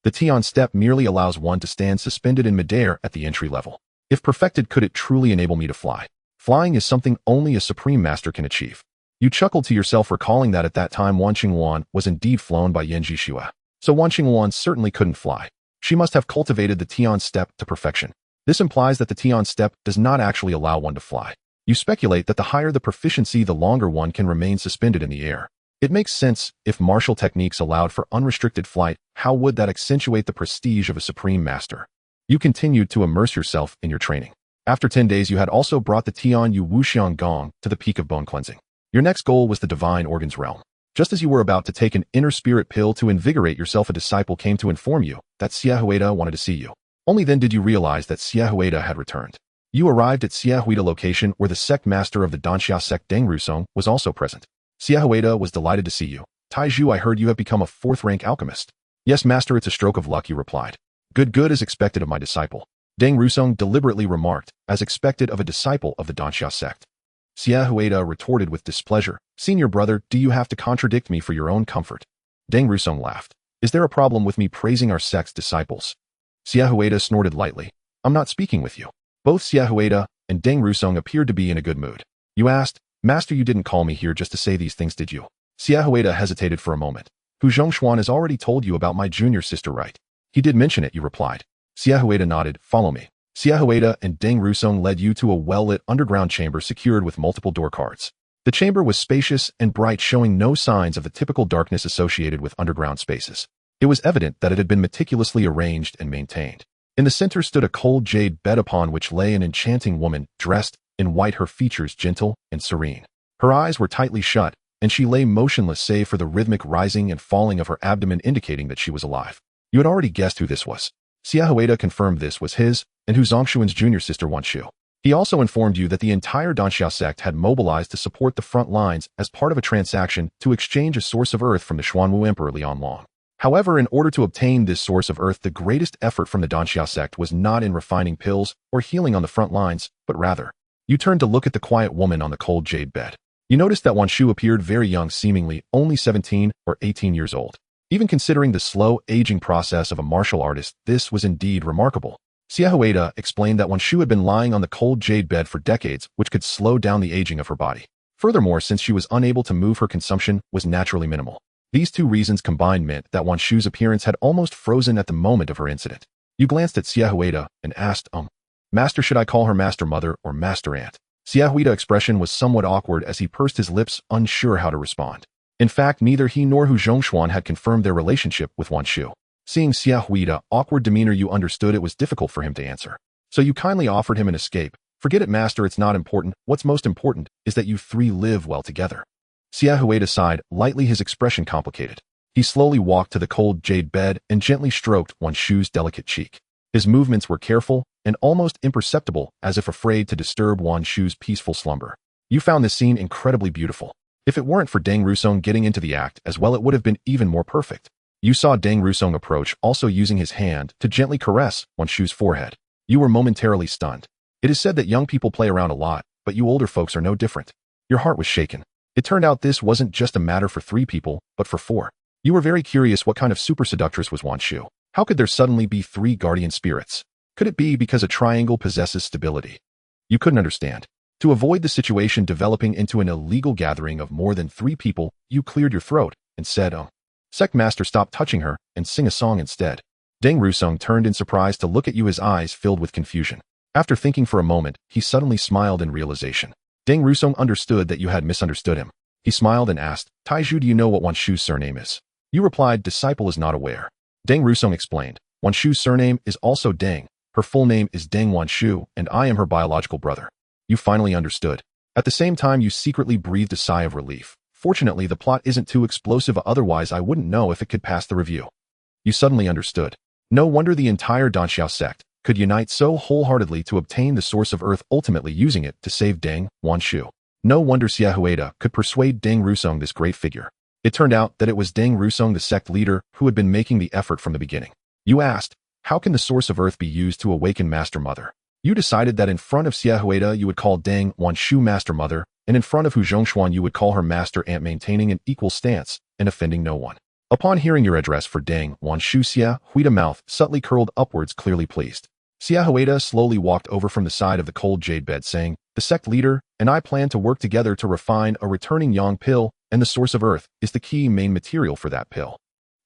A: The Tian step merely allows one to stand suspended in midair at the entry level. If perfected, could it truly enable me to fly? Flying is something only a supreme master can achieve. You chuckled to yourself, recalling that at that time Wan Qingwan was indeed flown by Yan Jishua. So Wan Qingwan certainly couldn't fly. She must have cultivated the Tian step to perfection. This implies that the Tian step does not actually allow one to fly. You speculate that the higher the proficiency, the longer one can remain suspended in the air. It makes sense. If martial techniques allowed for unrestricted flight, how would that accentuate the prestige of a supreme master? You continued to immerse yourself in your training. After 10 days, you had also brought the Tian Yu Wuxian Gong to the peak of bone cleansing. Your next goal was the divine organs realm. Just as you were about to take an inner spirit pill to invigorate yourself, a disciple came to inform you that Xia Huida wanted to see you. Only then did you realize that Xia Huida had returned. You arrived at Xia Huida location where the sect master of the Danxia sect Deng Rusong was also present. Xia Huida was delighted to see you. Taiju, I heard you have become a 4th-rank alchemist. Yes, master, it's a stroke of luck, you replied. Good, as expected of my disciple. Deng Rusong deliberately remarked, as expected of a disciple of the Danxia sect. Xia Huida retorted with displeasure. Senior brother, do you have to contradict me for your own comfort? Deng Rusong laughed. Is there a problem with me praising our sect's disciples? Xia Huida snorted lightly. I'm not speaking with you. Both Xia Huida and Deng Rusong appeared to be in a good mood. You asked, Master, you didn't call me here just to say these things, did you? Xia Huida hesitated for a moment. Hu Zhongshuan has already told you about my junior sister, right? He did mention it, you replied. Xia Huida nodded. Follow me. Xia Huida and Deng Rusong led you to a well-lit underground chamber secured with multiple door cards. The chamber was spacious and bright, showing no signs of the typical darkness associated with underground spaces. It was evident that it had been meticulously arranged and maintained. In the center stood a cold jade bed upon which lay an enchanting woman, dressed in white, her features gentle and serene. Her eyes were tightly shut, and she lay motionless save for the rhythmic rising and falling of her abdomen indicating that she was alive. You had already guessed who this was. Xia Huida confirmed this was his and Hu Zongshuan's junior sister Wan Shu. He also informed you that the entire Danxia sect had mobilized to support the front lines as part of a transaction to exchange a source of earth from the Xuanwu Emperor Lian Long. However, in order to obtain this source of earth, the greatest effort from the Danxia sect was not in refining pills or healing on the front lines, but rather, you turned to look at the quiet woman on the cold jade bed. You noticed that Wan Shu appeared very young, seemingly only 17 or 18 years old. Even considering the slow aging process of a martial artist, this was indeed remarkable. Xia Huida explained that Wan Shu had been lying on the cold jade bed for decades, which could slow down the aging of her body. Furthermore, since she was unable to move, her consumption was naturally minimal. These two reasons combined meant that Wan Shu's appearance had almost frozen at the moment of her incident. You glanced at Xia Huida and asked, Master, should I call her Master Mother or Master Aunt? Xia Huida's expression was somewhat awkward as he pursed his lips, unsure how to respond. In fact, neither he nor Hu Zhongshuan had confirmed their relationship with Wan Shu. Seeing Xia Huida's awkward demeanor, you understood it was difficult for him to answer. So you kindly offered him an escape. Forget it, Master, it's not important. What's most important is that you three live well together. Xia Huida sighed, lightly, his expression complicated. He slowly walked to the cold jade bed and gently stroked Wan Shu's delicate cheek. His movements were careful and almost imperceptible, as if afraid to disturb Wan Shu's peaceful slumber. You found this scene incredibly beautiful. If it weren't for Deng Rusong getting into the act as well, it would have been even more perfect. You saw Deng Rusong approach, also using his hand to gently caress Wan Shu's forehead. You were momentarily stunned. It is said that young people play around a lot, but you older folks are no different. Your heart was shaken. It turned out this wasn't just a matter for 3 people, but for 4. You were very curious what kind of super seductress was Wan Shu. How could there suddenly be 3 guardian spirits? Could it be because a triangle possesses stability? You couldn't understand. To avoid the situation developing into an illegal gathering of more than 3 people, you cleared your throat and said, Sect Master, stop touching her and sing a song instead. Deng Rusong turned in surprise to look at you, his eyes filled with confusion. After thinking for a moment, he suddenly smiled in realization. Deng Rusong understood that you had misunderstood him. He smiled and asked, Taiju, do you know what Wan Shu's surname is? You replied, disciple is not aware. Deng Rusong explained, Wan Shu's surname is also Deng. Her full name is Deng Wan Shu, and I am her biological brother. You finally understood. At the same time, you secretly breathed a sigh of relief. Fortunately, the plot isn't too explosive, otherwise I wouldn't know if it could pass the review. You suddenly understood. No wonder the entire Danxiao sect could unite so wholeheartedly to obtain the source of earth, ultimately using it to save Deng Wan Shu. No wonder Xia Huida could persuade Deng Rusong, this great figure. It turned out that it was Deng Rusong, the sect leader, who had been making the effort from the beginning. You asked, how can the source of earth be used to awaken Master Mother? You decided that in front of Xia Huida you would call Deng Wan Shu Master Mother, and in front of Hu Zhongshuan you would call her Master Aunt, maintaining an equal stance and offending no one. Upon hearing your address for Deng Wan Shu, Xia Huida's mouth subtly curled upwards, clearly pleased. Xia Huida slowly walked over from the side of the cold jade bed, saying, The sect leader and I plan to work together to refine a returning yang pill, and the source of earth is the key main material for that pill.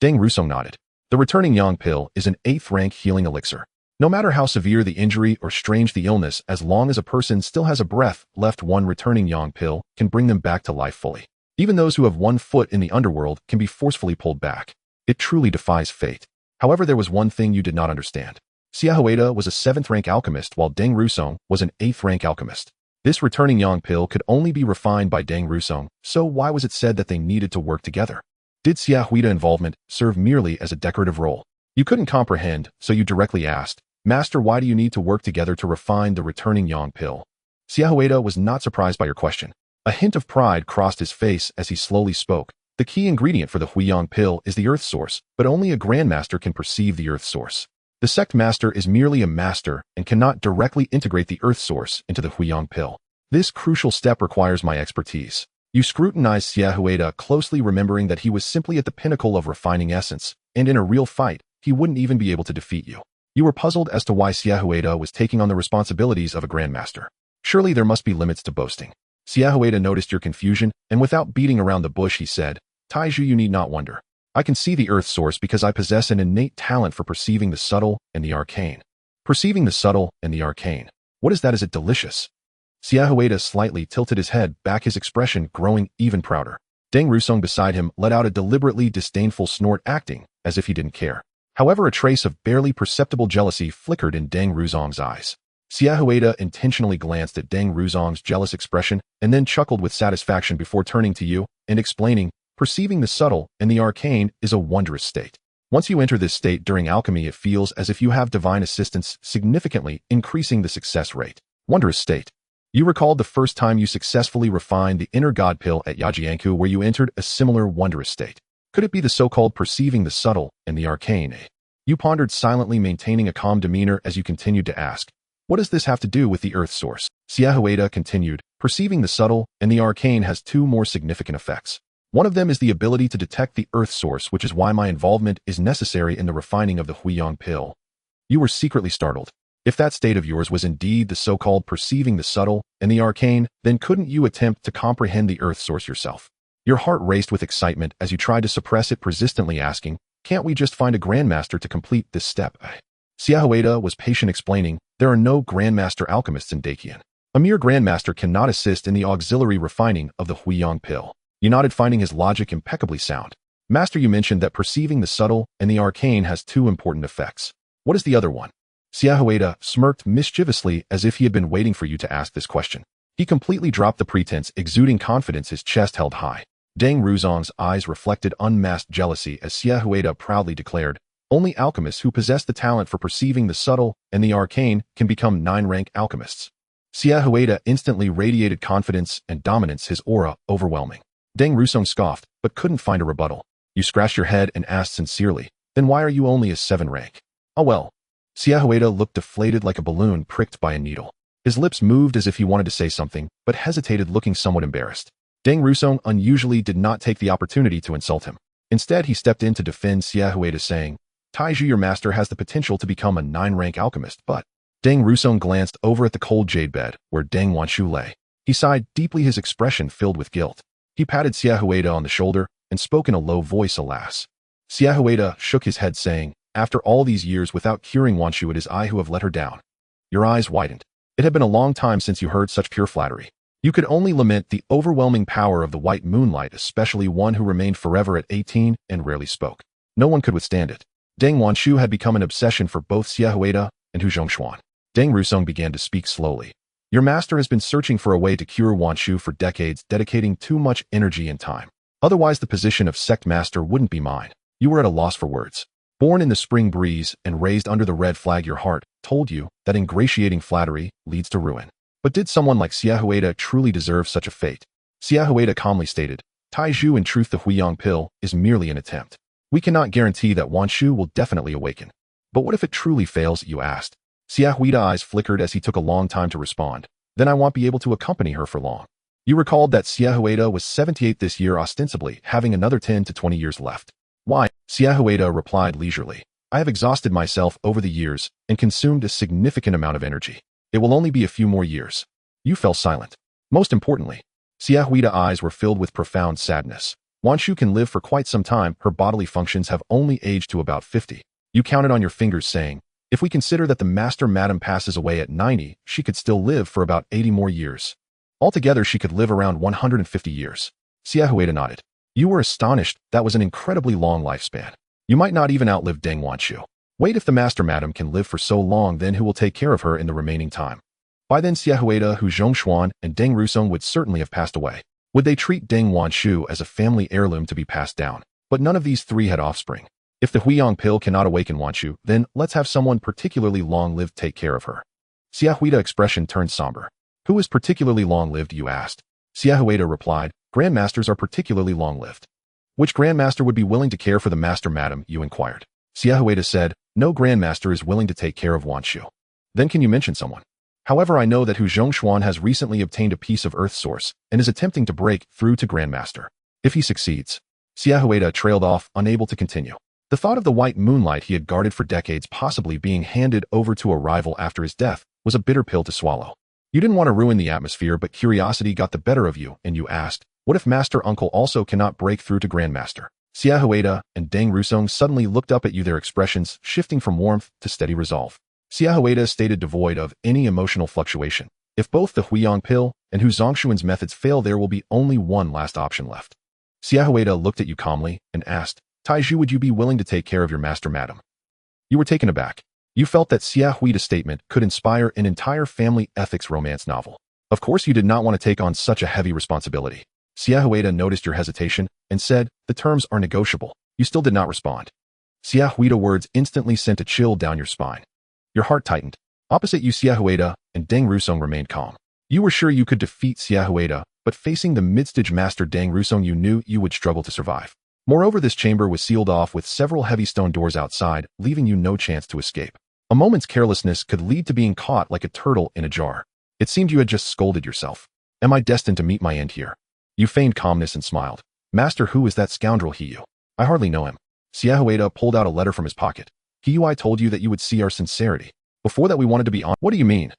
A: Deng Rusong nodded. The returning yang pill is an 8th rank healing elixir. No matter how severe the injury or strange the illness, as long as a person still has a breath left, one returning yang pill can bring them back to life fully. Even those who have one foot in the underworld can be forcefully pulled back. It truly defies fate. However, there was one thing you did not understand. Xia Huida was a 7th rank alchemist while Deng Rusong was an 8th rank alchemist. This returning yang pill could only be refined by Deng Rusong, so why was it said that they needed to work together? Did Xia Huida involvement serve merely as a decorative role? You couldn't comprehend, so you directly asked, Master, why do you need to work together to refine the returning yang pill? Xia Huida was not surprised by your question. A hint of pride crossed his face as he slowly spoke. The key ingredient for the Huiyang pill is the earth source, but only a grandmaster can perceive the earth source. The sect master is merely a master and cannot directly integrate the earth source into the Huiyang pill. This crucial step requires my expertise. You scrutinized Xia Huida closely, remembering that he was simply at the pinnacle of refining essence, and in a real fight, he wouldn't even be able to defeat you. You were puzzled as to why Xia Huida was taking on the responsibilities of a grandmaster. Surely there must be limits to boasting. Xia Huida noticed your confusion, and without beating around the bush, he said, Taiju, you need not wonder. I can see the earth source because I possess an innate talent for perceiving the subtle and the arcane. Perceiving the subtle and the arcane. What is that? Is it delicious? Xia Huida slightly tilted his head back, his expression growing even prouder. Deng Rusong beside him let out a deliberately disdainful snort, acting as if he didn't care. However, a trace of barely perceptible jealousy flickered in Deng Rusong's eyes. Xia Huida intentionally glanced at Deng Rusong's jealous expression and then chuckled with satisfaction before turning to you and explaining, perceiving the subtle and the arcane is a wondrous state. Once you enter this state during alchemy, it feels as if you have divine assistance, significantly increasing the success rate. Wondrous state. You recalled the first time you successfully refined the inner god pill at Yajianku, where you entered a similar wondrous state. Could it be the so-called perceiving the subtle and the arcane? You pondered silently, maintaining a calm demeanor as you continued to ask, what does this have to do with the earth source? Xia Huida continued, perceiving the subtle and the arcane has two more significant effects. One of them is the ability to detect the earth source, which is why my involvement is necessary in the refining of the Huiyang pill. You were secretly startled. If that state of yours was indeed the so-called perceiving the subtle and the arcane, then couldn't you attempt to comprehend the earth source yourself? Your heart raced with excitement as you tried to suppress it, persistently asking, can't we just find a grandmaster to complete this step? Xia Huida was patient, explaining, there are no grandmaster alchemists in Dakian. A mere grandmaster cannot assist in the auxiliary refining of the Huiyang pill. You nodded, finding his logic impeccably sound. Master, you mentioned that perceiving the subtle and the arcane has two important effects. What is the other one? Xia Huida smirked mischievously as if he had been waiting for you to ask this question. He completely dropped the pretense, exuding confidence, his chest held high. Deng Rusong's eyes reflected unmasked jealousy as Xia Huida proudly declared, only alchemists who possess the talent for perceiving the subtle and the arcane can become 9th-rank alchemists. Xia Huida instantly radiated confidence and dominance, his aura overwhelming. Deng Rusong scoffed, but couldn't find a rebuttal. You scratched your head and asked sincerely, then why are you only a 7th rank? Oh well. Xia Huida looked deflated, like a balloon pricked by a needle. His lips moved as if he wanted to say something, but hesitated, looking somewhat embarrassed. Deng Rusong unusually did not take the opportunity to insult him. Instead, he stepped in to defend Xia Huida, saying, Taiju, your master has the potential to become a 9th-rank alchemist, but... Deng Rusong glanced over at the cold jade bed where Deng Wanshu lay. He sighed deeply, his expression filled with guilt. He patted Xia Huida on the shoulder and spoke in a low voice, alas. Xia Huida shook his head, saying, after all these years without curing Wanshu, it is I who have let her down. Your eyes widened. It had been a long time since you heard such pure flattery. You could only lament the overwhelming power of the white moonlight, especially one who remained forever at 18 and rarely spoke. No one could withstand it. Deng Wanshu had become an obsession for both Xia Huida and Hu Zhongshuan. Deng Rusong began to speak slowly. Your master has been searching for a way to cure Wanshu for decades, dedicating too much energy and time. Otherwise, the position of sect master wouldn't be mine. You were at a loss for words. Born in the spring breeze and raised under the red flag, your heart told you that ingratiating flattery leads to ruin. But did someone like Xia Huida truly deserve such a fate? Xia Huida calmly stated, Taiju, in truth, the Huiyang pill is merely an attempt. We cannot guarantee that Wanshu will definitely awaken. But what if it truly fails, you asked? Xia Huida's eyes flickered as he took a long time to respond. Then I won't be able to accompany her for long. You recalled that Xia Huida was 78 this year, ostensibly having another 10 to 20 years left. Why? Xia Huida replied leisurely. I have exhausted myself over the years and consumed a significant amount of energy. It will only be a few more years. You fell silent. Most importantly, Xiaohuida's eyes were filled with profound sadness. Wanshu can live for quite some time, her bodily functions have only aged to about 50. You counted on your fingers saying, if we consider that the master madam passes away at 90, she could still live for about 80 more years. Altogether, she could live around 150 years. Xiaohuida nodded. You were astonished. That was an incredibly long lifespan. You might not even outlive Deng Wanshu. Wait, if the master madam can live for so long, then who will take care of her in the remaining time? By then, Xiaohuida, Hu Zhongshuan, and Deng Rusong would certainly have passed away. Would they treat Deng Wanshu as a family heirloom to be passed down? But none of these three had offspring. If the Huiyang pill cannot awaken Wanshu, then let's have someone particularly long-lived take care of her. Xiaohuida's expression turned somber. Who is particularly long-lived, you asked? Xiaohuida replied, grandmasters are particularly long-lived. Which grandmaster would be willing to care for the master madam, you inquired. Xiaohuida said, no grandmaster is willing to take care of Wanshu. Then can you mention someone? However, I know that Hu Zhongshuan has recently obtained a piece of earth source and is attempting to break through to grandmaster. If he succeeds. Xiaohuida trailed off, unable to continue. The thought of the white moonlight he had guarded for decades possibly being handed over to a rival after his death was a bitter pill to swallow. You didn't want to ruin the atmosphere, but curiosity got the better of you, and you asked, what if Master Uncle also cannot break through to Grandmaster? Xiaohuida and Deng Rusong suddenly looked up at you, their expressions shifting from warmth to steady resolve. Xiaohuida stated, devoid of any emotional fluctuation. If both the Huiyang pill and Hu Zongshuan's methods fail, there will be only one last option left. Xiaohuida looked at you calmly and asked, Taizhu, would you be willing to take care of your master madam? You were taken aback. You felt that Xiaohuida's statement could inspire an entire family ethics romance novel. Of course you did not want to take on such a heavy responsibility. Xiaohuida noticed your hesitation and said, the terms are negotiable. You still did not respond. Xiaohuida's words instantly sent a chill down your spine. Your heart tightened. Opposite you, Xiaohuida and Deng Rusong remained calm. You were sure you could defeat Xiaohuida, but facing the mid-stage master Deng Rusong, you knew you would struggle to survive. Moreover, this chamber was sealed off with several heavy stone doors outside, leaving you no chance to escape. A moment's carelessness could lead to being caught like a turtle in a jar. It seemed you had just scolded yourself. Am I destined to meet my end here? You feigned calmness and smiled. Master, who is that scoundrel Hiyu? I hardly know him. Xiaohuida pulled out a letter from his pocket. Hiyu, I told you that you would see our sincerity. Before that we wanted to be on. What do you mean?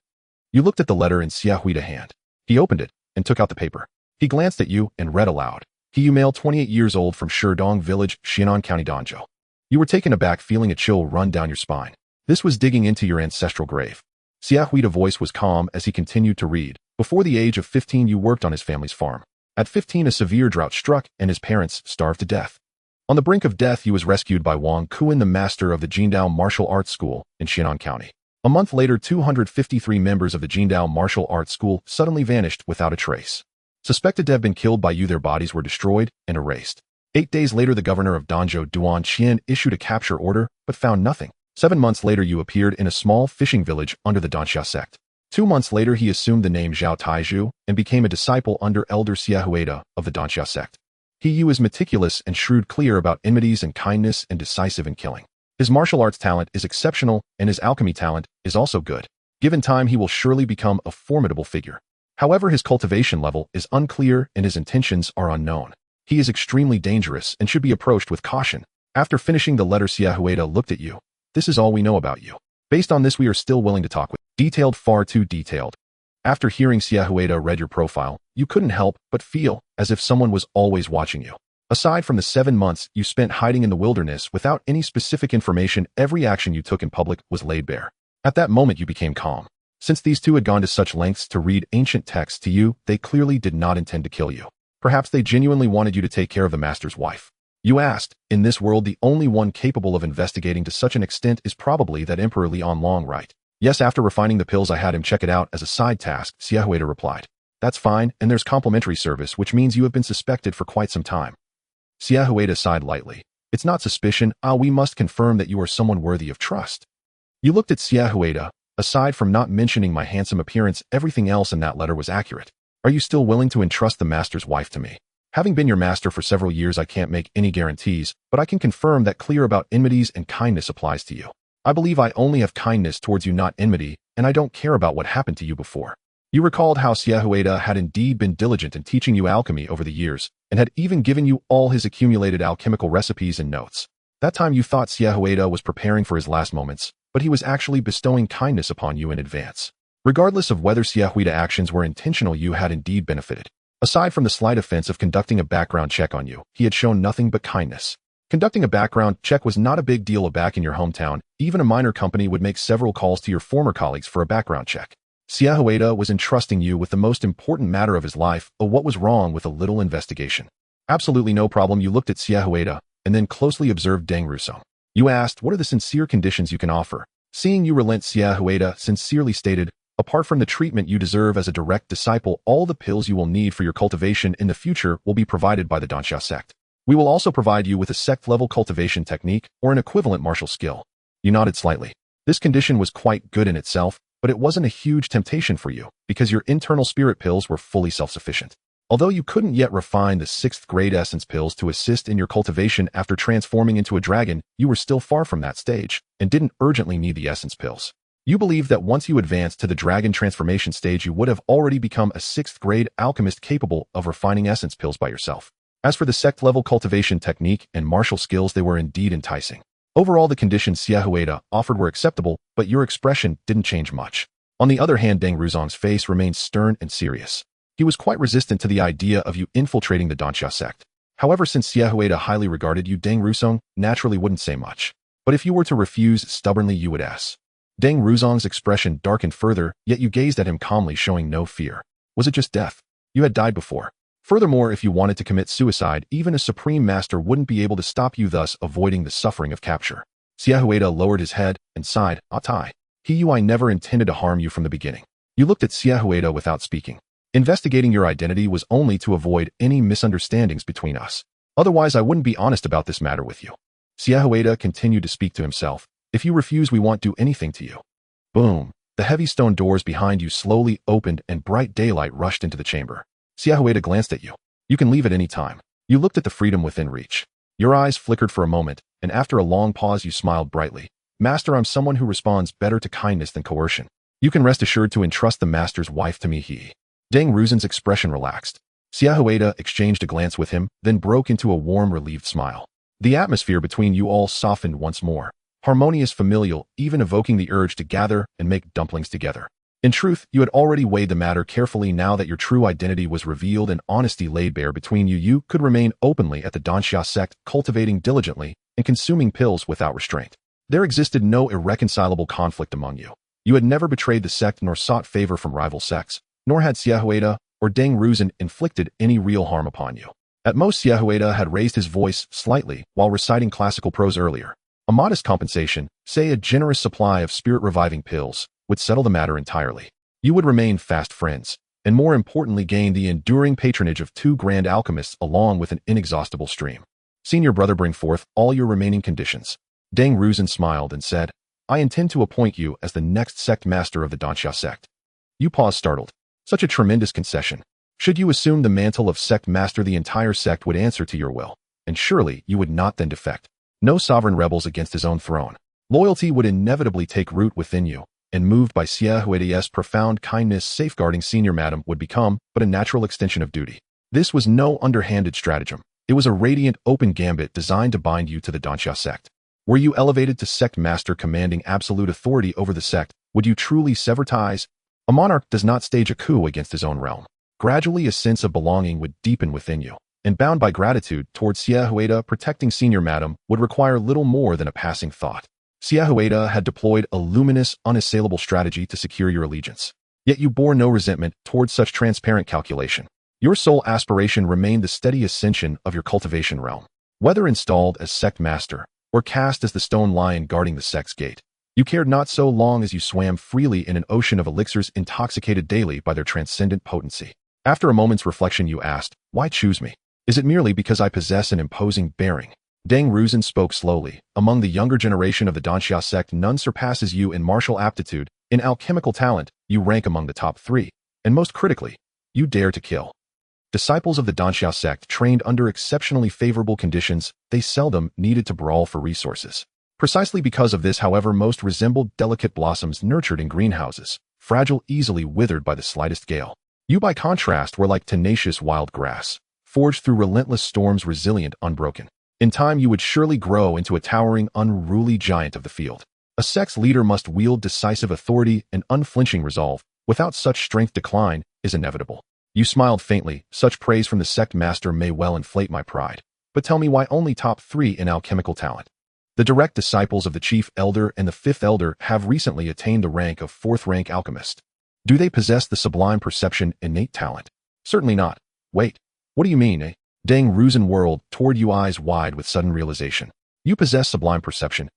A: You looked at the letter in Xiaohuida's hand. He opened it and took out the paper. He glanced at you and read aloud. Hiyu, male, 28 years old, from Shidong Village, Xianan County, Danzhou. You were taken aback, feeling a chill run down your spine. This was digging into your ancestral grave. Xiaohuida's voice was calm as he continued to read. Before the age of 15, you worked on his family's farm. At 15, a severe drought struck and his parents starved to death. On the brink of death, he was rescued by Wang Yulin, the master of the Jindao Martial Arts School in Xianan County. A month later, 253 members of the Jindao Martial Arts School suddenly vanished without a trace. Suspected to have been killed by you, their bodies were destroyed and erased. 8 days later, the governor of Danzhou, Duan Qian, issued a capture order, but found nothing. 7 months later, you appeared in a small fishing village under the Danxia sect. 2 months later, he assumed the name Zhao Taizhu and became a disciple under Elder Xiaohuida of the Danxia sect. He is meticulous and shrewd, clear about enmities and kindness, and decisive in killing. His martial arts talent is exceptional, and his alchemy talent is also good. Given time, he will surely become a formidable figure. However, his cultivation level is unclear and his intentions are unknown. He is extremely dangerous and should be approached with caution. After finishing the letter, Xiaohuida looked at you. This is all we know about you. Based on this, we are still willing to talk with. Detailed, far too detailed. After hearing Xiaohuida read your profile, you couldn't help but feel as if someone was always watching you. Aside from the 7 months you spent hiding in the wilderness without any specific information, every action you took in public was laid bare. At that moment, you became calm. Since these two had gone to such lengths to read ancient texts to you, they clearly did not intend to kill you. Perhaps they genuinely wanted you to take care of the master's wife. You asked, in this world, the only one capable of investigating to such an extent is probably that Emperor Lian Long, right? Yes, after refining the pills I had him check it out as a side task, Xiaohuida replied. That's fine, and there's complimentary service, which means you have been suspected for quite some time. Xiaohuida sighed lightly. It's not suspicion, we must confirm that you are someone worthy of trust. You looked at Xiaohuida. Aside from not mentioning my handsome appearance, everything else in that letter was accurate. Are you still willing to entrust the master's wife to me? Having been your master for several years, I can't make any guarantees, but I can confirm that clear about enmities and kindness applies to you. I believe I only have kindness towards you, not enmity, and I don't care about what happened to you before. You recalled how Xiaohuida had indeed been diligent in teaching you alchemy over the years, and had even given you all his accumulated alchemical recipes and notes. That time you thought Xiaohuida was preparing for his last moments, but he was actually bestowing kindness upon you in advance. Regardless of whether Xiaohui's actions were intentional, you had indeed benefited. Aside from the slight offense of conducting a background check on you, he had shown nothing but kindness. Conducting a background check was not a big deal back in your hometown. Even a minor company would make several calls to your former colleagues for a background check. Xiaohui was entrusting you with the most important matter of his life, what was wrong with a little investigation. Absolutely no problem. You looked at Xiaohui and then closely observed Deng Rusong. You asked, what are the sincere conditions you can offer? Seeing you relent, Xiaohui sincerely stated, apart from the treatment you deserve as a direct disciple, all the pills you will need for your cultivation in the future will be provided by the Danxia sect. We will also provide you with a sect-level cultivation technique or an equivalent martial skill. You nodded slightly. This condition was quite good in itself, but it wasn't a huge temptation for you, because your internal spirit pills were fully self-sufficient. Although you couldn't yet refine the 6th grade essence pills to assist in your cultivation after transforming into a dragon, you were still far from that stage, and didn't urgently need the essence pills. You believed that once you advanced to the dragon transformation stage, you would have already become a 6th grade alchemist capable of refining essence pills by yourself. As for the sect-level cultivation technique and martial skills, they were indeed enticing. Overall, the conditions Xiaohui offered were acceptable, but your expression didn't change much. On the other hand, Deng Rusong's face remained stern and serious. He was quite resistant to the idea of you infiltrating the Danxia sect. However, since Xiaohui highly regarded you, Deng Rusong naturally wouldn't say much. But if you were to refuse stubbornly, you would ask. Deng Rusong's expression darkened further, yet you gazed at him calmly, showing no fear. Was it just death? You had died before. Furthermore, if you wanted to commit suicide, even a supreme master wouldn't be able to stop you, thus avoiding the suffering of capture. Xiaohui lowered his head and sighed, "Atai. I never intended to harm you from the beginning." You looked at Xiaohui without speaking. Investigating your identity was only to avoid any misunderstandings between us. Otherwise, I wouldn't be honest about this matter with you. Xiaohui continued to speak to himself. If you refuse, we won't do anything to you. Boom. The heavy stone doors behind you slowly opened and bright daylight rushed into the chamber. Xiaohui glanced at you. You can leave at any time. You looked at the freedom within reach. Your eyes flickered for a moment, and after a long pause you smiled brightly. Master, I'm someone who responds better to kindness than coercion. You can rest assured to entrust the master's wife to me. Deng Rusong's expression relaxed. Xiaohui exchanged a glance with him, then broke into a warm, relieved smile. The atmosphere between you all softened once more. Harmonious, familial, even evoking the urge to gather and make dumplings together. In truth, you had already weighed the matter carefully. Now that your true identity was revealed and honesty laid bare between you, you could remain openly at the Danxia sect, cultivating diligently and consuming pills without restraint. There existed no irreconcilable conflict among you. You had never betrayed the sect nor sought favor from rival sects, nor had Xiaohui or Deng Rusong inflicted any real harm upon you. At most, Xiaohui had raised his voice slightly while reciting classical prose earlier. A modest compensation, say a generous supply of spirit-reviving pills, would settle the matter entirely. You would remain fast friends, and more importantly gain the enduring patronage of 2 grand alchemists along with an inexhaustible stream. Senior brother, bring forth all your remaining conditions. Deng Rusong smiled and said, I intend to appoint you as the next sect master of the Danxia sect. You paused, startled. Such a tremendous concession. Should you assume the mantle of sect master, the entire sect would answer to your will, and surely you would not then defect. No sovereign rebels against his own throne. Loyalty would inevitably take root within you, and moved by Xiaohui's profound kindness, safeguarding senior madam would become but a natural extension of duty. This was no underhanded stratagem. It was a radiant, open gambit designed to bind you to the Danxia sect. Were you elevated to sect master commanding absolute authority over the sect, would you truly sever ties? A monarch does not stage a coup against his own realm. Gradually a sense of belonging would deepen within you, and bound by gratitude towards Xiaohui, protecting senior madam would require little more than a passing thought. Xiaohui had deployed a luminous, unassailable strategy to secure your allegiance. Yet you bore no resentment towards such transparent calculation. Your sole aspiration remained the steady ascension of your cultivation realm. Whether installed as sect master, or cast as the stone lion guarding the sect's gate, you cared not so long as you swam freely in an ocean of elixirs intoxicated daily by their transcendent potency. After a moment's reflection you asked, why choose me? Is it merely because I possess an imposing bearing? Deng Rusong spoke slowly. Among the younger generation of the Danxia sect, none surpasses you in martial aptitude. In alchemical talent, you rank among the top 3. And most critically, you dare to kill. Disciples of the Danxia sect trained under exceptionally favorable conditions, they seldom needed to brawl for resources. Precisely because of this, however, most resembled delicate blossoms nurtured in greenhouses, fragile, easily withered by the slightest gale. You, by contrast, were like tenacious wild grass, forged through relentless storms, resilient, unbroken. In time, you would surely grow into a towering, unruly giant of the field. A sect's leader must wield decisive authority and unflinching resolve, Without such strength, decline is inevitable. You smiled faintly. Such praise from the sect master may well inflate my pride. But tell me why only top 3 in alchemical talent? The direct disciples of the chief elder and the 5th elder have recently attained the rank of 4th rank alchemist. Do they possess the sublime perception innate talent? Certainly not. Wait, what do you mean, eh? Deng Ruzhen whirled toward you, eyes wide with sudden realization. You possess sublime perception.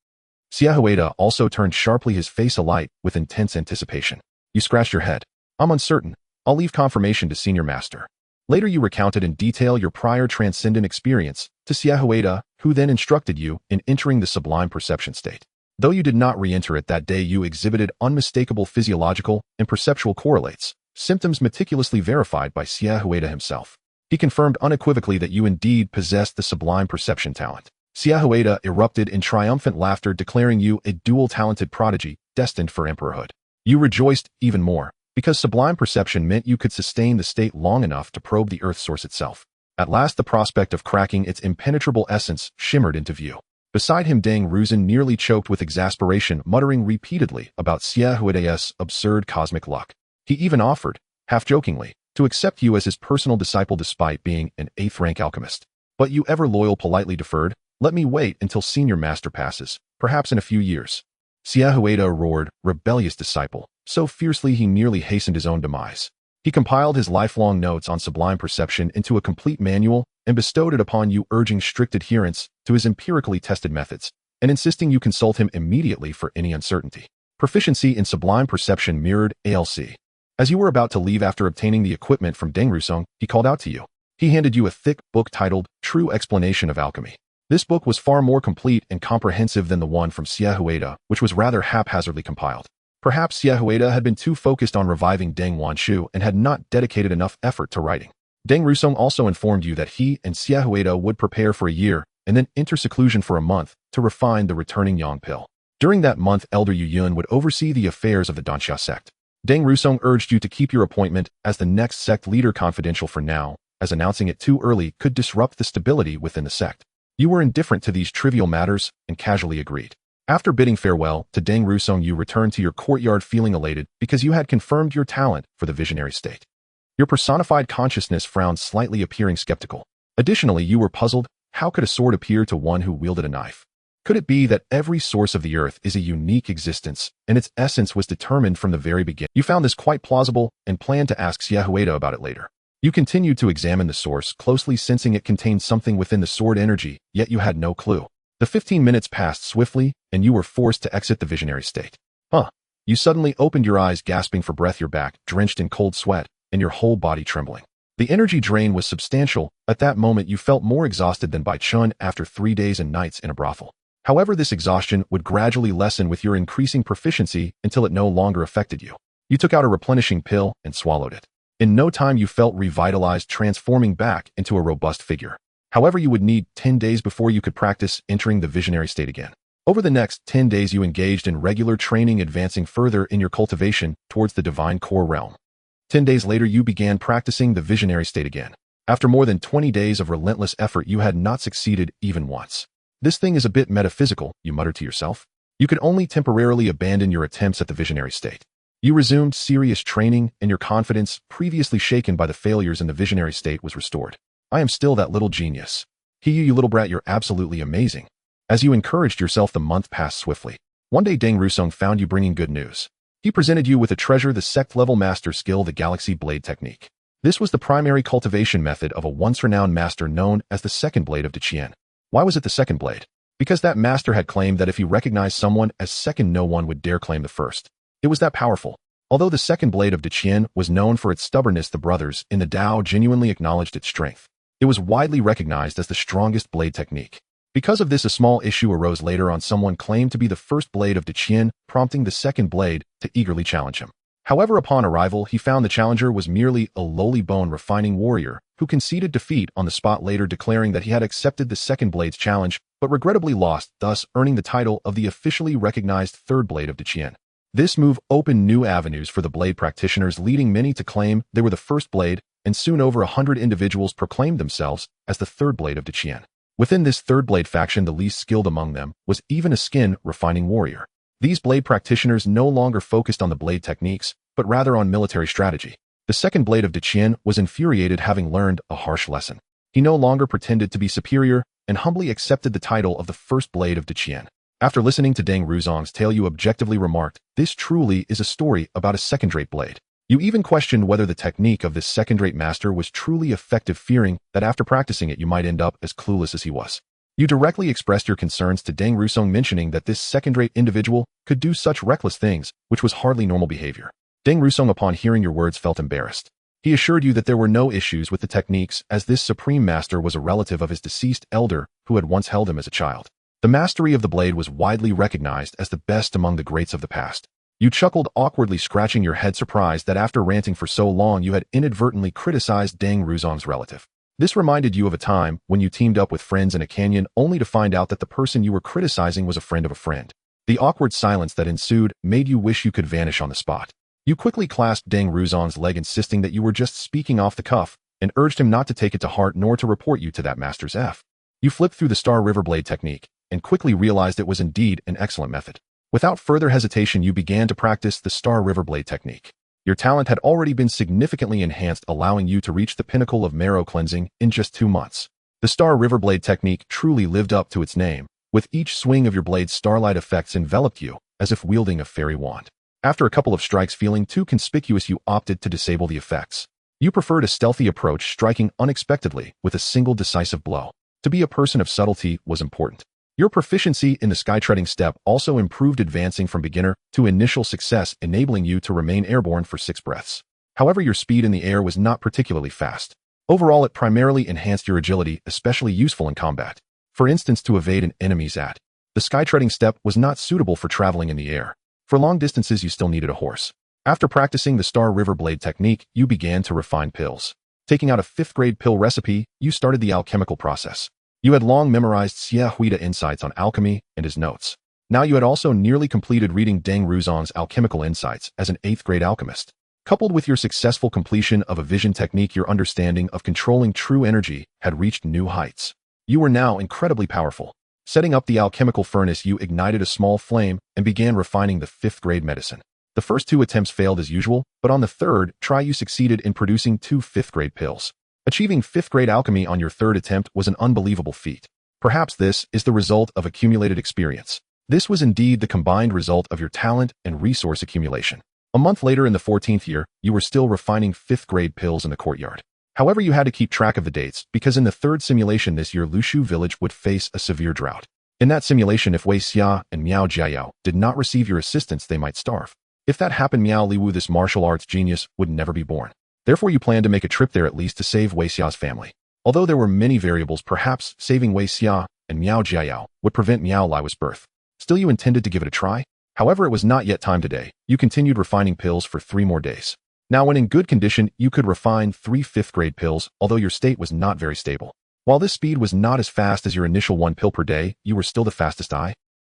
A: Xiaohuida also turned sharply, his face alight with intense anticipation. You scratched your head. I'm uncertain. I'll leave confirmation to senior master. Later you recounted in detail your prior transcendent experience to Xiaohuida, who then instructed you in entering the sublime perception state. Though you did not re-enter it that day, you exhibited unmistakable physiological and perceptual correlates, symptoms meticulously verified by Xiaohuida himself. He confirmed unequivocally that you indeed possessed the sublime perception talent. Xiaohuida erupted in triumphant laughter, declaring you a dual-talented prodigy destined for emperorhood. You rejoiced even more, because sublime perception meant you could sustain the state long enough to probe the earth source itself. At last the prospect of cracking its impenetrable essence shimmered into view. Beside him, Deng Ruzhen nearly choked with exasperation, muttering repeatedly about Xiaohuida's absurd cosmic luck. He even offered, half-jokingly, to accept you as his personal disciple despite being an 8th rank alchemist. But you, ever loyal, politely deferred. Let me wait until senior master passes, perhaps in a few years. Xiaohuida roared, rebellious disciple, so fiercely he nearly hastened his own demise. He compiled his lifelong notes on sublime perception into a complete manual and bestowed it upon you, urging strict adherence to his empirically tested methods, and insisting you consult him immediately for any uncertainty. Proficiency in sublime perception mirrored ALC. As you were about to leave after obtaining the equipment from Deng Ruzhen, he called out to you. He handed you a thick book titled True Explanation of Alchemy. This book was far more complete and comprehensive than the one from Xiaohuida, which was rather haphazardly compiled. Perhaps Xiaohuida had been too focused on reviving Deng Wanshu and had not dedicated enough effort to writing. Deng Ruzhen also informed you that he and Xiaohuida would prepare for a year and then enter seclusion for a month to refine the returning Yang pill. During that month, Elder Yu Yun would oversee the affairs of the Danxia sect. Deng Ruzhen urged you to keep your appointment as the next sect leader confidential for now, as announcing it too early could disrupt the stability within the sect. You were indifferent to these trivial matters and casually agreed. After bidding farewell to Deng Ruzhen, you returned to your courtyard feeling elated because you had confirmed your talent for the visionary state. Your personified consciousness frowned slightly, appearing skeptical. Additionally, you were puzzled. How could a sword appear to one who wielded a knife? Could it be that every source of the earth is a unique existence, and its essence was determined from the very beginning? You found this quite plausible and planned to ask Xiaohuida about it later. You continued to examine the source, closely sensing it contained something within the sword energy, yet you had no clue. The 15 minutes passed swiftly, and you were forced to exit the visionary state. You suddenly opened your eyes, gasping for breath, your back drenched in cold sweat, and your whole body trembling. The energy drain was substantial. At that moment, you felt more exhausted than Bai Chun after 3 days and nights in a brothel. However, this exhaustion would gradually lessen with your increasing proficiency until it no longer affected you. You took out a replenishing pill and swallowed it. In no time, you felt revitalized, transforming back into a robust figure. However, you would need 10 days before you could practice entering the visionary state again. Over the next 10 days, you engaged in regular training, advancing further in your cultivation towards the divine core realm. 10 days later, you began practicing the visionary state again. After more than 20 days of relentless effort, you had not succeeded even once. This thing is a bit metaphysical, you muttered to yourself. You could only temporarily abandon your attempts at the visionary state. You resumed serious training, and your confidence, previously shaken by the failures in the visionary state, was restored. I am still that little genius. You little brat, you're absolutely amazing. As you encouraged yourself, the month passed swiftly. One day, Deng Ruzhen found you bringing good news. He presented you with a treasure, the sect-level master skill, the Galaxy Blade technique. This was the primary cultivation method of a once-renowned master known as the Second Blade of Deqian. Why was it the second blade? Because that master had claimed that if he recognized someone as second, no one would dare claim the first. It was that powerful. Although the Second Blade of Deqian was known for its stubbornness, the brothers in the Tao genuinely acknowledged its strength. It was widely recognized as the strongest blade technique. Because of this, a small issue arose later on. Someone claimed to be the first blade of Deqian, prompting the second blade to eagerly challenge him. However, upon arrival, he found the challenger was merely a lowly bone refining warrior who conceded defeat on the spot, later declaring that he had accepted the second blade's challenge, but regrettably lost, thus earning the title of the officially recognized third blade of Deqian. This move opened new avenues for the blade practitioners, leading many to claim they were the first blade, and soon over 100 individuals proclaimed themselves as the third blade of Deqian. Within this third blade faction, the least skilled among them was even a skin refining warrior. These blade practitioners no longer focused on the blade techniques, but rather on military strategy. The second blade of Deqian was infuriated, having learned a harsh lesson. He no longer pretended to be superior and humbly accepted the title of the first blade of Deqian. After listening to Deng Ruzong's tale, you objectively remarked, "This truly is a story about a second-rate blade." You even questioned whether the technique of this second-rate master was truly effective, fearing that after practicing it you might end up as clueless as he was. You directly expressed your concerns to Deng Ruzong, mentioning that this second-rate individual could do such reckless things, which was hardly normal behavior. Deng Ruzong, upon hearing your words, felt embarrassed. He assured you that there were no issues with the techniques, as this supreme master was a relative of his deceased elder who had once held him as a child. The mastery of the blade was widely recognized as the best among the greats of the past. You chuckled awkwardly, scratching your head, surprised that after ranting for so long you had inadvertently criticized Deng Ruzong's relative. This reminded you of a time when you teamed up with friends in a canyon only to find out that the person you were criticizing was a friend of a friend. The awkward silence that ensued made you wish you could vanish on the spot. You quickly clasped Deng Ruzong's leg, insisting that you were just speaking off the cuff, and urged him not to take it to heart nor to report you to that master's F. You flipped through the Star River Blade technique, and quickly realized it was indeed an excellent method. Without further hesitation, you began to practice the Star River Blade technique. Your talent had already been significantly enhanced, allowing you to reach the pinnacle of marrow cleansing in just 2 months. The Star River Blade technique truly lived up to its name. With each swing of your blade, starlight effects enveloped you, as if wielding a fairy wand. After a couple of strikes feeling too conspicuous, you opted to disable the effects. You preferred a stealthy approach, striking unexpectedly with a single decisive blow. To be a person of subtlety was important. Your proficiency in the sky-treading step also improved, advancing from beginner to initial success, enabling you to remain airborne for 6 breaths. However, your speed in the air was not particularly fast. Overall, it primarily enhanced your agility, especially useful in combat. For instance, to evade an enemy's attack. The sky-treading step was not suitable for traveling in the air. For long distances, you still needed a horse. After practicing the Star River Blade technique, you began to refine pills. Taking out a 5th-grade pill recipe, you started the alchemical process. You had long memorized Xie Hui's insights on alchemy and his notes. Now you had also nearly completed reading Deng Ruzong's alchemical insights as an 8th-grade alchemist. Coupled with your successful completion of a vision technique, your understanding of controlling true energy had reached new heights. You were now incredibly powerful. Setting up the alchemical furnace, you ignited a small flame and began refining the 5th-grade medicine. The first 2 attempts failed as usual, but on the 3rd try you succeeded in producing 2 5th-grade pills. Achieving 5th-grade alchemy on your 3rd attempt was an unbelievable feat. Perhaps this is the result of accumulated experience. This was indeed the combined result of your talent and resource accumulation. A month later, in the 14th year, you were still refining 5th-grade pills in the courtyard. However, you had to keep track of the dates, because in the 3rd simulation this year, Lushu village would face a severe drought. In that simulation, if Wei Xia and Miao Jiayao did not receive your assistance, they might starve. If that happened, Miao Liwu, this martial arts genius, would never be born. Therefore, you planned to make a trip there at least to save Wei Xia's family. Although there were many variables, perhaps saving Wei Xia and Miao Jiayao would prevent Miao Liwu's birth. Still, you intended to give it a try? However, it was not yet time today. You continued refining pills for 3 more days. Now, when in good condition, you could refine 3 5th-grade pills, although your state was not very stable. While this speed was not as fast as your initial 1 pill per day, you were still the fastest.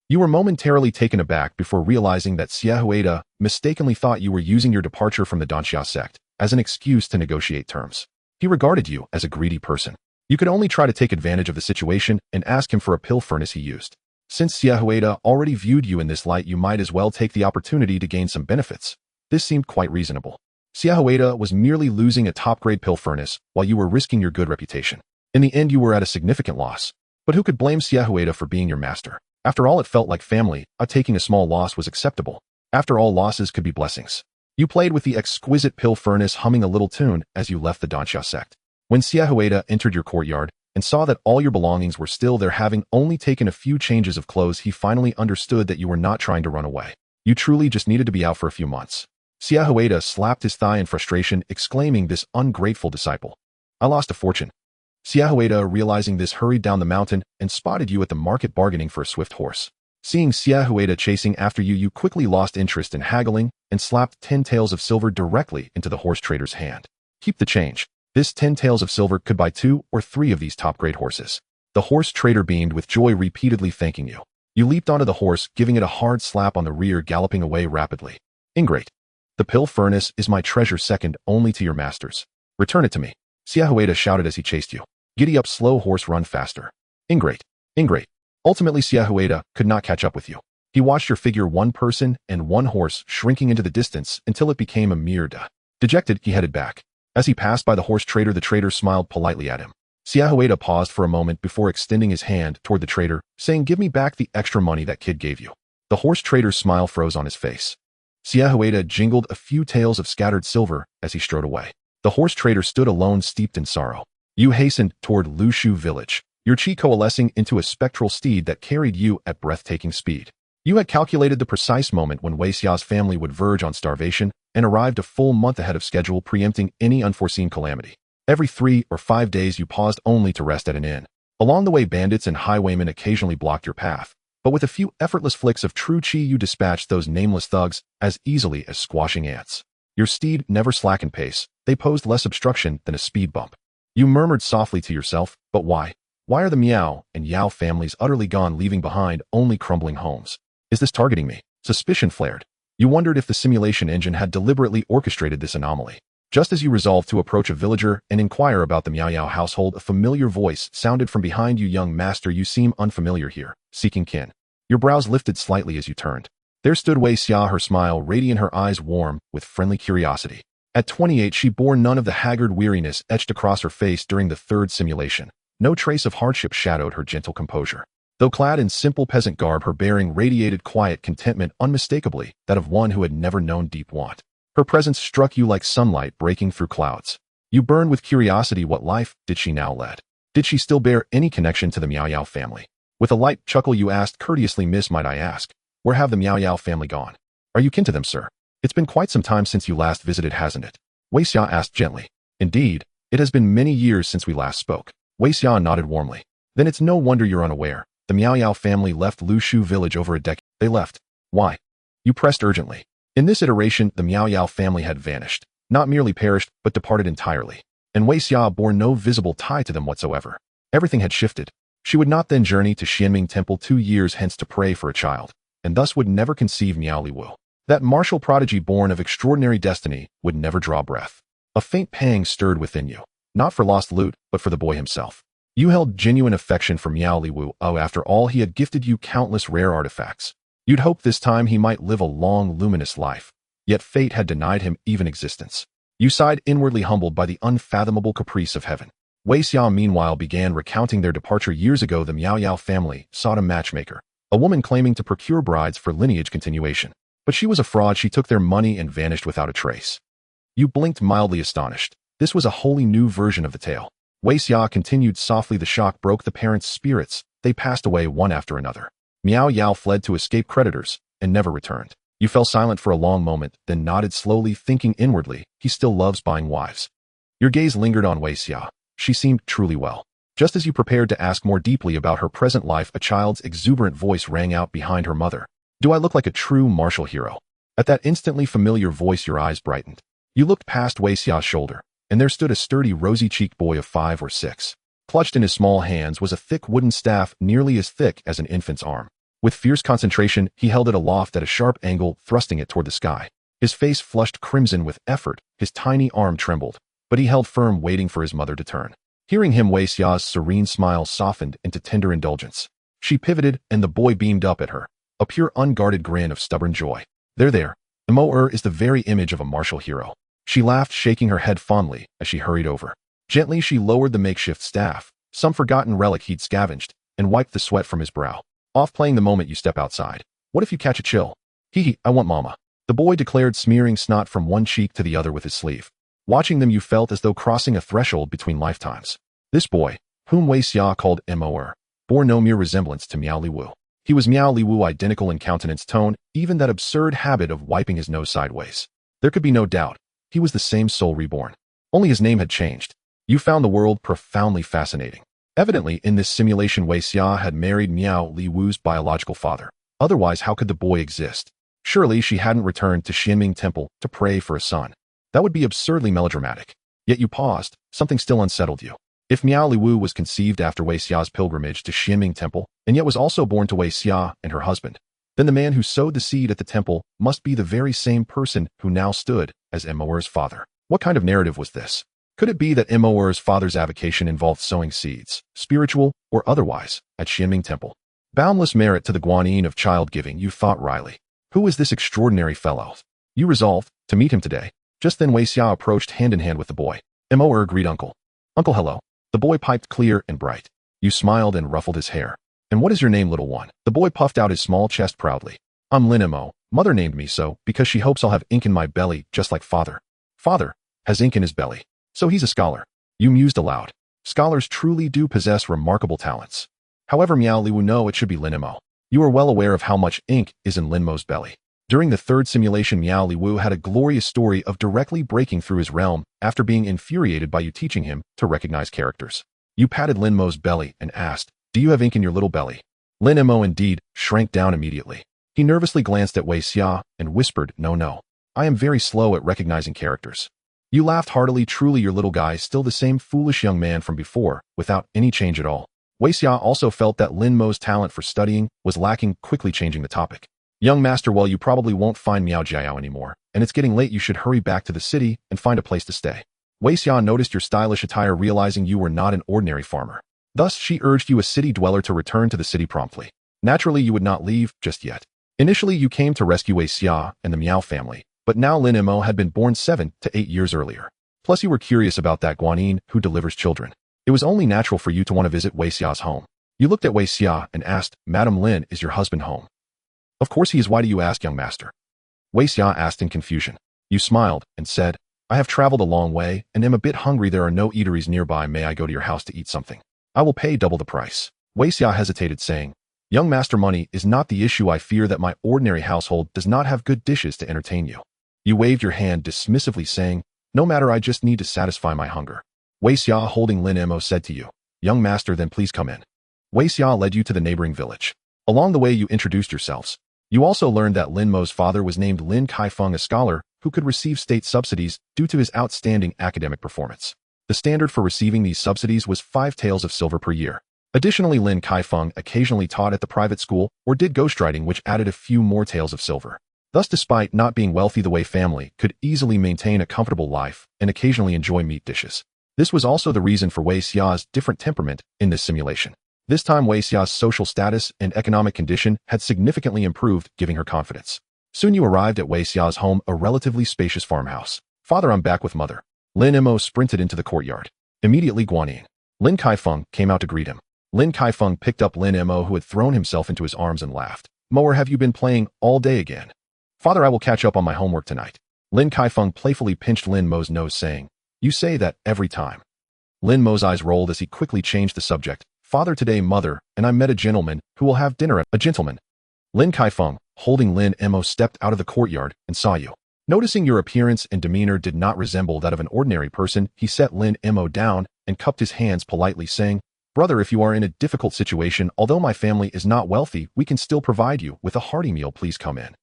A: You were momentarily taken aback before realizing that Xie Hui mistakenly thought you were using your departure from the Danxia sect as an excuse to negotiate terms. He regarded you as a greedy person. You could only try to take advantage of the situation and ask him for a pill furnace he used. Since Xie Hui already viewed you in this light, you might as well take the opportunity to gain some benefits. This seemed quite reasonable. Xie Hui was merely losing a top-grade pill furnace while you were risking your good reputation. In the end, you were at a significant loss. But who could blame Xie Hui for being your master? After all, it felt like family. Taking a small loss was acceptable. After all, losses could be blessings. You played with the exquisite pill furnace, humming a little tune as you left the Danxia sect. When Xie Hui entered your courtyard and saw that all your belongings were still there, having only taken a few changes of clothes, he finally understood that you were not trying to run away. You truly just needed to be out for a few months. Xie Hui slapped his thigh in frustration, exclaiming, "This ungrateful disciple. I lost a fortune." Xie Hui, realizing this, hurried down the mountain and spotted you at the market bargaining for a swift horse. Seeing Xie Hui chasing after you, you quickly lost interest in haggling and slapped 10 taels of silver directly into the horse trader's hand. "Keep the change. This 10 taels of silver could buy 2 or 3 of these top-grade horses." The horse trader beamed with joy, repeatedly thanking you. You leaped onto the horse, giving it a hard slap on the rear, galloping away rapidly. "Ingrate. The pill furnace is my treasure, second only to your master's. Return it to me." Xie Hui shouted as he chased you. "Giddy up, slow horse, run faster." "Ingrate. Ingrate." Ultimately, Xie Hui could not catch up with you. He watched her figure, one person and one horse, shrinking into the distance until it became a mere dust. Dejected, he headed back. As he passed by the horse trader, the trader smiled politely at him. Xiaohueda paused for a moment before extending his hand toward the trader, saying, "Give me back the extra money that kid gave you." The horse trader's smile froze on his face. Xiaohueda jingled a few taels of scattered silver as he strode away. The horse trader stood alone, steeped in sorrow. You hastened toward Lushu village, your chi coalescing into a spectral steed that carried you at breathtaking speed. You had calculated the precise moment when Wei Xia's family would verge on starvation and arrived a full month ahead of schedule, preempting any unforeseen calamity. Every 3 or 5 days you paused only to rest at an inn. Along the way, bandits and highwaymen occasionally blocked your path, but with a few effortless flicks of true chi you dispatched those nameless thugs as easily as squashing ants. Your steed never slackened pace. They posed less obstruction than a speed bump. You murmured softly to yourself, but why? Why are the Miao and Yao families utterly gone, leaving behind only crumbling homes? Is this targeting me? Suspicion flared. You wondered if the simulation engine had deliberately orchestrated this anomaly. Just as you resolved to approach a villager and inquire about the Miao Yao household, a familiar voice sounded from behind you. "Young master, you seem unfamiliar here, seeking kin." Your brows lifted slightly as you turned. There stood Wei Xia, her smile radiant, her eyes warm with friendly curiosity. At 28, she bore none of the haggard weariness etched across her face during the third simulation. No trace of hardship shadowed her gentle composure. Though clad in simple peasant garb, her bearing radiated quiet contentment, unmistakably that of one who had never known deep want. Her presence struck you like sunlight breaking through clouds. You burned with curiosity. What life did she now lead? Did she still bear any connection to the Miao Yao family? With a light chuckle, you asked courteously, "Miss, might I ask, where have the Miao Yao family gone? Are you kin to them, sir? It's been quite some time since you last visited, hasn't it?" Wei Xia asked gently. "Indeed, it has been many years since we last spoke." Wei Xia nodded warmly. "Then it's no wonder you're unaware. The Miao Yao family left Lushu village over a decade." "They left? Why?" You pressed urgently. In this iteration, the Miao Yao family had vanished. Not merely perished, but departed entirely. And Wei Xia bore no visible tie to them whatsoever. Everything had shifted. She would not then journey to Xianming Temple 2 years hence to pray for a child, and thus would never conceive Miao Liwu. That martial prodigy born of extraordinary destiny would never draw breath. A faint pang stirred within you, not for lost loot, but for the boy himself. You held genuine affection for Miao Liwu. Oh, after all, he had gifted you countless rare artifacts. You'd hoped this time he might live a long, luminous life, yet fate had denied him even existence. You sighed inwardly, humbled by the unfathomable caprice of heaven. Wei Xia meanwhile began recounting their departure. Years ago, the Miao Yao family sought a matchmaker, a woman claiming to procure brides for lineage continuation. But she was a fraud. She took their money and vanished without a trace. You blinked, mildly astonished. This was a wholly new version of the tale. Wei Xia continued softly. The shock broke the parents' spirits. They passed away one after another. Miao Yao fled to escape creditors and never returned. You fell silent for a long moment, then nodded slowly, thinking inwardly, he still loves buying wives. Your gaze lingered on Wei Xia. She seemed truly well. Just as you prepared to ask more deeply about her present life, a child's exuberant voice rang out behind her mother. "Do I look like a true martial hero?" At that instantly familiar voice, your eyes brightened. You looked past Wei Xia's shoulder, and there stood a sturdy, rosy-cheeked boy of 5 or 6. Clutched in his small hands was a thick wooden staff nearly as thick as an infant's arm. With fierce concentration, he held it aloft at a sharp angle, thrusting it toward the sky. His face flushed crimson with effort, his tiny arm trembled, but he held firm, waiting for his mother to turn. Hearing him, Wei Xia's serene smile softened into tender indulgence. She pivoted, and the boy beamed up at her, a pure, unguarded grin of stubborn joy. There. Mo is the very image of a martial hero." She laughed, shaking her head fondly as she hurried over. Gently, she lowered the makeshift staff, some forgotten relic he'd scavenged, and wiped the sweat from his brow. "Off playing the moment you step outside. What if you catch a chill?" "Hee, I want mama," the boy declared, smearing snot from one cheek to the other with his sleeve. Watching them, you felt as though crossing a threshold between lifetimes. This boy, whom Wei Xia called Mo, bore no mere resemblance to Miao Liwu. He was Miao Liwu identical in countenance, tone, even that absurd habit of wiping his nose sideways. There could be no doubt. He was the same soul reborn. Only his name had changed. You found the world profoundly fascinating. Evidently, in this simulation, Wei Xia had married Miao Liwu's biological father. Otherwise, how could the boy exist? Surely she hadn't returned to Xianming Temple to pray for a son. That would be absurdly melodramatic. Yet you paused. Something still unsettled you. If Miao Liwu was conceived after Wei Xia's pilgrimage to Xianming Temple, and yet was also born to Wei Xia and her husband, then the man who sowed the seed at the temple must be the very same person who now stood as Mo's father. What kind of narrative was this? Could it be that Mo's father's avocation involved sowing seeds, spiritual or otherwise, at Xianming Temple? Boundless merit to the guanine of child-giving, you thought wryly. Who is this extraordinary fellow? You resolved to meet him today. Just then Wei Xia approached hand-in-hand with the boy. Mo agreed uncle. Uncle hello. The boy piped clear and bright. You smiled and ruffled his hair. And what is your name, little one? The boy puffed out his small chest proudly. I'm Lin Mo. Mother named me so because she hopes I'll have ink in my belly just like father. Father has ink in his belly, so he's a scholar. You mused aloud. Scholars truly do possess remarkable talents. However, Miao Liwu, no, it should be Lin Mo. You are well aware of how much ink is in Lin Mo's belly. During the third simulation, Miao Liwu had a glorious story of directly breaking through his realm after being infuriated by you teaching him to recognize characters. You patted Lin Mo's belly and asked, do you have ink in your little belly? Lin Mo indeed shrank down immediately. He nervously glanced at Wei Xia and whispered, no. I am very slow at recognizing characters. You laughed heartily. Truly, your little guy, still the same foolish young man from before, without any change at all. Wei Xia also felt that Lin Mo's talent for studying was lacking, quickly changing the topic. Young master, well, you probably won't find Miao Jiao anymore, and it's getting late. You should hurry back to the city and find a place to stay. Wei Xia noticed your stylish attire, realizing you were not an ordinary farmer. Thus, she urged you, a city dweller, to return to the city promptly. Naturally, you would not leave just yet. Initially, you came to rescue Wei Xia and the Miao family, but now Lin Mo had been born 7 to 8 years earlier. Plus, you were curious about that guanine who delivers children. It was only natural for you to want to visit Wei Xia's home. You looked at Wei Xia and asked, Madam Lin, is your husband home? Of course he is. Why do you ask, young master? Wei Xia asked in confusion. You smiled and said, I have traveled a long way and am a bit hungry. There are no eateries nearby. May I go to your house to eat something? I will pay double the price. Wei Xia hesitated, saying, Young master, money is not the issue. I fear that my ordinary household does not have good dishes to entertain you. You waved your hand dismissively, saying, No matter, I just need to satisfy my hunger. Wei Xia, holding Lin Mo, said to you, Young master, then please come in. Wei Xia led you to the neighboring village. Along the way, you introduced yourselves. You also learned that Lin Mo's father was named Lin Kaifeng, a scholar who could receive state subsidies due to his outstanding academic performance. The standard for receiving these subsidies was 5 taels of silver per year. Additionally, Lin Kaifeng occasionally taught at the private school or did ghostwriting, which added a few more taels of silver. Thus, despite not being wealthy, the Wei family could easily maintain a comfortable life and occasionally enjoy meat dishes. This was also the reason for Wei Xia's different temperament in this simulation. This time, Wei Xia's social status and economic condition had significantly improved, giving her confidence. Soon you arrived at Wei Xia's home, a relatively spacious farmhouse. Father, I'm back with mother. Lin Mo sprinted into the courtyard. Immediately, Guanyin, Lin Kaifeng, came out to greet him. Lin Kaifeng picked up Lin Mo, who had thrown himself into his arms, and laughed. Moer, have you been playing all day again? Father, I will catch up on my homework tonight. Lin Kaifeng playfully pinched Lin Mo's nose, saying, You say that every time. Lin Mo's eyes rolled as he quickly changed the subject. Father, today, mother and I met a gentleman who will have dinner at a gentleman. Lin Kaifeng, holding Lin Mo, stepped out of the courtyard and saw you. Noticing your appearance and demeanor did not resemble that of an ordinary person, he set Lin Mo down and cupped his hands politely, saying, Brother, if you are in a difficult situation, although my family is not wealthy, we can still provide you with a hearty meal. Please come in.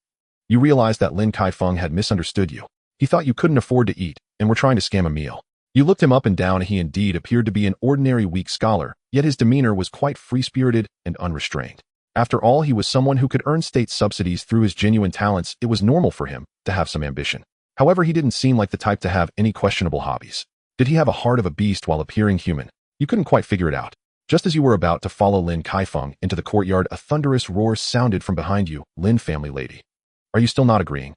A: You realized that Lin Kaifeng had misunderstood you. He thought you couldn't afford to eat and were trying to scam a meal. You looked him up and down, and he indeed appeared to be an ordinary weak scholar, yet his demeanor was quite free-spirited and unrestrained. After all, he was someone who could earn state subsidies through his genuine talents. It was normal for him to have some ambition. However, he didn't seem like the type to have any questionable hobbies. Did he have a heart of a beast while appearing human? You couldn't quite figure it out. Just as you were about to follow Lin Kaifeng into the courtyard, a thunderous roar sounded from behind you. Lin family lady. Are you still not agreeing?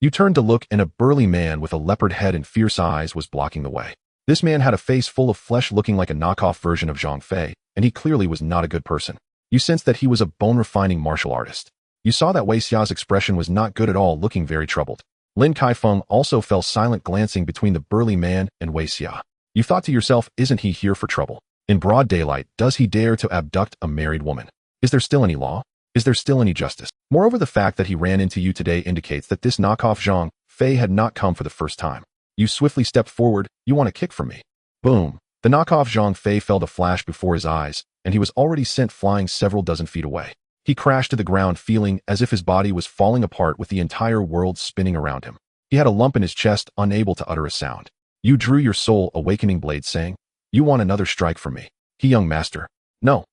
A: You turned to look, and a burly man with a leopard head and fierce eyes was blocking the way. This man had a face full of flesh, looking like a knockoff version of Zhang Fei, and he clearly was not a good person. You sensed that he was a bone-refining martial artist. You saw that Wei Xia's expression was not good at all, looking very troubled. Lin Kaifeng also fell silent, glancing between the burly man and Wei Xia. You thought to yourself, isn't he here for trouble? In broad daylight, does he dare to abduct a married woman? Is there still any law? Is there still any justice? Moreover, the fact that he ran into you today indicates that this knockoff Zhang Fei had not come for the first time. You swiftly stepped forward. You want a kick from me? Boom. The knockoff Zhang Fei fell to flash before his eyes, and he was already sent flying several dozen feet away. He crashed to the ground, feeling as if his body was falling apart with the entire world spinning around him. He had a lump in his chest, unable to utter a sound. You drew your soul awakening blade, saying, You want another strike from me? He, young master. No.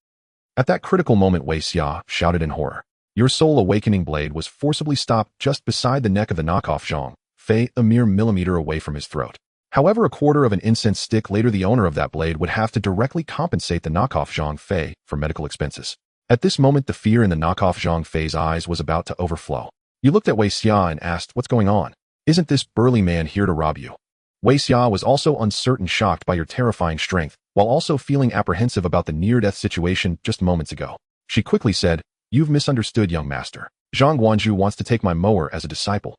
A: At that critical moment, Wei Xia shouted in horror. Your soul awakening blade was forcibly stopped just beside the neck of the knockoff Zhang Fei, a mere millimeter away from his throat. However, a quarter of an incense stick later, the owner of that blade would have to directly compensate the knockoff Zhang Fei for medical expenses. At this moment, the fear in the knockoff Zhang Fei's eyes was about to overflow. You looked at Wei Xia and asked, "What's going on? Isn't this burly man here to rob you?" Wei Xia was also uncertain, shocked by your terrifying strength, while also feeling apprehensive about the near-death situation just moments ago. She quickly said, "You've misunderstood, young master. Zhang Guanzhu wants to take my mower as a disciple."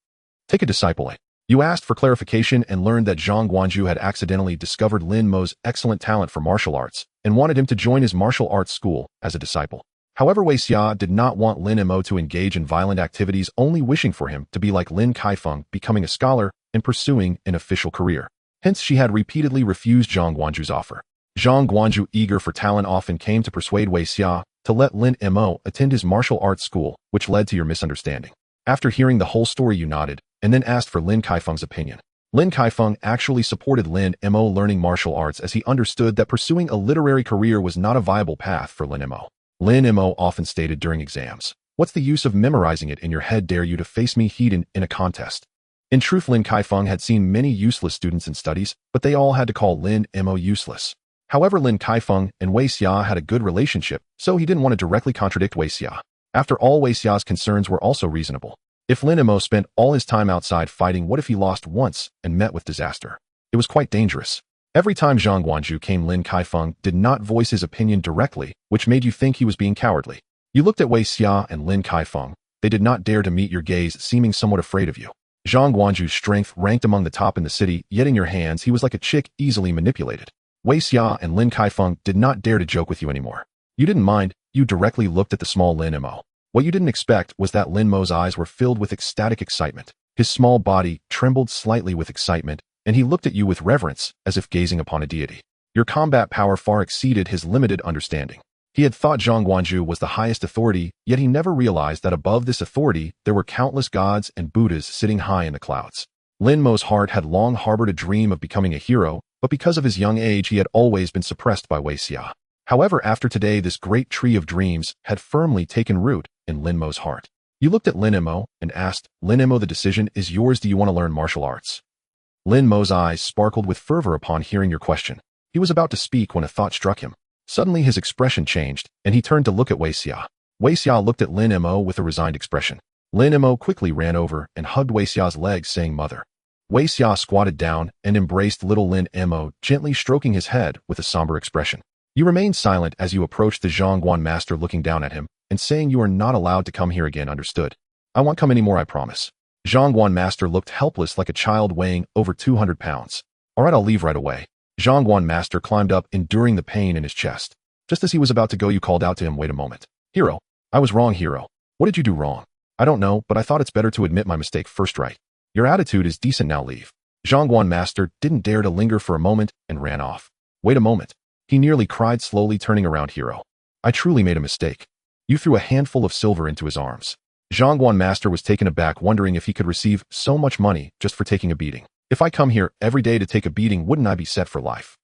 A: "Take a disciple, eh?" You asked for clarification and learned that Zhang Guanzhu had accidentally discovered Lin Mo's excellent talent for martial arts and wanted him to join his martial arts school as a disciple. However, Wei Xia did not want Lin Mo to engage in violent activities, only wishing for him to be like Lin Kaifeng, becoming a scholar and pursuing an official career. Hence, she had repeatedly refused Zhang Guanzhu's offer. Zhang Guanzhu, eager for talent, often came to persuade Wei Xia to let Lin Mo attend his martial arts school, which led to your misunderstanding. After hearing the whole story, you nodded and then asked for Lin Kaifeng's opinion. Lin Kaifeng actually supported Lin Mo learning martial arts, as he understood that pursuing a literary career was not a viable path for Lin Mo. Lin Mo often stated during exams, "What's the use of memorizing it in your head? Dare you to face me heat in a contest?" In truth, Lin Kaifeng had seen many useless students in studies, but they all had to call Lin Mo useless. However, Lin Kaifeng and Wei Xia had a good relationship, so he didn't want to directly contradict Wei Xia. After all, Wei Xia's concerns were also reasonable. If Lin Mo spent all his time outside fighting, what if he lost once and met with disaster? It was quite dangerous. Every time Zhang Guanzhu came, Lin Kaifeng did not voice his opinion directly, which made you think he was being cowardly. You looked at Wei Xia and Lin Kaifeng. They did not dare to meet your gaze, seeming somewhat afraid of you. Zhang Guanzhu's strength ranked among the top in the city, yet in your hands he was like a chick easily manipulated. Wei Xia and Lin Kaifeng did not dare to joke with you anymore. You didn't mind. You directly looked at the small Lin Mo. What you didn't expect was that Lin Mo's eyes were filled with ecstatic excitement. His small body trembled slightly with excitement, and he looked at you with reverence, as if gazing upon a deity. Your combat power far exceeded his limited understanding. He had thought Zhang Guanzhu was the highest authority, yet he never realized that above this authority there were countless gods and Buddhas sitting high in the clouds. Lin Mo's heart had long harbored a dream of becoming a hero, but because of his young age he had always been suppressed by Wei Xia. However, after today, this great tree of dreams had firmly taken root in Lin Mo's heart. You looked at Lin Mo and asked, "Lin Mo, the decision is yours. Do you want to learn martial arts?" Lin Mo's eyes sparkled with fervor upon hearing your question. He was about to speak when a thought struck him. Suddenly his expression changed, and he turned to look at Wei Xia. Wei Xia looked at Lin Mo with a resigned expression. Lin Mo quickly ran over and hugged Wei Xia's legs, saying, "Mother." Wei Xia squatted down and embraced little Lin Mo, gently stroking his head with a somber expression. You remained silent as you approached the Zhangguan master, looking down at him and saying, "You are not allowed to come here again, understood? I won't come anymore, I promise." Zhangguan master looked helpless, like a child weighing over 200 pounds. "All right, I'll leave right away." Zhangguan master climbed up, enduring the pain in his chest. Just as he was about to go, you called out to him, "Wait a moment. Hero, I was wrong, hero." "What did you do wrong?" "I don't know, but I thought it's better to admit my mistake first, right? Your attitude is decent, now leave." Zhangguan master didn't dare to linger for a moment and ran off. "Wait a moment." He nearly cried, slowly turning around, "Hero, I truly made a mistake." You threw a handful of silver into his arms. Zhangguan master was taken aback, wondering if he could receive so much money just for taking a beating. "If I come here every day to take a beating, wouldn't I be set for life?"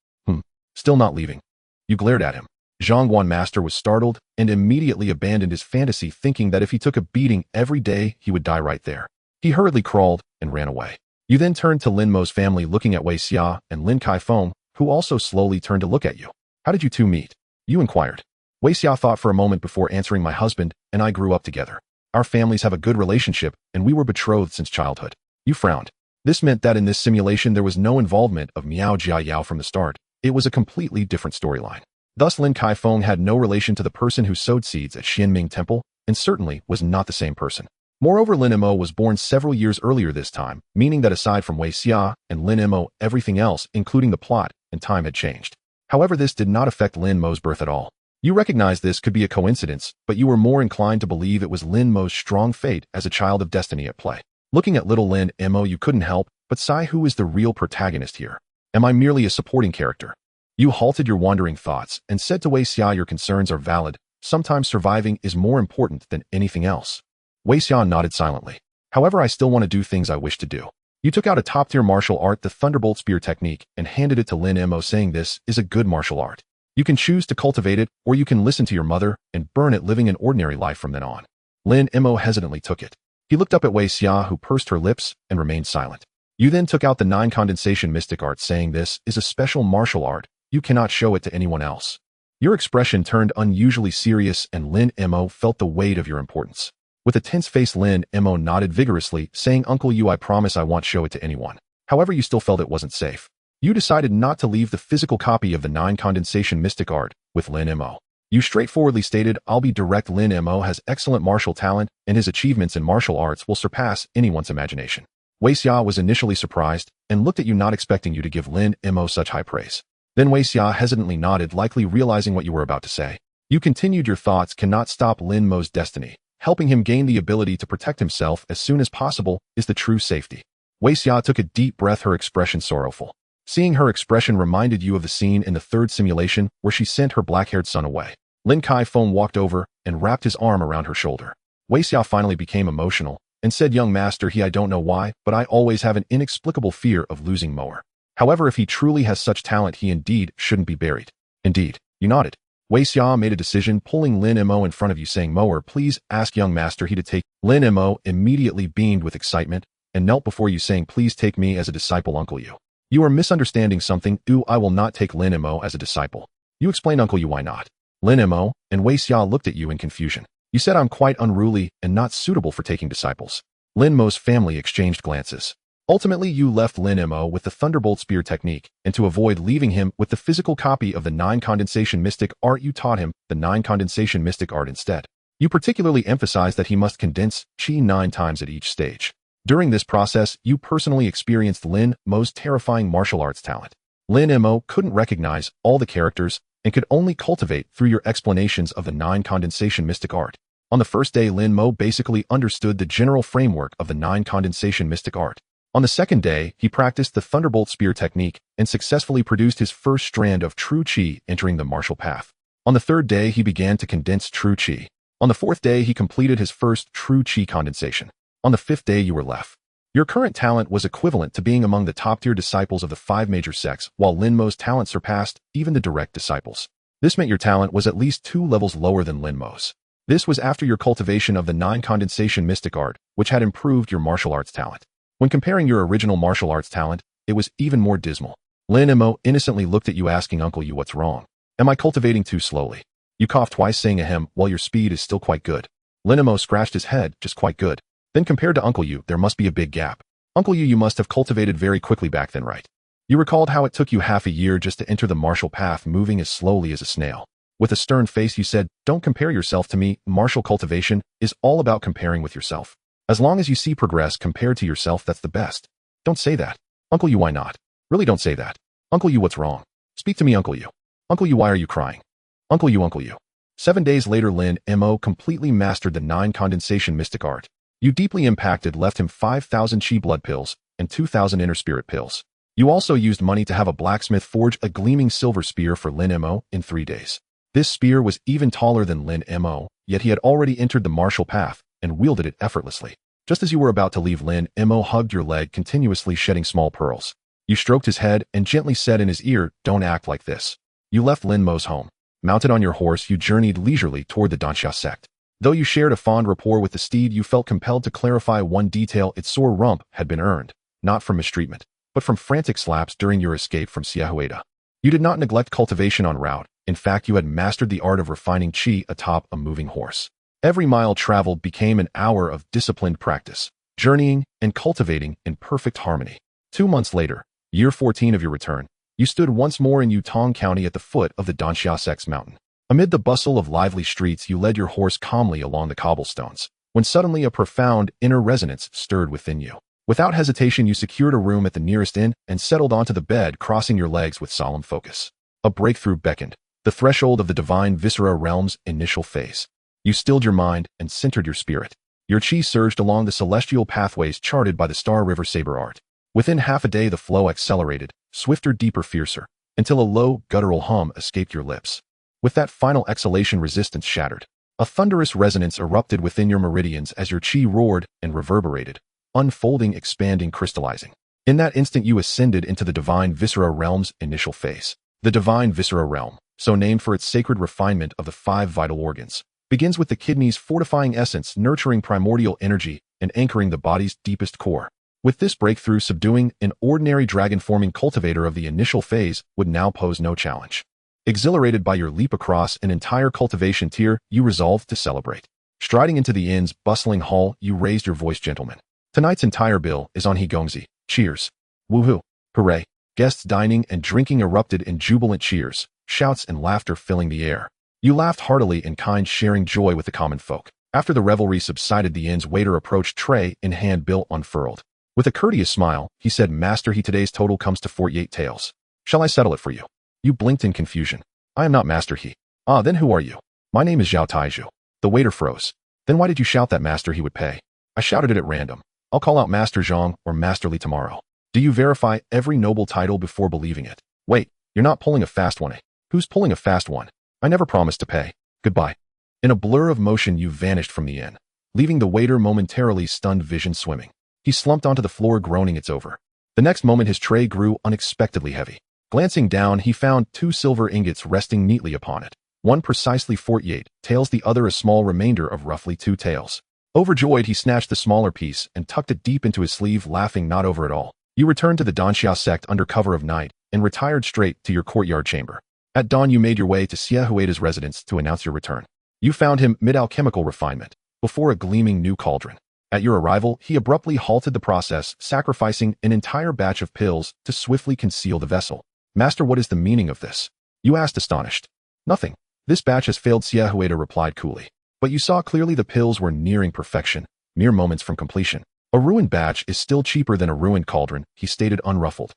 A: Still not leaving. You glared at him. Zhangguan master was startled and immediately abandoned his fantasy, thinking that if he took a beating every day, he would die right there. He hurriedly crawled and ran away. You then turned to Lin Mo's family, looking at Wei Xia and Lin Kaifeng, who also slowly turned to look at you. "How did you two meet?" You inquired. Wei Xia thought for a moment before answering, "My husband and I grew up together. Our families have a good relationship, and we were betrothed since childhood." You frowned. This meant that in this simulation there was no involvement of Miao Jia Yao from the start. It was a completely different storyline. Thus, Lin Kaifeng had no relation to the person who sowed seeds at Xianming Temple, and certainly was not the same person. Moreover, Lin Mo was born several years earlier this time, meaning that aside from Wei Xia and Lin Mo, everything else, including the plot and time, had changed. However, this did not affect Lin Mo's birth at all. You recognized this could be a coincidence, but you were more inclined to believe it was Lin Mo's strong fate as a child of destiny at play. Looking at little Lin Mo, you couldn't help but sigh, who is the real protagonist here? Am I merely a supporting character? You halted your wandering thoughts and said to Wei Xia, "Your concerns are valid. Sometimes surviving is more important than anything else." Wei Xia nodded silently. "However, I still want to do things I wish to do." You took out a top-tier martial art, the Thunderbolt Spear technique, and handed it to Lin Mo, saying, "This is a good martial art. You can choose to cultivate it, or you can listen to your mother and burn it, living an ordinary life from then on." Lin Mo hesitantly took it. He looked up at Wei Xia, who pursed her lips and remained silent. You then took out the 9 condensation mystic art, saying, "This is a special martial art. You cannot show it to anyone else." Your expression turned unusually serious and Lin Mo felt the weight of your importance. With a tense face, Lin Mo nodded vigorously, saying, "Uncle Yu, I promise I won't show it to anyone." However, you still felt it wasn't safe. You decided not to leave the physical copy of the 9 condensation mystic art with Lin Mo. You straightforwardly stated, "I'll be direct. Lin Mo has excellent martial talent, and his achievements in martial arts will surpass anyone's imagination." Wei Xia was initially surprised and looked at you, not expecting you to give Lin Mo such high praise. Then Wei Xia hesitantly nodded, likely realizing what you were about to say. You continued, "Your thoughts cannot stop Lin Mo's destiny. Helping him gain the ability to protect himself as soon as possible is the true safety." Wei Xia took a deep breath, her expression sorrowful. Seeing her expression reminded you of the scene in the 3rd simulation where she sent her black-haired son away. Lin Kai Feng walked over and wrapped his arm around her shoulder. Wei Xia finally became emotional and said, "Young master, I don't know why, but I always have an inexplicable fear of losing Moer. However, if he truly has such talent, he indeed shouldn't be buried." "Indeed." You nodded. Wei Xia made a decision, pulling Lin Mo in front of you, saying, "Moer, please ask young master to take." Lin Mo immediately beamed with excitement and knelt before you, saying, "Please take me as a disciple, Uncle Yu." "You are misunderstanding something. I will not take Lin Mo as a disciple." You explained, "Uncle Yu, why not?" Lin Mo and Wei Xia looked at you in confusion. "You said I'm quite unruly and not suitable for taking disciples." Lin Mo's family exchanged glances. Ultimately, you left Lin Mo with the Thunderbolt Spear technique, and to avoid leaving him with the physical copy of the 9 condensation mystic art, you taught him the 9 condensation mystic art instead. You particularly emphasized that he must condense Qi 9 times at each stage. During this process, you personally experienced Lin Mo's terrifying martial arts talent. Lin Mo couldn't recognize all the characters and could only cultivate through your explanations of the 9 condensation mystic art. On the first day, Lin Mo basically understood the general framework of the 9 condensation mystic art. On the second day, he practiced the Thunderbolt Spear technique and successfully produced his first strand of true Qi, entering the martial path. On the third day, he began to condense true Qi. On the fourth day, he completed his first true Qi condensation. On the 5th day, you were left. Your current talent was equivalent to being among the top-tier disciples of the 5 major sects, while Lin Mo's talent surpassed even the direct disciples. This meant your talent was at least 2 levels lower than Lin Mo's. This was after your cultivation of the 9 condensation mystic art, which had improved your martial arts talent. When comparing your original martial arts talent, it was even more dismal. Lin Mo innocently looked at you, asking, "Uncle Yu, what's wrong? Am I cultivating too slowly?" You coughed twice, saying, "Ahem, well, your speed is still quite good." Lin Mo scratched his head, "Just quite good. Then compared to Uncle Yu, there must be a big gap. Uncle Yu, you must have cultivated very quickly back then, right?" You recalled how it took you half a year just to enter the martial path, moving as slowly as a snail. With a stern face, you said, "Don't compare yourself to me. Martial cultivation is all about comparing with yourself. As long as you see progress compared to yourself, that's the best." "Don't say that. Uncle Yu, why not? Really, don't say that. Uncle Yu, what's wrong? Speak to me, Uncle Yu. Uncle Yu, why are you crying? Uncle Yu, Uncle Yu." 7 days later, Lin Mo completely mastered the 9 condensation mystic art. You deeply impacted left him 5,000 Qi blood pills and 2,000 inner spirit pills. You also used money to have a blacksmith forge a gleaming silver spear for Lin Mo in 3 days. This spear was even taller than Lin Mo, yet he had already entered the martial path and wielded it effortlessly. Just as you were about to leave, Lin Mo hugged your leg, continuously shedding small pearls. You stroked his head and gently said in his ear, "Don't act like this." You left Lin Mo's home. Mounted on your horse, you journeyed leisurely toward the Danxia sect. Though you shared a fond rapport with the steed, you felt compelled to clarify one detail: its sore rump had been earned, not from mistreatment, but from frantic slaps during your escape from Xiaohuida. You did not neglect cultivation en route. In fact, you had mastered the art of refining Qi atop a moving horse. Every mile traveled became an hour of disciplined practice, journeying and cultivating in perfect harmony. 2 months later, year 14 of your return, you stood once more in Yutong County at the foot of the Danxia Sect's mountain. Amid the bustle of lively streets, you led your horse calmly along the cobblestones, when suddenly a profound inner resonance stirred within you. Without hesitation, you secured a room at the nearest inn and settled onto the bed, crossing your legs with solemn focus. A breakthrough beckoned, the threshold of the divine viscera realm's initial phase. You stilled your mind and centered your spirit. Your Qi surged along the celestial pathways charted by the Star River Saber art. Within half a day, the flow accelerated, swifter, deeper, fiercer, until a low, guttural hum escaped your lips. With that final exhalation, resistance shattered. A thunderous resonance erupted within your meridians as your Qi roared and reverberated, unfolding, expanding, crystallizing. In that instant, you ascended into the divine viscera realm's initial phase. The divine viscera realm, so named for its sacred refinement of the 5 vital organs, begins with the kidneys, fortifying essence, nurturing primordial energy, and anchoring the body's deepest core. With this breakthrough, subduing an ordinary dragon-forming cultivator of the initial phase would now pose no challenge. Exhilarated by your leap across an entire cultivation tier, you resolved to celebrate. Striding into the inn's bustling hall, you raised your voice, gentlemen. Tonight's entire bill is on Higongzi. Cheers. Woohoo. Hooray. Guests dining and drinking erupted in jubilant cheers, shouts and laughter filling the air. You laughed heartily in kind, sharing joy with the common folk. After the revelry subsided, the inn's waiter approached, tray in hand, bill unfurled. With a courteous smile, he said, Master, today's total comes to 48 taels. Shall I settle it for you? You blinked in confusion. I am not Master He. Ah, then who are you? My name is Zhao Taiju. The waiter froze. Then why did you shout that Master He would pay? I shouted it at random. I'll call out Master Zhang or Master Li tomorrow. Do you verify every noble title before believing it? Wait, you're not pulling a fast one, eh? Who's pulling a fast one? I never promised to pay. Goodbye. In a blur of motion, you vanished from the inn, leaving the waiter momentarily stunned, vision swimming. He slumped onto the floor, groaning, it's over. The next moment, his tray grew unexpectedly heavy. Glancing down, he found 2 silver ingots resting neatly upon it. One precisely 48 taels, the other a small remainder of roughly 2 taels. Overjoyed, he snatched the smaller piece and tucked it deep into his sleeve, laughing not over at all. You returned to the Danxia sect under cover of night and retired straight to your courtyard chamber. At dawn, you made your way to Xie Huida's residence to announce your return. You found him mid-alchemical refinement, before a gleaming new cauldron. At your arrival, he abruptly halted the process, sacrificing an entire batch of pills to swiftly conceal the vessel. Master, what is the meaning of this? You asked, astonished. Nothing. This batch has failed, Xie Huida replied coolly. But you saw clearly the pills were nearing perfection, mere moments from completion. A ruined batch is still cheaper than a ruined cauldron, he stated unruffled.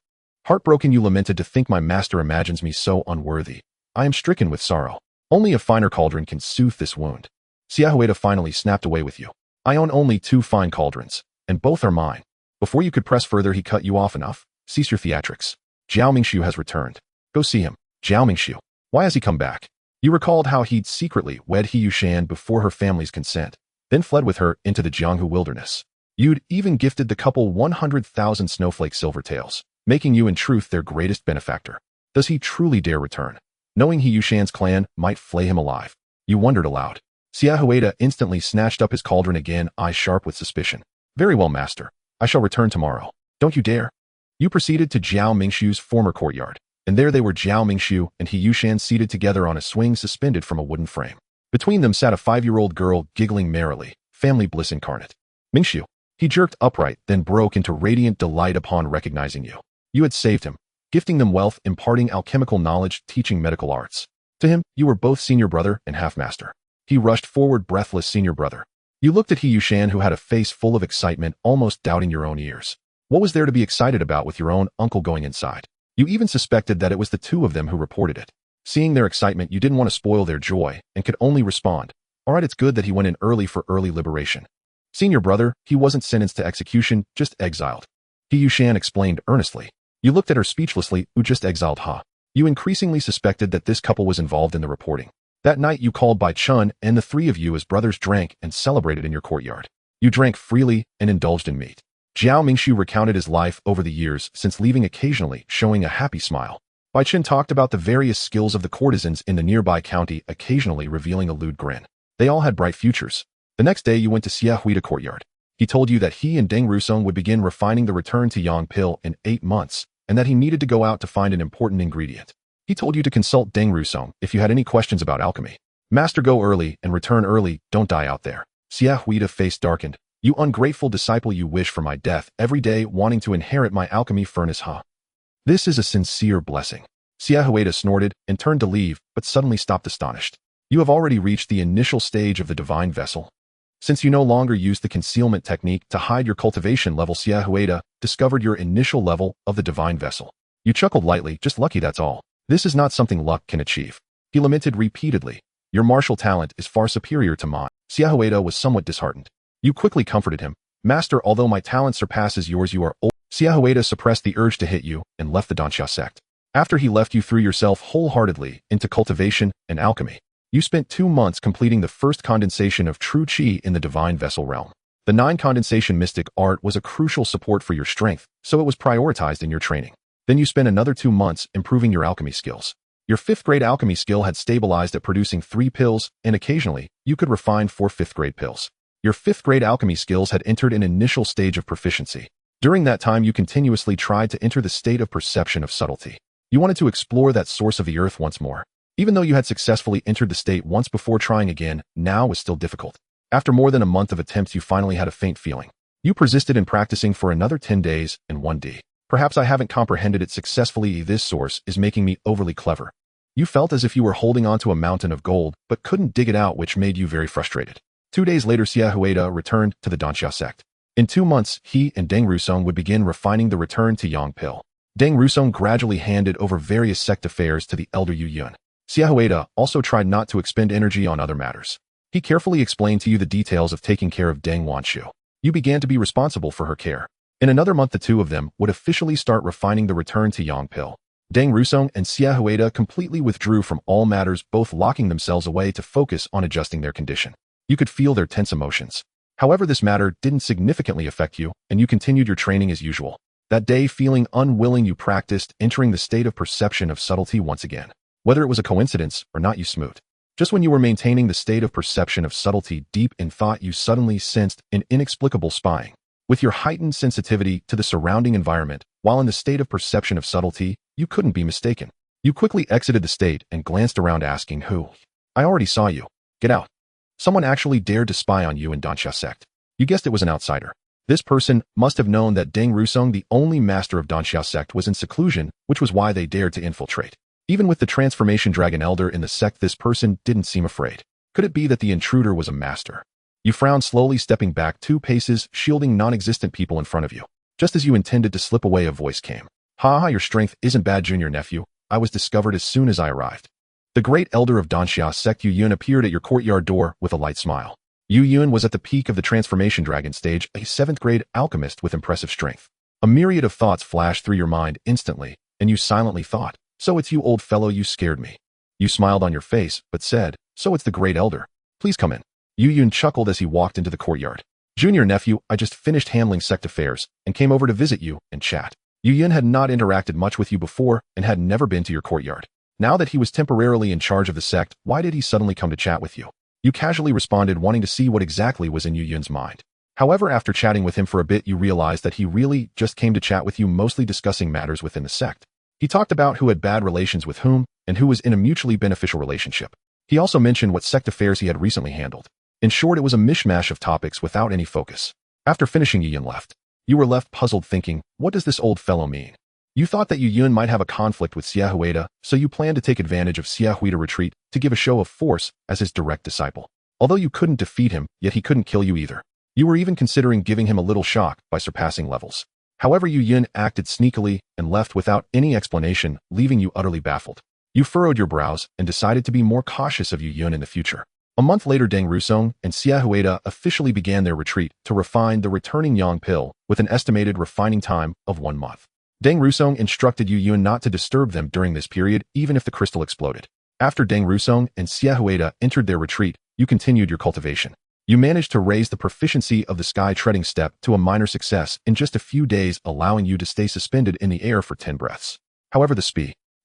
A: Heartbroken, you lamented, to think my master imagines me so unworthy. I am stricken with sorrow. Only a finer cauldron can soothe this wound. Xie Huida finally snapped away with you. I own only 2 fine cauldrons, and both are mine. Before you could press further, he cut you off. Enough. Cease your theatrics. Zhao Mingxiu has returned. Go see him. Zhao Mingxiu. Why has he come back? You recalled how he'd secretly wed He Yushan before her family's consent, then fled with her into the Jianghu wilderness. You'd even gifted the couple 100,000 snowflake silver taels, making you in truth their greatest benefactor. Does he truly dare return? Knowing He Yushan's clan might flay him alive. You wondered aloud. Xie Huida instantly snatched up his cauldron again, eyes sharp with suspicion. Very well, master. I shall return tomorrow. Don't you dare. You proceeded to Zhao Mingxiu's former courtyard, and there they were, Zhao Mingxiu and He Yushan seated together on a swing suspended from a wooden frame. Between them sat a 5-year-old girl giggling merrily, family bliss incarnate. Mingxiu. He jerked upright, then broke into radiant delight upon recognizing you. You had saved him, gifting them wealth, imparting alchemical knowledge, teaching medical arts. To him, you were both senior brother and half-master. He rushed forward, breathless, senior brother. You looked at He Yushan, who had a face full of excitement, almost doubting your own ears. What was there to be excited about with your own uncle going inside? You even suspected that it was the 2 of them who reported it. Seeing their excitement, you didn't want to spoil their joy and could only respond. All right, it's good that he went in early for early liberation. Senior brother, he wasn't sentenced to execution, just exiled. He Yushan explained earnestly. You looked at her speechlessly. Just exiled, huh? You increasingly suspected that this couple was involved in the reporting. That night you called Bai Chun, and the 3 of you as brothers drank and celebrated in your courtyard. You drank freely and indulged in meat. Zhao Mingxiu recounted his life over the years since leaving, occasionally showing a happy smile. Bai Chun talked about the various skills of the courtesans in the nearby county, occasionally revealing a lewd grin. They all had bright futures. The next day you went to Xie Huida courtyard. He told you that he and Deng Rusong would begin refining the return to Yang Pil in 8 months, and that he needed to go out to find an important ingredient. He told you to consult Deng Rusong if you had any questions about alchemy. Master, go early and return early, don't die out there. Xie Huida's face darkened. You ungrateful disciple, you wish for my death every day, wanting to inherit my alchemy furnace, huh? This is a sincere blessing. Xie Huida snorted and turned to leave, but suddenly stopped, astonished. You have already reached the initial stage of the divine vessel. Since you no longer use the concealment technique to hide your cultivation level, Xie Huida discovered your initial level of the divine vessel. You chuckled lightly, just lucky, that's all. This is not something luck can achieve. He lamented repeatedly. Your martial talent is far superior to mine. Xie Huida was somewhat disheartened. You quickly comforted him. Master, although my talent surpasses yours, you are old. Xie Huida suppressed the urge to hit you and left the Danxia sect. After he left, you threw yourself wholeheartedly into cultivation and alchemy. You spent 2 months completing the first condensation of true qi in the divine vessel realm. The 9 condensation mystic art was a crucial support for your strength, so it was prioritized in your training. Then you spent another 2 months improving your alchemy skills. Your 5th grade alchemy skill had stabilized at producing 3 pills, and occasionally, you could refine 4 5th grade pills. Your 5th grade alchemy skills had entered an initial stage of proficiency. During that time, you continuously tried to enter the state of perception of subtlety. You wanted to explore that source of the earth once more. Even though you had successfully entered the state once before, trying again now was still difficult. After more than a month of attempts, you finally had a faint feeling. You persisted in practicing for another 10 days and 1 day. Perhaps I haven't comprehended it successfully. This source is making me overly clever. You felt as if you were holding onto a mountain of gold, but couldn't dig it out, which made you very frustrated. 2 days later, Xia Huida returned to the Danxia sect. In 2 months, he and Deng Rusong would begin refining the return to Yang Pil. Deng Rusong gradually handed over various sect affairs to the elder Yu Yun. Xia Huida also tried not to expend energy on other matters. He carefully explained to you the details of taking care of Deng Wanshu. You began to be responsible for her care. In another month, the two of them would officially start refining the return to Yang Pil. Deng Rusong and Xia Huida completely withdrew from all matters, both locking themselves away to focus on adjusting their condition. You could feel their tense emotions. However, this matter didn't significantly affect you, and you continued your training as usual. That day, feeling unwilling, you practiced entering the state of perception of subtlety once again. Whether it was a coincidence or not, you smoothed. Just when you were maintaining the state of perception of subtlety deep in thought, you suddenly sensed an inexplicable spying. With your heightened sensitivity to the surrounding environment, while in the state of perception of subtlety, you couldn't be mistaken. You quickly exited the state and glanced around, asking, "Who? I already saw you. Get out." Someone actually dared to spy on you in Danxia sect. You guessed it was an outsider. This person must have known that Deng Rusong, the only master of Danxia sect, was in seclusion, which was why they dared to infiltrate. Even with the transformation dragon elder in the sect, this person didn't seem afraid. Could it be that the intruder was a master? You frowned, slowly stepping back 2 paces, shielding non-existent people in front of you. Just as you intended to slip away, a voice came. "Ha, your strength isn't bad, junior nephew. I was discovered as soon as I arrived." The great elder of Danxia sect, Yu Yun, appeared at your courtyard door with a light smile. Yu Yun was at the peak of the transformation dragon stage, a 7th-grade alchemist with impressive strength. A myriad of thoughts flashed through your mind instantly, and you silently thought, "So it's you, old fellow, you scared me." You smiled on your face, but said, "So it's the great elder. Please come in." Yu Yun chuckled as he walked into the courtyard. "Junior nephew, I just finished handling sect affairs and came over to visit you and chat." Yu Yun had not interacted much with you before and had never been to your courtyard. Now that he was temporarily in charge of the sect, why did he suddenly come to chat with you? You casually responded, wanting to see what exactly was in Yu Yun's mind. However, after chatting with him for a bit, you realized that he really just came to chat with you, mostly discussing matters within the sect. He talked about who had bad relations with whom and who was in a mutually beneficial relationship. He also mentioned what sect affairs he had recently handled. In short, it was a mishmash of topics without any focus. After finishing, Yu Yun left. You were left puzzled, thinking, what does this old fellow mean? You thought that Yu Yun might have a conflict with Xia Huida, so you planned to take advantage of Xia Huida's retreat to give a show of force as his direct disciple. Although you couldn't defeat him, yet he couldn't kill you either. You were even considering giving him a little shock by surpassing levels. However, Yu Yun acted sneakily and left without any explanation, leaving you utterly baffled. You furrowed your brows and decided to be more cautious of Yu Yun in the future. A month later, Deng Rusong and Xia Huida officially began their retreat to refine the returning Yang Pil with an estimated refining time of 1 month. Deng Rusong instructed Yu Yun not to disturb them during this period, even if the crystal exploded. After Deng Rusong and Xia Huida entered their retreat, you continued your cultivation. You managed to raise the proficiency of the sky treading step to a minor success in just a few days, allowing you to stay suspended in the air for 10 breaths. However,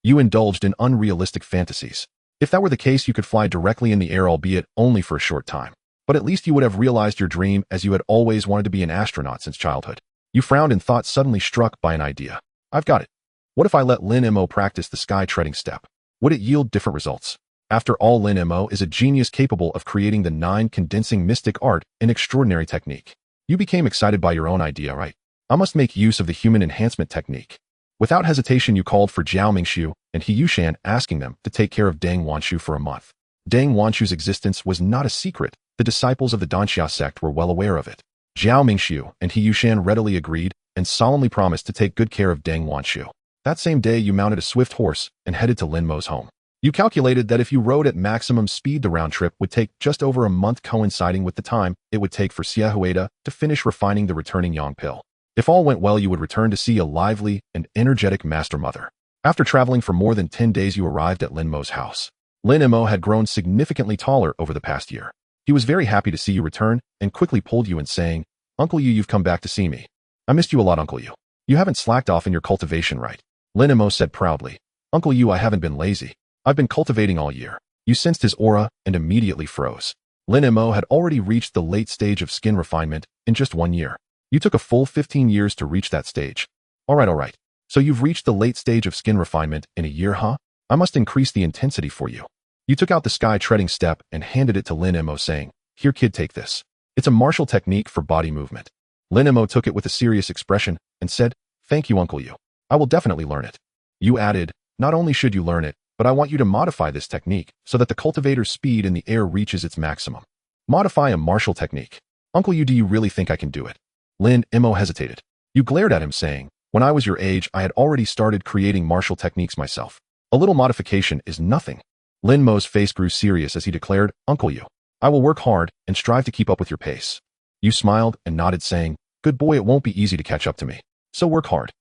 A: you indulged in unrealistic fantasies. If that were the case, you could fly directly in the air, albeit only for a short time. But at least you would have realized your dream, as you had always wanted to be an astronaut since childhood. You frowned in thought, suddenly struck by an idea. I've got it. What if I let Lin Mo practice the sky treading step? Would it yield different results? After all, Lin Mo is a genius capable of creating the 9 condensing mystic art, an extraordinary technique. You became excited by your own idea, right? I must make use of the human enhancement technique. Without hesitation, you called for Jiao Mingshu and He Yushan, asking them to take care of Deng Wanshu for a month. Deng Wanshu's existence was not a secret. The disciples of the Danxia sect were well aware of it. Jiao Mingshu and He Yushan readily agreed and solemnly promised to take good care of Deng Wanshu. That same day, you mounted a swift horse and headed to Lin Mo's home. You calculated that if you rode at maximum speed, the round trip would take just over a month, coinciding with the time it would take for Xia Huida to finish refining the returning Yang Pil. If all went well, you would return to see a lively and energetic master mother. After traveling for more than 10 days, you arrived at Lin Mo's house. Lin Mo had grown significantly taller over the past year. He was very happy to see you return and quickly pulled you in, saying, "Uncle Yu, you've come back to see me. I missed you a lot, Uncle Yu. You haven't slacked off in your cultivation, right?" Lin Mo said proudly. "Uncle Yu, I haven't been lazy. I've been cultivating all year." You sensed his aura and immediately froze. Lin Mo had already reached the late stage of skin refinement in just 1 year. You took a full 15 years to reach that stage. All right. So you've reached the late stage of skin refinement in a year, huh? I must increase the intensity for you. You took out the sky-treading step and handed it to Lin Mo, saying, "Here, kid, take this. It's a martial technique for body movement." Lin Mo took it with a serious expression and said, "Thank you, Uncle Yu. I will definitely learn it." You added, "Not only should you learn it, but I want you to modify this technique so that the cultivator's speed in the air reaches its maximum." Modify a martial technique. Uncle Yu, do you really think I can do it? Lin Mo hesitated. You glared at him, saying, "When I was your age, I had already started creating martial techniques myself. A little modification is nothing." Lin Mo's face grew serious as he declared, "Uncle Yu, I will work hard and strive to keep up with your pace." You smiled and nodded, saying, "Good boy, it won't be easy to catch up to me. So work hard."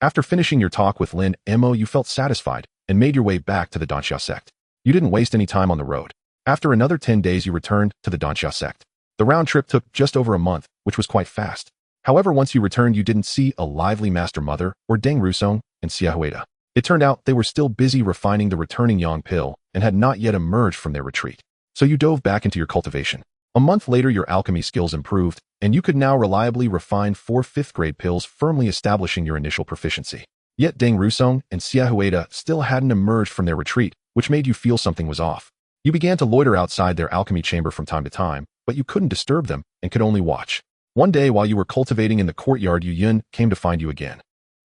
A: After finishing your talk with Lin Mo, you felt satisfied and made your way back to the Danxia sect. You didn't waste any time on the road. After another 10 days, you returned to the Danxia sect. The round trip took just over a month, which was quite fast. However, once you returned, you didn't see a lively Master Mother or Deng Rusong and Xia Huida. It turned out they were still busy refining the returning Yang pill and had not yet emerged from their retreat. So you dove back into your cultivation. A month later, your alchemy skills improved, and you could now reliably refine 4 5th-grade pills, firmly establishing your initial proficiency. Yet Deng Rusong and Xia Huida still hadn't emerged from their retreat, which made you feel something was off. You began to loiter outside their alchemy chamber from time to time, but you couldn't disturb them and could only watch. One day, while you were cultivating in the courtyard, Yu Yun came to find you again.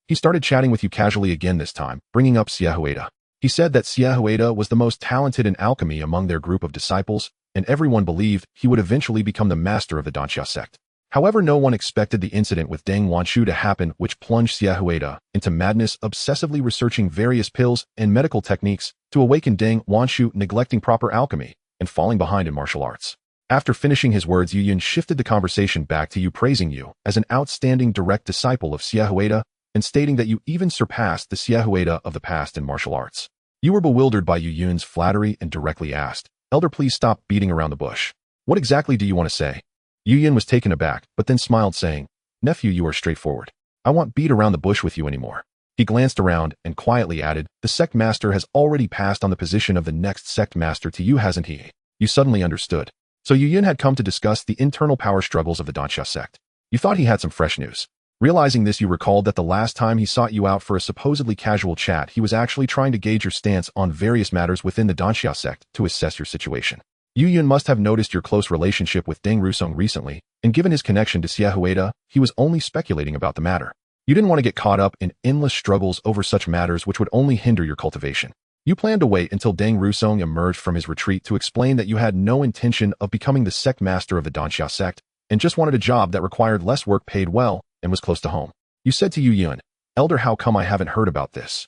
A: He started chatting with you casually again, this time, bringing up Xia Huida. He said that Xia Huida was the most talented in alchemy among their group of disciples, and everyone believed he would eventually become the master of the Danxia sect. However, no one expected the incident with Deng Wanshu to happen, which plunged Xia Huida into madness, obsessively researching various pills and medical techniques to awaken Deng Wanshu, neglecting proper alchemy and falling behind in martial arts. After finishing his words, Yu Yun shifted the conversation back to you, praising you as an outstanding direct disciple of Xia Huida and stating that you even surpassed the Xia Huida of the past in martial arts. You were bewildered by Yu Yun's flattery and directly asked, "Elder, please stop beating around the bush. What exactly do you want to say?" Yu Yun was taken aback, but then smiled, saying, "Nephew, you are straightforward. I won't beat around the bush with you anymore." He glanced around and quietly added, "The sect master has already passed on the position of the next sect master to you, hasn't he?" You suddenly understood. So Yu Yun had come to discuss the internal power struggles of the Danxia sect. You thought he had some fresh news. Realizing this, you recalled that the last time he sought you out for a supposedly casual chat, he was actually trying to gauge your stance on various matters within the Danxia sect to assess your situation. Yu Yun must have noticed your close relationship with Deng Rusong recently, and given his connection to Xia Huida, he was only speculating about the matter. You didn't want to get caught up in endless struggles over such matters which would only hinder your cultivation. You planned to wait until Deng Rusong emerged from his retreat to explain that you had no intention of becoming the sect master of the Danxia sect, and just wanted a job that required less work, paid well, and was close to home. You said to Yu Yun, "Elder, how come I haven't heard about this?"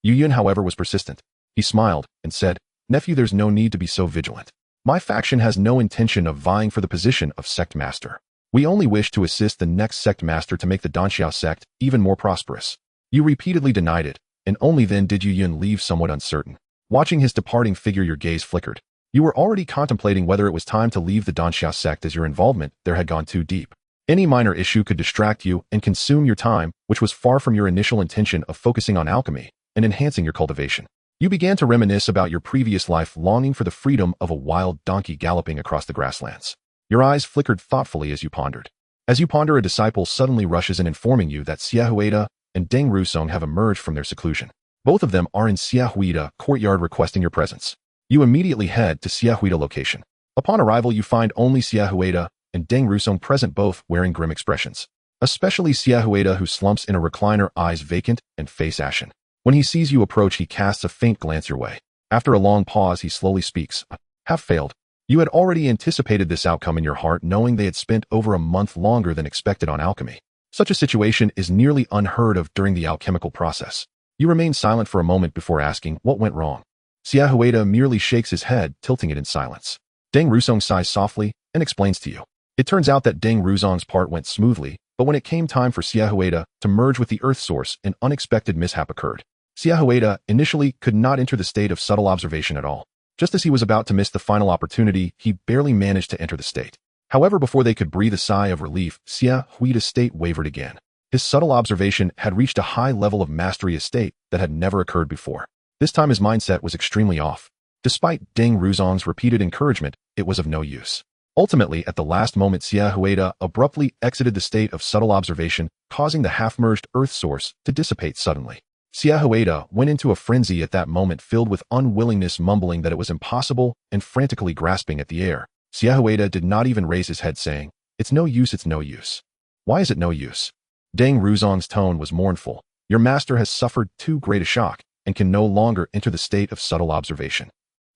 A: Yu Yun, however, was persistent. He smiled and said, "Nephew, there's no need to be so vigilant. My faction has no intention of vying for the position of sect master. We only wish to assist the next sect master to make the Danxia sect even more prosperous." You repeatedly denied it, and only then did Yu Yun leave somewhat uncertain. Watching his departing figure, your gaze flickered. You were already contemplating whether it was time to leave the Danxia sect, as your involvement there had gone too deep. Any minor issue could distract you and consume your time, which was far from your initial intention of focusing on alchemy and enhancing your cultivation. You began to reminisce about your previous life, longing for the freedom of a wild donkey galloping across the grasslands. Your eyes flickered thoughtfully as you pondered. As you ponder, a disciple suddenly rushes in, informing you that Xia Huida and Deng Rusong have emerged from their seclusion. Both of them are in Xia Huida courtyard requesting your presence. You immediately head to Xia Huida location. Upon arrival, you find only Xia Huida and Deng Rusong present, both wearing grim expressions. Especially Xia Huida, who slumps in a recliner, eyes vacant and face ashen. When he sees you approach, he casts a faint glance your way. After a long pause, he slowly speaks, "Have failed." You had already anticipated this outcome in your heart, knowing they had spent over a month longer than expected on alchemy. Such a situation is nearly unheard of during the alchemical process. You remain silent for a moment before asking, "What went wrong?" Xia Huida merely shakes his head, tilting it in silence. Deng Rusong sighs softly and explains to you. It turns out that Deng Rusong's part went smoothly, but when it came time for Xia Huida to merge with the Earth Source, an unexpected mishap occurred. Xia Huida initially could not enter the state of subtle observation at all. Just as he was about to miss the final opportunity, he barely managed to enter the state. However, before they could breathe a sigh of relief, Xia Huida's state wavered again. His subtle observation had reached a high level of mastery, a state that had never occurred before. This time his mindset was extremely off. Despite Deng Rusong's repeated encouragement, it was of no use. Ultimately, at the last moment, Xia Huida abruptly exited the state of subtle observation, causing the half-merged Earth Source to dissipate suddenly. Xia Huida went into a frenzy at that moment, filled with unwillingness, mumbling that it was impossible and frantically grasping at the air. Xia Huida did not even raise his head, saying, "It's no use, it's no use." "Why is it no use?" Deng Ruzong's tone was mournful. "Your master has suffered too great a shock and can no longer enter the state of subtle observation."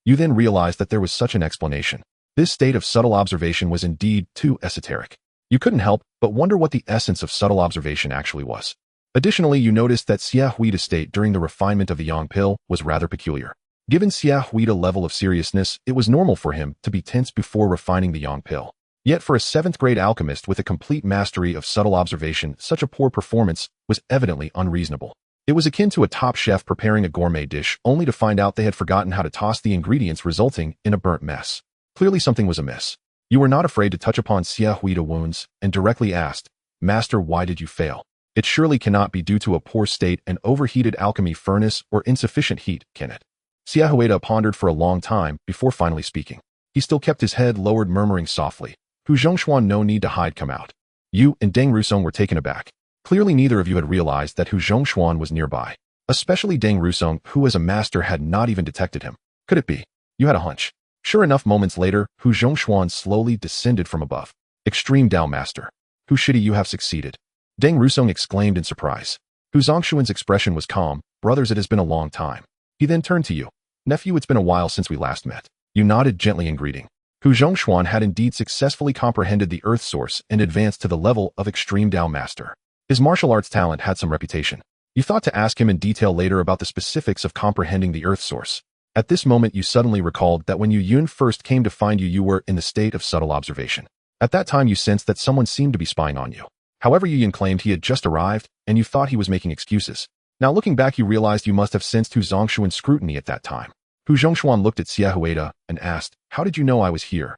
A: You then realized that there was such an explanation. This state of subtle observation was indeed too esoteric. You couldn't help but wonder what the essence of subtle observation actually was. Additionally, you noticed that Xia Huida's state during the refinement of the yang pill was rather peculiar. Given Xia Huida's level of seriousness, it was normal for him to be tense before refining the yang pill. Yet for a 7th grade alchemist with a complete mastery of subtle observation, such a poor performance was evidently unreasonable. It was akin to a top chef preparing a gourmet dish only to find out they had forgotten how to toss the ingredients, resulting in a burnt mess. Clearly something was amiss. You were not afraid to touch upon Xia Huida's wounds and directly asked, "Master, why did you fail? It surely cannot be due to a poor state and overheated alchemy furnace or insufficient heat, can it?" Xia Huida pondered for a long time before finally speaking. He still kept his head lowered, murmuring softly, "Hu Zhongshuan, no need to hide, come out." You and Deng Rusong were taken aback. Clearly neither of you had realized that Hu Zhongshuan was nearby. Especially Deng Rusong, who as a master had not even detected him. Could it be? You had a hunch. Sure enough, moments later, Hu Zhongshuan slowly descended from above. "Extreme Dao Master. Hu Shidi, you have succeeded." Deng Rusong exclaimed in surprise. Hu Zongshuan's expression was calm. "Brothers, it has been a long time." He then turned to you. "Nephew, it's been a while since we last met." You nodded gently in greeting. Hu Zhongshuan had indeed successfully comprehended the earth source and advanced to the level of Extreme Dao Master. His martial arts talent had some reputation. You thought to ask him in detail later about the specifics of comprehending the earth source. At this moment, you suddenly recalled that when Yu Yun first came to find you, you were in the state of subtle observation. At that time, you sensed that someone seemed to be spying on you. However, Yu Yun claimed he had just arrived, and you thought he was making excuses. Now looking back, you realized you must have sensed Hu Zongshuan's scrutiny at that time. Hu Zhongshuan looked at Xia Huida and asked, "How did you know I was here?"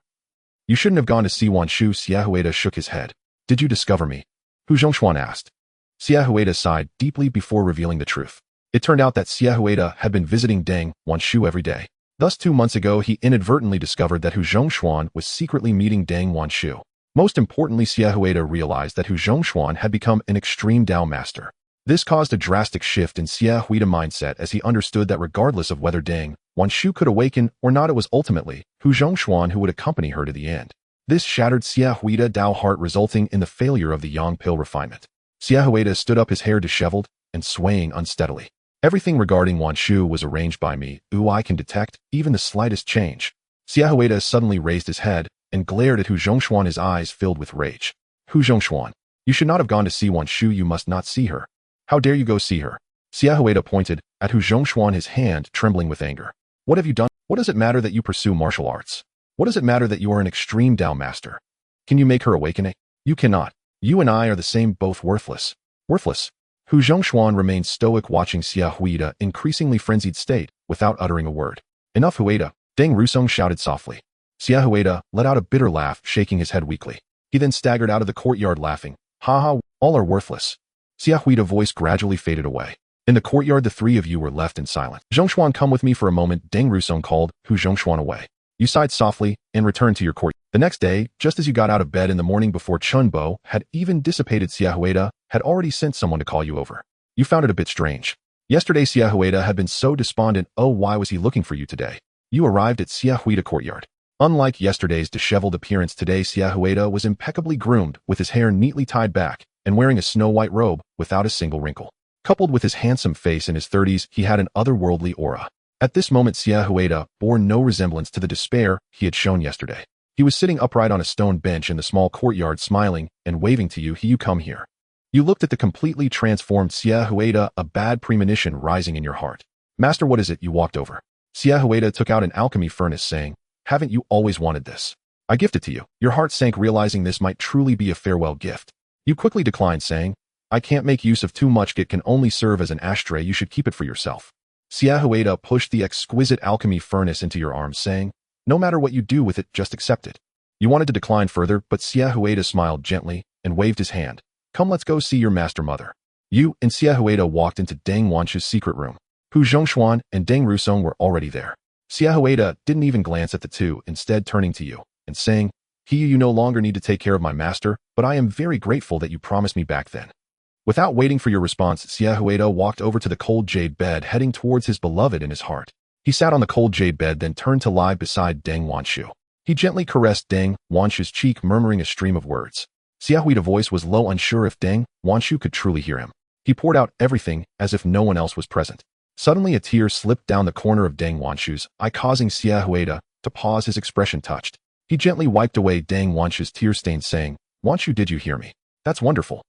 A: "You shouldn't have gone to see Wan Shu." Xia Huida shook his head. "Did you discover me?" Hu Zhongshuan asked. Xia Huida sighed deeply before revealing the truth. It turned out that Xia Huida had been visiting Deng Wan Shu every day. Thus 2 months ago, he inadvertently discovered that Hu Zhongshuan was secretly meeting Deng Wan Shu. Most importantly, Xia Huida realized that Hu Zhongshuan had become an extreme Dao master. This caused a drastic shift in Xia Huida's mindset as he understood that regardless of whether Deng Wan Shu could awaken or not, it was ultimately Hu Zhongshuan who would accompany her to the end. This shattered Xia Huida's Dao heart, resulting in the failure of the yang pill refinement. Xia Huida stood up, his hair disheveled and swaying unsteadily. "Everything regarding Wan Shu was arranged by me. I can detect even the slightest change." Xia Huida suddenly raised his head and glared at Hu Zhongshuan, his eyes filled with rage. "Hu Zhongshuan, you should not have gone to see Wan Shu. You must not see her. How dare you go see her?" Xia Huida pointed at Hu Zhongshuan, his hand trembling with anger. "What have you done? What does it matter that you pursue martial arts? What does it matter that you are an extreme Dao master? Can you make her awaken? You cannot. You and I are the same, both worthless." "Worthless?" Hu Zhongshuan remained stoic, watching Xia Huida increasingly frenzied state without uttering a word. "Enough, Huida," Deng Rusong shouted softly. Xia Huida let out a bitter laugh, shaking his head weakly. He then staggered out of the courtyard laughing. "Ha ha, all are worthless." Xia Huida's voice gradually faded away. In the courtyard, the three of you were left in silence. "Zhongshuan, come with me for a moment," Deng Rusong called Hu Zhongshuan away. You sighed softly and returned to your court. The next day, just as you got out of bed in the morning before Chunbo had even dissipated, Xia Huida had already sent someone to call you over. You found it a bit strange. Yesterday, Xia Huida had been so despondent. Oh, why was he looking for you today? You arrived at Xia Huida courtyard. Unlike yesterday's disheveled appearance, today Xia Huida was impeccably groomed, with his hair neatly tied back and wearing a snow-white robe without a single wrinkle. Coupled with his handsome face in his 30s, he had an otherworldly aura. At this moment, Xia Huida bore no resemblance to the despair he had shown yesterday. He was sitting upright on a stone bench in the small courtyard, smiling and waving to you. You come here. You looked at the completely transformed Xia Huida, a bad premonition rising in your heart. Master, what is it? You walked over. Xia Huida took out an alchemy furnace, saying, haven't you always wanted this? I gift it to you. Your heart sank, realizing this might truly be a farewell gift. You quickly declined, saying, I can't make use of too much. It can only serve as an ashtray. You should keep it for yourself. Xia Huida pushed the exquisite alchemy furnace into your arms, saying, no matter what you do with it, just accept it. You wanted to decline further, but Xia Huida smiled gently and waved his hand. Come, let's go see your master mother. You and Xia Huida walked into Deng Wanshu's secret room. Hu Zhongshuan and Deng Rusong were already there. Xia Huida didn't even glance at the two, instead turning to you and saying, you no longer need to take care of my master, but I am very grateful that you promised me back then. Without waiting for your response, Xiaohuida walked over to the cold jade bed, heading towards his beloved in his heart. He sat on the cold jade bed, then turned to lie beside Deng Wanshu. He gently caressed Deng Wanshu's cheek, murmuring a stream of words. Xiaohuida's voice was low, unsure if Deng Wanshu could truly hear him. He poured out everything as if no one else was present. Suddenly a tear slipped down the corner of Deng Wanshu's eye, causing Xiaohuida to pause, his expression touched. He gently wiped away Deng Wanshu's tear stain, saying, "Wanshu, did you hear me? That's wonderful."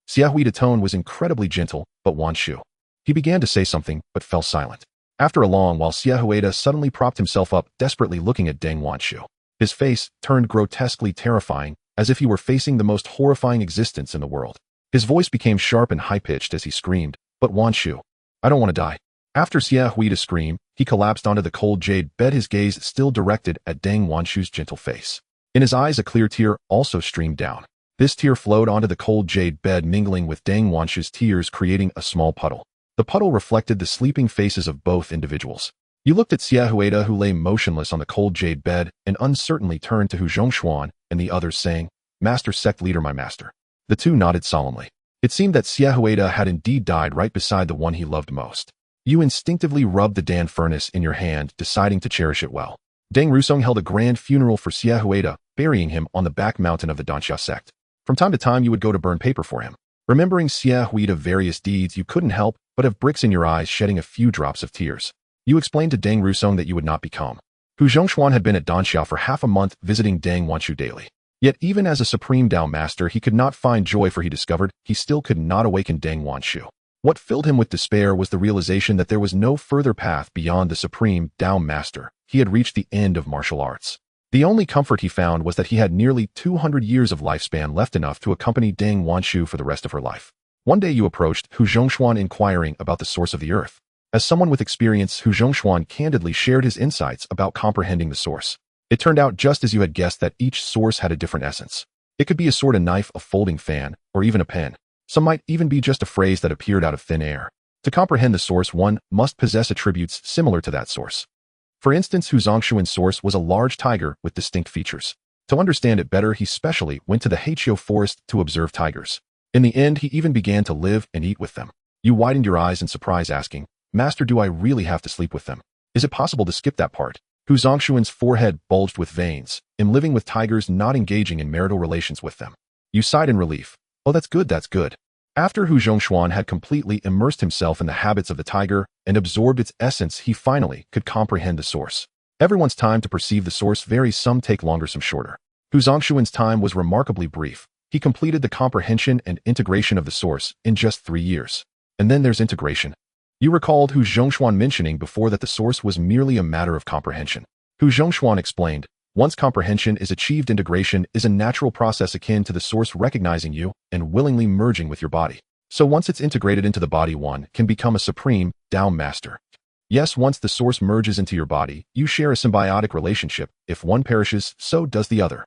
A: Xiaohuida's tone was incredibly gentle, but Wanshu. He began to say something, but fell silent. After a long while, Xiaohuida suddenly propped himself up, desperately looking at Deng Wanshu. His face turned grotesquely terrifying, as if he were facing the most horrifying existence in the world. His voice became sharp and high-pitched as he screamed, "But Wanshu, I don't want to die." After Xiaohuida's scream, he collapsed onto the cold jade bed, his gaze still directed at Deng Wanshu's gentle face. In his eyes, a clear tear also streamed down. This tear flowed onto the cold jade bed, mingling with Deng Wanshu's tears, creating a small puddle. The puddle reflected the sleeping faces of both individuals. You looked at Xiaohuida, who lay motionless on the cold jade bed, and uncertainly turned to Hu Zhongshuan and the others, saying, "Master, sect leader, my master." The two nodded solemnly. It seemed that Xiaohuida had indeed died right beside the one he loved most. You instinctively rubbed the Dan furnace in your hand, deciding to cherish it well. Deng Rusong held a grand funeral for Xiaohuida, burying him on the back mountain of the Danxia sect. From time to time, you would go to burn paper for him. Remembering Xiaohuida's various deeds, you couldn't help but have bricks in your eyes, shedding a few drops of tears. You explained to Deng Rusong that you would not be calm. Hu Zhongshuan had been at Danxia for half a month, visiting Deng Wanshu daily. Yet even as a supreme Dao master, he could not find joy, for he discovered he still could not awaken Deng Wanshu. What filled him with despair was the realization that there was no further path beyond the supreme Dao master. He had reached the end of martial arts. The only comfort he found was that he had nearly 200 years of lifespan left, enough to accompany Deng Wanshu for the rest of her life. One day you approached Hu Zhongshuan, inquiring about the source of the earth. As someone with experience, Hu Zhongshuan candidly shared his insights about comprehending the source. It turned out just as you had guessed, that each source had a different essence. It could be a sword, a knife, a folding fan, or even a pen. Some might even be just a phrase that appeared out of thin air. To comprehend the source, one must possess attributes similar to that source. For instance, Hu Zhongshuan's source was a large tiger with distinct features. To understand it better, he specially went to the Haiqiu forest to observe tigers. In the end, he even began to live and eat with them. You widened your eyes in surprise, asking, "Master, do I really have to sleep with them? Is it possible to skip that part?" Hu Zhongshuan's forehead bulged with veins. "I'm living with tigers, not engaging in marital relations with them." You sighed in relief. "Oh, that's good, that's good." After Hu Zhongshuan had completely immersed himself in the habits of the tiger and absorbed its essence, he finally could comprehend the source. Everyone's time to perceive the source varies, some take longer, some shorter. Hu Zhongshuan's time was remarkably brief. He completed the comprehension and integration of the source in just 3 years. And then there's integration. You recalled Hu Zhongshuan mentioning before that the source was merely a matter of comprehension. Hu Zhongshuan explained, once comprehension is achieved, integration is a natural process akin to the source recognizing you and willingly merging with your body. So once it's integrated into the body, one can become a supreme Dao master. Yes, once the source merges into your body, you share a symbiotic relationship. If one perishes, so does the other.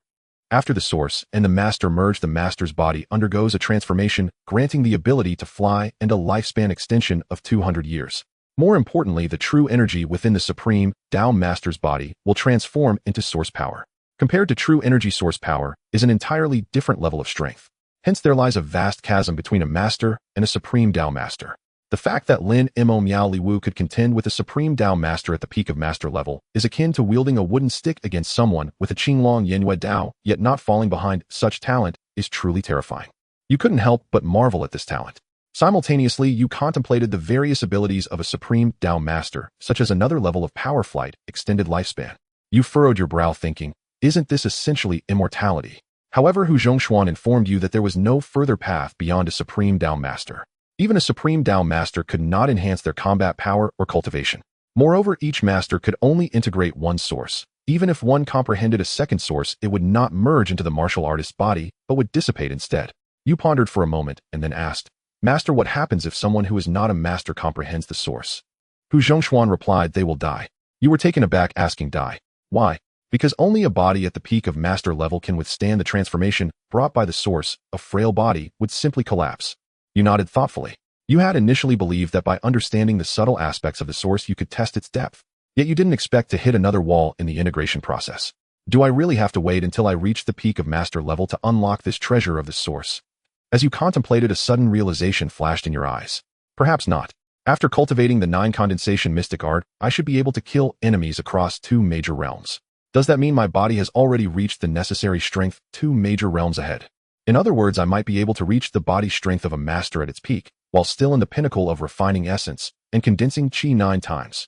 A: After the source and the master merge, the master's body undergoes a transformation, granting the ability to fly and a lifespan extension of 200 years. More importantly, the true energy within the supreme Dao master's body will transform into source power. Compared to true energy, source power is an entirely different level of strength. Hence, there lies a vast chasm between a master and a supreme Dao master. The fact that Lin Mo Miao Li Wu could contend with a supreme Dao master at the peak of master level is akin to wielding a wooden stick against someone with a Qinglong Yenhue Dao, yet not falling behind. Such talent is truly terrifying. You couldn't help but marvel at this talent. Simultaneously, you contemplated the various abilities of a supreme Dao master, such as another level of power, flight, extended lifespan. You furrowed your brow, thinking, isn't this essentially immortality? However, Hu Zhongshuan informed you that there was no further path beyond a supreme Dao master. Even a supreme Dao master could not enhance their combat power or cultivation. Moreover, each master could only integrate one source. Even if one comprehended a second source, it would not merge into the martial artist's body, but would dissipate instead. You pondered for a moment and then asked, "Master, what happens if someone who is not a master comprehends the source?" Hu Zhongshuan replied, "They will die." You were taken aback, asking, "Die? Why?" Because only a body at the peak of master level can withstand the transformation brought by the source. A frail body would simply collapse. You nodded thoughtfully. You had initially believed that by understanding the subtle aspects of the source you could test its depth. Yet you didn't expect to hit another wall in the integration process. Do I really have to wait until I reach the peak of master level to unlock this treasure of the source? As you contemplated, a sudden realization flashed in your eyes. Perhaps not. After cultivating the 9 condensation mystic art, I should be able to kill enemies across 2 major realms. Does that mean my body has already reached the necessary strength 2 major realms ahead? In other words, I might be able to reach the body strength of a master at its peak, while still in the pinnacle of refining essence and condensing chi 9 times.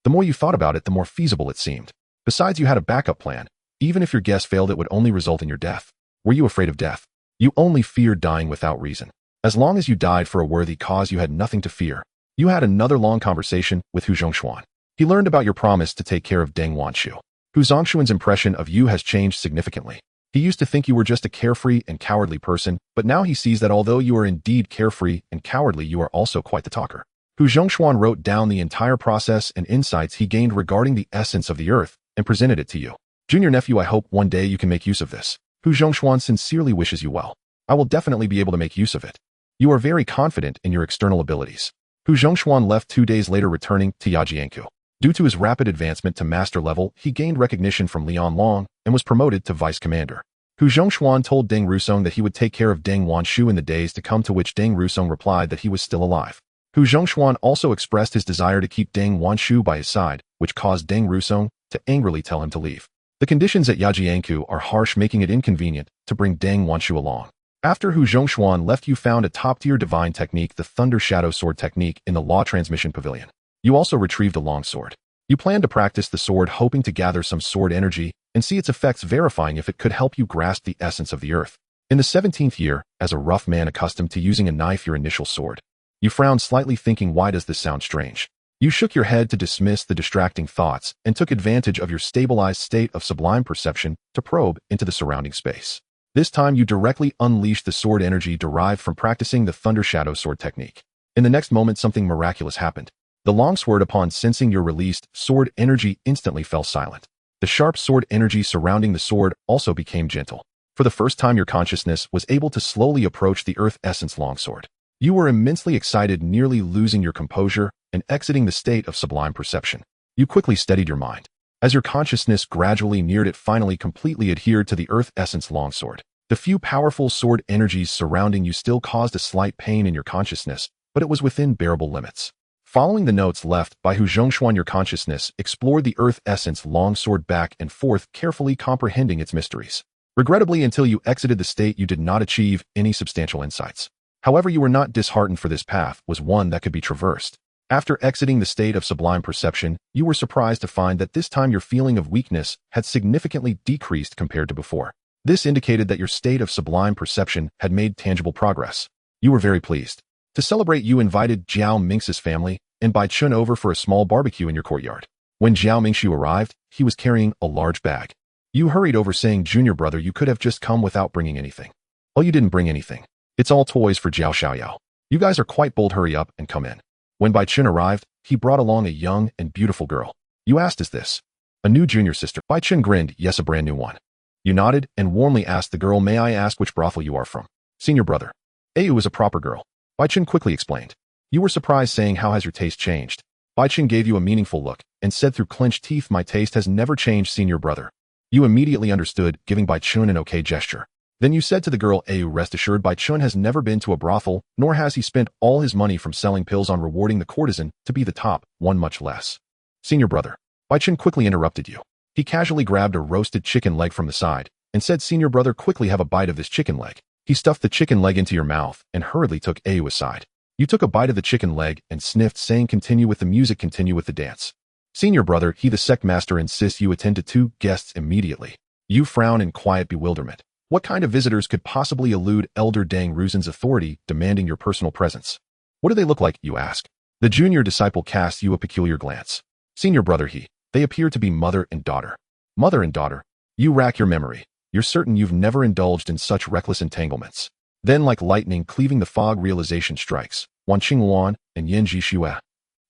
A: The more you thought about it, the more feasible it seemed. Besides, you had a backup plan. Even if your guess failed, it would only result in your death. Were you afraid of death? You only feared dying without reason. As long as you died for a worthy cause, you had nothing to fear. You had another long conversation with Hu Zhongshuan. He learned about your promise to take care of Deng Wanshu. Hu Zhongshuan's impression of you has changed significantly. He used to think you were just a carefree and cowardly person, but now he sees that although you are indeed carefree and cowardly, you are also quite the talker. Hu Zhongshuan wrote down the entire process and insights he gained regarding the essence of the earth and presented it to you. Junior nephew, I hope one day you can make use of this. Hu Zhongshuan sincerely wishes you well. I will definitely be able to make use of it. You are very confident in your external abilities. Hu Zhongshuan left 2 days later, returning to Yajianku. Due to his rapid advancement to master level, he gained recognition from Lian Long and was promoted to vice commander. Hu Zhongshuan told Deng Rusong that he would take care of Deng Wanshu in the days to come, to which Deng Rusong replied that he was still alive. Hu Zhongshuan also expressed his desire to keep Deng Wanshu by his side, which caused Deng Rusong to angrily tell him to leave. The conditions at Yajianku are harsh, making it inconvenient to bring Deng Wanshu along. After Hu Zhongshuan left, you found a top-tier divine technique, the Thunder Shadow Sword technique, in the Law Transmission Pavilion. You also retrieved a long sword. You planned to practice the sword, hoping to gather some sword energy and see its effects, verifying if it could help you grasp the essence of the earth. In the 17th year, as a rough man accustomed to using a knife, your initial sword. You frowned slightly, thinking, why does this sound strange? You shook your head to dismiss the distracting thoughts and took advantage of your stabilized state of sublime perception to probe into the surrounding space. This time, you directly unleashed the sword energy derived from practicing the Thunder Shadow Sword technique. In the next moment, something miraculous happened. The longsword, upon sensing your released sword energy, instantly fell silent. The sharp sword energy surrounding the sword also became gentle. For the first time, your consciousness was able to slowly approach the earth essence longsword. You were immensely excited, nearly losing your composure and exiting the state of sublime perception. You quickly steadied your mind. As your consciousness gradually neared it, finally completely adhered to the earth essence longsword. The few powerful sword energies surrounding you still caused a slight pain in your consciousness, but it was within bearable limits. Following the notes left by Hu Zhongshuan, your consciousness explored the earth essence longsword back and forth, carefully comprehending its mysteries. Regrettably, until you exited the state, you did not achieve any substantial insights. However, you were not disheartened, for this path was one that could be traversed. After exiting the state of sublime perception, you were surprised to find that this time your feeling of weakness had significantly decreased compared to before. This indicated that your state of sublime perception had made tangible progress. You were very pleased. To celebrate, you invited Jiao Mingxi's family and Bai Chun over for a small barbecue in your courtyard. When Jiao Mingxiu arrived, he was carrying a large bag. You hurried over, saying, "Junior brother, you could have just come without bringing anything." "Oh, you didn't bring anything. It's all toys for Jiao Xiaoyao. You guys are quite bold. Hurry up and come in." When Bai Chun arrived, he brought along a young and beautiful girl. You asked, "Is this a new junior sister?" Bai Chun grinned, "Yes, a brand new one." You nodded and warmly asked the girl, "May I ask which brothel you are from?" "Senior brother. Ayu is a proper girl." Bai Chun quickly explained. You were surprised, saying, "How has your taste changed?" Bai Chun gave you a meaningful look and said through clenched teeth, "My taste has never changed, senior brother." You immediately understood, giving Bai Chun an okay gesture. Then you said to the girl, "Ayu, rest assured, Bai Chun has never been to a brothel, nor has he spent all his money from selling pills on rewarding the courtesan to be the top one, much less." "Senior brother." Bai Chun quickly interrupted you. He casually grabbed a roasted chicken leg from the side and said, "Senior brother, quickly have a bite of this chicken leg." He stuffed the chicken leg into your mouth and hurriedly took Ayu aside. You took a bite of the chicken leg and sniffed, saying, "Continue with the music, continue with the dance." "Senior brother," he the sect master insists you attend to 2 guests immediately. You frown in quiet bewilderment. What kind of visitors could possibly elude Elder Deng Ruzin's authority demanding your personal presence? "What do they look like?" you ask. The junior disciple casts you a peculiar glance. "Senior brother," they appear to be mother and daughter. Mother and daughter. You rack your memory. You're certain you've never indulged in such reckless entanglements. Then, like lightning cleaving the fog, realization strikes. Wan Qingluan and Yan Jixue.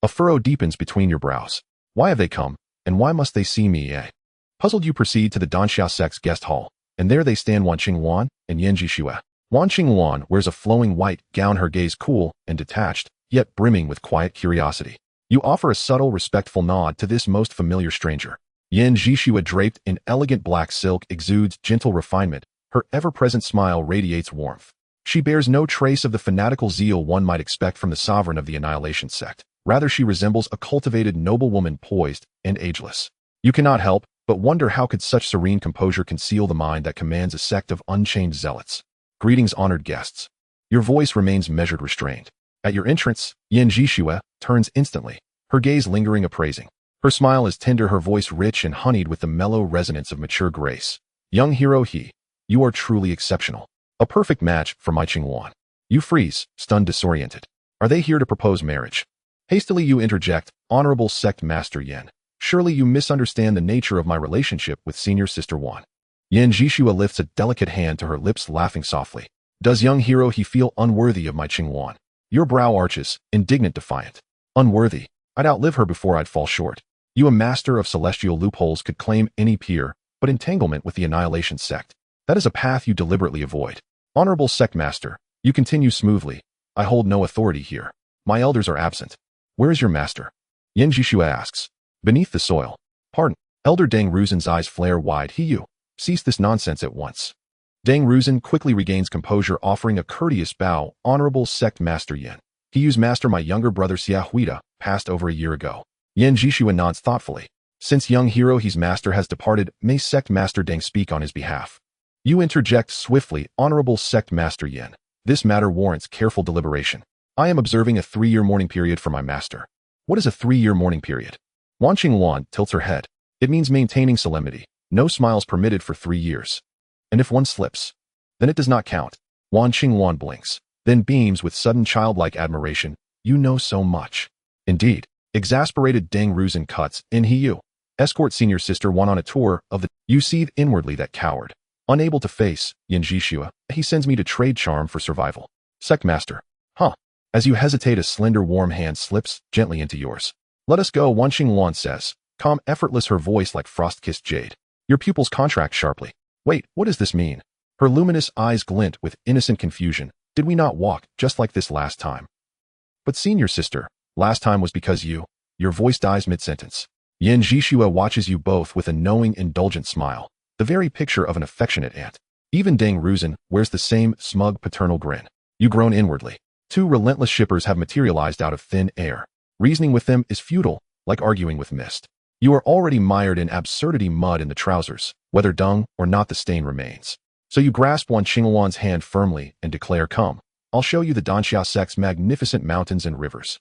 A: A furrow deepens between your brows. Why have they come, and why must they see me? Puzzled, you proceed to the Danxia sect's guest hall, and there they stand, Wan Qingluan and Yan Jixue. Wan Qingluan wears a flowing white gown, her gaze cool and detached, yet brimming with quiet curiosity. You offer a subtle, respectful nod to this most familiar stranger. Yan Jixue, draped in elegant black silk, exudes gentle refinement. Her ever-present smile radiates warmth. She bears no trace of the fanatical zeal one might expect from the sovereign of the annihilation sect. Rather, she resembles a cultivated noblewoman, poised and ageless. You cannot help but wonder how could such serene composure conceal the mind that commands a sect of unchained zealots. Greetings, honored guests. Your voice remains measured, restrained. At your entrance, Yin Jishua turns instantly, her gaze lingering, appraising. Her smile is tender, her voice rich and honeyed with the mellow resonance of mature grace. Young hero He, you are truly exceptional. A perfect match for my Qingwan. You freeze, stunned, disoriented. Are they here to propose marriage? Hastily you interject, Honorable Sect Master Yin. Surely you misunderstand the nature of my relationship with Senior Sister Wan. Yin Jishua lifts a delicate hand to her lips, laughing softly. Does young hero He feel unworthy of my Qingwan? Your brow arches, indignant, defiant. Unworthy? I'd outlive her before I'd fall short. You, a master of celestial loopholes, could claim any peer, but entanglement with the annihilation sect. That is a path you deliberately avoid. Honorable Sect Master, you continue smoothly. I hold no authority here. My elders are absent. Where is your master? Yin Jishua asks. Beneath the soil. Pardon. Elder Deng Ruzhen's eyes flare wide. You. Cease this nonsense at once. Deng Ruzhen quickly regains composure, offering a courteous bow. Honorable Sect Master Yin. Yu's master, my younger brother Xia Huida, passed over a year ago. Yin Jishua nods thoughtfully. Since young hero He's master has departed, may Sect Master Deng speak on his behalf. You interject swiftly. Honorable Sect Master Yin. This matter warrants careful deliberation. I am observing a 3-year mourning period for my master. What is a 3-year mourning period? Wan Qingwan tilts her head. It means maintaining solemnity. No smiles permitted for 3 years. And if one slips, then it does not count. Wan Qingwan blinks, then beams with sudden childlike admiration. You know so much. Indeed. Exasperated Deng Ruzhen cuts in. You escort Senior Sister Wan on a tour of the... You seethe inwardly. That coward. Unable to face Yin Jishua, he sends me to trade charm for survival. Sect Master. Huh. As you hesitate, a slender warm hand slips gently into yours. Let us go, Wan Qingwan says, calm, effortless, her voice like frost-kissed jade. Your pupils contract sharply. Wait, what does this mean? Her luminous eyes glint with innocent confusion. Did we not walk just like this last time? But Senior Sister, last time was because you... Your voice dies mid-sentence. Yin Jishua watches you both with a knowing, indulgent smile. The very picture of an affectionate aunt. Even Deng Ruzhen wears the same smug paternal grin. You groan inwardly. 2 relentless shippers have materialized out of thin air. Reasoning with them is futile, like arguing with mist. You are already mired in absurdity, mud in the trousers. Whether dung or not, the stain remains. So you grasp Wan Qingwan's hand firmly and declare, come, I'll show you the Danxia sect's magnificent mountains and rivers.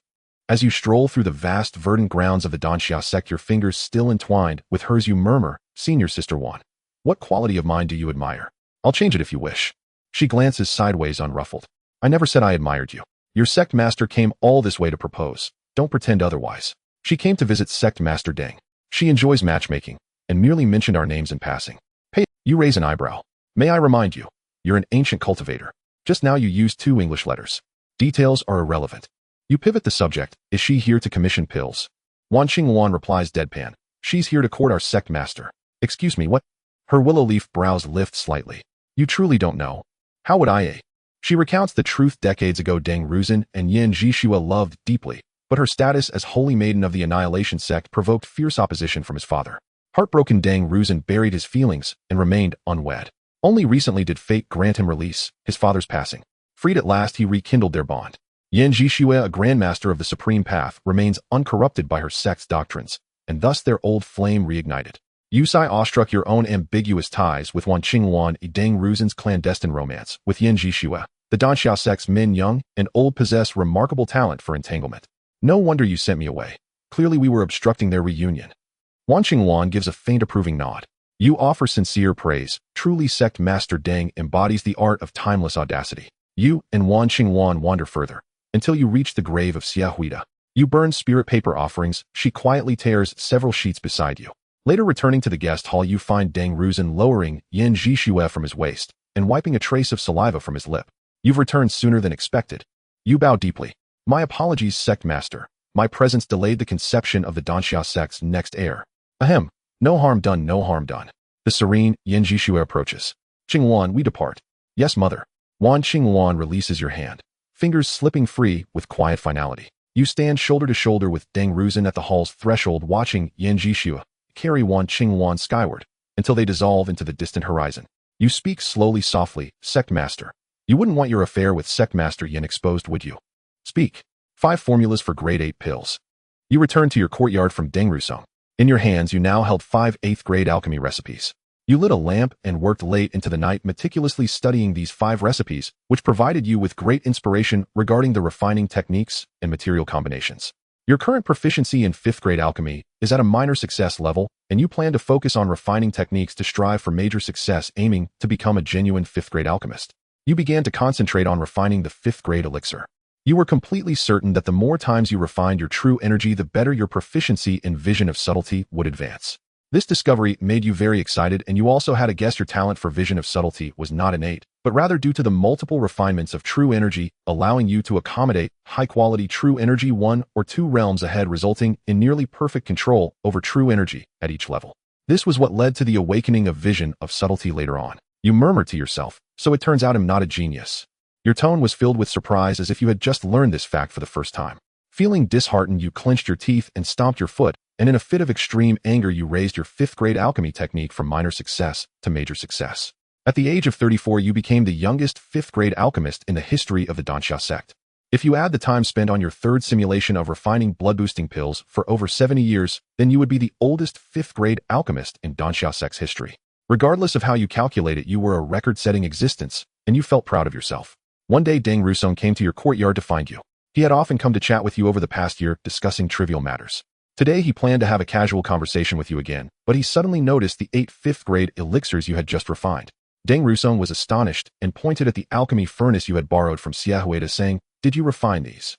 A: As you stroll through the vast verdant grounds of the Danxia sect, your fingers still entwined with hers, you murmur, Senior Sister Wan. What quality of mine do you admire? I'll change it if you wish. She glances sideways, unruffled. I never said I admired you. Your sect master came all this way to propose. Don't pretend otherwise. She came to visit Sect Master Deng. She enjoys matchmaking, and merely mentioned our names in passing. Hey, you raise an eyebrow. May I remind you, you're an ancient cultivator. Just now you used 2 English letters. Details are irrelevant. You pivot the subject. Is she here to commission pills? Wan Qingwan replies deadpan. She's here to court our sect master. Excuse me, what? Her willow leaf brows lift slightly. You truly don't know. How would I? She recounts the truth. Decades ago, Deng Ruzhen and Yin Jishua loved deeply, but her status as holy maiden of the annihilation sect provoked fierce opposition from his father. Heartbroken, Deng Ruzhen buried his feelings and remained unwed. Only recently did fate grant him release, his father's passing. Freed at last, he rekindled their bond. Yin Jishua, a grandmaster of the supreme path, remains uncorrupted by her sect's doctrines, and thus their old flame reignited. You sigh awestruck your own ambiguous ties with Wan Qingwan, Deng Ruzhen's clandestine romance with Yin Jishua. The Danxia sect's men, young and old, possess remarkable talent for entanglement. No wonder you sent me away. Clearly we were obstructing their reunion. Wan Qingwan gives a faint approving nod. You offer sincere praise. Truly, Sect Master Deng embodies the art of timeless audacity. You and Wan Qingwan wander further, until you reach the grave of Xia Huida. You burn spirit paper offerings. She quietly tears several sheets beside you. Later, returning to the guest hall, you find Deng Ruzhen lowering Yin Jishua from his waist and wiping a trace of saliva from his lip. You've returned sooner than expected. You bow deeply. My apologies, Sect Master. My presence delayed the conception of the Danxia sect's next heir. Ahem. No harm done, no harm done. The serene Yin Jishua approaches. Qingwan, we depart. Yes, mother. Wan Qingwan releases your hand, fingers slipping free with quiet finality. You stand shoulder to shoulder with Deng Ruzhen at the hall's threshold, watching Yin Jishua carry Wan Qingwan skyward until they dissolve into the distant horizon. You speak slowly, softly, Sect Master. You wouldn't want your affair with Sect Master Yin exposed, would you? Speak. 5 formulas for grade 8 pills. You returned to your courtyard from Deng Rusong. In your hands, you now held 5 8th grade alchemy recipes. You lit a lamp and worked late into the night meticulously studying these 5 recipes, which provided you with great inspiration regarding the refining techniques and material combinations. Your current proficiency in 5th grade alchemy is at a minor success level, and you plan to focus on refining techniques to strive for major success, aiming to become a genuine 5th grade alchemist. You began to concentrate on refining the 5th grade elixir. You were completely certain that the more times you refined your true energy, the better your proficiency in vision of subtlety would advance. This discovery made you very excited, and you also had a guess your talent for vision of subtlety was not innate, but rather due to the multiple refinements of true energy, allowing you to accommodate high-quality true energy 1 or 2 realms ahead, resulting in nearly perfect control over true energy at each level. This was what led to the awakening of vision of subtlety later on. You murmured to yourself, so it turns out I'm not a genius. Your tone was filled with surprise as if you had just learned this fact for the first time. Feeling disheartened, you clenched your teeth and stomped your foot, and in a fit of extreme anger, you raised your 5th grade alchemy technique from minor success to major success. At the age of 34, you became the youngest 5th grade alchemist in the history of the Danxia sect. If you add the time spent on your 3rd simulation of refining blood-boosting pills for over 70 years, then you would be the oldest 5th grade alchemist in Danxia sect's history. Regardless of how you calculate it, you were a record-setting existence, and you felt proud of yourself. One day, Deng Rusong came to your courtyard to find you. He had often come to chat with you over the past year, discussing trivial matters. Today, he planned to have a casual conversation with you again, but he suddenly noticed the 8 5th grade elixirs you had just refined. Deng Rusong was astonished and pointed at the alchemy furnace you had borrowed from Xiaohueda, saying, "Did you refine these?"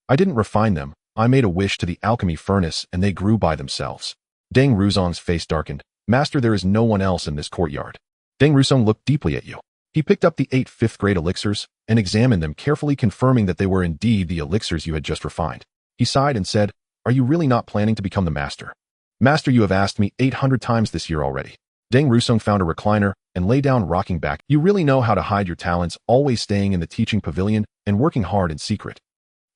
A: "I didn't refine them. I made a wish to the alchemy furnace and they grew by themselves." Deng Rusong's face darkened. "Master, there is no one else in this courtyard." Deng Rusong looked deeply at you. He picked up the 8 5th grade elixirs and examined them carefully, confirming that they were indeed the elixirs you had just refined. He sighed and said, "Are you really not planning to become the master?" "Master, you have asked me 800 times this year already." Deng Rusong found a recliner and lay down, rocking back. "You really know how to hide your talents, always staying in the teaching pavilion and working hard in secret."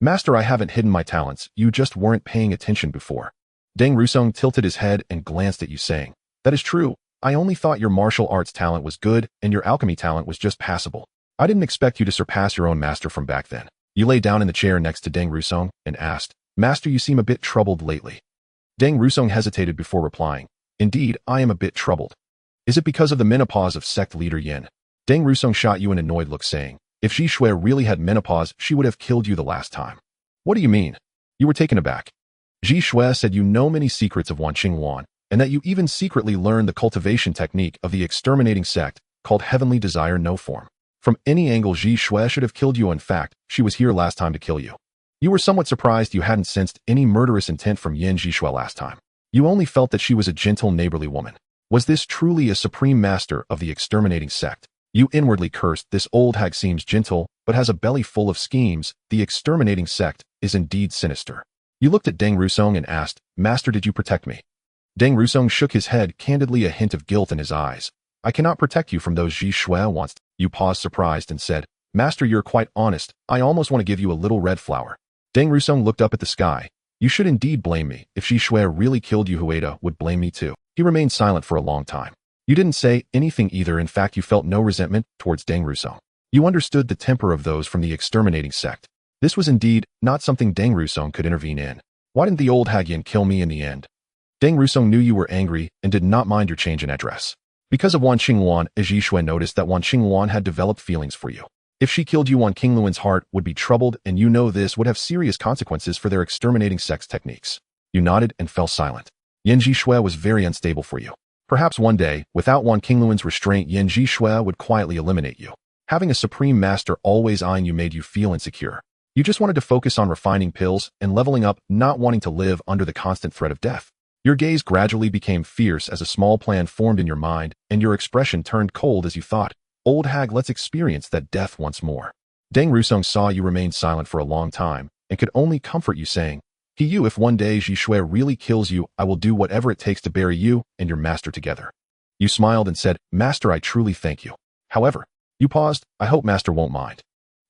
A: "Master, I haven't hidden my talents. You just weren't paying attention before." Deng Rusong tilted his head and glanced at you, saying, "That is true. I only thought your martial arts talent was good and your alchemy talent was just passable. I didn't expect you to surpass your own master from back then." You lay down in the chair next to Deng Rusong and asked, "Master, you seem a bit troubled lately." Deng Rusong hesitated before replying, "Indeed, I am a bit troubled." "Is it because of the menopause of sect leader Yin?" Deng Rusong shot you an annoyed look, saying, "If Ji Shui really had menopause, she would have killed you the last time." "What do you mean?" You were taken aback. Ji Shui said you know many secrets of Wanqingwan, and that you even secretly learned the cultivation technique of the exterminating sect called Heavenly Desire No Form. From any angle, Ji Shui should have killed you. In fact, she was here last time to kill you. You were somewhat surprised you hadn't sensed any murderous intent from Yin Ji Shui last time. You only felt that she was a gentle, neighborly woman. Was this truly a supreme master of the exterminating sect? You inwardly cursed. This old hag seems gentle, but has a belly full of schemes. The exterminating sect is indeed sinister. You looked at Deng Rusong and asked, "Master, did you protect me?" Deng Rusong shook his head, candidly, a hint of guilt in his eyes. "I cannot protect you from those Ji Shui wants." You paused, surprised, and said, "Master, you're quite honest. I almost want to give you a little red flower." Deng Rusong looked up at the sky. "You should indeed blame me. If Ji Shui really killed you, Hueda would blame me too." He remained silent for a long time. You didn't say anything either. In fact, you felt no resentment towards Deng Rusong. You understood the temper of those from the exterminating sect. This was indeed not something Deng Rusong could intervene in. Why didn't the old hag Yin kill me in the end? Deng Rusong knew you were angry and did not mind your change in address. Because of Wan Qingluan, Ji Shui noticed that Wan Qingluan had developed feelings for you. If she killed you, Wan Qingluan's heart would be troubled, and you know this would have serious consequences for their exterminating sex techniques. You nodded and fell silent. Yin Ji Shui was very unstable for you. Perhaps one day, without Wan Qingluan's restraint, Yin Ji Shui would quietly eliminate you. Having a supreme master always eyeing you made you feel insecure. You just wanted to focus on refining pills and leveling up, not wanting to live under the constant threat of death. Your gaze gradually became fierce as a small plan formed in your mind, and your expression turned cold as you thought, "Old hag, let's experience that death once more." Deng Rusong saw you remain silent for a long time and could only comfort you, saying, if one day Ji Shui really kills you, I will do whatever it takes to bury you and your master together." You smiled and said, "Master, I truly thank you. However," you paused, "I hope Master won't mind."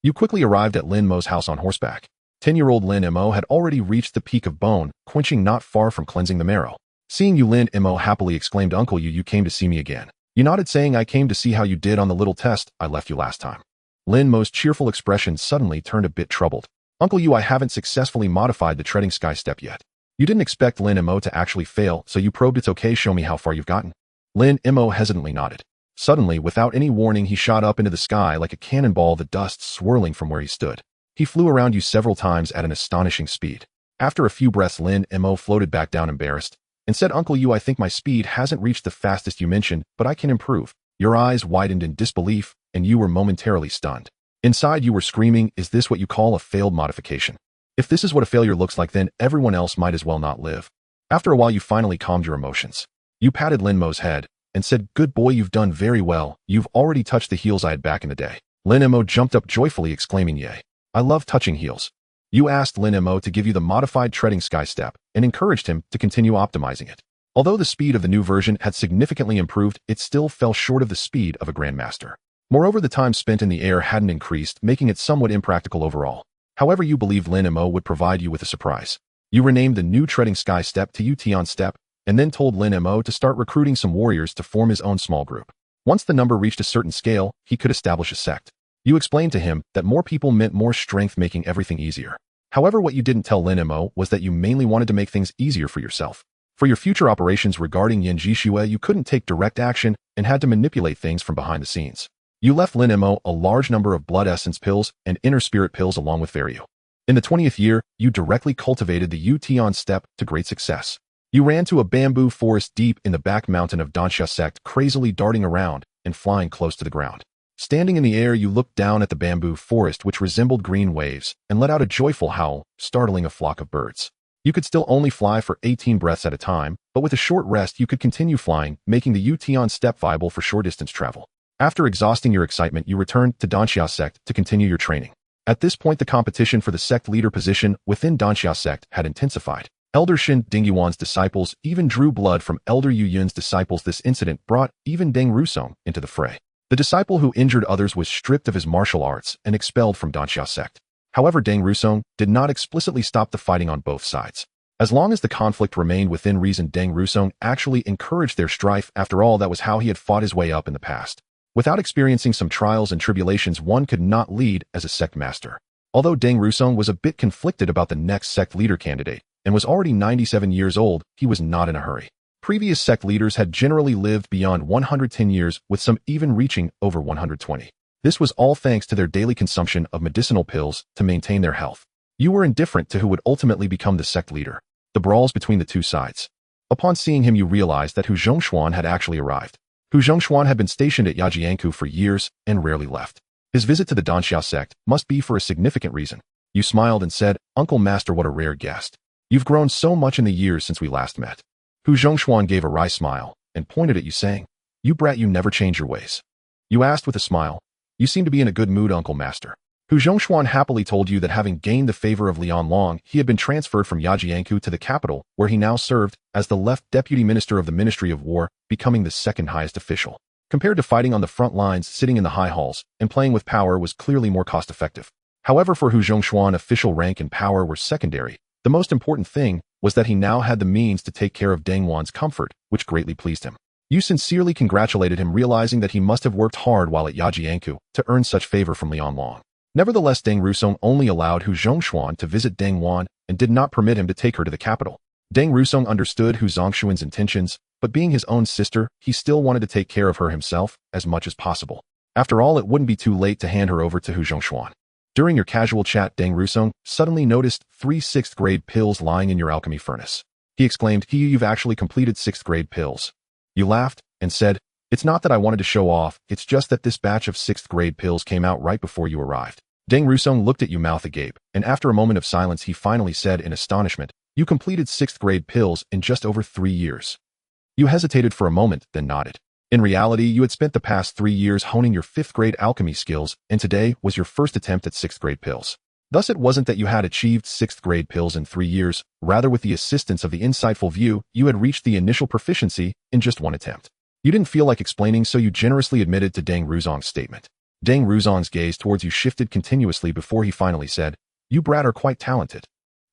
A: You quickly arrived at Lin Mo's house on horseback. 10-year-old Lin Mo had already reached the peak of bone, quenching not far from cleansing the marrow. Seeing you, Lin Mo happily exclaimed, "Uncle, you came to see me again." You nodded, saying, "I came to see how you did on the little test I left you last time." Lin Mo's cheerful expression suddenly turned a bit troubled. Uncle Yu, I haven't successfully modified the treading sky step yet. You didn't expect Lin Mo to actually fail, so you probed. It's okay, show me how far you've gotten. Lin Mo hesitantly nodded. Suddenly, without any warning, he shot up into the sky like a cannonball, the dust swirling from where he stood. He flew around you several times at an astonishing speed. After a few breaths, Lin Mo floated back down embarrassed and said, Uncle Yu, I think my speed hasn't reached the fastest you mentioned, but I can improve. Your eyes widened in disbelief, and you were momentarily stunned. Inside you were screaming, is this what you call a failed modification? If this is what a failure looks like, then everyone else might as well not live. After a while, you finally calmed your emotions. You patted Lin Mo's head and said, good boy, you've done very well. You've already touched the heels I had back in the day. Lin Mo jumped up joyfully, exclaiming, yay. I love touching heels. You asked Lin Mo to give you the modified treading sky step and encouraged him to continue optimizing it. Although the speed of the new version had significantly improved, it still fell short of the speed of a grandmaster. Moreover, the time spent in the air hadn't increased, making it somewhat impractical overall. However, you believed Lin Mo would provide you with a surprise. You renamed the new treading sky step to Yution step, and then told Lin Mo to start recruiting some warriors to form his own small group. Once the number reached a certain scale, he could establish a sect. You explained to him that more people meant more strength, making everything easier. However, what you didn't tell Lin Mo was that you mainly wanted to make things easier for yourself. For your future operations regarding Yanji Shui, you couldn't take direct action and had to manipulate things from behind the scenes. You left Lin Mo a large number of blood essence pills and inner spirit pills along with Vario. In the 20th year, you directly cultivated the Yution step to great success. You ran to a bamboo forest deep in the back mountain of Danxia sect, crazily darting around and flying close to the ground. Standing in the air, you looked down at the bamboo forest, which resembled green waves, and let out a joyful howl, startling a flock of birds. You could still only fly for 18 breaths at a time, but with a short rest, you could continue flying, making the Yution step viable for short-distance travel. After exhausting your excitement, you returned to Danxia sect to continue your training. At this point, the competition for the sect leader position within Danxia sect had intensified. Elder Shin Dingyuan's disciples even drew blood from Elder Yu Yun's disciples. This incident brought even Deng Rusong into the fray. The disciple who injured others was stripped of his martial arts and expelled from Danxia sect. However, Deng Rusong did not explicitly stop the fighting on both sides. As long as the conflict remained within reason, Deng Rusong actually encouraged their strife. After all, that was how he had fought his way up in the past. Without experiencing some trials and tribulations, one could not lead as a sect master. Although Deng Rusong was a bit conflicted about the next sect leader candidate and was already 97 years old, he was not in a hurry. Previous sect leaders had generally lived beyond 110 years, with some even reaching over 120. This was all thanks to their daily consumption of medicinal pills to maintain their health. You were indifferent to who would ultimately become the sect leader. The brawls between the two sides. Upon seeing him, you realized that Hu Zhongshuan had actually arrived. Hu Zhongshuan had been stationed at Yajianku for years and rarely left. His visit to the Danxia sect must be for a significant reason. You smiled and said, Uncle Master, what a rare guest. You've grown so much in the years since we last met. Hu Zhongshuan gave a wry smile and pointed at you, saying, You brat, you never change your ways. You asked with a smile, You seem to be in a good mood, Uncle Master. Hu Zhongshuan happily told you that having gained the favor of Lian Long, he had been transferred from Yajianku to the capital, where he now served as the left deputy minister of the Ministry of War, becoming the second highest official. Compared to fighting on the front lines, sitting in the high halls and playing with power was clearly more cost-effective. However, for Hu Zhongshuan, official rank and power were secondary. The most important thing was that he now had the means to take care of Deng Wan's comfort, which greatly pleased him. You sincerely congratulated him, realizing that he must have worked hard while at Yajianku to earn such favor from Lian Long. Nevertheless, Deng Rusong only allowed Hu Zhongshuan to visit Deng Wan and did not permit him to take her to the capital. Deng Rusong understood Hu Zongshuan's intentions, but being his own sister, he still wanted to take care of her himself as much as possible. After all, it wouldn't be too late to hand her over to Hu Zhongshuan. During your casual chat, Deng Rusong suddenly noticed 3 6th-grade pills lying in your alchemy furnace. He exclaimed, You've actually completed 6th-grade pills. You laughed and said, It's not that I wanted to show off, it's just that this batch of 6th-grade pills came out right before you arrived. Deng Rusong looked at you mouth agape, and after a moment of silence he finally said in astonishment, You completed 6th-grade pills in just over 3 years. You hesitated for a moment, then nodded. In reality, you had spent the past 3 years honing your 5th-grade alchemy skills, and today was your first attempt at 6th-grade pills. Thus, it wasn't that you had achieved 6th-grade pills in 3 years, rather with the assistance of the insightful view, you had reached the initial proficiency in just 1 attempt. You didn't feel like explaining, so you generously admitted to Deng Rusong's statement. Deng Rusong's gaze towards you shifted continuously before he finally said, You brat are quite talented.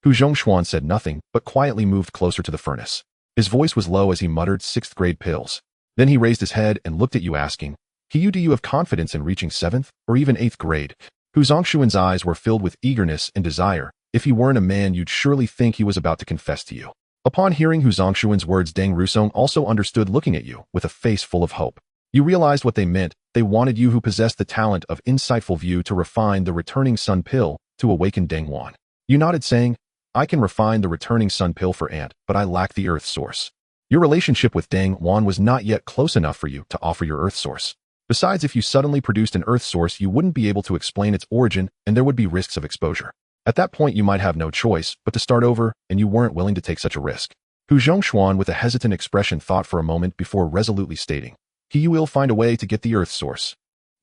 A: Hu Zhongshuan said nothing, but quietly moved closer to the furnace. His voice was low as he muttered 6th-grade pills. Then he raised his head and looked at you asking, Do you have confidence in reaching 7th or even 8th grade? Hu Zhongshuan's eyes were filled with eagerness and desire. If he weren't a man, you'd surely think he was about to confess to you. Upon hearing Hu Zhongshuan's words, Deng Rusong also understood, looking at you with a face full of hope. You realized what they meant. They wanted you, who possessed the talent of insightful view, to refine the returning sun pill to awaken Deng Wan. You nodded, saying, I can refine the returning sun pill for Ant, but I lack the earth source. Your relationship with Deng Wan was not yet close enough for you to offer your earth source. Besides, if you suddenly produced an earth source, you wouldn't be able to explain its origin, and there would be risks of exposure. At that point, you might have no choice but to start over, and you weren't willing to take such a risk. Hu Zhongshuan, with a hesitant expression, thought for a moment before resolutely stating, You will find a way to get the earth source.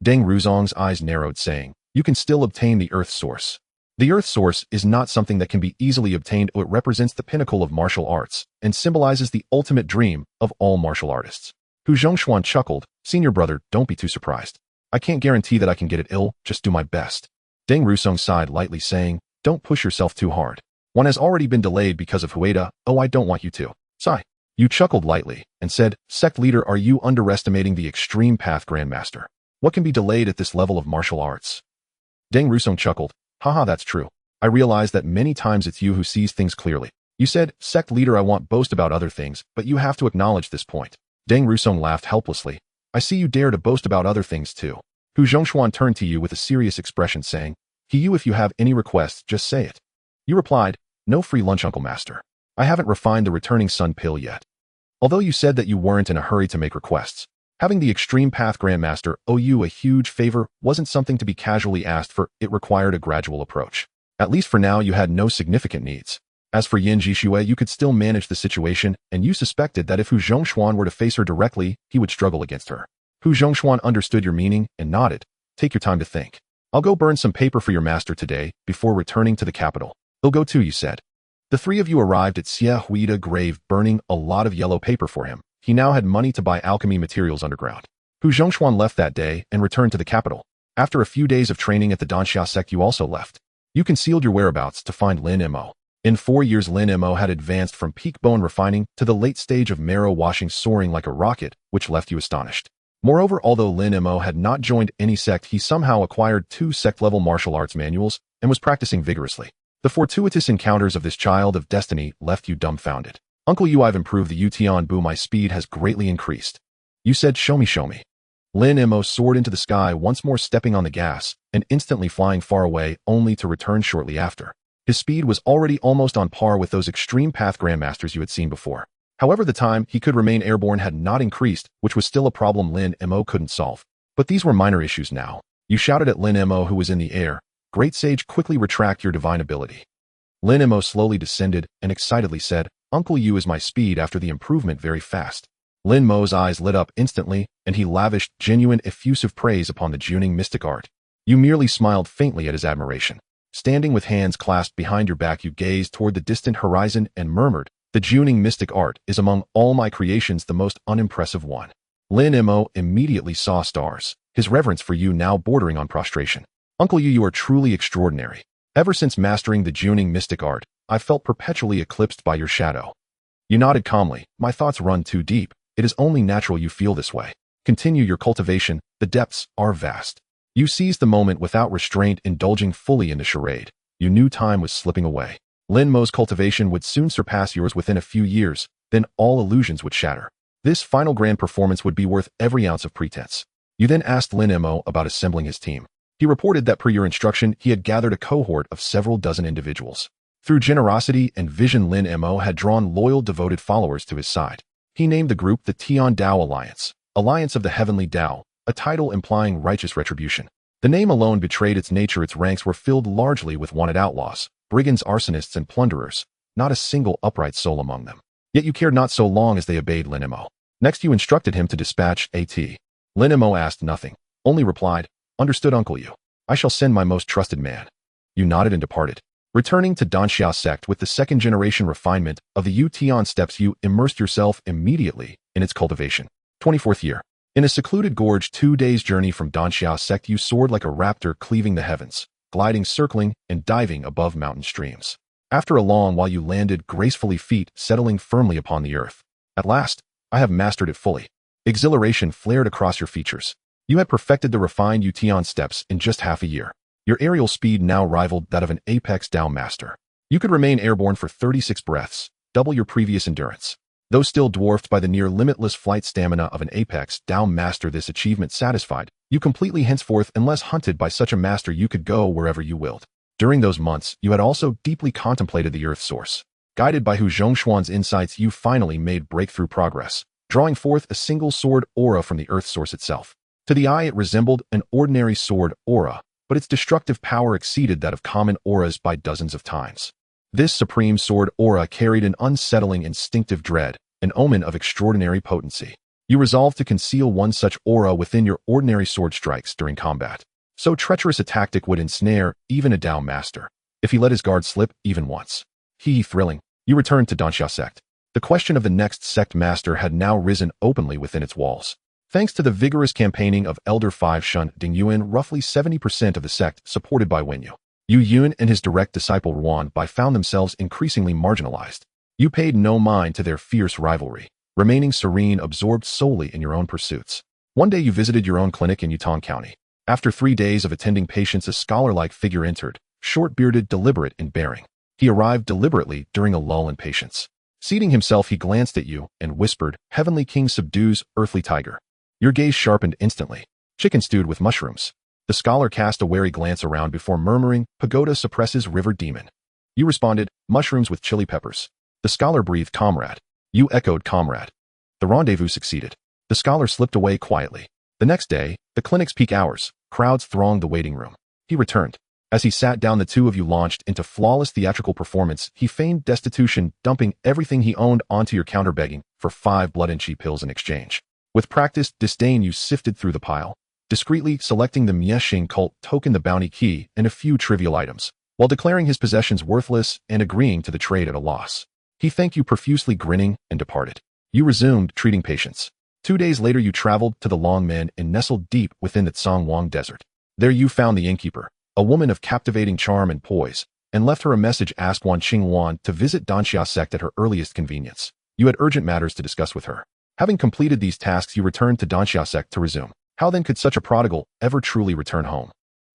A: Deng Rusong's eyes narrowed, saying, You can still obtain the earth source. The earth source is not something that can be easily obtained. It represents the pinnacle of martial arts and symbolizes the ultimate dream of all martial artists. Hu Zhongshuan chuckled, Senior brother, don't be too surprised. I can't guarantee that I can get it. Just do my best. Deng Rusong sighed lightly, saying, Don't push yourself too hard. One has already been delayed because of Hueda. I don't want you to. Sigh. You chuckled lightly and said, Sect leader, are you underestimating the extreme path grandmaster? What can be delayed at this level of martial arts? Deng Rusong chuckled, Haha, that's true. I realize that many times it's you who sees things clearly. You said, Sect leader, I won't boast about other things, but you have to acknowledge this point. Deng Rusong laughed helplessly. I see you dare to boast about other things too. Hu Zhongshuan turned to you with a serious expression, saying, if you have any requests, just say it. You replied, No free lunch, Uncle Master. I haven't refined the returning sun pill yet. Although you said that you weren't in a hurry to make requests, having the extreme path grandmaster owe you a huge favor wasn't something to be casually asked for. It required a gradual approach. At least for now, you had no significant needs. As for Yin Jishue, you could still manage the situation, and you suspected that if Hu Zhongshuan were to face her directly, he would struggle against her. Hu Zhongshuan understood your meaning and nodded. Take your time to think. I'll go burn some paper for your master today before returning to the capital. He'll go too, you said. The three of you arrived at Xie Huida grave, burning a lot of yellow paper for him. He now had money to buy alchemy materials underground. Hu Zhongshuan left that day and returned to the capital. After a few days of training at the Danxia sect, you also left. You concealed your whereabouts to find Lin Mo. In 4 years, Lin Mo had advanced from peak bone refining to the late stage of marrow washing, soaring like a rocket, which left you astonished. Moreover, although Lin Mo had not joined any sect, he somehow acquired 2 sect-level martial arts manuals and was practicing vigorously. The fortuitous encounters of this child of destiny left you dumbfounded. Uncle Yu, I've improved the Yutian Bu. My speed has greatly increased. You said, show me. Lin Mo soared into the sky, once more stepping on the gas and instantly flying far away, only to return shortly after. His speed was already almost on par with those extreme path grandmasters you had seen before. However, the time he could remain airborne had not increased, which was still a problem Lin Mo couldn't solve. But these were minor issues now. You shouted at Lin Mo, who was in the air, Great Sage, quickly retract your divine ability. Lin Mo slowly descended and excitedly said, Uncle Yu, is my speed after the improvement very fast? Lin Mo's eyes lit up instantly, and he lavished genuine effusive praise upon the Juning mystic art. You merely smiled faintly at his admiration. Standing with hands clasped behind your back, you gazed toward the distant horizon and murmured, The Juning mystic art is among all my creations the most unimpressive one. Lin Mo immediately saw stars, his reverence for you now bordering on prostration. Uncle Yu, you are truly extraordinary. Ever since mastering the Juning mystic art, I felt perpetually eclipsed by your shadow. You nodded calmly. My thoughts run too deep. It is only natural you feel this way. Continue your cultivation. The depths are vast. You seized the moment without restraint, indulging fully in the charade. You knew time was slipping away. Lin Mo's cultivation would soon surpass yours within a few years, then all illusions would shatter. This final grand performance would be worth every ounce of pretense. You then asked Lin Mo about assembling his team. He reported that per your instruction, he had gathered a cohort of several dozen individuals. Through generosity and vision, Lin Mo had drawn loyal, devoted followers to his side. He named the group the Tian Dao Alliance, Alliance of the Heavenly Dao, a title implying righteous retribution. The name alone betrayed its nature. Its ranks were filled largely with wanted outlaws, brigands, arsonists, and plunderers, not a single upright soul among them. Yet you cared not so long as they obeyed Lin Mo. Next, you instructed him to dispatch A.T. Lin Mo asked nothing, only replied, Understood, Uncle Yu. I shall send my most trusted man. You nodded and departed. Returning to Danxia sect with the second-generation refinement of the Yutian steps, you immersed yourself immediately in its cultivation. 24th year. In a secluded gorge 2 days' journey from Danxia sect, you soared like a raptor, cleaving the heavens, gliding, circling, and diving above mountain streams. After a long while, you landed gracefully, feet settling firmly upon the earth. At last, I have mastered it fully. Exhilaration flared across your features. You had perfected the refined Ution steps in just half a year. Your aerial speed now rivaled that of an apex Dao master. You could remain airborne for 36 breaths, double your previous endurance. Though still dwarfed by the near limitless flight stamina of an apex Dao master, this achievement satisfied you completely henceforth. Unless hunted by such a master, you could go wherever you willed. During those months, you had also deeply contemplated the earth source. Guided by Hu Zhongshuan's insights, you finally made breakthrough progress, drawing forth a single sword aura from the earth source itself. To the eye, it resembled an ordinary sword aura, but its destructive power exceeded that of common auras by dozens of times. This supreme sword aura carried an unsettling instinctive dread, an omen of extraordinary potency. You resolved to conceal one such aura within your ordinary sword strikes during combat. So treacherous a tactic would ensnare even a Dao master, if he let his guard slip even once. Thrilling. You returned to Danxia sect. The question of the next sect master had now risen openly within its walls. Thanks to the vigorous campaigning of Elder 5 Shun Dingyuan, roughly 70% of the sect, supported by Wenyu Yun and his direct disciple Ruan Bai, found themselves increasingly marginalized. You paid no mind to their fierce rivalry, remaining serene, absorbed solely in your own pursuits. One day you visited your own clinic in Yutong County. After 3 days of attending patients, a scholar-like figure entered, short-bearded, deliberate in bearing. He arrived deliberately during a lull in patience. Seating himself, he glanced at you and whispered, "Heavenly King subdues earthly tiger." Your gaze sharpened instantly. "Chicken stewed with mushrooms." The scholar cast a wary glance around before murmuring, "Pagoda suppresses river demon." You responded, "Mushrooms with chili peppers." The scholar breathed, "Comrade." You echoed, "Comrade." The rendezvous succeeded. The scholar slipped away quietly. The next day, the clinic's peak hours, crowds thronged the waiting room. He returned. As he sat down, the two of you launched into flawless theatrical performance. He feigned destitution, dumping everything he owned onto your counter, begging for 5 blood-and-chi pills in exchange. With practiced disdain, you sifted through the pile, discreetly selecting the Miexing cult token, the bounty key, and a few trivial items, while declaring his possessions worthless and agreeing to the trade at a loss. He thanked you profusely, grinning, and departed. You resumed treating patients. 2 days later, you traveled to the Longmen and nestled deep within the Tsangwang Desert. There you found the innkeeper, a woman of captivating charm and poise, and left her a message. Asked Wan Qingwan to visit Danxia sect at her earliest convenience. You had urgent matters to discuss with her. Having completed these tasks, you returned to Danxia sect to resume. How then could such a prodigal ever truly return home?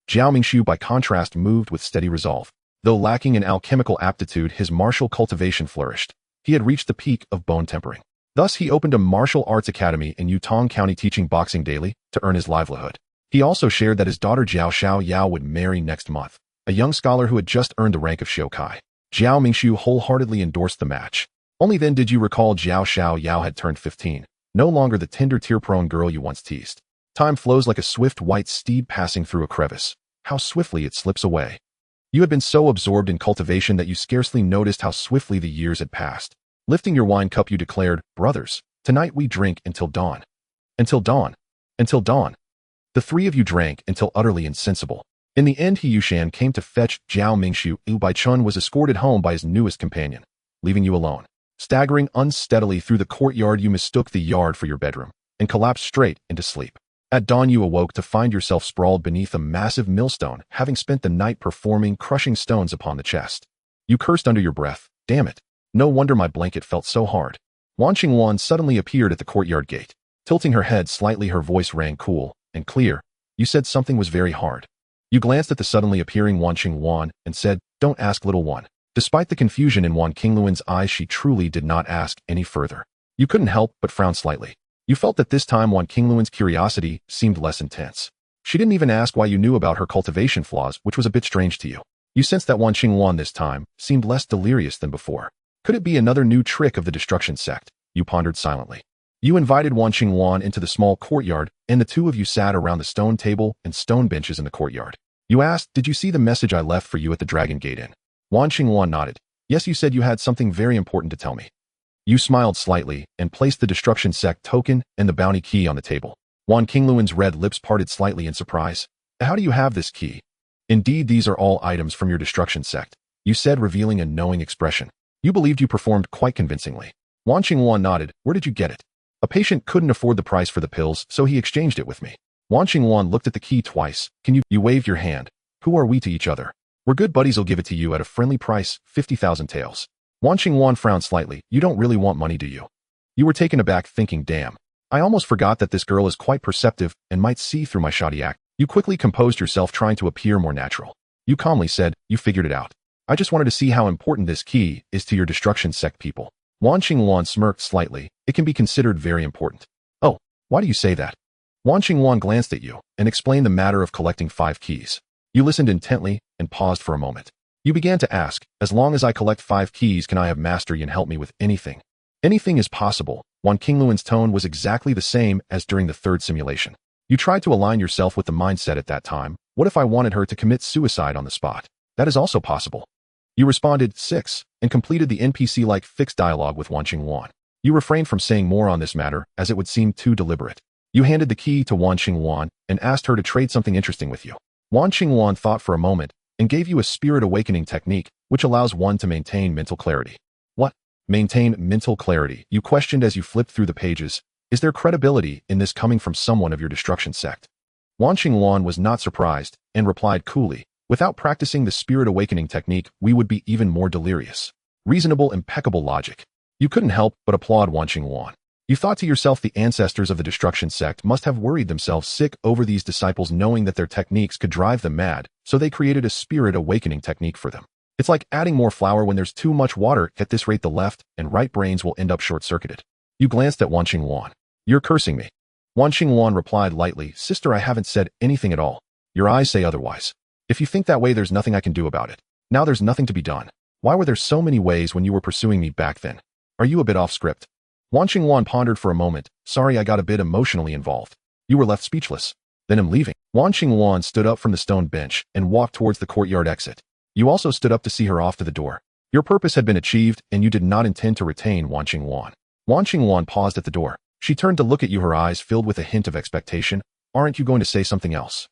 A: Jiao Mingxiu, by contrast, moved with steady resolve. Though lacking in alchemical aptitude, his martial cultivation flourished. He had reached the peak of bone tempering. Thus, he opened a martial arts academy in Yutong County, teaching boxing daily to earn his livelihood. He also shared that his daughter Jiao Xiao Yao would marry next month, a young scholar who had just earned the rank of Shoukai. Jiao Mingxiu wholeheartedly endorsed the match. Only then did you recall Jiao Xiao Yao had turned 15, no longer the tender, tear-prone girl you once teased. Time flows like a swift white steed passing through a crevice. How swiftly it slips away. You had been so absorbed in cultivation that you scarcely noticed how swiftly the years had passed. Lifting your wine cup, you declared, "Brothers, tonight we drink until dawn." Until dawn. Until dawn. The 3 of you drank until utterly insensible. In the end, He Yushan came to fetch Jiao Mingxiu. Bai Chun was escorted home by his newest companion, leaving you alone. Staggering unsteadily through the courtyard, you mistook the yard for your bedroom and collapsed straight into sleep. At dawn, you awoke to find yourself sprawled beneath a massive millstone, having spent the night performing crushing stones upon the chest. You cursed under your breath, "Damn it. No wonder my blanket felt so hard." Wan Qingwan suddenly appeared at the courtyard gate. Tilting her head slightly, her voice rang cool and clear. "You said something was very hard." You glanced at the suddenly appearing Wan Qingwan and said, "Don't ask, little one." Despite the confusion in Wan Qingluan's eyes, she truly did not ask any further. You couldn't help but frown slightly. You felt that this time Wan Qingluan's curiosity seemed less intense. She didn't even ask why you knew about her cultivation flaws, which was a bit strange to you. You sensed that Wan Qingluan this time seemed less delirious than before. Could it be another new trick of the destruction sect? You pondered silently. You invited Wan Qingluan into the small courtyard, and the 2 of you sat around the stone table and stone benches in the courtyard. You asked, "Did you see the message I left for you at the Dragon Gate Inn?" Wan Qingluan nodded. "Yes, you said you had something very important to tell me." You smiled slightly and placed the destruction sect token and the bounty key on the table. Wan Qingluan's red lips parted slightly in surprise. "How do you have this key?" "Indeed, these are all items from your destruction sect," you said, revealing a knowing expression. You believed you performed quite convincingly. Wan Qingluan nodded. "Where did you get it?" "A patient couldn't afford the price for the pills, so he exchanged it with me." Wan Qingluan looked at the key twice. You waved your hand. "Who are we to each other? We're good buddies. I'll give it to you at a friendly price, 50,000 taels. Wan Qingluan frowned slightly. "You don't really want money, do you?" You were taken aback, thinking, "Damn. I almost forgot that this girl is quite perceptive and might see through my shoddy act. You quickly composed yourself, trying to appear more natural. You calmly said, you figured it out. I just wanted to see how important this key is to your destruction sect people. Wan Qingwan smirked slightly. It can be considered very important. Oh, why do you say that? Wan Qingwan glanced at you and explained the matter of collecting 5 keys. You listened intently and paused for a moment. You began to ask, as long as I collect 5 keys, can I have mastery and help me with anything? Anything is possible. Wan Qingluan's tone was exactly the same as during the 3rd simulation. You tried to align yourself with the mindset at that time. What if I wanted her to commit suicide on the spot? That is also possible. You responded 6 and completed the NPC-like fixed dialogue with Wan Qingwan. You refrained from saying more on this matter as it would seem too deliberate. You handed the key to Wan Qingwan and asked her to trade something interesting with you. Wan Qingwan thought for a moment and gave you a spirit awakening technique which allows one to maintain mental clarity. What? Maintain mental clarity? You questioned as you flipped through the pages. Is there credibility in this coming from someone of your destruction sect? Wan Qingwan was not surprised and replied coolly, without practicing the spirit awakening technique, we would be even more delirious. Reasonable, impeccable logic. You couldn't help but applaud Wan Qingwan. You thought to yourself, the ancestors of the destruction sect must have worried themselves sick over these disciples, knowing that their techniques could drive them mad, so they created a spirit awakening technique for them. It's like adding more flour when there's too much water. At this rate, the left and right brains will end up short-circuited. You glanced at Wan Qingwan. You're cursing me. Wan Qingwan replied lightly, sister, I haven't said anything at all. Your eyes say otherwise. If you think that way, there's nothing I can do about it. Now there's nothing to be done. Why were there so many ways when you were pursuing me back then? Are you a bit off script? Wan Qingwan pondered for a moment. Sorry, I got a bit emotionally involved. You were left speechless. Then I'm leaving. Wan Qingwan stood up from the stone bench and walked towards the courtyard exit. You also stood up to see her off to the door. Your purpose had been achieved and you did not intend to retain Wan Qingwan. Wan Qingwan paused at the door. She turned to look at you, her eyes filled with a hint of expectation. Aren't you going to say something else?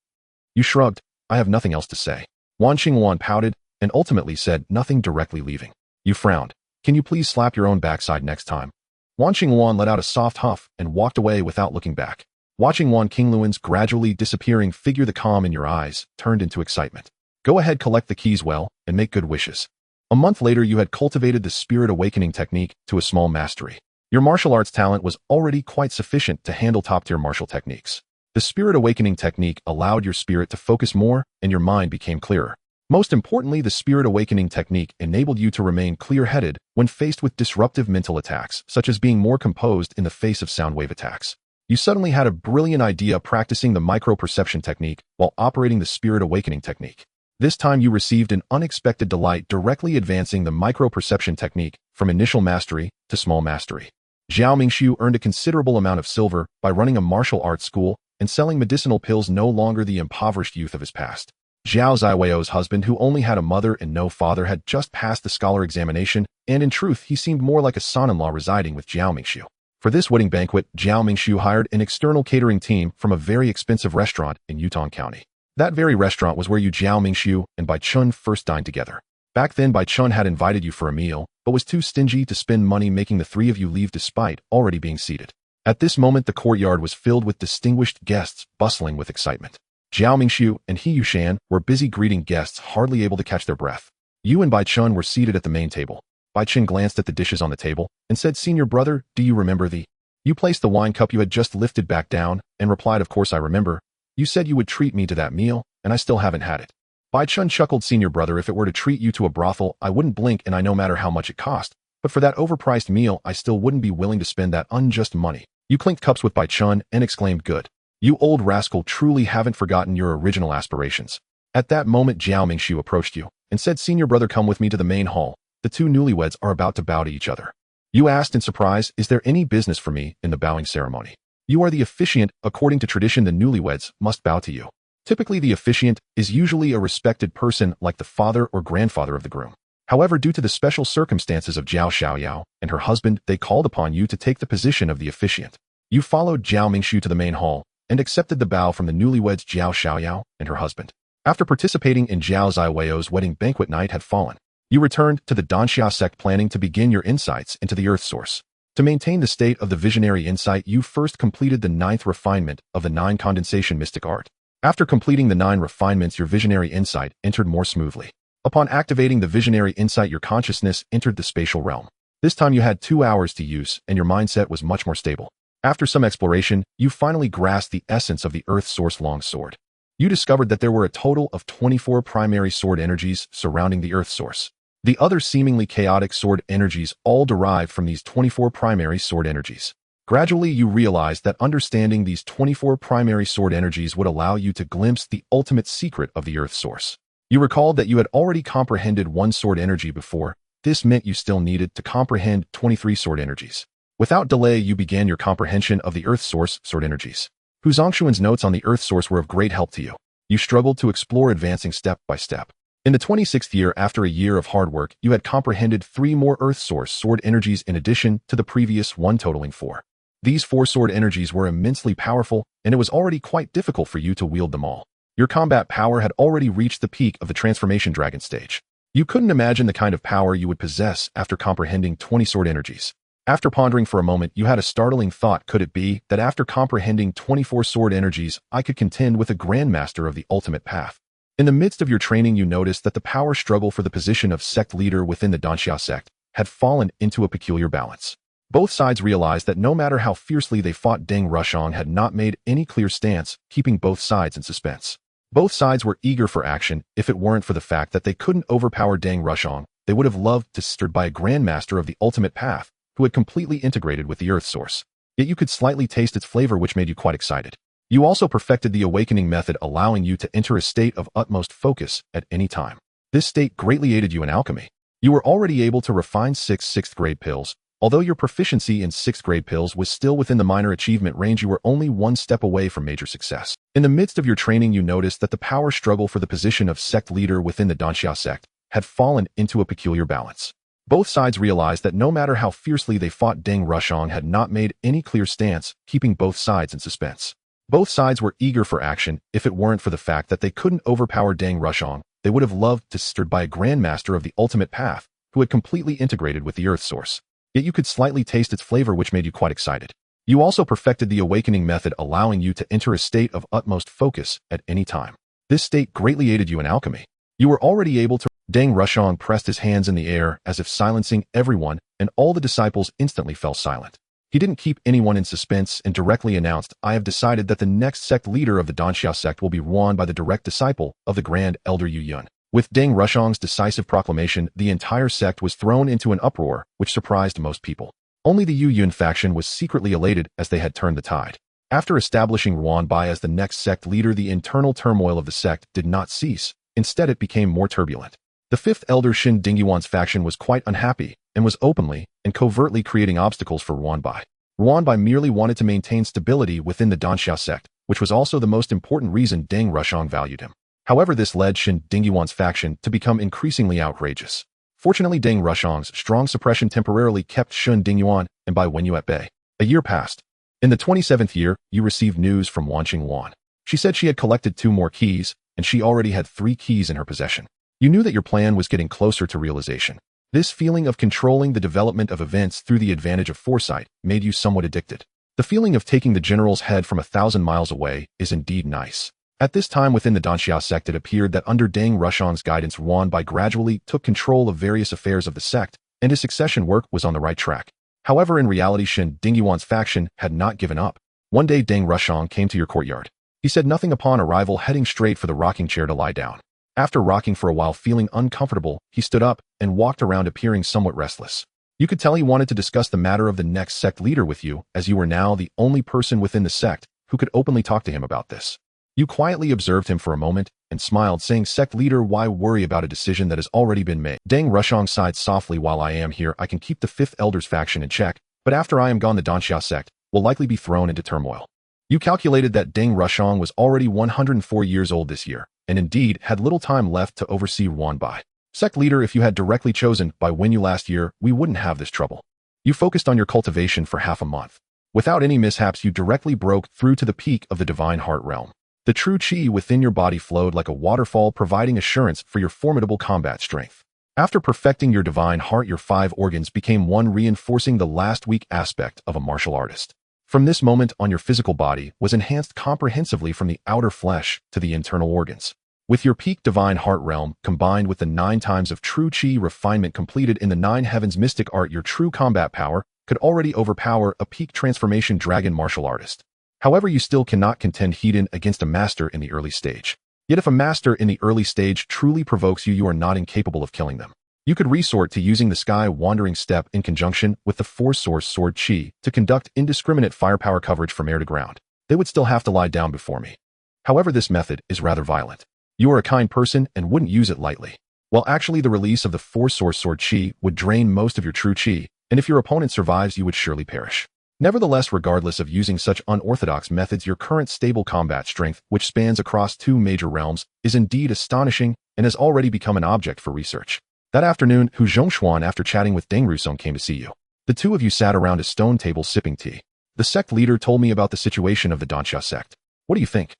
A: You shrugged. I have nothing else to say. Wan Qingwan pouted and ultimately said nothing, directly leaving. You frowned. Can you please slap your own backside next time? Wan Qingwan let out a soft huff and walked away without looking back. Watching Wan Qingluan's gradually disappearing figure, the calm in your eyes turned into excitement. Go ahead, collect the keys well and make good wishes. A month later, you had cultivated the spirit awakening technique to a small mastery. Your martial arts talent was already quite sufficient to handle top-tier martial techniques. The spirit awakening technique allowed your spirit to focus more and your mind became clearer. Most importantly, the spirit awakening technique enabled you to remain clear-headed when faced with disruptive mental attacks, such as being more composed in the face of sound wave attacks. You suddenly had a brilliant idea practicing the micro-perception technique while operating the spirit awakening technique. This time you received an unexpected delight, directly advancing the micro-perception technique from initial mastery to small mastery. Zhao Mingxiu earned a considerable amount of silver by running a martial arts school and selling medicinal pills, no longer the impoverished youth of his past. Zhao Ziweo's husband, who only had a mother and no father, had just passed the scholar examination, and in truth, he seemed more like a son-in-law residing with Zhao Mingxiu. For this wedding banquet, Zhao Mingxiu hired an external catering team from a very expensive restaurant in Yutong County. That very restaurant was where you, Zhao Mingxiu, and Bai Chun first dined together. Back then, Bai Chun had invited you for a meal, but was too stingy to spend money, making the three of you leave despite already being seated. At this moment, the courtyard was filled with distinguished guests, bustling with excitement. Zhao Mingxiu and He Yushan were busy greeting guests, hardly able to catch their breath. You and Bai Chun were seated at the main table. Bai Chun glanced at the dishes on the table and said, Senior brother, do you remember the... You placed the wine cup you had just lifted back down and replied, of course I remember. You said you would treat me to that meal, and I still haven't had it. Bai Chun chuckled, Senior brother, if it were to treat you to a brothel, I wouldn't blink, and I no matter how much it cost. But for that overpriced meal, I still wouldn't be willing to spend that unjust money. You clinked cups with Bai Chun and exclaimed, good. You old rascal truly haven't forgotten your original aspirations. At that moment, Zhao Mingxiu approached you and said, Senior brother, come with me to the main hall. The two newlyweds are about to bow to each other. You asked in surprise, is there any business for me in the bowing ceremony? You are the officiant. According to tradition, the newlyweds must bow to you. Typically, the officiant is usually a respected person like the father or grandfather of the groom. However, due to the special circumstances of Zhao Xiaoyao and her husband, they called upon you to take the position of the officiant. You followed Zhao Mingxiu to the main hall and accepted the bow from the newlyweds Zhao Xiaoyao and her husband. After participating in Zhao Ziweo's wedding banquet, night had fallen. You returned to the Danxia sect, planning to begin your insights into the earth source. To maintain the state of the visionary insight, you first completed the 9th refinement of the 9 condensation mystic art. After completing the 9 refinements, your visionary insight entered more smoothly. Upon activating the visionary insight, your consciousness entered the spatial realm. This time you had 2 hours to use, and your mindset was much more stable. After some exploration, you finally grasped the essence of the Earth Source long sword. You discovered that there were a total of 24 primary sword energies surrounding the Earth Source. The other seemingly chaotic sword energies all derived from these 24 primary sword energies. Gradually, you realized that understanding these 24 primary sword energies would allow you to glimpse the ultimate secret of the Earth Source. You recalled that you had already comprehended one sword energy before. This meant you still needed to comprehend 23 sword energies. Without delay, you began your comprehension of the Earth Source sword energies. Hu Zhongshuan's notes on the Earth Source were of great help to you. You struggled to explore advancing step by step. In the 26th year after a year of hard work, you had comprehended 3 more Earth Source sword energies in addition to the previous one totaling 4. These 4 sword energies were immensely powerful, and it was already quite difficult for you to wield them all. Your combat power had already reached the peak of the transformation dragon stage. You couldn't imagine the kind of power you would possess after comprehending 20 sword energies. After pondering for a moment, you had a startling thought. Could it be that after comprehending 24 sword energies, I could contend with a grandmaster of the ultimate path? In the midst of your training, you noticed that the power struggle for the position of sect leader within the Danxia sect had fallen into a peculiar balance. Both sides realized that no matter how fiercely they fought, Deng Rushang had not made any clear stance, keeping both sides in suspense. Both sides were eager for action. If it weren't for the fact that they couldn't overpower Deng Rushang, they would have loved to stirred by a grandmaster of the ultimate path, who had completely integrated with the Earth Source. Yet you could slightly taste its flavor, which made you quite excited. You also perfected the awakening method, allowing you to enter a state of utmost focus at any time. This state greatly aided you in alchemy. You were already able to refine 6 6th-grade pills. Although your proficiency in 6th-grade pills was still within the minor achievement range, you were only one step away from major success. In the midst of your training, you noticed that the power struggle for the position of sect leader within the Danxia sect had fallen into a peculiar balance. Both sides realized that no matter how fiercely they fought, Deng Rushang had not made any clear stance, keeping both sides in suspense. Both sides were eager for action. If it weren't for the fact that they couldn't overpower Deng Rushang, they would have loved to stirred by a grandmaster of the ultimate path, who had completely integrated with the Earth Source. Yet you could slightly taste its flavor, which made you quite excited. You also perfected the awakening method, allowing you to enter a state of utmost focus at any time. This state greatly aided you in alchemy. You were already able to. Deng Rushang pressed his hands in the air as if silencing everyone, and all the disciples instantly fell silent. He didn't keep anyone in suspense and directly announced, I have decided that the next sect leader of the Danxia sect will be Ruan by the direct disciple of the Grand Elder Yu Yun. With Deng Rushang's decisive proclamation, the entire sect was thrown into an uproar, which surprised most people. Only the Yu Yun faction was secretly elated as they had turned the tide. After establishing Ruan Bai as the next sect leader, the internal turmoil of the sect did not cease. Instead, it became more turbulent. The 5th Elder Shin Dingyuan's faction was quite unhappy and was openly and covertly creating obstacles for Ruan Bai. Ruan Bai merely wanted to maintain stability within the Danxia sect, which was also the most important reason Deng Rushang valued him. However, this led Shin Dingyuan's faction to become increasingly outrageous. Fortunately, Deng Rushang's strong suppression temporarily kept Shin Dingyuan and Bai Wenyu at bay. A year passed. In the 27th year, you received news from Wanqing Wan. She said she had collected 2 more keys, and she already had 3 keys in her possession. You knew that your plan was getting closer to realization. This feeling of controlling the development of events through the advantage of foresight made you somewhat addicted. The feeling of taking the general's head from 1,000 miles away is indeed nice. At this time within the Danxia sect, it appeared that under Deng Rushang's guidance, Ruan Bai gradually took control of various affairs of the sect, and his succession work was on the right track. However, in reality, Shin Dingyuan's faction had not given up. One day, Deng Rushang came to your courtyard. He said nothing upon arrival, heading straight for the rocking chair to lie down. After rocking for a while, feeling uncomfortable, he stood up and walked around, appearing somewhat restless. You could tell he wanted to discuss the matter of the next sect leader with you, as you were now the only person within the sect who could openly talk to him about this. You quietly observed him for a moment and smiled, saying, Sect leader, why worry about a decision that has already been made? Deng Rushang sighed softly, while I am here, I can keep the 5th Elder's faction in check, but after I am gone, the Danxia sect will likely be thrown into turmoil. You calculated that Deng Rushang was already 104 years old this year, and indeed had little time left to oversee Ruan Bai. Sect leader, if you had directly chosen Bai Wenyu last year, we wouldn't have this trouble. You focused on your cultivation for half a month. Without any mishaps, you directly broke through to the peak of the Divine Heart Realm. The true qi within your body flowed like a waterfall, providing assurance for your formidable combat strength. After perfecting your Divine Heart, your 5 organs became one, reinforcing the last weak aspect of a martial artist. From this moment on, your physical body was enhanced comprehensively from the outer flesh to the internal organs. With your peak Divine Heart Realm, combined with the 9 times of true qi refinement completed in the 9 heavens mystic art, your true combat power could already overpower a peak transformation dragon martial artist. However, you still cannot contend head-on against a master in the early stage. Yet if a master in the early stage truly provokes you, you are not incapable of killing them. You could resort to using the Sky Wandering Step in conjunction with the Four-Source Sword Chi to conduct indiscriminate firepower coverage from air to ground. They would still have to lie down before me. However, this method is rather violent. You are a kind person and wouldn't use it lightly. Well, actually, the release of the Four-Source Sword Chi would drain most of your true Chi, and if your opponent survives, you would surely perish. Nevertheless, regardless of using such unorthodox methods, your current stable combat strength, which spans across 2 major realms, is indeed astonishing and has already become an object for research. That afternoon, Hu Zhongshuan, after chatting with Deng Rusong, came to see you. The two of you sat around a stone table sipping tea. The sect leader told me about the situation of the Danxia sect. What do you think?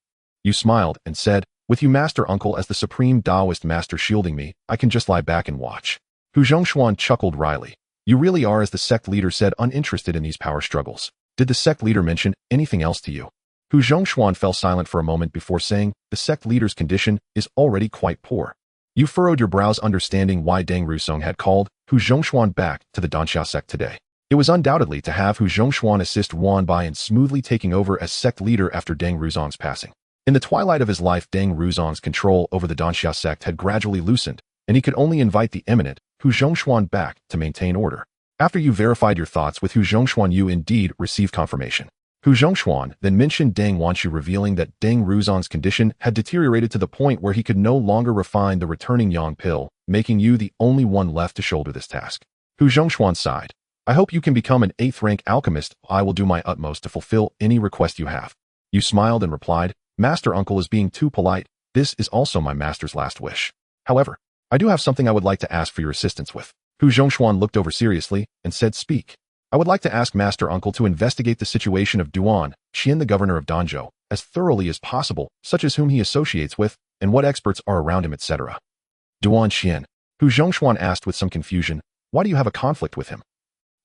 A: You smiled and said, with you master uncle as the supreme Taoist master shielding me, I can just lie back and watch. Hu Zhongshuan chuckled wryly. You really are, as the sect leader said, uninterested in these power struggles. Did the sect leader mention anything else to you? Hu Zhongshuan fell silent for a moment before saying, the sect leader's condition is already quite poor. You furrowed your brows, understanding why Deng Rusong had called Hu Zhongshuan back to the Danxia sect today. It was undoubtedly to have Hu Zhongshuan assist Wan Bai in smoothly taking over as sect leader after Deng Rusong's passing. In the twilight of his life, Deng Rusong's control over the Danxia sect had gradually loosened, and he could only invite the eminent Hu Zhongshuan back to maintain order. After you verified your thoughts with Hu Zhongshuan, you indeed received confirmation. Hu Zhongshuan then mentioned Deng Wanchu, revealing that Deng Rusong's condition had deteriorated to the point where he could no longer refine the returning yang pill, making you the only one left to shoulder this task. Hu Zhongshuan sighed. I hope you can become an 8th-rank alchemist. I will do my utmost to fulfill any request you have. You smiled and replied, Master Uncle is being too polite. This is also my master's last wish. However, I do have something I would like to ask for your assistance with. Hu Zhongshuan looked over seriously and said, speak. I would like to ask Master Uncle to investigate the situation of Duan Qian, the governor of Danzhou, as thoroughly as possible, such as whom he associates with and what experts are around him, etc. Duan Qian, Hu Zhongshuan asked with some confusion, why do you have a conflict with him?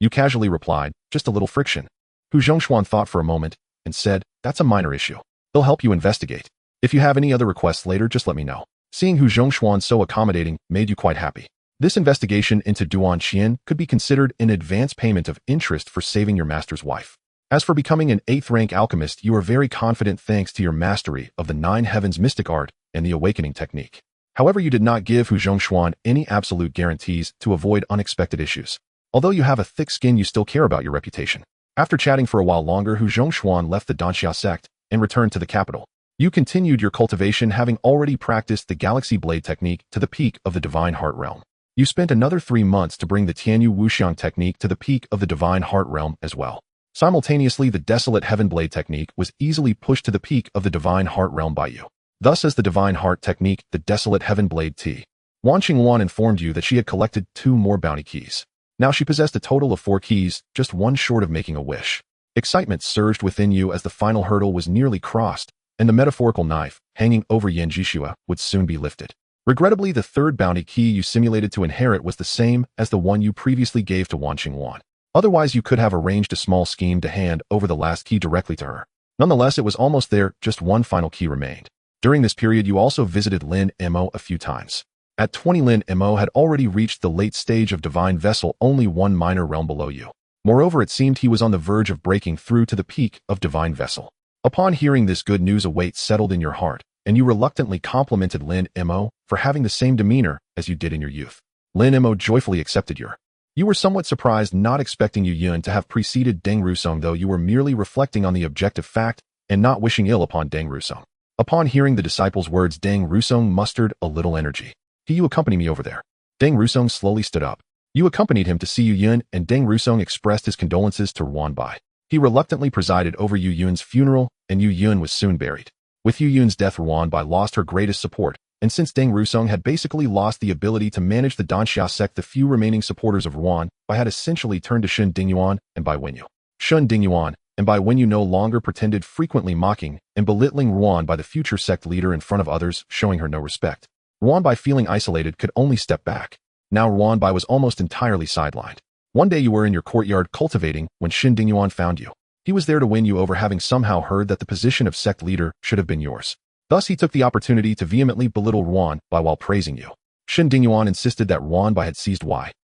A: You casually replied, just a little friction. Hu Zhongshuan thought for a moment and said, that's a minor issue. They'll help you investigate. If you have any other requests later, just let me know. Seeing Hu Zhongshuan so accommodating made you quite happy. This investigation into Duan Qian could be considered an advance payment of interest for saving your master's wife. As for becoming an 8th-rank alchemist, you are very confident thanks to your mastery of the 9 Heavens mystic art and the awakening technique. However, you did not give Hu Zhongshuan any absolute guarantees to avoid unexpected issues. Although you have a thick skin, you still care about your reputation. After chatting for a while longer, Hu Zhongshuan left the Danxia sect and returned to the capital. You continued your cultivation, having already practiced the Galaxy Blade technique to the peak of the Divine Heart Realm. You spent another 3 months to bring the Tianyu Wuxiang technique to the peak of the Divine Heart Realm as well. Simultaneously, the Desolate Heaven Blade technique was easily pushed to the peak of the Divine Heart Realm by you. Thus, as the Divine Heart technique, the Desolate Heaven Blade T. Wan Qingwan informed you that she had collected 2 more bounty keys. Now she possessed a total of 4 keys, just one short of making a wish. Excitement surged within you as the final hurdle was nearly crossed, and the metaphorical knife, hanging over Yan Jishua, would soon be lifted. Regrettably, the 3rd bounty key you simulated to inherit was the same as the one you previously gave to Wan Qingwan. Otherwise, you could have arranged a small scheme to hand over the last key directly to her. Nonetheless, it was almost there, just one final key remained. During this period, you also visited Lin Mo a few times. At 20, Lin Mo had already reached the late stage of Divine Vessel, only 1 minor realm below you. Moreover, it seemed he was on the verge of breaking through to the peak of Divine Vessel. Upon hearing this good news, a weight settled in your heart, and you reluctantly complimented Lin Mo for having the same demeanor as you did in your youth. Lin Mo joyfully accepted your. You were somewhat surprised, not expecting Yu Yun to have preceded Deng Rusong, though you were merely reflecting on the objective fact and not wishing ill upon Deng Rusong. Upon hearing the disciple's words, Deng Rusong mustered a little energy. Can you accompany me over there? Deng Rusong slowly stood up. You accompanied him to see Yu Yun, and Deng Rusong expressed his condolences to Wan Bai. He reluctantly presided over Yu Yun's funeral, and Yu Yun was soon buried. With Yu Yun's death, Wan Bai lost her greatest support, and since Deng Rusong had basically lost the ability to manage the Danxia sect, the few remaining supporters of Wan Bai had essentially turned to Shun Dingyuan and Bai Wenyu. Shun Dingyuan and Bai Wenyu no longer pretended, frequently mocking and belittling Wan Bai, the future sect leader, in front of others, showing her no respect. Wan Bai, feeling isolated, could only step back. Now Wan Bai was almost entirely sidelined. One day you were in your courtyard cultivating when Shin Dingyuan found you. He was there to win you over, having somehow heard that the position of sect leader should have been yours. Thus, he took the opportunity to vehemently belittle Wan Bai while praising you. Shin Dingyuan insisted that Wan Bai had seized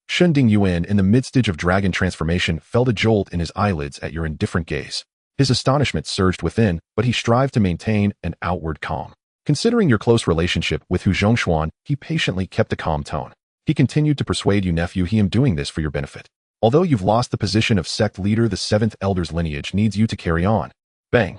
A: Shun Dingyuan, in the midst of dragon transformation, felt a jolt in his eyelids at your indifferent gaze. His astonishment surged within, but he strived to maintain an outward calm. Considering your close relationship with Hu Zhongshuan, he patiently kept a calm tone. He continued to persuade you, nephew, he am doing this for your benefit. Although you've lost the position of sect leader, the 7th elder's lineage needs you to carry on. Bang!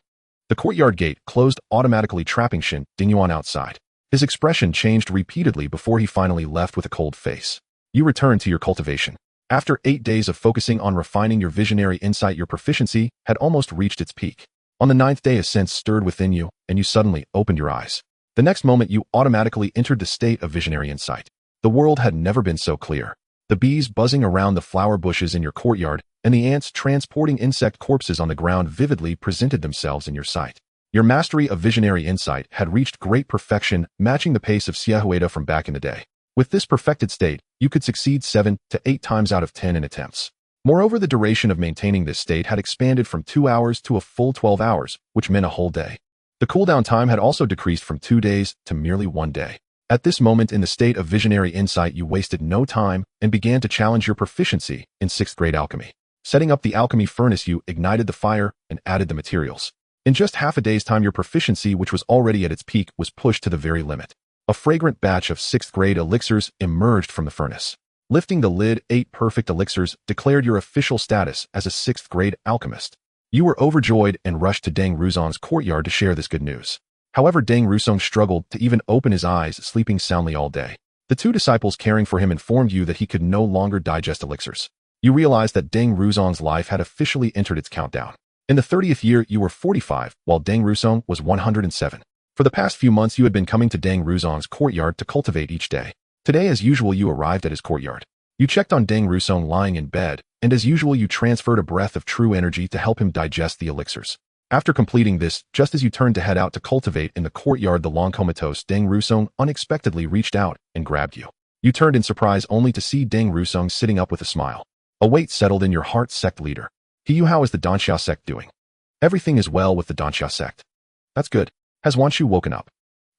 A: The courtyard gate closed, automatically trapping Shun Dingyuan outside. His expression changed repeatedly before he finally left with a cold face. You returned to your cultivation. After 8 days of focusing on refining your visionary insight, your proficiency had almost reached its peak. On the 9th day, a sense stirred within you, and you suddenly opened your eyes. The next moment, you automatically entered the state of visionary insight. The world had never been so clear. The bees buzzing around the flower bushes in your courtyard and the ants transporting insect corpses on the ground vividly presented themselves in your sight. Your mastery of visionary insight had reached great perfection, matching the pace of Xiaohueda from back in the day. With this perfected state, you could succeed 7 to 8 times out of 10 in attempts. Moreover, the duration of maintaining this state had expanded from 2 hours to a full 12 hours, which meant a whole day. The cooldown time had also decreased from 2 days to merely 1 day. At this moment in the state of visionary insight, you wasted no time and began to challenge your proficiency in 6th grade alchemy. Setting up the alchemy furnace, you ignited the fire and added the materials. In just half a day's time, your proficiency, which was already at its peak, was pushed to the very limit. A fragrant batch of 6th grade elixirs emerged from the furnace. Lifting the lid, 8 perfect elixirs declared your official status as a 6th grade alchemist. You were overjoyed and rushed to Deng Ruzong's courtyard to share this good news. However, Deng Ruzong struggled to even open his eyes, sleeping soundly all day. The 2 disciples caring for him informed you that he could no longer digest elixirs. You realized that Deng Ruzong's life had officially entered its countdown. In the 30th year, you were 45, while Deng Ruzong was 107. For the past few months, you had been coming to Deng Ruzong's courtyard to cultivate each day. Today, as usual, you arrived at his courtyard. You checked on Deng Ruzong lying in bed, and as usual, you transferred a breath of true energy to help him digest the elixirs. After completing this, just as you turned to head out to cultivate in the courtyard, the long comatose Deng Ruzong unexpectedly reached out and grabbed you. You turned in surprise only to see Deng Ruzong sitting up with a smile. A weight settled in your heart, sect leader. How is the Danxia sect doing? Everything is well with the Danxia sect. That's good. Has Wanshu woken up?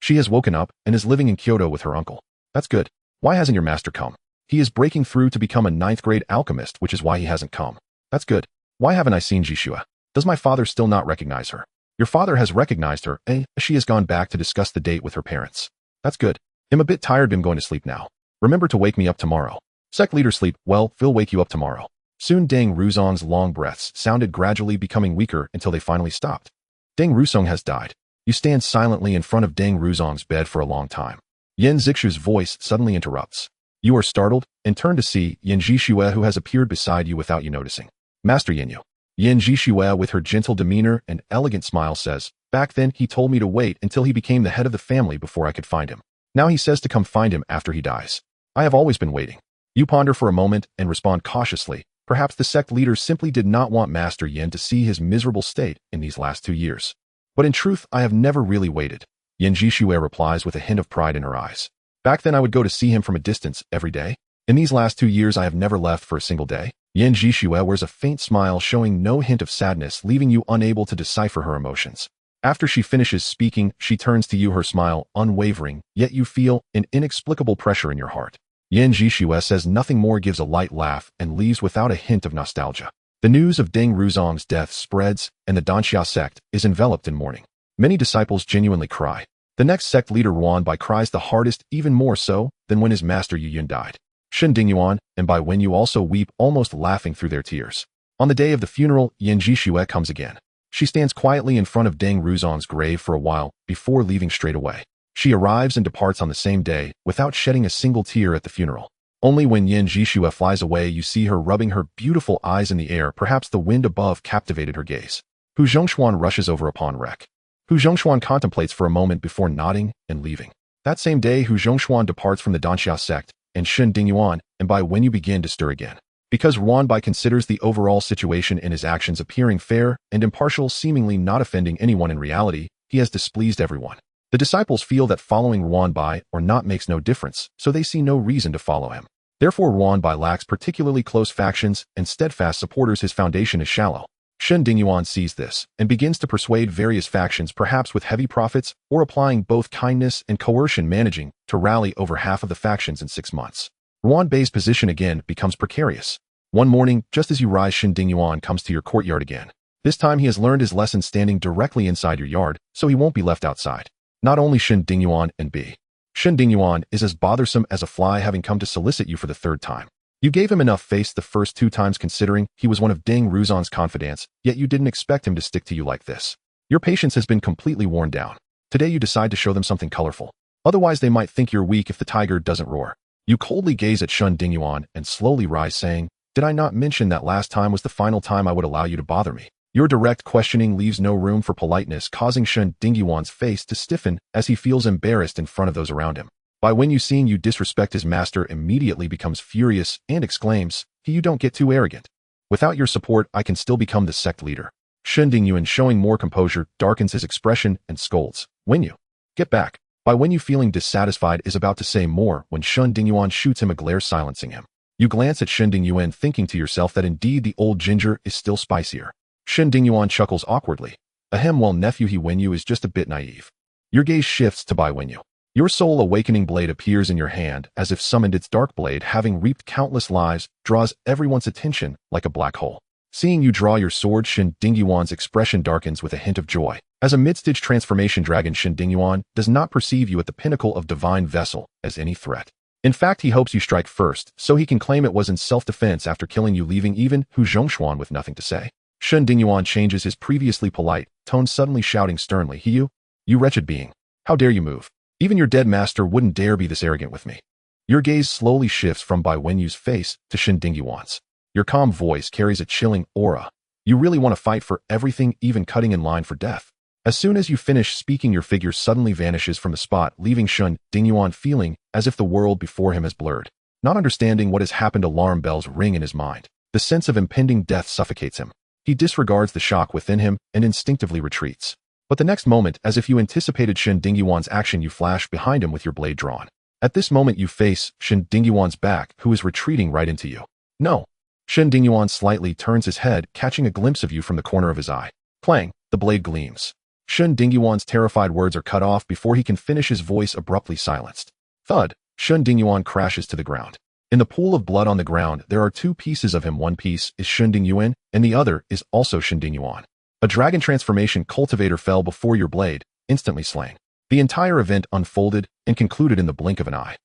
A: She has woken up and is living in Kyoto with her uncle. That's good. Why hasn't your master come? He is breaking through to become a 9th grade alchemist, which is why he hasn't come. That's good. Why haven't I seen Jishua? Does my father still not recognize her? Your father has recognized her, she has gone back to discuss the date with her parents. That's good. I'm a bit tired, I'm going to sleep now. Remember to wake me up tomorrow. Sect leader, sleep well, Phil wake you up tomorrow. Soon Deng Ruzong's long breaths sounded gradually becoming weaker until they finally stopped. Deng Ruzong has died. You stand silently in front of Deng Ruzong's bed for a long time. Yen Zixu's voice suddenly interrupts. You are startled and turn to see Yen Jishue, who has appeared beside you without you noticing. Master Yenyu. Yen Jishue, with her gentle demeanor and elegant smile, says, back then he told me to wait until he became the head of the family before I could find him. Now he says to come find him after he dies. I have always been waiting. You ponder for a moment and respond cautiously. Perhaps the sect leader simply did not want Master Yen to see his miserable state in these last 2 years. But in truth, I have never really waited. Yen Jishue replies with a hint of pride in her eyes. Back then I would go to see him from a distance every day. In these last 2 years I have never left for a single day. Yen Jishue wears a faint smile showing no hint of sadness, leaving you unable to decipher her emotions. After she finishes speaking, she turns to you, her smile unwavering, yet you feel an inexplicable pressure in your heart. Yen Jishue says nothing more, gives a light laugh, and leaves without a hint of nostalgia. The news of Deng Ruzong's death spreads, and the Danxia sect is enveloped in mourning. Many disciples genuinely cry. The next sect leader, Ruanbai, cries the hardest, even more so than when his master Yuyun died. Shen Dingyuan and Bai Wenyu also weep, almost laughing through their tears. On the day of the funeral, Yen Jishue comes again. She stands quietly in front of Deng Ruzong's grave for a while before leaving straight away. She arrives and departs on the same day without shedding a single tear at the funeral. Only when Yen Jishue flies away you see her rubbing her beautiful eyes in the air. Perhaps the wind above captivated her gaze. Hu Zhongshuan rushes over upon wreck. Hu Zhongshuan contemplates for a moment before nodding and leaving. That same day, Hu Zhongshuan departs from the Danxia sect, and Shen Dingyuan and Bai Wenyu begin to stir again. Because Ruanbai considers the overall situation in his actions appearing fair and impartial, seemingly not offending anyone in reality, he has displeased everyone. The disciples feel that following Ruanbai or not makes no difference, so they see no reason to follow him. Therefore, Ruanbai lacks particularly close factions and steadfast supporters. His foundation is shallow. Shen Dingyuan sees this and begins to persuade various factions, perhaps with heavy profits or applying both kindness and coercion, managing to rally over half of the factions in 6 months. Ruan Bei's position again becomes precarious. One morning, just as you rise, Shen Dingyuan comes to your courtyard again. This time he has learned his lesson standing directly inside your yard, so he won't be left outside. Not only Shen Dingyuan and B. Shen Dingyuan is as bothersome as a fly having come to solicit you for the third time. You gave him enough face the first 2 times considering he was one of Ding Ruzan's confidants, yet you didn't expect him to stick to you like this. Your patience has been completely worn down. Today you decide to show them something colorful. Otherwise they might think you're weak if the tiger doesn't roar. You coldly gaze at Shen Dingyuan and slowly rise, saying, "Did I not mention that last time was the final time I would allow you to bother me?" Your direct questioning leaves no room for politeness, causing Shen Dingyuan's face to stiffen as he feels embarrassed in front of those around him. By when you seeing you disrespect his master immediately becomes furious and exclaims, "You don't get too arrogant. Without your support, I can still become the sect leader." Shen Dingyuan, showing more composure, darkens his expression and scolds, "When you get back." By when you feeling dissatisfied is about to say more when Shen Dingyuan shoots him a glare, silencing him. You glance at Shen Dingyuan, thinking to yourself that indeed the old ginger is still spicier. Shen Dingyuan chuckles awkwardly. Ahem, well nephew, he Wenyu is just a bit naive. Your gaze shifts to Bai Wenyu. Your soul awakening blade appears in your hand as if summoned. Its dark blade, having reaped countless lives, draws everyone's attention like a black hole. Seeing you draw your sword, Shen Dingyuan's expression darkens with a hint of joy. As a mid-stage transformation dragon, Shen Dingyuan does not perceive you at the pinnacle of divine vessel as any threat. In fact, he hopes you strike first, so he can claim it was in self-defense after killing you, leaving even Hu Zhongshuan with nothing to say. Shen Dingyuan changes his previously polite tone, suddenly shouting sternly, You wretched being. How dare you move? Even your dead master wouldn't dare be this arrogant with me." Your gaze slowly shifts from Bai Wenyu's face to Shen Dingyuan's. Your calm voice carries a chilling aura. You really want to fight for everything, even cutting in line for death. As soon as you finish speaking, your figure suddenly vanishes from the spot, leaving Shen Dingyuan feeling as if the world before him has blurred. Not understanding what has happened, alarm bells ring in his mind. The sense of impending death suffocates him. He disregards the shock within him and instinctively retreats. But the next moment, as if you anticipated Shen Dingyuan's action, you flash behind him with your blade drawn. At this moment you face Shen Dingyuan's back, who is retreating right into you. No. Shen Dingyuan slightly turns his head, catching a glimpse of you from the corner of his eye. Clang, the blade gleams. Shen Dingyuan's terrified words are cut off before he can finish, his voice abruptly silenced. Thud, Shen Dingyuan crashes to the ground. In the pool of blood on the ground, there are 2 pieces of him. One piece is Shen Dingyuan, and the other is also Shen Dingyuan. A dragon transformation cultivator fell before your blade, instantly slain. The entire event unfolded and concluded in the blink of an eye.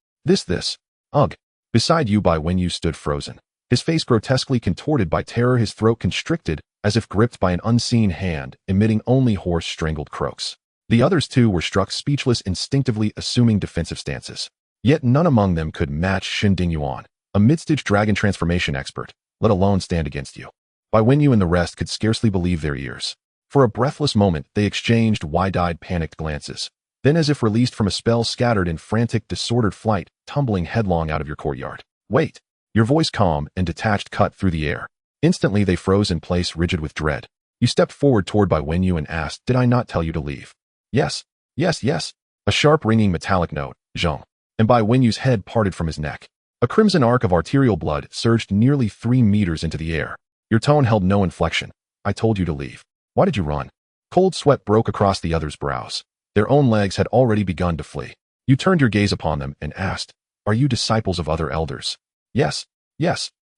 A: Ugh. Beside you, Bai Wenyu stood frozen. His face grotesquely contorted by terror, his throat constricted as if gripped by an unseen hand, emitting only hoarse, strangled croaks. The others too were struck speechless, instinctively assuming defensive stances. Yet none among them could match Shen Dingyuan, a mid-stage dragon transformation expert, let alone stand against you. Bai Wenyu and the rest could scarcely believe their ears. For a breathless moment, they exchanged wide-eyed, panicked glances. Then, as if released from a spell, scattered in frantic, disordered flight, tumbling headlong out of your courtyard. Wait! Your voice, calm and detached, cut through the air. Instantly they froze in place, rigid with dread. You stepped forward toward Bai Wenyu and asked, "Did I not tell you to leave?" Yes. A sharp, ringing metallic note, Zhong. And Bai Wenyu's head parted from his neck. A crimson arc of arterial blood surged nearly 3 meters into the air. Your tone held no inflection. "I told you to leave. Why did you run?" Cold sweat broke across the others' brows. Their own legs had already begun to flee. You turned your gaze upon them and asked, "Are you disciples of other elders?" Yes.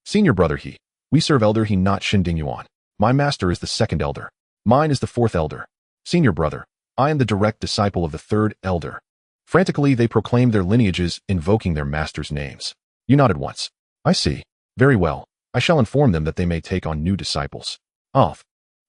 A: Senior brother he. We serve elder he, not Shen Dingyuan. My master is the 2nd elder. Mine is the 4th elder. Senior brother. I am the direct disciple of the 3rd elder. Frantically they proclaimed their lineages, invoking their master's names. You nodded once. I see. Very well. I shall inform them that they may take on new disciples. Off.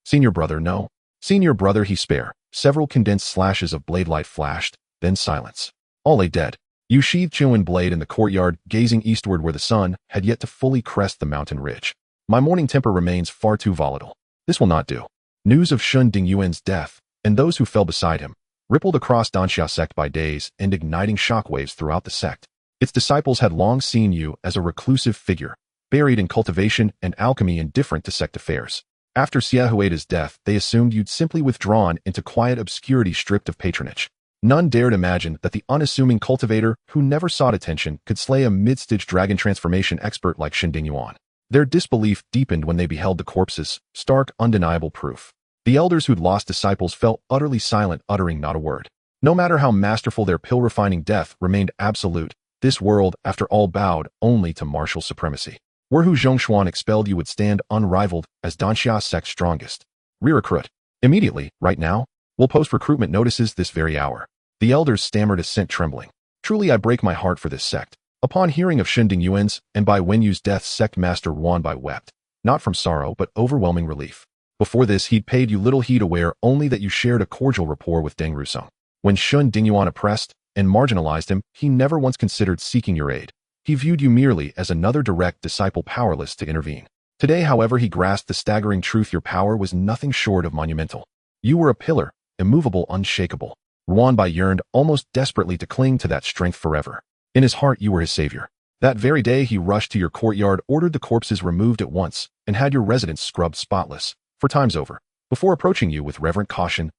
A: Senior brother, no. Senior brother, he spare. Several condensed slashes of blade light flashed, then silence. All lay dead. You sheathed Chuan blade in the courtyard, gazing eastward where the sun had yet to fully crest the mountain ridge. My morning temper remains far too volatile. This will not do. News of Shen Dingyuan's death, and those who fell beside him, rippled across Danxia sect by days and igniting shockwaves throughout the sect. Its disciples had long seen you as a reclusive figure, buried in cultivation and alchemy, indifferent to sect affairs. After Xiaohuida's death, they assumed you'd simply withdrawn into quiet obscurity, stripped of patronage. None dared imagine that the unassuming cultivator, who never sought attention, could slay a mid-stage dragon transformation expert like Shen Dingyuan. Their disbelief deepened when they beheld the corpses, stark, undeniable proof. The elders who'd lost disciples fell utterly silent, uttering not a word. No matter how masterful their pill-refining death remained absolute, This world, after all, bowed only to martial supremacy. Were Hu Zhongshuan expelled, you would stand unrivaled as Danxia sect's strongest. Re-recruit. Immediately, right now. We'll post recruitment notices this very hour. The elders stammered assent, trembling. Truly I break my heart for this sect. Upon hearing of Shen Dingyuan's and Bai Wenyu's death, sect master Wanbai wept, not from sorrow but overwhelming relief. Before this, he'd paid you little heed, aware only that you shared a cordial rapport with Deng Rusong. When Shen Dingyuan oppressed and marginalized him, he never once considered seeking your aid. He viewed you merely as another direct disciple, powerless to intervene. Today, however, he grasped the staggering truth: your power was nothing short of monumental. You were a pillar, immovable, unshakable. Wanbai yearned almost desperately to cling to that strength forever. In his heart, you were his savior. That very day, he rushed to your courtyard, ordered the corpses removed at once, and had your residence scrubbed spotless, for times over, before approaching you with reverent caution.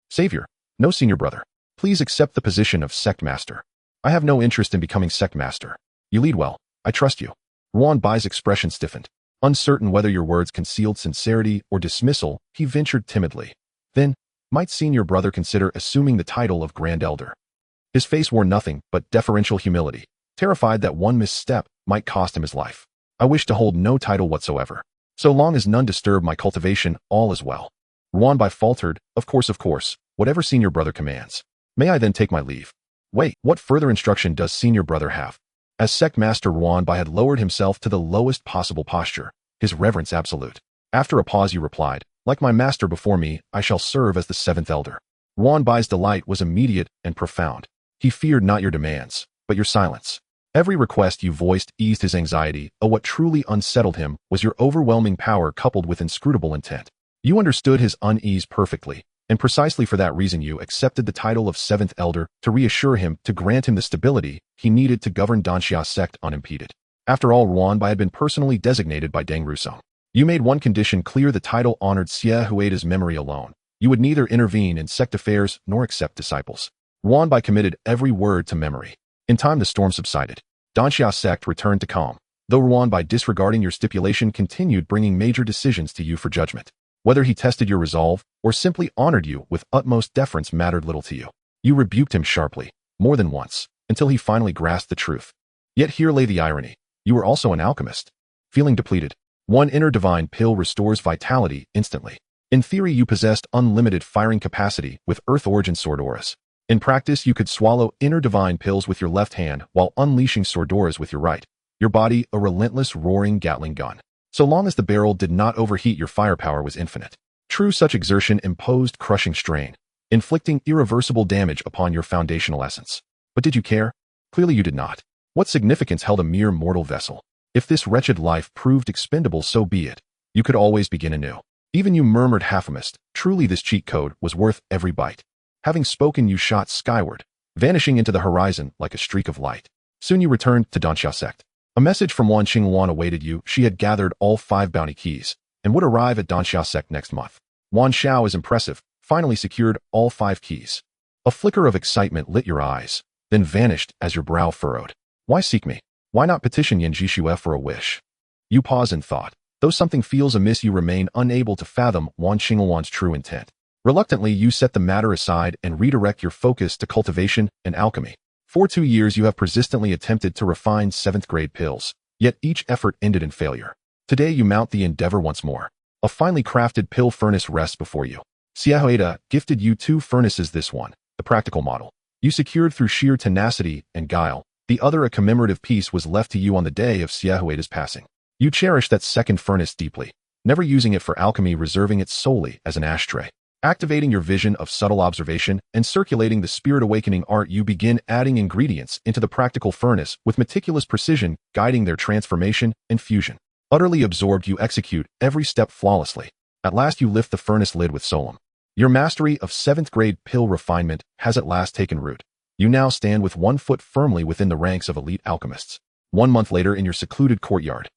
A: Savior, no senior brother. Please accept the position of sect master. I have no interest in becoming sect master. You lead well. I trust you. Wanbai's expression stiffened. Uncertain whether your words concealed sincerity or dismissal, he ventured timidly. Then, might senior brother consider assuming the title of Grand Elder? His face wore nothing but deferential humility, terrified that one misstep might cost him his life. I wish to hold no title whatsoever. So long as none disturb my cultivation, all is well. Wanbai faltered, of course, whatever senior brother commands. May I then take my leave? Wait, what further instruction does senior brother have? As sect master, Wanbai had lowered himself to the lowest possible posture, his reverence absolute. After a pause, you replied, like my master before me, I shall serve as the seventh elder. Wanbai's delight was immediate and profound. He feared not your demands, but your silence. Every request you voiced eased his anxiety. What truly unsettled him was your overwhelming power coupled with inscrutable intent. You understood his unease perfectly, and precisely for that reason you accepted the title of seventh elder, to reassure him, to grant him the stability he needed to govern Danxia sect unimpeded. After all, Wanbai had been personally designated by Deng Rusong. You made one condition clear: the title honored Xie Huida's memory alone. You would neither intervene in sect affairs nor accept disciples. Wanbai committed every word to memory. In time, the storm subsided. Danxia sect returned to calm, though Wanbai, disregarding your stipulation, continued bringing major decisions to you for judgment. Whether he tested your resolve or simply honored you with utmost deference mattered little to you. You rebuked him sharply, more than once, until he finally grasped the truth. Yet here lay the irony. You were also an alchemist. Feeling depleted, one inner divine pill restores vitality instantly. In theory, you possessed unlimited firing capacity with Earth origin sword auras. In practice, you could swallow inner divine pills with your left hand while unleashing sword auras with your right. Your body, a relentless roaring Gatling gun. So long as the barrel did not overheat, your firepower was infinite. True, such exertion imposed crushing strain, inflicting irreversible damage upon your foundational essence. But did you care? Clearly you did not. What significance held a mere mortal vessel? If this wretched life proved expendable, so be it. You could always begin anew. Even you murmured, half-amist, truly this cheat code was worth every bite. Having spoken, you shot skyward, vanishing into the horizon like a streak of light. Soon you returned to Danxia sect. A message from Wan Qingluan awaited you. She had gathered all 5 bounty keys and would arrive at Danxia sect next month. Wan Xiao is impressive, finally secured all 5 keys. A flicker of excitement lit your eyes, then vanished as your brow furrowed. Why seek me? Why not petition Yan Jishue for a wish? You pause in thought. Though something feels amiss, you remain unable to fathom Wan Qingluan's true intent. Reluctantly, you set the matter aside and redirect your focus to cultivation and alchemy. For 2 years, you have persistently attempted to refine 7th-grade pills, yet each effort ended in failure. Today, you mount the endeavor once more. A finely crafted pill furnace rests before you. Xie Huida gifted you 2 furnaces, this one, the practical model, you secured through sheer tenacity and guile. The other, a commemorative piece, was left to you on the day of Xie Huida's passing. You cherished that second furnace deeply, never using it for alchemy, reserving it solely as an ashtray. Activating your vision of subtle observation and circulating the spirit-awakening art, you begin adding ingredients into the practical furnace with meticulous precision, guiding their transformation and fusion. Utterly absorbed, you execute every step flawlessly. At last, you lift the furnace lid with solemn. Your mastery of 7th-grade pill refinement has at last taken root. You now stand with one foot firmly within the ranks of elite alchemists. 1 month later, in your secluded courtyard,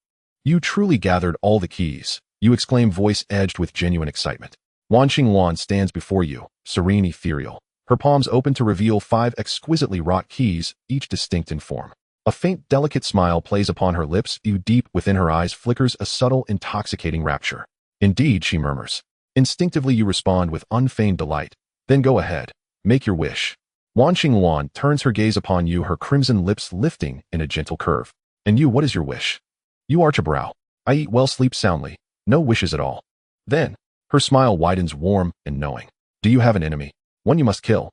A: you truly gathered all the keys, you exclaim, voice edged with genuine excitement. Wan Qingluan stands before you, serene, ethereal, her palms open to reveal 5 exquisitely wrought keys, each distinct in form. A faint, delicate smile plays upon her lips. Deep within her eyes flickers a subtle, intoxicating rapture. Indeed, she murmurs. Instinctively, you respond with unfeigned delight. Then go ahead. Make your wish. Wan Qingluan turns her gaze upon you, her crimson lips lifting in a gentle curve. And you, what is your wish? You arch a brow. I eat well, sleep soundly. No wishes at all. Then, her smile widens, warm and knowing. Do you have an enemy? One you must kill.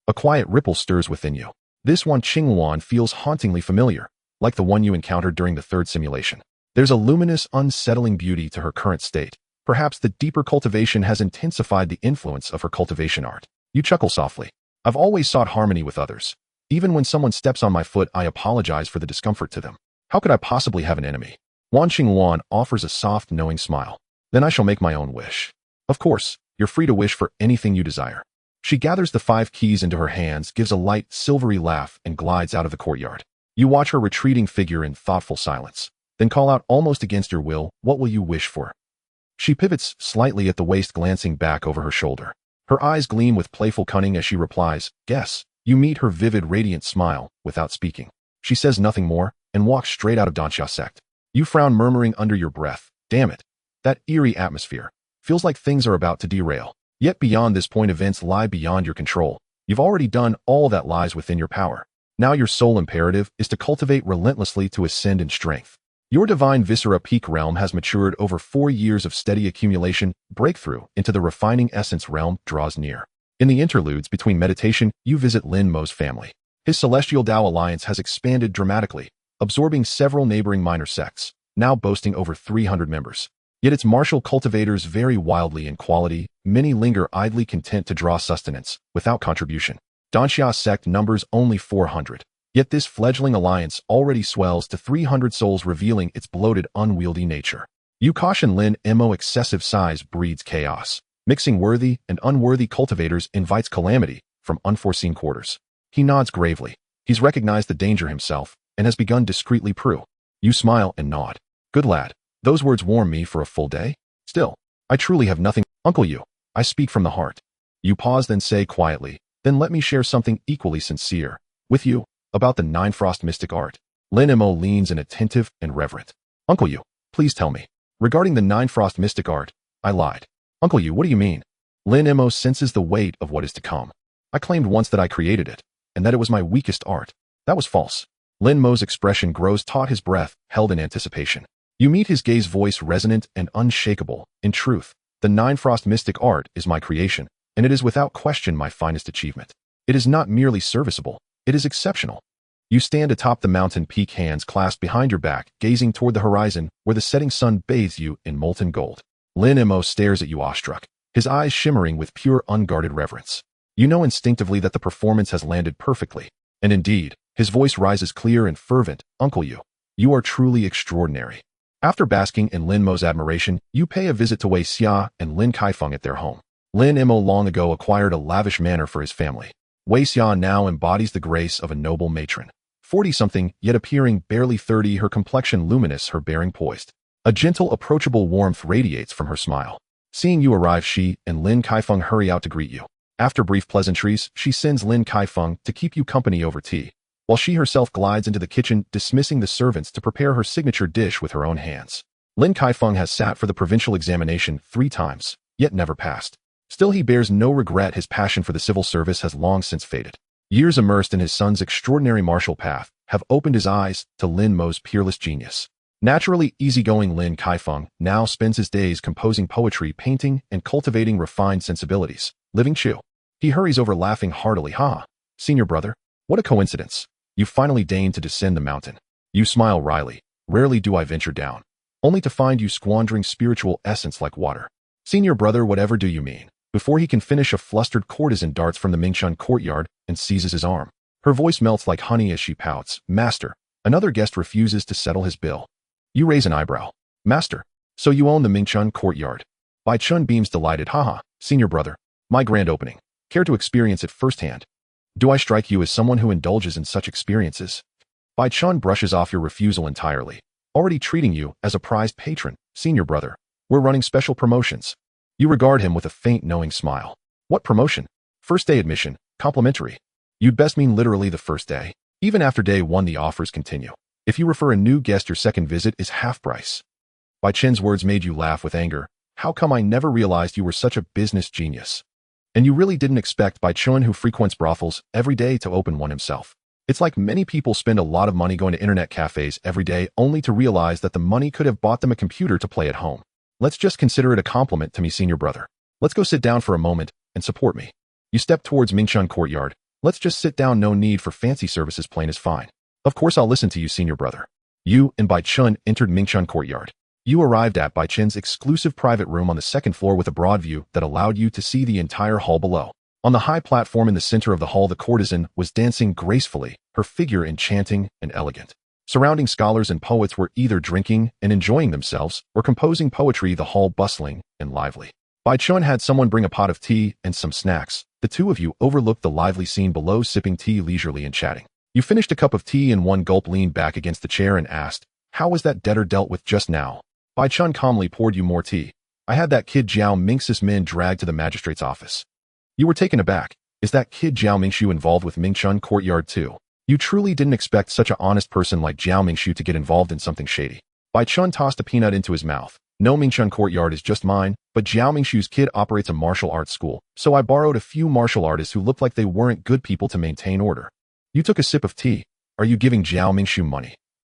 A: A quiet ripple stirs within you. This Wan Qingluan feels hauntingly familiar, like the one you encountered during the third simulation. There's a luminous, unsettling beauty to her current state. Perhaps the deeper cultivation has intensified the influence of her cultivation art. You chuckle softly. I've always sought harmony with others. Even when someone steps on my foot, I apologize for the discomfort to them. How could I possibly have an enemy? Wan Qingluan offers a soft, knowing smile. Then I shall make my own wish. Of course, you're free to wish for anything you desire. She gathers the 5 keys into her hands, gives a light, silvery laugh, and glides out of the courtyard. You watch her retreating figure in thoughtful silence. Then call out almost against your will, what will you wish for? She pivots slightly at the waist, glancing back over her shoulder. Her eyes gleam with playful cunning as she replies, guess. You meet her vivid, radiant smile without speaking. She says nothing more and walks straight out of Danxia sect. You frown, murmuring under your breath, damn it. That eerie atmosphere. Feels like things are about to derail. Yet beyond this point, events lie beyond your control. You've already done all that lies within your power. Now your sole imperative is to cultivate relentlessly to ascend in strength. Your divine viscera peak realm has matured over 4 years of steady accumulation. Breakthrough into the refining essence realm draws near. In the interludes between meditation, you visit Lin Mo's family. His celestial Tao alliance has expanded dramatically, absorbing several neighboring minor sects, now boasting over 300 members. Yet its martial cultivators vary wildly in quality. Many linger idly content to draw sustenance, without contribution. Danxia sect numbers only 400. Yet this fledgling alliance already swells to 300 souls, revealing its bloated, unwieldy nature. You caution Lin Mo, excessive size breeds chaos. Mixing worthy and unworthy cultivators invites calamity from unforeseen quarters. He nods gravely. He's recognized the danger himself and has begun discreetly prue. You smile and nod. Good lad. Those words warm me for a full day. Still, I truly have nothing. Uncle you, I speak from the heart. You pause, then say quietly, then let me share something equally sincere with you about the Nine Frost mystic art. Lin Mo leans in, attentive and reverent. Uncle you, please tell me. Regarding the Nine Frost mystic art, I lied. Uncle you, what do you mean? Lin Mo senses the weight of what is to come. I claimed once that I created it, and that it was my weakest art. That was false. Lin Mo's expression grows taut, his breath held in anticipation. You meet his gaze, voice resonant and unshakable. In truth, the Nine Frost mystic art is my creation, and it is without question my finest achievement. It is not merely serviceable, it is exceptional. You stand atop the mountain peak, hands clasped behind your back, gazing toward the horizon where the setting sun bathes you in molten gold. Lin Mo stares at you awestruck, his eyes shimmering with pure, unguarded reverence. You know instinctively that the performance has landed perfectly. And indeed, his voice rises clear and fervent. Uncle you are truly extraordinary. After basking in Lin Mo's admiration, you pay a visit to Wei Xia and Lin Kaifeng at their home. Lin Mo long ago acquired a lavish manor for his family. Wei Xia now embodies the grace of a noble matron. 40-something, yet appearing barely 30, her complexion luminous, her bearing poised. A gentle, approachable warmth radiates from her smile. Seeing you arrive, she and Lin Kaifeng hurry out to greet you. After brief pleasantries, she sends Lin Kaifeng to keep you company over tea, while she herself glides into the kitchen, dismissing the servants to prepare her signature dish with her own hands. Lin Kaifeng has sat for the provincial examination 3 times, yet never passed. Still, he bears no regret. His passion for the civil service has long since faded. Years immersed in his son's extraordinary martial path have opened his eyes to Lin Mo's peerless genius. Naturally easygoing, Lin Kaifeng now spends his days composing poetry, painting, and cultivating refined sensibilities. Living Chu. He hurries over, laughing heartily. Ha! Senior brother, what a coincidence. You finally deign to descend the mountain. You smile wryly. Rarely do I venture down, only to find you squandering spiritual essence like water. Senior brother, whatever do you mean? Before he can finish, a flustered courtesan darts from the Mingshun courtyard and seizes his arm. Her voice melts like honey as she pouts. Master, another guest refuses to settle his bill. You raise an eyebrow. Master, so you own the Mingshun courtyard? Bai Chun beams delighted. Haha, senior brother, my grand opening. Care to experience it firsthand? Do I strike you as someone who indulges in such experiences? Bai Chun brushes off your refusal entirely. Already treating you as a prized patron, senior brother. We're running special promotions. You regard him with a faint, knowing smile. What promotion? First day admission, complimentary. You'd best mean literally the first day. Even after day 1, the offers continue. If you refer a new guest, your second visit is half price. Bai Chen's words made you laugh with anger. How come I never realized you were such a business genius? And you really didn't expect Bai Chun, who frequents brothels every day, to open one himself. It's like many people spend a lot of money going to internet cafes every day only to realize that the money could have bought them a computer to play at home. Let's just consider it a compliment to me, senior brother. Let's go sit down for a moment and support me. You step towards Mingchun courtyard. Let's just sit down, no need for fancy services, plain is fine. Of course I'll listen to you, senior brother. You and Bai Chun entered Mingchun courtyard. You arrived at Bai Chun's exclusive private room on the second floor with a broad view that allowed you to see the entire hall below. On the high platform in the center of the hall, the courtesan was dancing gracefully, her figure enchanting and elegant. Surrounding scholars and poets were either drinking and enjoying themselves or composing poetry, the hall bustling and lively. Bai Chun had someone bring a pot of tea and some snacks. The two of you overlooked the lively scene below, sipping tea leisurely and chatting. You finished a cup of tea in one gulp, leaned back against the chair and asked, "How was that debtor dealt with just now?" Bai Chun calmly poured you more tea. "I had that kid Jiao Mingxi's men dragged to the magistrate's office." You were taken aback. "Is that kid Jiao Mingxiu involved with Mingchun courtyard too?" You truly didn't expect such an honest person like Jiao Mingxiu to get involved in something shady. Bai Chun tossed a peanut into his mouth. "No, Mingchun courtyard is just mine, but Jiao Mingxiu's kid operates a martial arts school, so I borrowed a few martial artists who looked like they weren't good people to maintain order." You took a sip of tea. "Are you giving Jiao Mingxiu money?"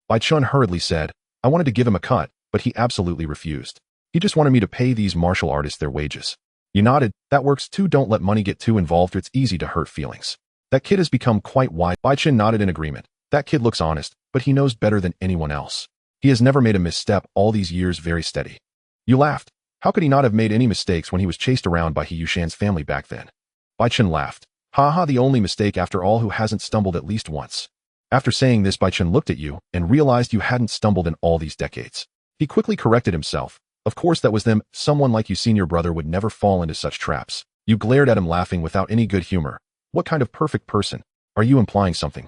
A: Bai Chun hurriedly said, "I wanted to give him a cut, but he absolutely refused. He just wanted me to pay these martial artists their wages." You nodded. "That works too. Don't let money get too involved or it's easy to hurt feelings. That kid has become quite wise." Bai Chun nodded in agreement. "That kid looks honest, but he knows better than anyone else. He has never made a misstep all these years, very steady." You laughed. "How could he not have made any mistakes when he was chased around by He Yushan's family back then?" Bai Chun laughed. "Ha, the only mistake after all, who hasn't stumbled at least once." After saying this, Bai Chun looked at you and realized you hadn't stumbled in all these decades. He quickly corrected himself. "Of course that was them. Someone like you, senior brother, would never fall into such traps." You glared at him, laughing without any good humor. "What kind of perfect person? Are you implying something?"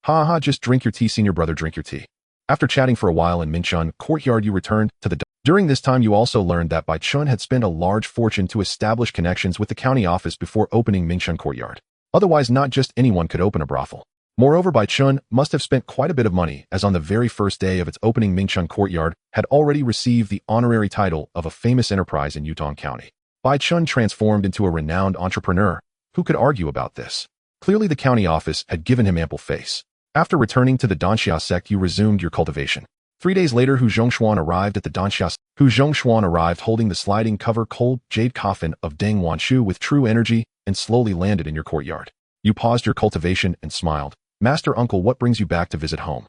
A: Ha, just drink your tea, senior brother, drink your tea." After chatting for a while in Mingchun courtyard, you returned to the. During this time, you also learned that Bai Chun had spent a large fortune to establish connections with the county office before opening Mingchun courtyard. Otherwise, not just anyone could open a brothel. Moreover, Bai Chun must have spent quite a bit of money, as on the very first day of its opening, Mingchun courtyard had already received the honorary title of a famous enterprise in Yutong County. Bai Chun transformed into a renowned entrepreneur. Who could argue about this? Clearly, the county office had given him ample face. After returning to the Danxia sect, you resumed your cultivation. 3 days later, Hu Zhongshuan arrived at the Danxia. Hu Zhongshuan arrived holding the sliding cover cold jade coffin of Deng Wanshu with true energy and slowly landed in your courtyard. You paused your cultivation and smiled. "Master Uncle, what brings you back to visit home?"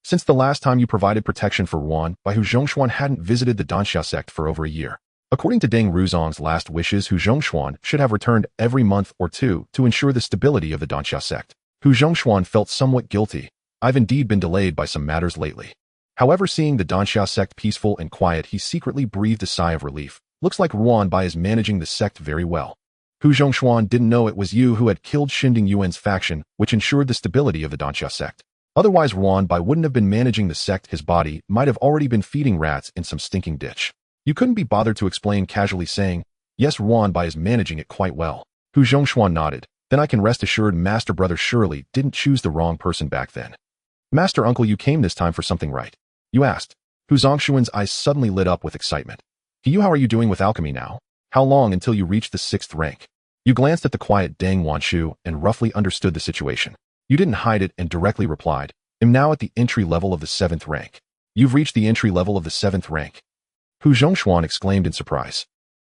A: Since the last time you provided protection for Ruan, Hu Zhongshuan hadn't visited the Danxia sect for over a year. According to Deng Ruzong's last wishes, Hu Zhongshuan should have returned every month or two to ensure the stability of the Danxia sect. Hu Zhongshuan felt somewhat guilty. "I've indeed been delayed by some matters lately." However, seeing the Danxia sect peaceful and quiet, he secretly breathed a sigh of relief. Looks like Ruan Bai is managing the sect very well. Hu Zhongshuan didn't know it was you who had killed Shinding Yuan's faction, which ensured the stability of the Danxia sect. Otherwise, Ruan Bai wouldn't have been managing the sect. His body might have already been feeding rats in some stinking ditch. You couldn't be bothered to explain, casually saying, "Yes, Ruan Bai is managing it quite well." Hu Zhongshuan nodded. "Then I can rest assured Master Brother surely didn't choose the wrong person back then." "Master Uncle, you came this time for something, right?" You asked. Hu Zongshuan's eyes suddenly lit up with excitement. "You, how are you doing with alchemy now? How long until you reach the 6th rank?" You glanced at the quiet Deng Wanshu and roughly understood the situation. You didn't hide it and directly replied, "I'm now at the entry level of the 7th rank." "You've reached the entry level of the 7th rank?" Hu Zhongshuan exclaimed in surprise.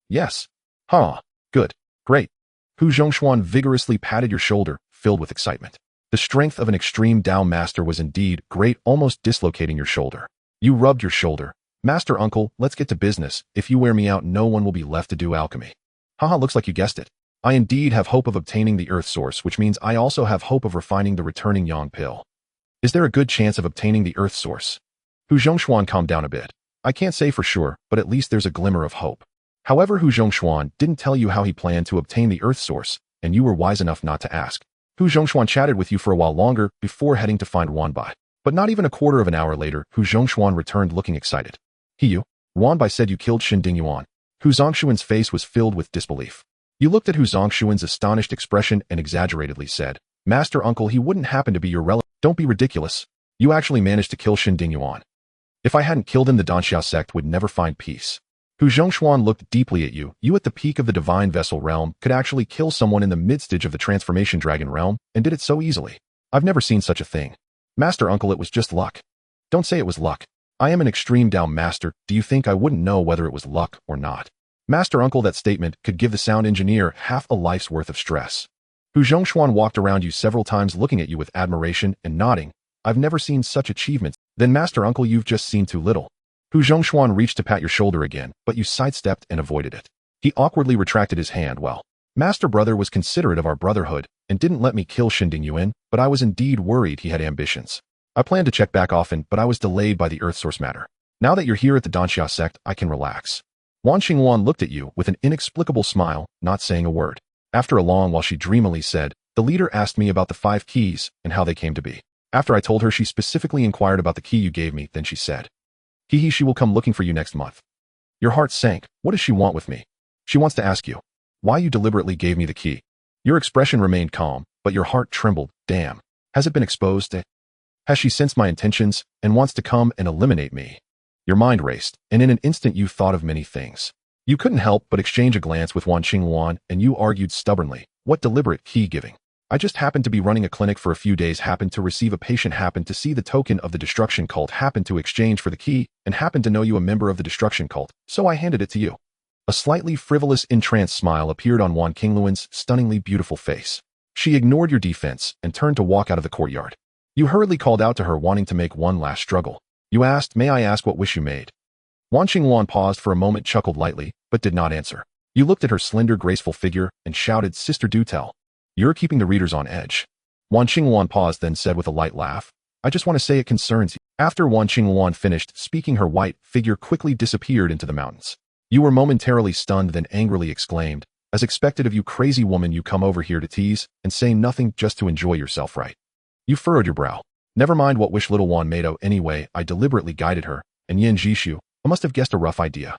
A: "Yes." "Huh. Good. Great." Hu Zhongshuan vigorously patted your shoulder, filled with excitement. The strength of an extreme Dao master was indeed great, almost dislocating your shoulder. You rubbed your shoulder. "Master Uncle, let's get to business. If you wear me out, no one will be left to do alchemy." "Haha, looks like you guessed it. I indeed have hope of obtaining the earth source, which means I also have hope of refining the returning yang pill." "Is there a good chance of obtaining the earth source?" Hu Zhongshuan calmed down a bit. "I can't say for sure, but at least there's a glimmer of hope." However, Hu Zhongshuan didn't tell you how he planned to obtain the earth source, and you were wise enough not to ask. Hu Zhongshuan chatted with you for a while longer before heading to find Wanbai. But not even a quarter of an hour later, Hu Zhongshuan returned looking excited. "You? Wanbai said you killed Shinding Yuan." Hu Zongshuan's face was filled with disbelief. You looked at Hu Zongshuan's astonished expression and exaggeratedly said, "Master Uncle, he wouldn't happen to be your relative." "Don't be ridiculous. You actually managed to kill Shinding Yuan." "If I hadn't killed him, the Danxia sect would never find peace." Hu Zhongshuan looked deeply at you. You at the peak of the divine vessel realm could actually kill someone in the midstage of the transformation dragon realm, and did it so easily. I've never seen such a thing. Master Uncle, it was just luck. Don't say it was luck. I am an extreme down master. Do you think I wouldn't know whether it was luck or not? Master Uncle, that statement could give the sound engineer half a life's worth of stress. Hu Zhongshuan walked around you several times looking at you with admiration and nodding. I've never seen such achievements. Then Master Uncle, you've just seen too little. Hu Zhongshuan reached to pat your shoulder again, but you sidestepped and avoided it. He awkwardly retracted his hand. Well, Master Brother was considerate of our brotherhood and didn't let me kill Xinding Yuan, but I was indeed worried he had ambitions. I planned to check back often, but I was delayed by the Earth Source matter. Now that you're here at the Danxia sect, I can relax. Wan Xingwan looked at you with an inexplicable smile, not saying a word. After a long while she dreamily said, the leader asked me about the 5 keys and how they came to be. After I told her, she specifically inquired about the key you gave me, then she said, she will come looking for you next month. Your heart sank. What does she want with me? She wants to ask you why you deliberately gave me the key. Your expression remained calm, but your heart trembled. Damn. Has it been exposed? Has she sensed my intentions and wants to come and eliminate me? Your mind raced, and in an instant you thought of many things. You couldn't help but exchange a glance with Wan Xingwan, and you argued stubbornly. What deliberate key giving? I just happened to be running a clinic for a few days, happened to receive a patient, happened to see the token of the destruction cult, happened to exchange for the key, and happened to know you a member of the destruction cult, so I handed it to you. A slightly frivolous, entranced smile appeared on Wan Qingluan's stunningly beautiful face. She ignored your defense and turned to walk out of the courtyard. You hurriedly called out to her, wanting to make one last struggle. You asked, may I ask what wish you made? Wan Xingwan paused for a moment, chuckled lightly, but did not answer. You looked at her slender, graceful figure and shouted, sister, do tell. You're keeping the readers on edge. Wan Xingwan paused, then said with a light laugh, I just want to say it concerns you. After Wan Xingwan finished speaking, her white figure quickly disappeared into the mountains. You were momentarily stunned, then angrily exclaimed, as expected of you, crazy woman, you come over here to tease and say nothing just to enjoy yourself, right? You furrowed your brow. Never mind what wish little Wan made. Anyway, I deliberately guided her, and Yen Jishu, I must have guessed a rough idea.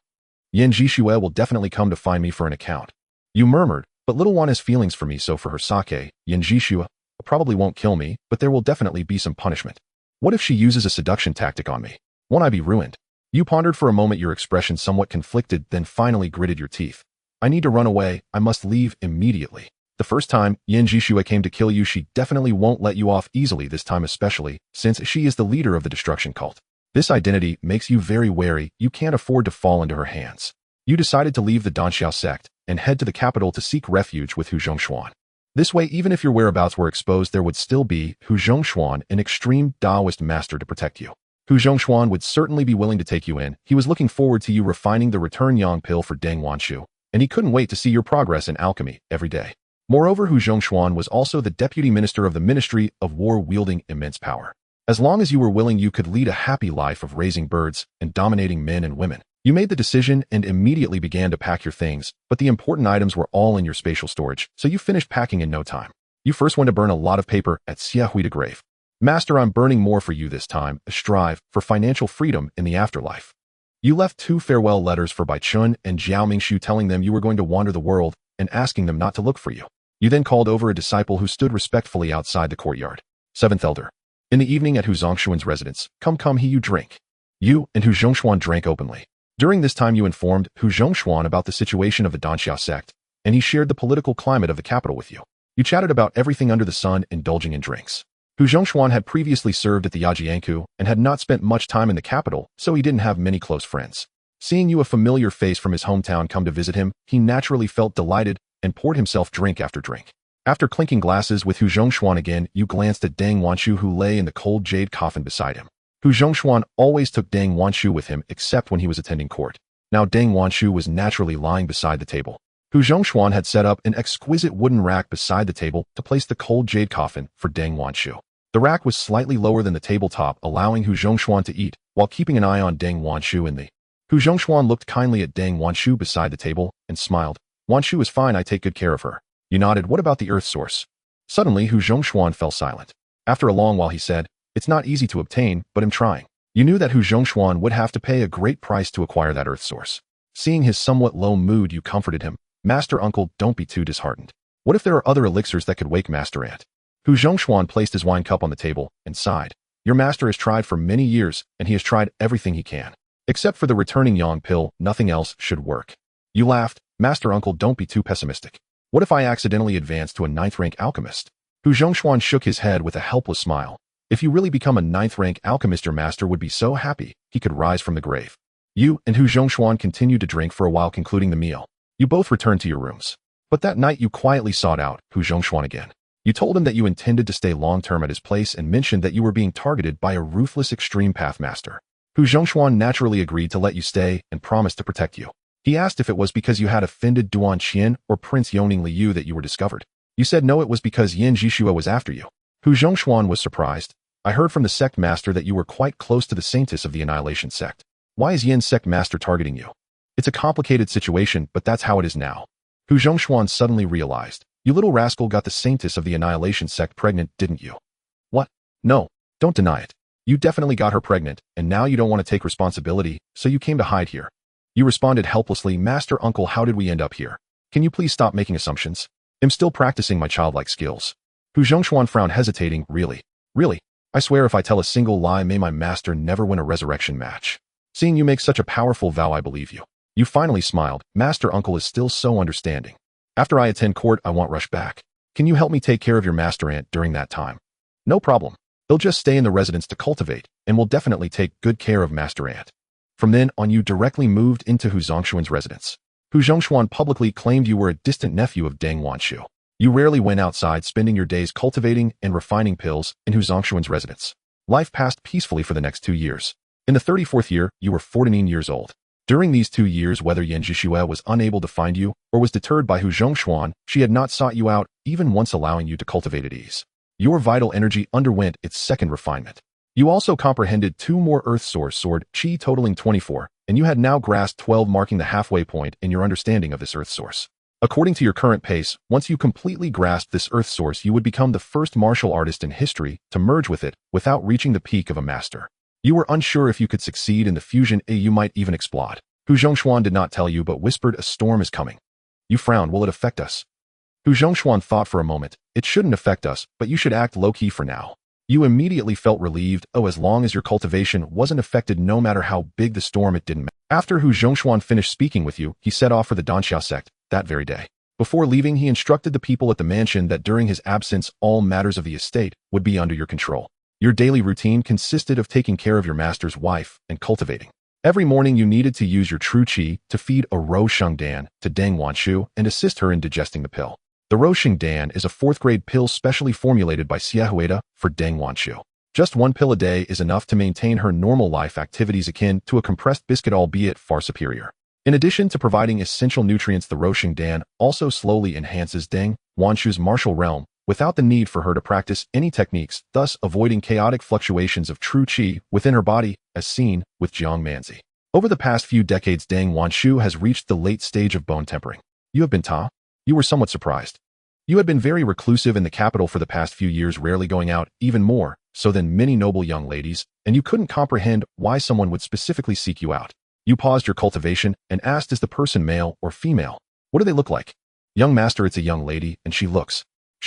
A: Yen Jishue will definitely come to find me for an account. You murmured, but little Wan has feelings for me, so for her sake, Yen Jishue probably won't kill me, but there will definitely be some punishment. What if she uses a seduction tactic on me? Won't I be ruined? You pondered for a moment, your expression somewhat conflicted, then finally gritted your teeth. I need to run away. I must leave immediately. The first time Yen Jishue came to kill you, she definitely won't let you off easily this time, especially since she is the leader of the destruction cult. This identity makes you very wary. You can't afford to fall into her hands. You decided to leave the Danxiao sect and head to the capital to seek refuge with Hu Zhongshuan. This way, even if your whereabouts were exposed, there would still be Hu Zhongshuan, an extreme Taoist master, to protect you. Hu Zhongshuan would certainly be willing to take you in. He was looking forward to you refining the return yang pill for Deng Wanshu, and he couldn't wait to see your progress in alchemy every day. Moreover, Hu Zhongshuan was also the deputy minister of the Ministry of War, wielding immense power. As long as you were willing, you could lead a happy life of raising birds and dominating men and women. You made the decision and immediately began to pack your things, but the important items were all in your spatial storage, so you finished packing in no time. You first went to burn a lot of paper at Xiahui de Grave. Master, I'm burning more for you this time. Strive for financial freedom in the afterlife. You left 2 farewell letters for Bai Chun and Jiao Mingshu, telling them you were going to wander the world and asking them not to look for you. You then called over a disciple who stood respectfully outside the courtyard. 7th Elder. In the evening at Hu Zhongshuan's residence, come, you drink. You and Hu Zhongshuan drank openly. During this time, you informed Hu Zhongshuan about the situation of the Danxiao sect, and he shared the political climate of the capital with you. You chatted about everything under the sun, indulging in drinks. Hu Zhongshuan had previously served at the Yajianku and had not spent much time in the capital, so he didn't have many close friends. Seeing you, a familiar face from his hometown, come to visit him, he naturally felt delighted and poured himself drink after drink. After clinking glasses with Hu Zhongshuan again, you glanced at Deng Wanshu, who lay in the cold jade coffin beside him. Hu Zhongshuan always took Deng Wanshu with him, except when he was attending court. Now Deng Wanshu was naturally lying beside the table. Hu Zhongshuan had set up an exquisite wooden rack beside the table to place the cold jade coffin for Deng Wanshu. The rack was slightly lower than the tabletop, allowing Hu Zhongshuan to eat, while keeping an eye on Deng Wanshu in the. Hu Zhongshuan looked kindly at Deng Wanshu beside the table and smiled. Wanshu is fine, I take good care of her. You nodded. What about the earth source? Suddenly, Hu Zhongshuan fell silent. After a long while, he said, it's not easy to obtain, but I'm trying. You knew that Hu Zhongshuan would have to pay a great price to acquire that earth source. Seeing his somewhat low mood, you comforted him. Master Uncle, don't be too disheartened. What if there are other elixirs that could wake Master Ant? Hu Zhongshuan placed his wine cup on the table and sighed. Your master has tried for many years, and he has tried everything he can. Except for the returning yang pill, nothing else should work. You laughed. Master Uncle, don't be too pessimistic. What if I accidentally advance to a 9th-rank alchemist? Hu Zhongshuan shook his head with a helpless smile. If you really become a 9th-rank alchemist, your master would be so happy he could rise from the grave. You and Hu Zhongshuan continued to drink for a while, concluding the meal. You both returned to your rooms. But that night you quietly sought out Hu Zhongshuan again. You told him that you intended to stay long-term at his place and mentioned that you were being targeted by a ruthless extreme path master. Hu Zhongshuan naturally agreed to let you stay and promised to protect you. He asked if it was because you had offended Duan Qian or Prince Yoning Liu that you were discovered. You said no, it was because Yin Jishua was after you. Hu Zhongshuan was surprised. I heard from the sect master that you were quite close to the saintess of the Annihilation sect. Why is Yin sect master targeting you? It's a complicated situation, but that's how it is now. Hu Zhongshuan suddenly realized. You little rascal got the saintess of the Annihilation sect pregnant, didn't you? What? No, don't deny it. You definitely got her pregnant, and now you don't want to take responsibility, so you came to hide here. You responded helplessly, Master Uncle, how did we end up here? Can you please stop making assumptions? I'm still practicing my childlike skills. Hu Zhongshuan frowned, hesitating. Really? Really? I swear if I tell a single lie, may my master never win a resurrection match. Seeing you make such a powerful vow, I believe you. You finally smiled. Master Uncle is still so understanding. After I attend court, I won't rush back. Can you help me take care of your master aunt during that time? No problem. They'll just stay in the residence to cultivate, and will definitely take good care of master aunt. From then on, you directly moved into Hu Zhongshuan's residence. Hu Zhongshuan publicly claimed you were a distant nephew of Deng Wanshu. You rarely went outside, spending your days cultivating and refining pills in Hu Zhongshuan's residence. Life passed peacefully for the next 2 years. In the 34th year, you were 14 years old. During these 2 years, whether Yin Jishua was unable to find you or was deterred by Hu Zhongshuan, she had not sought you out, even once allowing you to cultivate at ease. Your vital energy underwent its second refinement. You also comprehended 2 more Earth Source Sword Qi totaling 24, and you had now grasped 12, marking the halfway point in your understanding of this Earth Source. According to your current pace, once you completely grasped this Earth Source, you would become the first martial artist in history to merge with it without reaching the peak of a master. You were unsure if you could succeed in the fusion, you might even explode. Hu Zhongshuan did not tell you but whispered, a storm is coming. You frowned, will it affect us? Hu Zhongshuan thought for a moment. It shouldn't affect us, but you should act low-key for now. You immediately felt relieved. Oh, as long as your cultivation wasn't affected, no matter how big the storm, it didn't matter. After Hu Zhongshuan finished speaking with you, he set off for the Danxia sect that very day. Before leaving, he instructed the people at the mansion that during his absence, all matters of the estate would be under your control. Your daily routine consisted of taking care of your master's wife and cultivating. Every morning you needed to use your true qi to feed a Ro Sheng Dan to Deng Wanshu and assist her in digesting the pill. The Ro Sheng Dan is a 4th-grade pill specially formulated by Xiehueda for Deng Wanshu. Just 1 pill a day is enough to maintain her normal life activities, akin to a compressed biscuit, albeit far superior. In addition to providing essential nutrients, the Ro Sheng Dan also slowly enhances Deng Wanshu's martial realm without the need for her to practice any techniques, thus avoiding chaotic fluctuations of true qi within her body, as seen with Jiang Manzi. Over the past few decades, Deng Wanshu has reached the late stage of bone tempering. You have been You were somewhat surprised. You had been very reclusive in the capital for the past few years, rarely going out, even more so than many noble young ladies, and you couldn't comprehend why someone would specifically seek you out. You paused your cultivation and asked, is the person male or female? What do they look like? Young master, it's a young lady, and she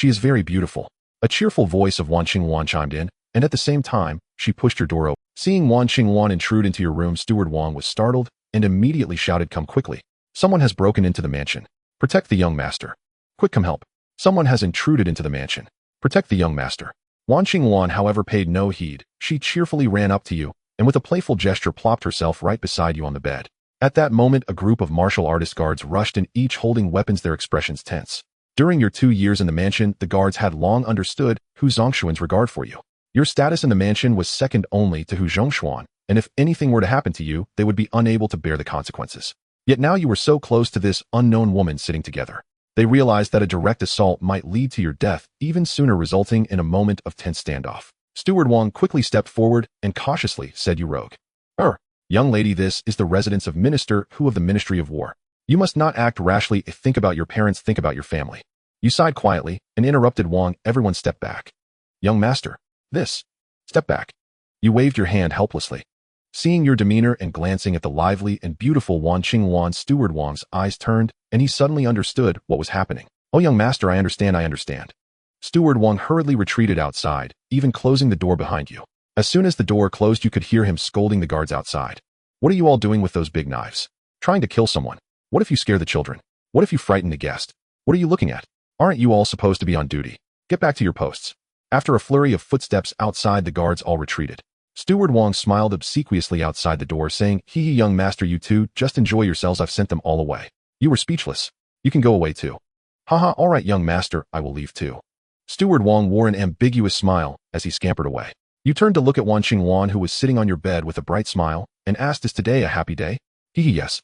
A: is very beautiful. A cheerful voice of Wan Qingwan chimed in, and at the same time, she pushed your door open. Seeing Wan Qingwan intrude into your room, Steward Wang was startled and immediately shouted, come quickly. Someone has broken into the mansion. Protect the young master. Quick, come help. Someone has intruded into the mansion. Protect the young master. Wan Qingwan, however, paid no heed. She cheerfully ran up to you, and with a playful gesture plopped herself right beside you on the bed. At that moment, a group of martial artist guards rushed in, each holding weapons, their expressions tense. During your 2 years in the mansion, the guards had long understood Hu Zhongshuan's regard for you. Your status in the mansion was second only to Hu Zhongshuan, and if anything were to happen to you, they would be unable to bear the consequences. Yet now you were so close to this unknown woman sitting together. They realized that a direct assault might lead to your death, even sooner, resulting in a moment of tense standoff. Steward Wang quickly stepped forward and cautiously said, you rogue. Young lady, this is the residence of Minister Hu of the Ministry of War. You must not act rashly. Think about your parents, think about your family. You sighed quietly and interrupted Wang. Everyone step back. Young master, step back. You waved your hand helplessly. Seeing your demeanor and glancing at the lively and beautiful Wan Qingwan, Steward Wang's eyes turned, and he suddenly understood what was happening. Oh, young master, I understand. Steward Wang hurriedly retreated outside, even closing the door behind you. As soon as the door closed, you could hear him scolding the guards outside. What are you all doing with those big knives? Trying to kill someone? What if you scare the children? What if you frighten a guest? What are you looking at? Aren't you all supposed to be on duty? Get back to your posts. After a flurry of footsteps outside, the guards all retreated. Steward Wang smiled obsequiously outside the door, saying, Hee hee, young master, you two, just enjoy yourselves. I've sent them all away. You were speechless. You can go away too. Haha, all right, young master, I will leave too. Steward Wang wore an ambiguous smile as he scampered away. You turned to look at Wan Qingwan, who was sitting on your bed with a bright smile, and asked, Is today a happy day? Hee hee, yes.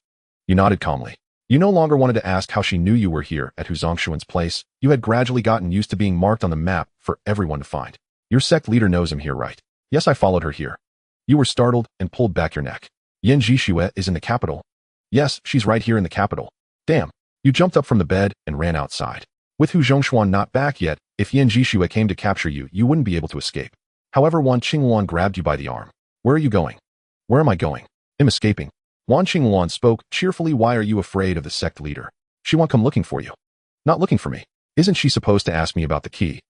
A: You nodded calmly. You no longer wanted to ask how she knew you were here at Hu Zongshuan's place. You had gradually gotten used to being marked on the map for everyone to find. Your sect leader knows him here, right? Yes, I followed her here. You were startled and pulled back your neck. Yan Jishue is in the capital. Yes, she's right here in the capital. Damn. You jumped up from the bed and ran outside. With Hu Zongshuan not back yet, if Yan Jishue came to capture you, you wouldn't be able to escape. However, Wan Qingwan grabbed you by the arm. Where are you going? Where am I going? I'm escaping. Wan Qingwan spoke cheerfully. Why are you afraid of the sect leader? She won't come looking for you. Not looking for me. Isn't she supposed to ask me about the key?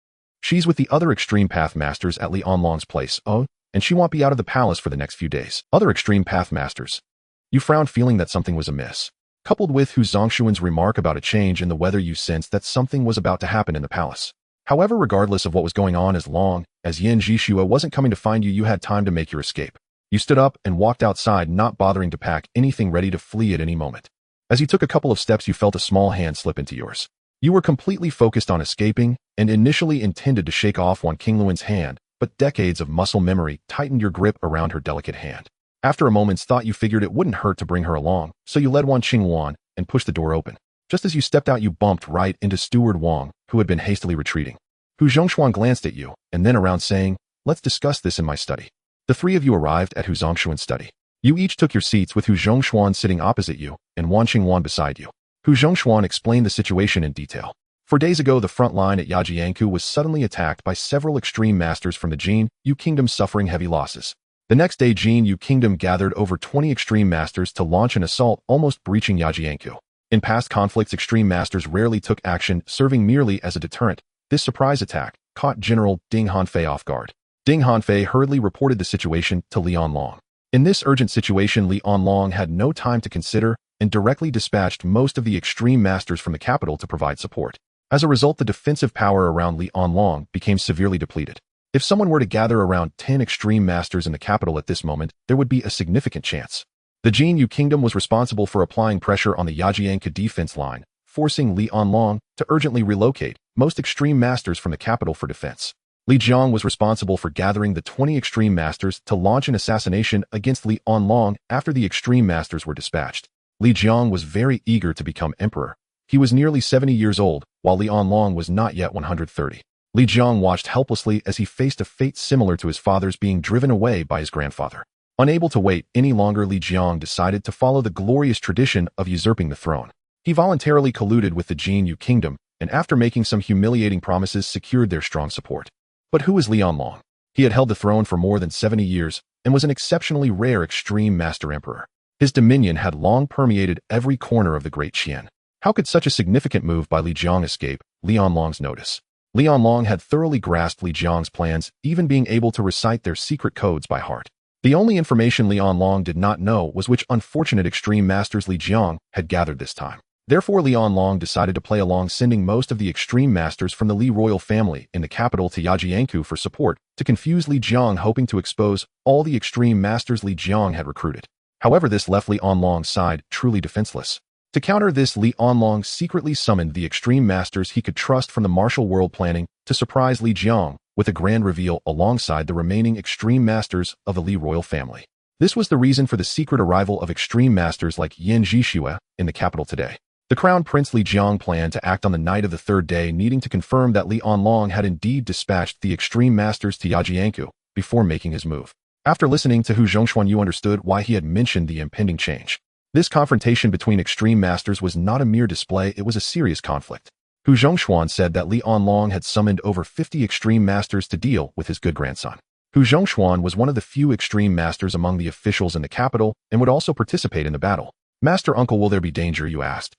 A: She's with the other extreme path masters at Li Onlong's place, oh, and she won't be out of the palace for the next few days. Other extreme path masters. You frowned, feeling that something was amiss. Coupled with Hu Zongshuan's remark about a change in the weather, you sensed that something was about to happen in the palace. However, regardless of what was going on, as long as Yan Jishue wasn't coming to find you, you had time to make your escape. You stood up and walked outside, not bothering to pack anything, ready to flee at any moment. As you took a couple of steps, you felt a small hand slip into yours. You were completely focused on escaping and initially intended to shake off Wan Qingluan's hand, but decades of muscle memory tightened your grip around her delicate hand. After a moment's thought, you figured it wouldn't hurt to bring her along, so you led Wan Qingluan and pushed the door open. Just as you stepped out, you bumped right into Steward Wang, who had been hastily retreating. Hu Zongshuan glanced at you and then around, saying, Let's discuss this in my study. The three of you arrived at Hu Zongshuan's study. You each took your seats, with Hu Zongshuan sitting opposite you and Wan Qingluan beside you. Hu Zongshuan explained the situation in detail. 4 days ago, the front line at Yajianku was suddenly attacked by several extreme masters from the Jin Yu Kingdom, suffering heavy losses. The next day, Jin Yu Kingdom gathered over 20 extreme masters to launch an assault, almost breaching Yajianku. In past conflicts, extreme masters rarely took action, serving merely as a deterrent. This surprise attack caught General Ding Hanfei off guard. Ding Hanfei hurriedly reported the situation to Li Onlong. In this urgent situation, Li Onlong had no time to consider and directly dispatched most of the extreme masters from the capital to provide support. As a result, the defensive power around Li Onlong became severely depleted. If someone were to gather around 10 extreme masters in the capital at this moment, there would be a significant chance. The Jin Yu Kingdom was responsible for applying pressure on the Yajianka defense line, forcing Li Onlong to urgently relocate most extreme masters from the capital for defense. Li Jiang was responsible for gathering the 20 extreme masters to launch an assassination against Li Onlong after the extreme masters were dispatched. Li Jiang was very eager to become emperor. He was nearly 70 years old, while Li Onlong was not yet 130. Li Jiang watched helplessly as he faced a fate similar to his father's, being driven away by his grandfather. Unable to wait any longer, Li Jiang decided to follow the glorious tradition of usurping the throne. He voluntarily colluded with the Jin Yu Kingdom, and after making some humiliating promises, secured their strong support. But who was Li Onlong? He had held the throne for more than 70 years and was an exceptionally rare extreme master emperor. His dominion had long permeated every corner of the Great Qian. How could such a significant move by Li Jiang escape Li Onlong's notice? Li Onlong had thoroughly grasped Li Jiang's plans, even being able to recite their secret codes by heart. The only information Li Onlong did not know was which unfortunate extreme masters Li Jiang had gathered this time. Therefore, Li Onlong decided to play along, sending most of the extreme masters from the Li royal family in the capital to Yajianku for support, to confuse Li Jiang, hoping to expose all the extreme masters Li Jiang had recruited. However, this left Li Onlong's side truly defenseless. To counter this, Li Onlong secretly summoned the extreme masters he could trust from the martial world, planning to surprise Li Jiang with a grand reveal alongside the remaining extreme masters of the Li royal family. This was the reason for the secret arrival of extreme masters like Yan Jishue in the capital today. The Crown Prince Li Jiang planned to act on the night of the 3rd day, needing to confirm that Li Onlong had indeed dispatched the extreme masters to Yajianku before making his move. After listening to Hu Zongshuan, you understood why he had mentioned the impending change. This confrontation between extreme masters was not a mere display, it was a serious conflict. Hu Zongshuan said that Li Onlong had summoned over 50 extreme masters to deal with his good grandson. Hu Zongshuan was one of the few extreme masters among the officials in the capital and would also participate in the battle. Master Uncle, will there be danger, you asked?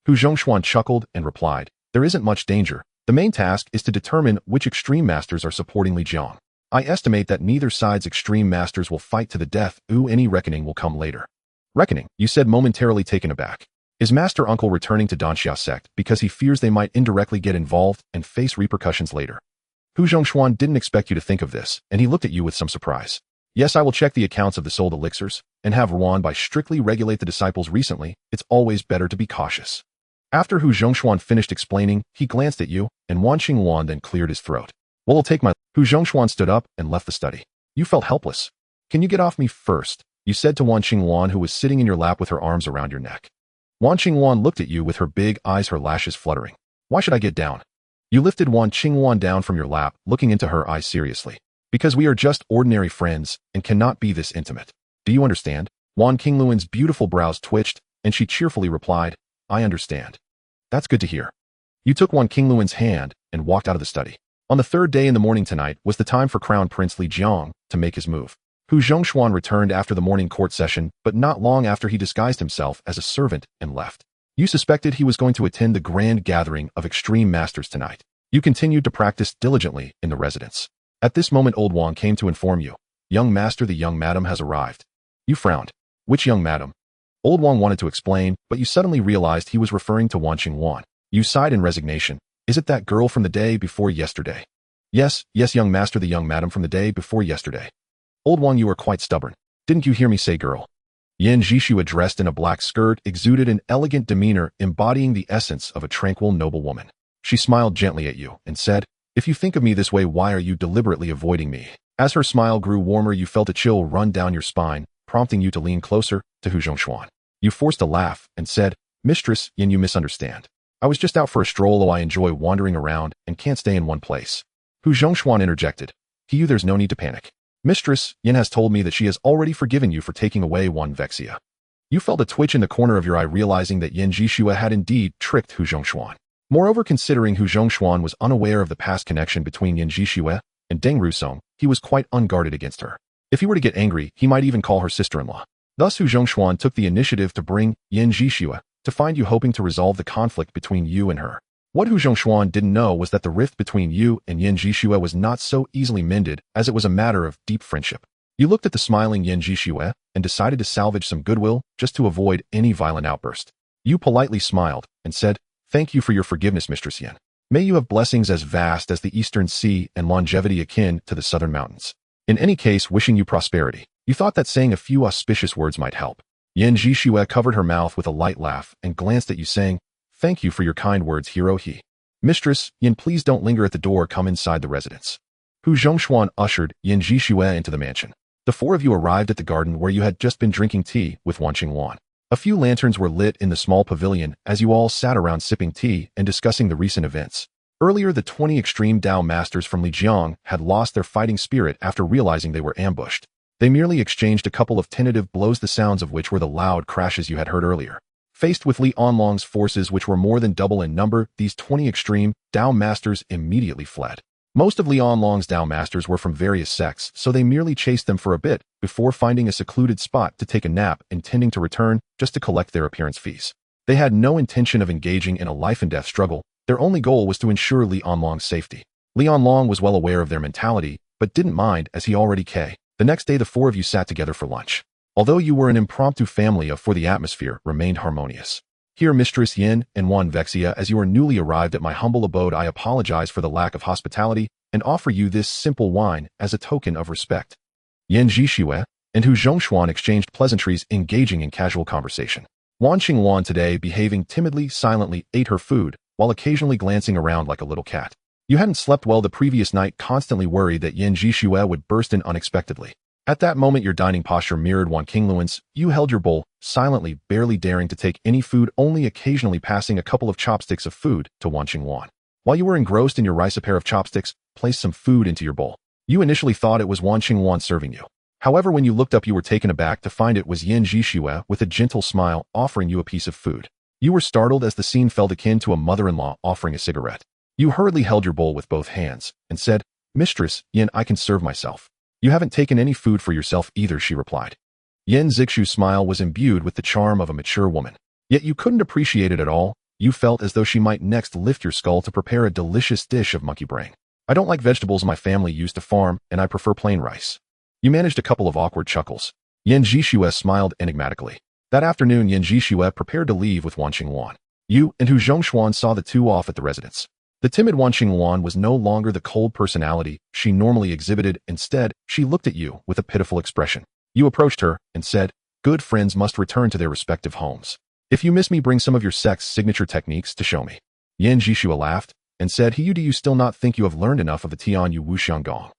A: Hu Zongshuan chuckled and replied, There isn't much danger. The main task is to determine which extreme masters are supporting Li Jiang. I estimate that neither side's extreme masters will fight to the death. Any reckoning will come later. Reckoning, you said, momentarily taken aback. Is Master Uncle returning to Danxia sect because he fears they might indirectly get involved and face repercussions later? Hu Zhongshuan didn't expect you to think of this, and he looked at you with some surprise. Yes, I will check the accounts of the sold elixirs, and have Ruan by strictly regulate the disciples recently. It's always better to be cautious. After Hu Zhongshuan finished explaining, he glanced at you, and Wan Qingluan then cleared his throat. Well, I'll take my... Hu Zhongshuan stood up and left the study. You felt helpless. Can you get off me first? You said to Wan Qingluan, who was sitting in your lap with her arms around your neck. Wan Qingluan looked at you with her big eyes, her lashes fluttering. Why should I get down? You lifted Wan Qingluan down from your lap, looking into her eyes seriously. Because we are just ordinary friends and cannot be this intimate. Do you understand? Wan Qingluan's beautiful brows twitched, and she cheerfully replied, I understand. That's good to hear. You took Wan Qingluan's hand and walked out of the study. On the third day in the morning tonight was the time for Crown Prince Li Jiang to make his move. Hu Zhongshuan returned after the morning court session, but not long after he disguised himself as a servant and left. You suspected he was going to attend the grand gathering of extreme masters tonight. You continued to practice diligently in the residence. At this moment old Wang came to inform you. Young master, the young madam has arrived. You frowned. Which young madam? Old Wang wanted to explain, but you suddenly realized he was referring to Wan Qingluan. You sighed in resignation. Is it that girl from the day before yesterday? Yes, young master, the young madam from the day before yesterday. Old Wang, you are quite stubborn. Didn't you hear me say girl? Yan Zhixue, dressed in a black skirt, exuded an elegant demeanor embodying the essence of a tranquil noble woman. She smiled gently at you and said, if you think of me this way, why are you deliberately avoiding me? As her smile grew warmer, you felt a chill run down your spine, prompting you to lean closer to Hu Zhongshuan. You forced a laugh and said, Mistress Yin, you misunderstand. I was just out for a stroll. Oh, I enjoy wandering around and can't stay in one place. Hu Zhongshuan interjected. You, there's no need to panic. Mistress Yin has told me that she has already forgiven you for taking away Wan Vexia. You felt a twitch in the corner of your eye, realizing that Yin Zhixue had indeed tricked Hu Zhongshuan. Moreover, considering Hu Zhongshuan was unaware of the past connection between Yin Zhixue and Deng Rusong, he was quite unguarded against her. If he were to get angry, he might even call her sister-in-law. Thus, Hu Zhongshuan took the initiative to bring Yin Zhixue to find you, hoping to resolve the conflict between you and her. What Hu Zhongshuan didn't know was that the rift between you and Yin Zhixue was not so easily mended, as it was a matter of deep friendship. You looked at the smiling Yin Zhixue and decided to salvage some goodwill just to avoid any violent outburst. You politely smiled and said, Thank you for your forgiveness, Mistress Yin. May you have blessings as vast as the eastern sea and longevity akin to the southern mountains. In any case, wishing you prosperity. You thought that saying a few auspicious words might help. Yin Zhixue covered her mouth with a light laugh and glanced at you, saying, Thank you for your kind words, hero he. Mistress Yin, please don't linger at the door, come inside the residence. Hu Zhongshuan ushered Yin Zhixue into the mansion. The four of you arrived at the garden where you had just been drinking tea with Wan Qingluan. A few lanterns were lit in the small pavilion as you all sat around sipping tea and discussing the recent events. Earlier, the 20 extreme Dao masters from Lijiang had lost their fighting spirit after realizing they were ambushed. They merely exchanged a couple of tentative blows, the sounds of which were the loud crashes you had heard earlier. Faced with Li Onlong's forces, which were more than double in number, these 20 extreme Dao masters immediately fled. Most of Li Onlong's Dao masters were from various sects, so they merely chased them for a bit before finding a secluded spot to take a nap, intending to return just to collect their appearance fees. They had no intention of engaging in a life-and-death struggle. Their only goal was to ensure Li Onlong's safety. Li Onlong was well aware of their mentality, but didn't mind, as he already The next day, the four of you sat together for lunch. Although you were an impromptu family for the atmosphere remained harmonious. Here, Mistress Yin and Wan Vexia, as you are newly arrived at my humble abode, I apologize for the lack of hospitality and offer you this simple wine as a token of respect. Yin Zhixue and Hu Zhongshuan exchanged pleasantries, engaging in casual conversation. Wan Qingluan, today behaving timidly, silently ate her food, while occasionally glancing around like a little cat. You hadn't slept well the previous night, constantly worried that Yin Zhixue would burst in unexpectedly. At that moment, your dining posture mirrored Wan Qingluan's. You held your bowl, silently, barely daring to take any food, only occasionally passing a couple of chopsticks of food to Wan Qingluan. While you were engrossed in your rice, a pair of chopsticks placed some food into your bowl. You initially thought it was Wan Qingluan serving you. However, when you looked up, you were taken aback to find it was Yin Zhixue with a gentle smile offering you a piece of food. You were startled as the scene felt akin to a mother-in-law offering a cigarette. You hurriedly held your bowl with both hands and said, Mistress Yin, I can serve myself. You haven't taken any food for yourself either, she replied. Yin Zhixue's smile was imbued with the charm of a mature woman. Yet you couldn't appreciate it at all. You felt as though she might next lift your skull to prepare a delicious dish of monkey brain. I don't like vegetables, my family used to farm, and I prefer plain rice. You managed a couple of awkward chuckles. Yin Zhixue smiled enigmatically. That afternoon, Yan Zhixue prepared to leave with Wan Qingwan. Yu and Hu Zhongshuan saw the two off at the residence. The timid Wan Qingwan was no longer the cold personality she normally exhibited. Instead, she looked at Yu with a pitiful expression. Yu approached her and said, "Good friends must return to their respective homes. If you miss me, bring some of your sect's signature techniques to show me." Yan Zhixue laughed and said, "Do you still not think you have learned enough of the Tian Yu Wuxiang Gong?"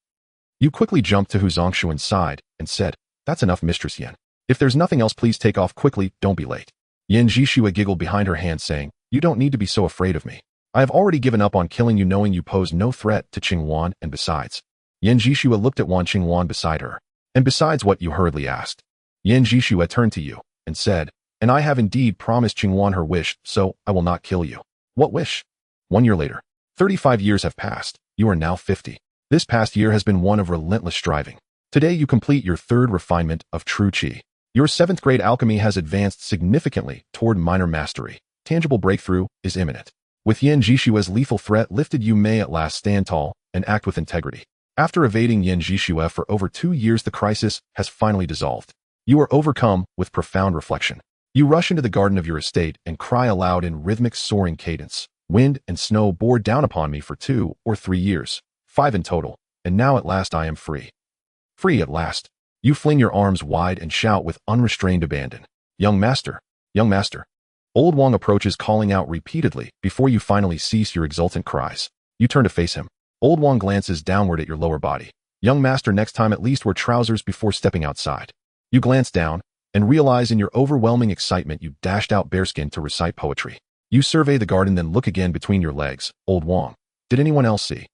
A: Yu quickly jumped to Hu Zongshuan's side and said, "That's enough, Mistress Yan. If there's nothing else, please take off quickly, don't be late." Yan Zhixue giggled behind her hand, saying, "You don't need to be so afraid of me. I have already given up on killing you, knowing you pose no threat to Qingwan, and besides." Yan Zhixue looked at Wan Qingwan beside her. "And besides what?" Yu hurriedly asked. Yan Zhixue turned to Yu and said, "And I have indeed promised Qingwan her wish, so I will not kill you." "What wish?" 1 year later. 35 years have passed. You are now 50. This past year has been one of relentless striving. Today you complete your 3rd refinement of true qi. Your 7th grade alchemy has advanced significantly toward minor mastery. Tangible breakthrough is imminent. With Yan Zhixue's lethal threat lifted, you may at last stand tall and act with integrity. After evading Yan Zhixue for over 2 years, the crisis has finally dissolved. You are overcome with profound reflection. You rush into the garden of your estate and cry aloud in rhythmic soaring cadence. "Wind and snow bore down upon me for 2 or 3 years, 5 in total, and now at last I am free. Free at last." You fling your arms wide and shout with unrestrained abandon, "Young master! Young master!" Old Wang approaches, calling out repeatedly before you finally cease your exultant cries. You turn to face him. Old Wang glances downward at your lower body. "Young master, next time at least wear trousers before stepping outside." You glance down and realize in your overwhelming excitement you dashed out bareskin to recite poetry. You survey the garden, then look again between your legs. "Old Wang, did anyone else see?"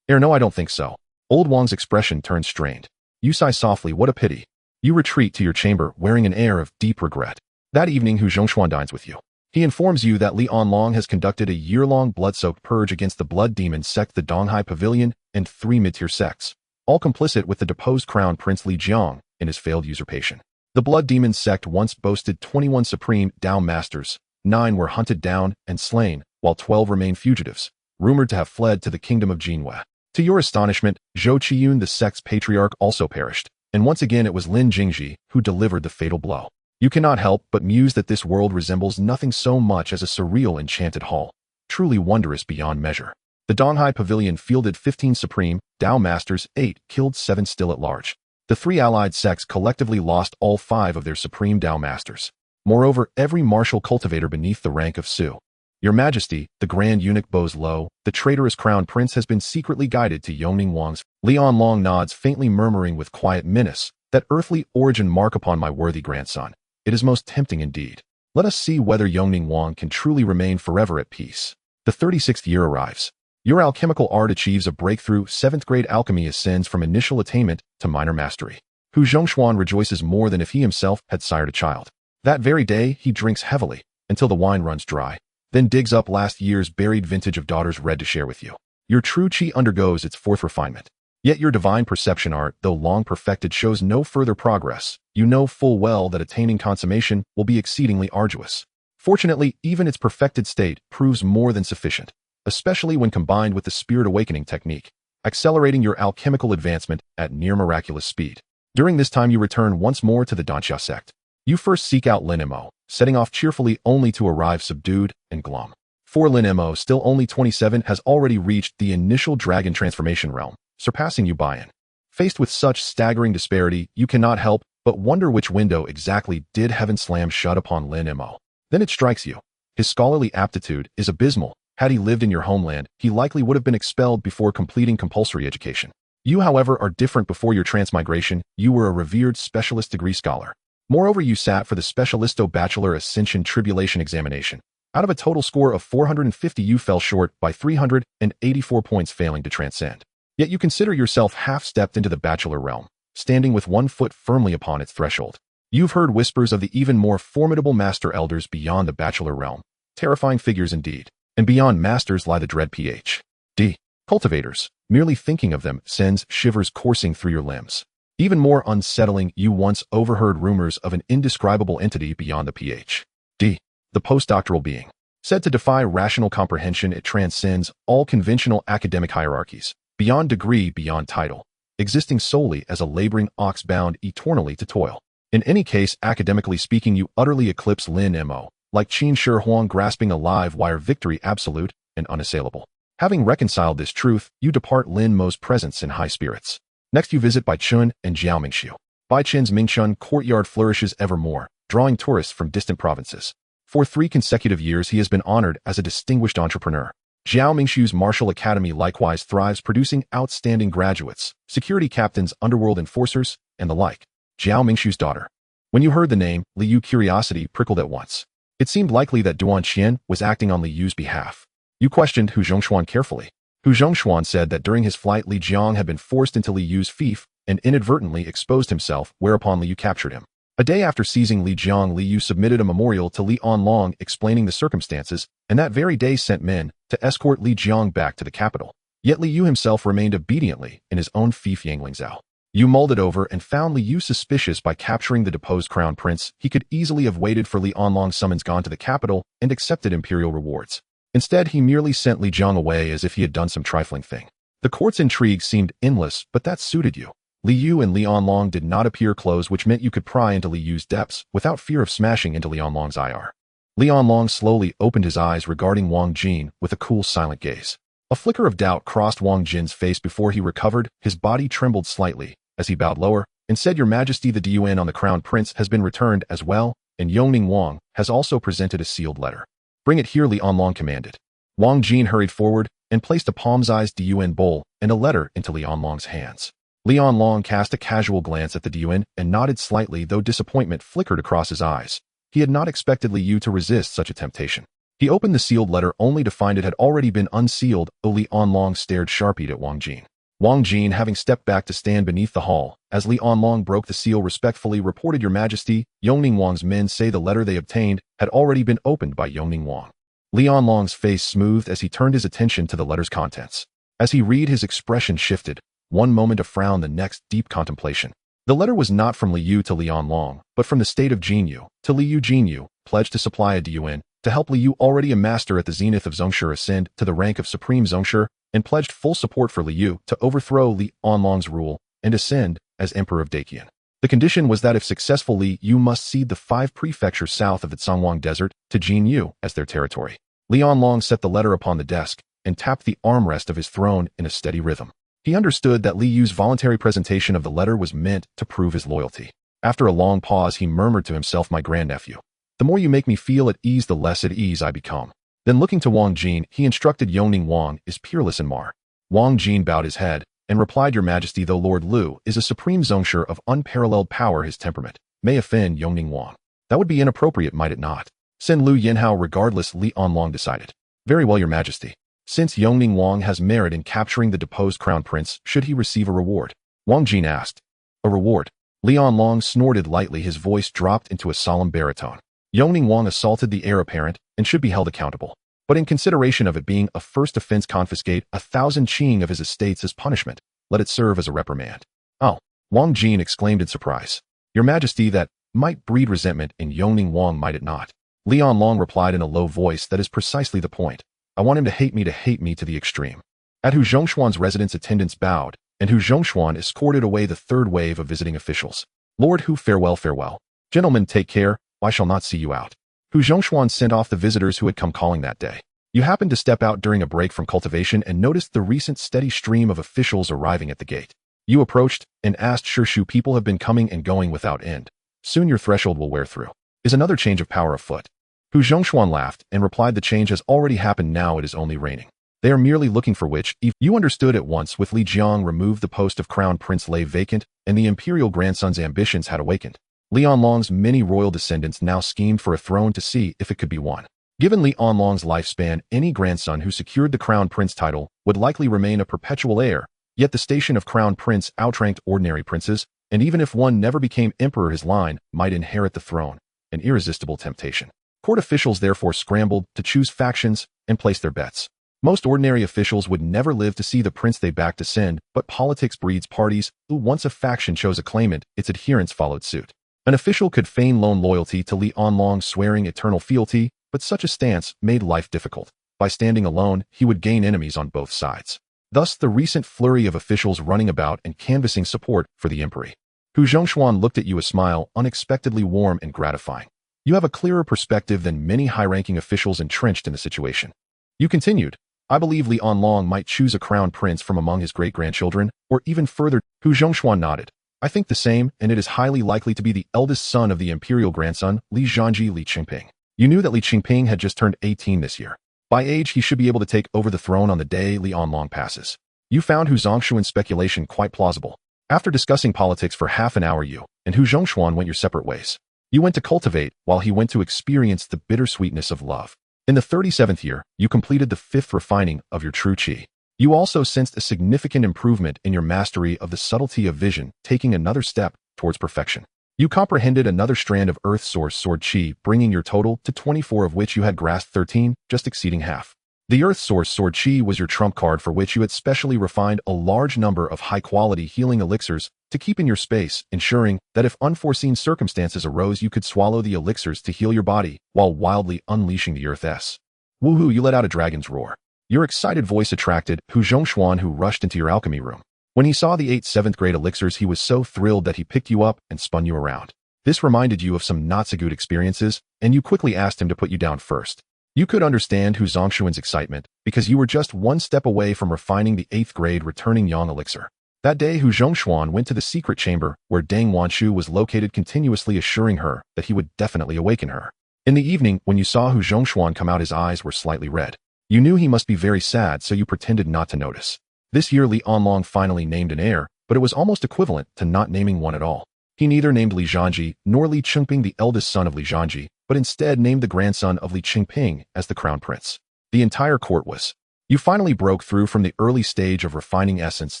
A: "No, I don't think so." Old Wang's expression turns strained. You sigh softly, "What a pity." You retreat to your chamber wearing an air of deep regret. That evening, Hu Zhongshuan dines with you. He informs you that Li Anlong has conducted a year-long blood-soaked purge against the blood demon sect, the Donghai Pavilion, and 3 mid-tier sects, all complicit with the deposed crown prince Li Jiang in his failed usurpation. The blood demon sect once boasted 21 supreme Dao masters. 9 were hunted down and slain, while 12 remain fugitives, rumored to have fled to the kingdom of Jinhua. To your astonishment, Zhou Qiyun, the sect's patriarch, also perished, and once again it was Lin Jingji who delivered the fatal blow. You cannot help but muse that this world resembles nothing so much as a surreal enchanted hall, truly wondrous beyond measure. The Donghai Pavilion fielded 15 supreme Dao masters, 8 killed, 7 still at large. The 3 allied sects collectively lost all 5 of their supreme Dao masters. Moreover, every martial cultivator beneath the rank of Su. Your Majesty, the Grand Eunuch bows low, the traitorous crown prince has been secretly guided to Yongning Wang's. Li Anlong nods, faintly murmuring with quiet menace, "That earthly origin mark upon my worthy grandson. It is most tempting indeed. Let us see whether Yongning Wang can truly remain forever at peace." The 36th year arrives. Your alchemical art achieves a breakthrough. 7th grade alchemy ascends from initial attainment to minor mastery. Hu Zhongshuan rejoices more than if he himself had sired a child. That very day, he drinks heavily until the wine runs dry, then digs up last year's buried vintage of Daughter's Red to share with you. Your true qi undergoes its 4th refinement. Yet your divine perception art, though long perfected, shows no further progress. You know full well that attaining consummation will be exceedingly arduous. Fortunately, even its perfected state proves more than sufficient, especially when combined with the spirit awakening technique, accelerating your alchemical advancement at near miraculous speed. During this time, you return once more to the Danxia sect. You first seek out Lin Mo, setting off cheerfully only to arrive subdued and glum. For Lin Mo, still only 27, has already reached the initial dragon transformation realm, surpassing you by an. Faced with such staggering disparity, you cannot help but wonder which window exactly did heaven slam shut upon Lin Mo. Then it strikes you. His scholarly aptitude is abysmal. Had he lived in your homeland, he likely would have been expelled before completing compulsory education. You, however, are different. Before your transmigration, you were a revered specialist degree scholar. Moreover, you sat for the Specialisto Bachelor Ascension Tribulation examination. Out of a total score of 450, you fell short by 384 points, failing to transcend. Yet you consider yourself half-stepped into the bachelor realm, standing with one foot firmly upon its threshold. You've heard whispers of the even more formidable master elders beyond the bachelor realm. Terrifying figures indeed. And beyond masters lie the dread Ph.D. cultivators. Merely thinking of them sends shivers coursing through your limbs. Even more unsettling, you once overheard rumors of an indescribable entity beyond the Ph.D., the postdoctoral being. Said to defy rational comprehension, it transcends all conventional academic hierarchies, beyond degree, beyond title, existing solely as a laboring ox bound eternally to toil. In any case, academically speaking, you utterly eclipse Lin Mo, like Qin Shi Huang grasping a live wire victory absolute and unassailable. Having reconciled this truth, you depart Lin Mo's presence in high spirits. Next you visit Bai Chun and Jiao Mingxiu. Bai Chun's Mingchun courtyard flourishes evermore, drawing tourists from distant provinces. For 3 consecutive years he has been honored as a distinguished entrepreneur. Jiao Mingxiu's martial academy likewise thrives, producing outstanding graduates, security captains, underworld enforcers, and the like. Jiao Mingxiu's daughter. When you heard the name, Li Yu curiosity prickled at once. It seemed likely that Duan Qian was acting on Li Yu's behalf. You questioned Hu Zhongshuan carefully. Hu Zhongshuan said that during his flight Li Jiang had been forced into Li Yu's fief and inadvertently exposed himself, whereupon Li Yu captured him. A day after seizing Li Jiang, Li Yu submitted a memorial to Li Onlong explaining the circumstances, and that very day sent men to escort Li Jiang back to the capital. Yet Li Yu himself remained obediently in his own fief Yanglingzhou. Yu mulled it over and found Li Yu suspicious. By capturing the deposed crown prince, he could easily have waited for Li Onlong's summons, gone to the capital, and accepted imperial rewards. Instead, he merely sent Li Jiang away as if he had done some trifling thing. The court's intrigue seemed endless, but that suited you. Li Yu and Li Onlong did not appear close, which meant you could pry into Li Yu's depths without fear of smashing into Li Onlong's IR. Li Onlong slowly opened his eyes, regarding Wang Jin with a cool, silent gaze. A flicker of doubt crossed Wang Jin's face before he recovered. His body trembled slightly as he bowed lower and said, "Your Majesty, the Dun on the crown prince has been returned as well, and Yongning Wang has also presented a sealed letter." "Bring it here," Li Onlong commanded. Wang Jin hurried forward and placed a palm-sized Dun bowl and a letter into Li Onlong's hands. Li Onlong cast a casual glance at the Dun and nodded slightly, though disappointment flickered across his eyes. He had not expected Li Yu to resist such a temptation. He opened the sealed letter only to find it had already been unsealed. Li Onlong stared sharply at Wang Jin. Wang Jin, having stepped back to stand beneath the hall, as Li Onlong broke the seal, respectfully reported, "Your Majesty, Yongning Wang's men say the letter they obtained had already been opened by Yongning Wang." Li Onlong's face smoothed as he turned his attention to the letter's contents. As he read, his expression shifted. One moment a frown, the next deep contemplation. The letter was not from Li Yu to Li Onlong, but from the state of Jinyu to Li Yu. Jinyu pledged to supply a Dun to help Li Yu, already a master at the zenith of Zongshi, ascend to the rank of Supreme Zongshi, and pledged full support for Li Yu to overthrow Li Onlong's rule and ascend as Emperor of Daqian. The condition was that if successful, Li Yu must cede the 5 prefectures south of the Zhangwang Desert to Jinyu as their territory. Li Onlong set the letter upon the desk and tapped the armrest of his throne in a steady rhythm. He understood that Li Yu's voluntary presentation of the letter was meant to prove his loyalty. After a long pause, he murmured to himself, "My grandnephew, the more you make me feel at ease, the less at ease I become." Then looking to Wang Jin, he instructed, "Yongning Wang is peerless in Mar." Wang Jin bowed his head and replied, "Your Majesty, though Lord Lu is a supreme Zongshi of unparalleled power, his temperament may offend Yongning Wang." "That would be inappropriate, might it not?" "Send Lu Yinhao regardless," Li Onlong decided. "Very well, Your Majesty. Since Yongning Wang has merit in capturing the deposed crown prince, should he receive a reward?" Wang Jin asked. "A reward?" Li Onlong snorted lightly, his voice dropped into a solemn baritone. "Yongning Wang assaulted the heir apparent and should be held accountable. But in consideration of it being a first offense, confiscate 1,000 qing of his estates as punishment. Let it serve as a reprimand." "Oh," Wang Jin exclaimed in surprise. "Your Majesty, that might breed resentment in Yongning Wang, might it not?" Li Onlong replied in a low voice, "That is precisely the point. I want him to hate me to the extreme." At Hu Zhongshuan's residence, attendants bowed, and Hu Zhongshuan escorted away the third wave of visiting officials. "Lord Hu, farewell, farewell. Gentlemen, take care, I shall not see you out." Hu Zhongshuan sent off the visitors who had come calling that day. You happened to step out during a break from cultivation and noticed the recent steady stream of officials arriving at the gate. You approached and asked, "Shu, people have been coming and going without end. Soon your threshold will wear through. Is another change of power afoot?" Hu Zhongshuan laughed and replied, "The change has already happened, now it is only raining. They are merely looking for which." You understood at once. With Li Jiang removed, the post of crown prince lay vacant, and the imperial grandson's ambitions had awakened. Li Onlong's many royal descendants now schemed for a throne to see if it could be won. Given Li Onlong's lifespan, any grandson who secured the crown prince title would likely remain a perpetual heir, yet the station of crown prince outranked ordinary princes, and even if one never became emperor, his line might inherit the throne, an irresistible temptation. Court officials therefore scrambled to choose factions and place their bets. Most ordinary officials would never live to see the prince they backed ascend, but politics breeds parties. Once a faction chose a claimant, its adherents followed suit. An official could feign lone loyalty to Li Onlong, swearing eternal fealty, but such a stance made life difficult. By standing alone, he would gain enemies on both sides. Thus, the recent flurry of officials running about and canvassing support for the emperor. Hu Zhongshuan looked at you, a smile unexpectedly warm and gratifying. You have a clearer perspective than many high-ranking officials entrenched in the situation. You continued, I believe Li Anlong might choose a crown prince from among his great-grandchildren, or even further. Hu Zhongshuan nodded. I think the same, and it is highly likely to be the eldest son of the imperial grandson, Li Zhanji Li Qingping. You knew that Li Qingping had just turned 18 this year. By age, he should be able to take over the throne on the day Li Anlong passes. You found Hu Zhongshuan's speculation quite plausible. After discussing politics for half an hour, you and Hu Zhongshuan went your separate ways. You went to cultivate, while he went to experience the bittersweetness of love. In the 37th year, you completed the 5th refining of your true qi. You also sensed a significant improvement in your mastery of the subtlety of vision, taking another step towards perfection. You comprehended another strand of Earth Source Sword Qi, bringing your total to 24, of which you had grasped 13, just exceeding half. The Earth Source Sword Qi was your trump card, for which you had specially refined a large number of high-quality healing elixirs to keep in your space, ensuring that if unforeseen circumstances arose, you could swallow the elixirs to heal your body, while wildly unleashing the Earth's. Woohoo, you let out a dragon's roar. Your excited voice attracted Hu Zhongshuan, who rushed into your alchemy room. When he saw the 8 7th-grade elixirs, he was so thrilled that he picked you up and spun you around. This reminded you of some not-so-good experiences, and you quickly asked him to put you down first. You could understand Hu Zhongshuan's excitement, because you were just one step away from refining the 8th-grade returning Yang elixir. That day, Hu Zhongshuan went to the secret chamber where Deng Wanshu was located, continuously assuring her that he would definitely awaken her. In the evening, when you saw Hu Zhongshuan come out, his eyes were slightly red. You knew he must be very sad, so you pretended not to notice. This year, Li Anlong finally named an heir, but it was almost equivalent to not naming one at all. He neither named Li Zhanji nor Li Qingping, the eldest son of Li Zhanji, but instead named the grandson of Li Qingping as the crown prince. The entire court was. You finally broke through from the early stage of refining essence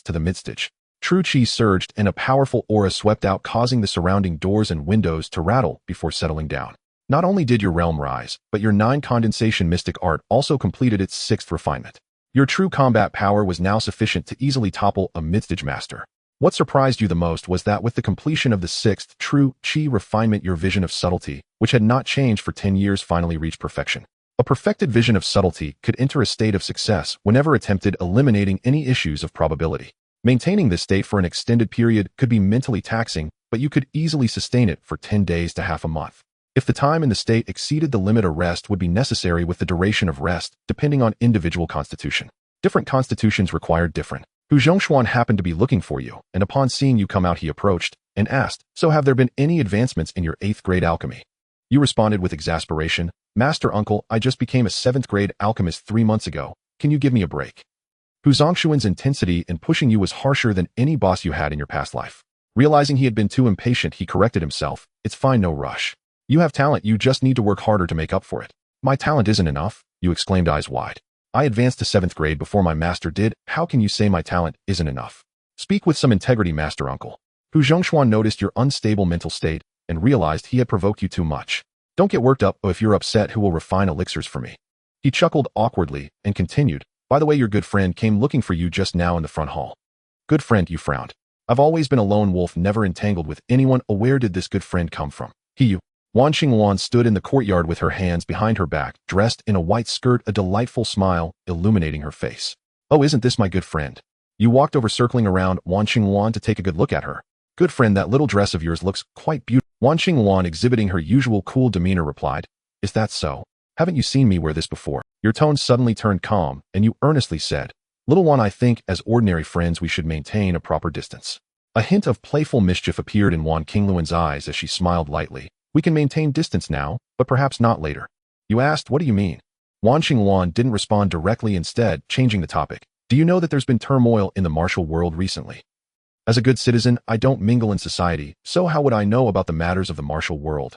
A: to the mid-stage. True Qi surged and a powerful aura swept out, causing the surrounding doors and windows to rattle before settling down. Not only did your realm rise, but your 9 condensation mystic art also completed its 6th refinement. Your true combat power was now sufficient to easily topple a mid-stage master. What surprised you the most was that with the completion of the 6th true Qi refinement, your vision of subtlety, which had not changed for 10 years, finally reached perfection. A perfected vision of subtlety could enter a state of success whenever attempted, eliminating any issues of probability. Maintaining this state for an extended period could be mentally taxing, but you could easily sustain it for 10 days to half a month. If the time in the state exceeded the limit, a rest would be necessary, with the duration of rest depending on individual constitution. Different constitutions required different. Hu Zhongshuan happened to be looking for you, and upon seeing you come out, he approached and asked, so have there been any advancements in your 8th-grade alchemy? You responded with exasperation, Master Uncle, I just became a 7th-grade alchemist 3 months ago. Can you give me a break? Hu Zhongshuan's intensity in pushing you was harsher than any boss you had in your past life. Realizing he had been too impatient, he corrected himself. It's fine, no rush. You have talent, you just need to work harder to make up for it. My talent isn't enough, you exclaimed, eyes wide. I advanced to 7th grade before my master did. How can you say my talent isn't enough? Speak with some integrity, Master Uncle. Hu Zhongshuan noticed your unstable mental state and realized he had provoked you too much. Don't get worked up. If you're upset, who will refine elixirs for me? He chuckled awkwardly and continued, by the way, your good friend came looking for you just now in the front hall. Good friend, you frowned. I've always been a lone wolf, never entangled with anyone. Where did this good friend come from? You. Wan Qingwan stood in the courtyard with her hands behind her back, dressed in a white skirt, a delightful smile illuminating her face. Oh, isn't this my good friend? You walked over, circling around Wan Qingwan to take a good look at her. Good friend, that little dress of yours looks quite beautiful. Wan Qingwan, exhibiting her usual cool demeanor, replied, Is that so? Haven't you seen me wear this before? Your tone suddenly turned calm, and you earnestly said, Little one, I think as ordinary friends we should maintain a proper distance. A hint of playful mischief appeared in Wan Qingluan's eyes as she smiled lightly. We can maintain distance now, but perhaps not later. You asked, what do you mean? Wan Qingluan didn't respond directly, instead changing the topic. Do you know that there's been turmoil in the martial world recently? As a good citizen, I don't mingle in society, so how would I know about the matters of the martial world?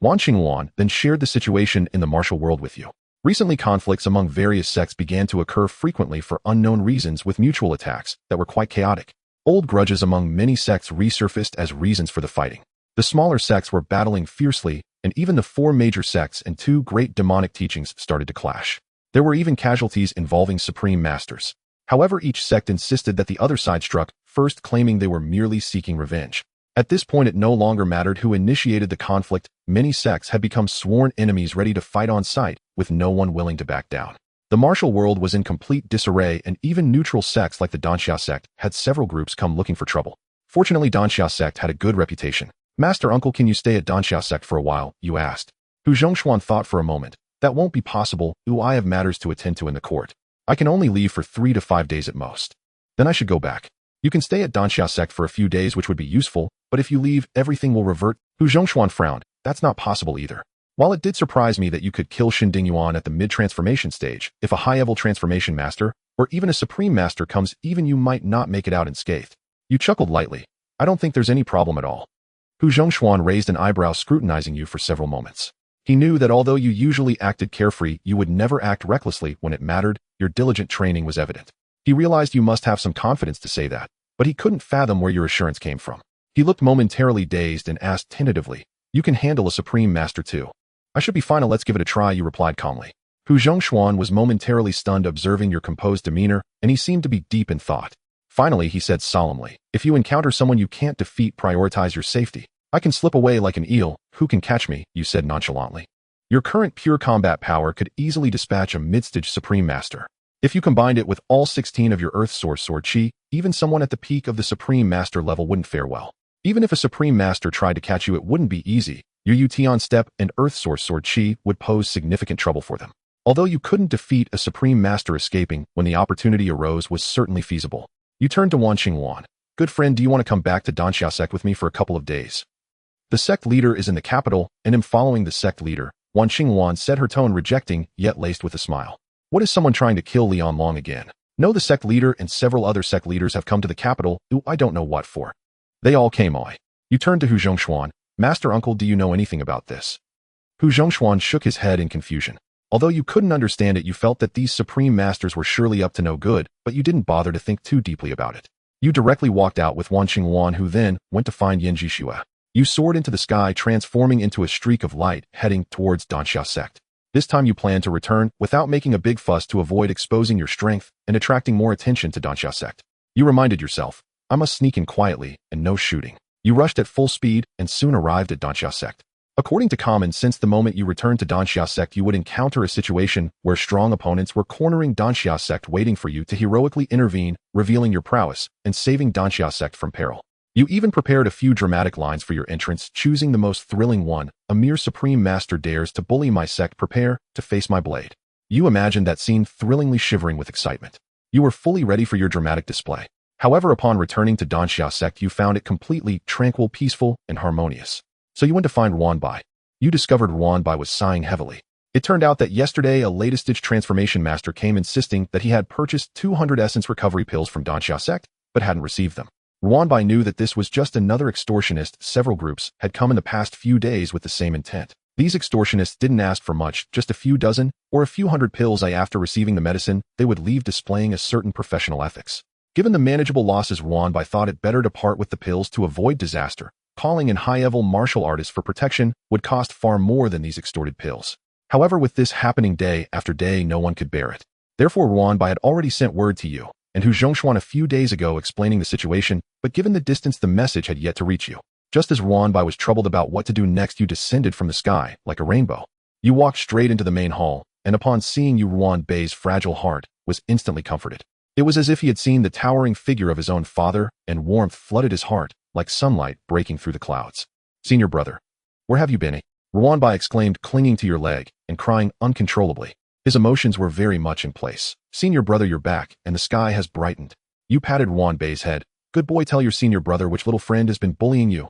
A: Wan Qingluan then shared the situation in the martial world with you. Recently, conflicts among various sects began to occur frequently for unknown reasons, with mutual attacks that were quite chaotic. Old grudges among many sects resurfaced as reasons for the fighting. The smaller sects were battling fiercely, and even the 4 major sects and 2 great demonic teachings started to clash. There were even casualties involving supreme masters. However, each sect insisted that the other side struck first, claiming they were merely seeking revenge. At this point, it no longer mattered who initiated the conflict. Many sects had become sworn enemies, ready to fight on sight, with no one willing to back down. The martial world was in complete disarray, and even neutral sects like the Danxia sect had several groups come looking for trouble. Fortunately, Danxia sect had a good reputation. Master Uncle, can you stay at Danxia sect for a while? You asked. Hu Zhongshuan thought for a moment. That won't be possible. I have matters to attend to in the court. I can only leave for 3 to 5 days at most. Then I should go back. You can stay at Danxia sect for a few days, which would be useful, but if you leave, everything will revert. Hu Zhongshuan frowned. That's not possible either. While it did surprise me that you could kill Xinding Yuan at the mid-transformation stage, if a high-level transformation master, or even a supreme master comes, even you might not make it out unscathed. You chuckled lightly. I don't think there's any problem at all. Hu Zhongshuan raised an eyebrow, scrutinizing you for several moments. He knew that although you usually acted carefree, you would never act recklessly when it mattered. Your diligent training was evident. He realized you must have some confidence to say that, but he couldn't fathom where your assurance came from. He looked momentarily dazed and asked tentatively, "You can handle a supreme master too?" "I should be fine. Let's give it a try," you replied calmly. Hu Zhongshuan was momentarily stunned observing your composed demeanor, and he seemed to be deep in thought. Finally, he said solemnly, "If you encounter someone you can't defeat, prioritize your safety. I can slip away like an eel. Who can catch me?" you said nonchalantly. Your current pure combat power could easily dispatch a mid-stage supreme master. If you combined it with all 16 of your earth source sword chi, even someone at the peak of the supreme master level wouldn't fare well. Even if a supreme master tried to catch you, it wouldn't be easy. Your Yution step and earth source sword chi would pose significant trouble for them. Although you couldn't defeat a supreme master, escaping when the opportunity arose was certainly feasible. You turned to Wan Qingwan. "Good friend, do you want to come back to Danxia sect with me for a couple of days? The sect leader is in the capital, and am following the sect leader." Wan Qingwan said, her tone rejecting, yet laced with a smile. "What is someone trying to kill Lian Long again?" "No, the sect leader and several other sect leaders have come to the capital. I don't know what for. They all came." You turned to Hu Zhongshuan. "Master Uncle, do you know anything about this?" Hu Zhongshuan shook his head in confusion. Although you couldn't understand it, you felt that these supreme masters were surely up to no good, but you didn't bother to think too deeply about it. You directly walked out with Wan Qingwan, who then went to find Yan Jishua. You soared into the sky, transforming into a streak of light, heading towards Danxia sect. This time you planned to return without making a big fuss to avoid exposing your strength and attracting more attention to Danxia sect. You reminded yourself, "I must sneak in quietly and no shooting." You rushed at full speed and soon arrived at Danxia sect. According to common sense, the moment you returned to Danxia sect, you would encounter a situation where strong opponents were cornering Danxia sect, waiting for you to heroically intervene, revealing your prowess and saving Danxia sect from peril. You even prepared a few dramatic lines for your entrance, choosing the most thrilling one: "A mere supreme master dares to bully my sect. Prepare to face my blade." You imagined that scene, thrillingly shivering with excitement. You were fully ready for your dramatic display. However, upon returning to Danxia sect, you found it completely tranquil, peaceful, and harmonious. So you went to find Ruanbai. You discovered Ruanbai was sighing heavily. It turned out that yesterday a latest-stage transformation master came insisting that he had purchased 200 essence recovery pills from Danxia sect, but hadn't received them. Ruanbai knew that this was just another extortionist. Several groups had come in the past few days with the same intent. These extortionists didn't ask for much, just a few dozen or a few hundred pills. After receiving the medicine, they would leave displaying a certain professional ethics. Given the manageable losses, Ruanbai thought it better to part with the pills to avoid disaster. Calling in high-level martial artists for protection would cost far more than these extorted pills. However, with this happening day after day, no one could bear it. Therefore, Ruanbai had already sent word to you and Hu Zhongshuan a few days ago explaining the situation, but given the distance, the message had yet to reach you. Just as Ruanbai was troubled about what to do next, you descended from the sky like a rainbow. You walked straight into the main hall, and upon seeing you, Ruanbai's fragile heart was instantly comforted. It was as if he had seen the towering figure of his own father, and warmth flooded his heart like sunlight breaking through the clouds. "Senior brother, where have you been?" Ruanbai exclaimed, clinging to your leg and crying uncontrollably. His emotions were very much in place. "Senior brother, you're back, and the sky has brightened." You patted Ruanbai's head. "Good boy, tell your senior brother which little friend has been bullying you."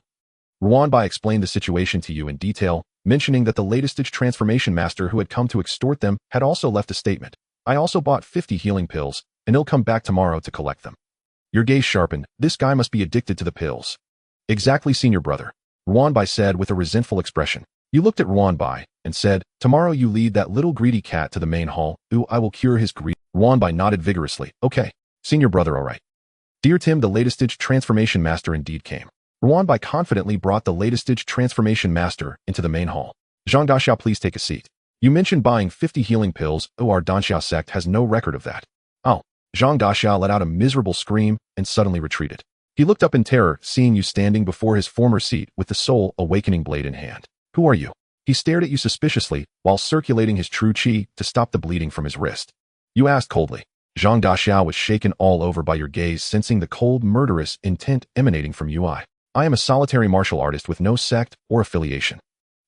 A: Ruanbai explained the situation to you in detail, mentioning that the latest transformation master who had come to extort them had also left a statement. "I also bought 50 healing pills, and he'll come back tomorrow to collect them." Your gaze sharpened. "This guy must be addicted to the pills." "Exactly, senior brother," Ruanbai said with a resentful expression. You looked at Ruanbai and said, "Tomorrow you lead that little greedy cat to the main hall. I will cure his greed." Ruanbai nodded vigorously. "Okay, senior brother, all right." Dear Tim, the latest transformation master indeed came. Ruanbai confidently brought the latest transformation master into the main hall. "Zhang Daxia, please take a seat. You mentioned buying 50 healing pills. Our Danxia sect has no record of that." "Oh." Zhang Daxia let out a miserable scream and suddenly retreated. He looked up in terror, seeing you standing before his former seat with the soul awakening blade in hand. "Who are you?" He stared at you suspiciously while circulating his true chi to stop the bleeding from his wrist. You asked coldly. Zhang Daxiao was shaken all over by your gaze, sensing the cold, murderous intent emanating from you. I am a solitary martial artist with no sect or affiliation.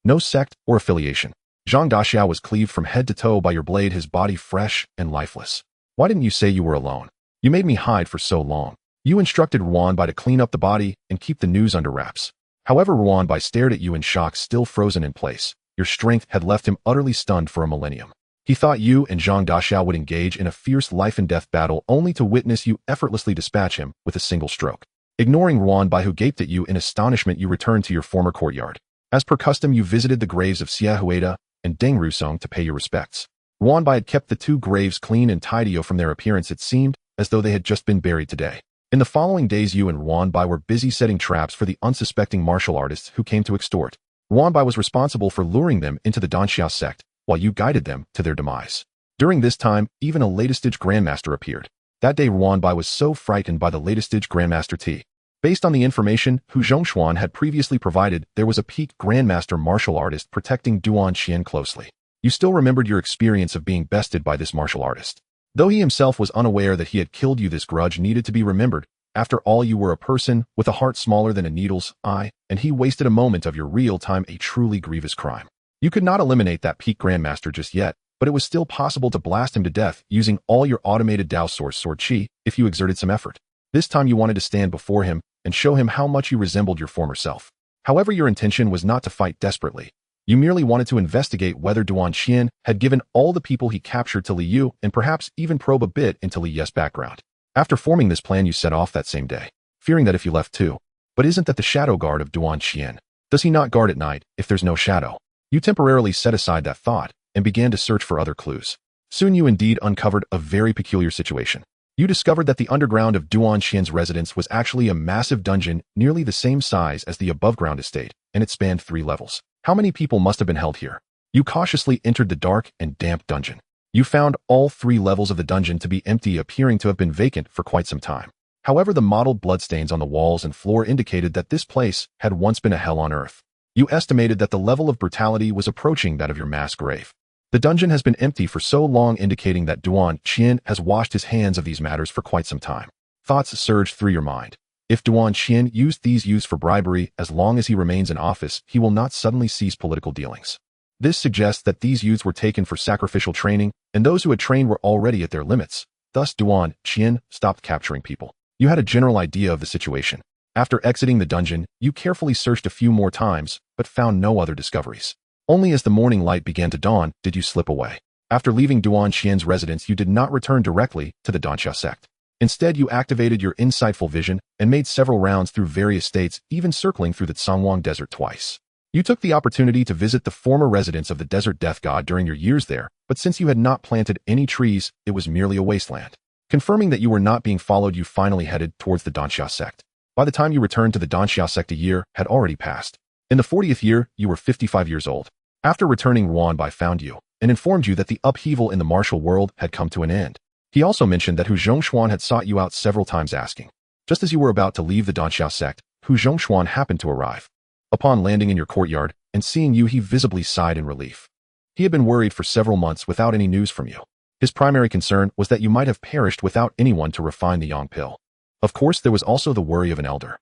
A: No sect or affiliation. Zhang Daxiao was cleaved from head to toe by your blade, his body fresh and lifeless. Why didn't you say you were alone? You made me hide for so long. You instructed Ruanbai to clean up the body and keep the news under wraps. However, Ruanbai stared at you in shock, still frozen in place. Your strength had left him utterly stunned for a millennium. He thought you and Zhang Daxiao would engage in a fierce life-and-death battle, only to witness you effortlessly dispatch him with a single stroke. Ignoring Ruanbai, who gaped at you in astonishment, you returned to your former courtyard. As per custom, you visited the graves of Xia Huida and Deng Rusong to pay your respects. Ruanbai had kept the two graves clean and tidy from their appearance. It seemed as though they had just been buried today. In the following days, you and Ruanbai were busy setting traps for the unsuspecting martial artists who came to extort. Ruanbai was responsible for luring them into the Danxiao sect, while you guided them to their demise. During this time, even a latest-stage grandmaster appeared. That day, Ruanbai was so frightened by the latest-stage grandmaster T. Based on the information Hu Zhongshuan had previously provided, there was a peak grandmaster martial artist protecting Duan Qian closely. You still remembered your experience of being bested by this martial artist. Though he himself was unaware that he had killed you, this grudge needed to be remembered. After all, you were a person with a heart smaller than a needle's eye, and he wasted a moment of your real time, a truly grievous crime. You could not eliminate that peak grandmaster just yet, but it was still possible to blast him to death using all your automated Dao source sword chi if you exerted some effort. This time you wanted to stand before him and show him how much you resembled your former self. However, your intention was not to fight desperately. You merely wanted to investigate whether Duan Qian had given all the people he captured to Li Yu and perhaps even probe a bit into Li Ye's background. After forming this plan, you set off that same day, fearing that if you left too. But isn't that the shadow guard of Duan Qian? Does he not guard at night if there's no shadow? You temporarily set aside that thought and began to search for other clues. Soon you indeed uncovered a very peculiar situation. You discovered that the underground of Duan Qian's residence was actually a massive dungeon nearly the same size as the above-ground estate, and it spanned 3 levels. How many people must have been held here? You cautiously entered the dark and damp dungeon. You found all 3 levels of the dungeon to be empty, appearing to have been vacant for quite some time. However, the mottled bloodstains on the walls and floor indicated that this place had once been a hell on earth. You estimated that the level of brutality was approaching that of your mass grave. The dungeon has been empty for so long, indicating that Duan Qian has washed his hands of these matters for quite some time. Thoughts surged through your mind. If Duan Qian used these youths for bribery, as long as he remains in office, he will not suddenly cease political dealings. This suggests that these youths were taken for sacrificial training, and those who had trained were already at their limits. Thus, Duan Qian stopped capturing people. You had a general idea of the situation. After exiting the dungeon, you carefully searched a few more times, but found no other discoveries. Only as the morning light began to dawn did you slip away. After leaving Duan Qian's residence, you did not return directly to the Danxiao sect. Instead, you activated your insightful vision and made several rounds through various states, even circling through the Cangwang Desert twice. You took the opportunity to visit the former residence of the Desert Death God during your years there, but since you had not planted any trees, it was merely a wasteland. Confirming that you were not being followed, you finally headed towards the Danxiao sect. By the time you returned to the Danxiao sect, a year had already passed. In the 40th year, you were 55 years old. After returning, Ruanbai found you and informed you that the upheaval in the martial world had come to an end. He also mentioned that Hu Zhongshuan had sought you out several times, asking. Just as you were about to leave the Danxiao sect, Hu Zhongshuan happened to arrive. Upon landing in your courtyard and seeing you, he visibly sighed in relief. He had been worried for several months without any news from you. His primary concern was that you might have perished without anyone to refine the Yang pill. Of course, there was also the worry of an elder.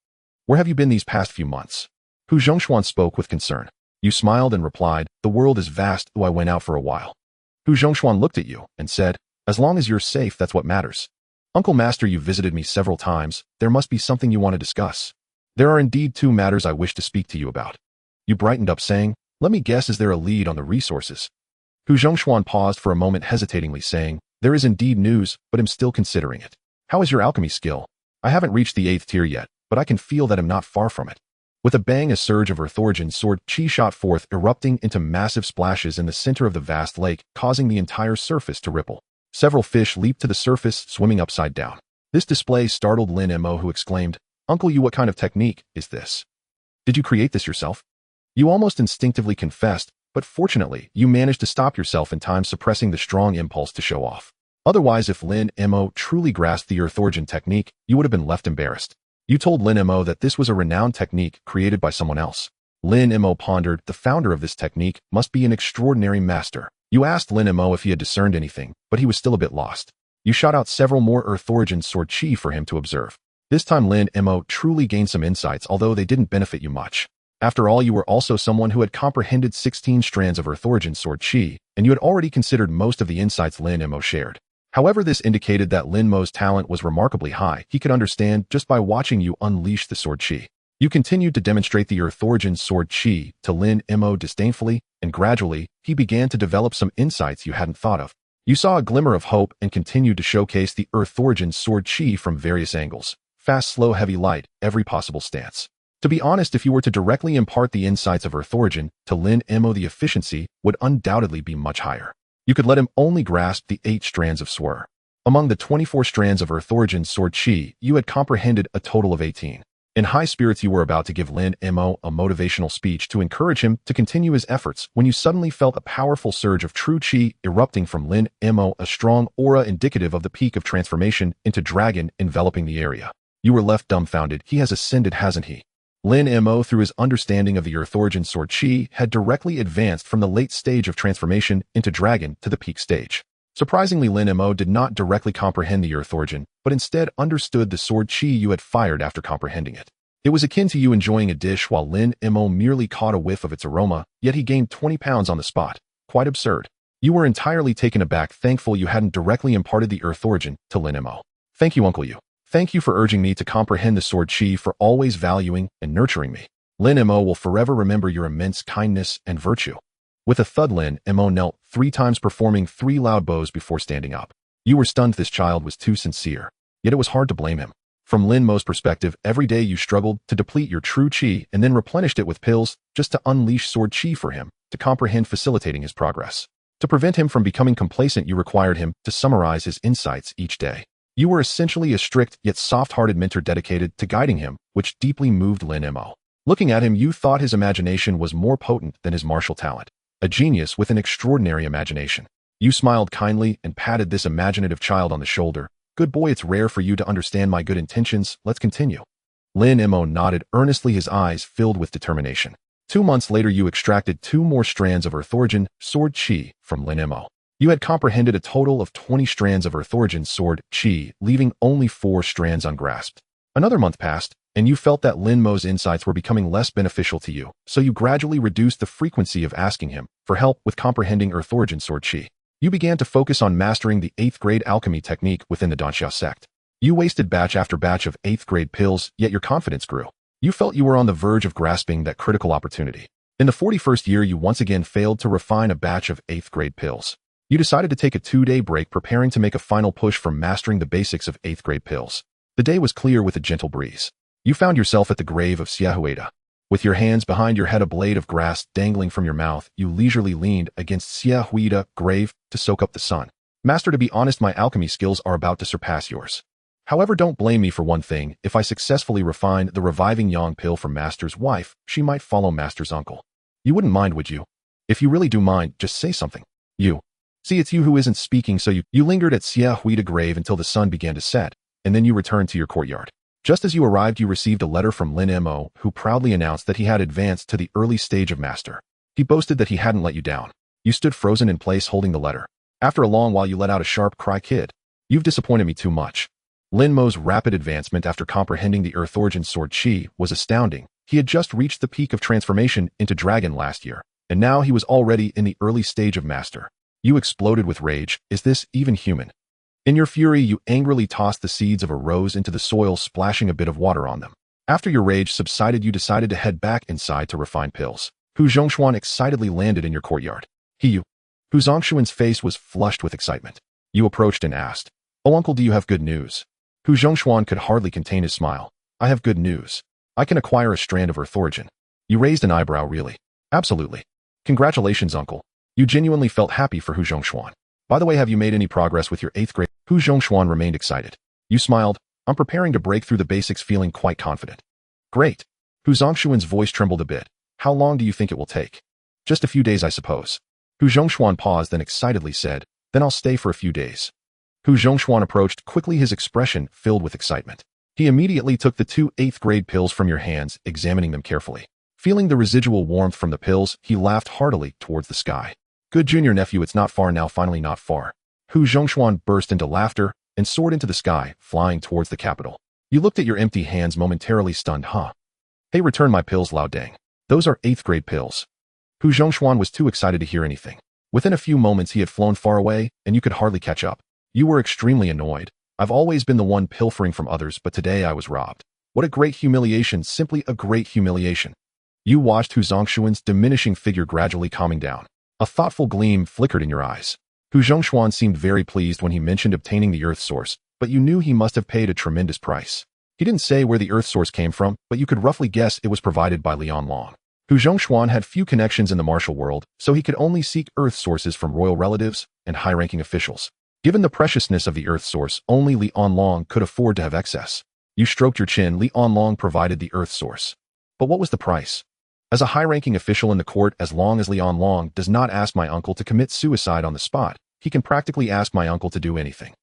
A: Where have you been these past few months? Hu Zhongshuan spoke with concern. You smiled and replied, the world is vast, I went out for a while. Hu Zhongshuan looked at you and said, as long as you're safe, that's what matters. Uncle Master, you visited me several times. There must be something you want to discuss. There are indeed 2 matters I wish to speak to you about. You brightened up, saying, let me guess, is there a lead on the resources? Hu Zhongshuan paused for a moment, hesitatingly, saying, there is indeed news, but I'm still considering it. How is your alchemy skill? I haven't reached the 8th tier yet, but I can feel that I'm not far from it. With a bang, a surge of Earth Origin sword chi shot forth, erupting into massive splashes in the center of the vast lake, causing the entire surface to ripple. Several fish leaped to the surface, swimming upside down. This display startled Lin Mo, who exclaimed, Uncle Yu, what kind of technique is this? Did you create this yourself? You almost instinctively confessed, but fortunately, you managed to stop yourself in time, suppressing the strong impulse to show off. Otherwise, if Lin Mo truly grasped the Earth Origin technique, you would have been left embarrassed. You told Lin Mo that this was a renowned technique created by someone else. Lin Mo pondered, the founder of this technique must be an extraordinary master. You asked Lin Mo if he had discerned anything, but he was still a bit lost. You shot out several more Earth Origin sword chi for him to observe. This time Lin Mo truly gained some insights, although they didn't benefit you much. After all, you were also someone who had comprehended 16 strands of Earth Origin sword chi, and you had already considered most of the insights Lin Mo shared. However, this indicated that Lin Mo's talent was remarkably high. He could understand just by watching you unleash the sword chi. You continued to demonstrate the Earth Origin sword chi to Lin Mo disdainfully, and gradually, he began to develop some insights you hadn't thought of. You saw a glimmer of hope and continued to showcase the Earth Origin sword chi from various angles. Fast, slow, heavy, light, every possible stance. To be honest, if you were to directly impart the insights of Earth Origin to Lin Mo, the efficiency would undoubtedly be much higher. You could let him only grasp the 8 strands of sword. Among the 24 strands of Earth Origin sword chi, you had comprehended a total of 18. In high spirits, you were about to give Lin Mo a motivational speech to encourage him to continue his efforts when you suddenly felt a powerful surge of true chi erupting from Lin Mo, a strong aura indicative of the peak of transformation into dragon enveloping the area. You were left dumbfounded. He has ascended, hasn't he? Lin Mo, through his understanding of the Earth Origin sword chi, had directly advanced from the late stage of transformation into dragon to the peak stage. Surprisingly, Lin Mo did not directly comprehend the Earth Origin, but instead understood the sword chi you had fired after comprehending it. It was akin to you enjoying a dish while Lin Mo merely caught a whiff of its aroma, yet he gained 20 pounds on the spot. Quite absurd. You were entirely taken aback, thankful you hadn't directly imparted the Earth Origin to Lin Mo. Thank you, Uncle Yu. Thank you for urging me to comprehend the sword chi, for always valuing and nurturing me. Lin Mo will forever remember your immense kindness and virtue. With a thud, Lin Mo knelt 3 times, performing 3 loud bows before standing up. You were stunned. This child was too sincere. Yet it was hard to blame him. From Lin Mo's perspective, every day you struggled to deplete your true chi and then replenished it with pills just to unleash sword chi for him, to comprehend, facilitating his progress. To prevent him from becoming complacent, you required him to summarize his insights each day. You were essentially a strict yet soft-hearted mentor dedicated to guiding him, which deeply moved Lin Mo. Looking at him, you thought his imagination was more potent than his martial talent. A genius with an extraordinary imagination. You smiled kindly and patted this imaginative child on the shoulder. Good boy, it's rare for you to understand my good intentions. Let's continue. Lin Mo nodded earnestly, his eyes filled with determination. 2 months later, you extracted 2 more strands of Earth Origin sword chi from Lin Mo. You had comprehended a total of 20 strands of Earth Origin sword chi, leaving only 4 strands ungrasped. Another month passed, and you felt that Lin Mo's insights were becoming less beneficial to you, so you gradually reduced the frequency of asking him for help with comprehending Earth Origin sword chi. You began to focus on mastering the 8th grade alchemy technique within the Danxia sect. You wasted batch after batch of 8th grade pills, yet your confidence grew. You felt you were on the verge of grasping that critical opportunity. In the 41st year, you once again failed to refine a batch of 8th grade pills. You decided to take a 2-day break, preparing to make a final push for mastering the basics of 8th grade pills. The day was clear with a gentle breeze. You found yourself at the grave of Xiahuida. With your hands behind your head, a blade of grass dangling from your mouth, you leisurely leaned against Xiahuida's grave to soak up the sun. Master, to be honest, my alchemy skills are about to surpass yours. However, don't blame me for one thing. If I successfully refined the reviving yang pill from Master's wife, she might follow Master's uncle. You wouldn't mind, would you? If you really do mind, just say something. You. See, it's you who isn't speaking, so you lingered at Xiahuida's grave until the sun began to set, and then you returned to your courtyard. Just as you arrived, you received a letter from Lin Mo, who proudly announced that he had advanced to the early stage of master. He boasted that he hadn't let you down. You stood frozen in place holding the letter. After a long while, you let out a sharp cry, "Kid, you've disappointed me too much." Lin Mo's rapid advancement after comprehending the Earth Origin sword chi was astounding. He had just reached the peak of transformation into dragon last year, and now he was already in the early stage of master. You exploded with rage. Is this even human? In your fury, you angrily tossed the seeds of a rose into the soil, splashing a bit of water on them. After your rage subsided, you decided to head back inside to refine pills. Hu Zhongshuan excitedly landed in your courtyard. Hu Zhongshuan's face was flushed with excitement. You approached and asked, "Oh, uncle, do you have good news?" Hu Zhongshuan could hardly contain his smile. "I have good news. I can acquire a strand of Earth Origin." You raised an eyebrow. "Really?" "Absolutely. Congratulations, uncle." You genuinely felt happy for Hu Zhongshuan. "By the way, have you made any progress with your 8th grade?" Hu Zhongshuan remained excited. You smiled. "I'm preparing to break through the basics, feeling quite confident." "Great." Hu Zhongshuan's voice trembled a bit. "How long do you think it will take?" "Just a few days, I suppose." Hu Zhongshuan paused, then excitedly said, "Then I'll stay for a few days." Hu Zhongshuan approached quickly, his expression filled with excitement. He immediately took the 2 8th grade pills from your hands, examining them carefully. Feeling the residual warmth from the pills, he laughed heartily towards the sky. "Good, junior nephew, it's not far now, finally not far." Hu Zhongshuan burst into laughter and soared into the sky, flying towards the capital. You looked at your empty hands momentarily stunned, huh? Hey, return my pills, Lao Deng. Those are 8th grade pills. Hu Zhongshuan was too excited to hear anything. Within a few moments he had flown far away, and you could hardly catch up. You were extremely annoyed. I've always been the one pilfering from others, but today I was robbed. What a great humiliation, simply a great humiliation. You watched Hu Zhongshuan's diminishing figure gradually calming down. A thoughtful gleam flickered in your eyes. Hu Zhongshuan seemed very pleased when he mentioned obtaining the earth source, but you knew he must have paid a tremendous price. He didn't say where the earth source came from, but you could roughly guess it was provided by Lian Long. Hu Zhongshuan had few connections in the martial world, so he could only seek earth sources from royal relatives and high-ranking officials. Given the preciousness of the earth source, only Lian Long could afford to have excess. You stroked your chin. Lian Long provided the earth source. But what was the price? As a high-ranking official in the court, as long as Lian Long does not ask my uncle to commit suicide on the spot, he can practically ask my uncle to do anything.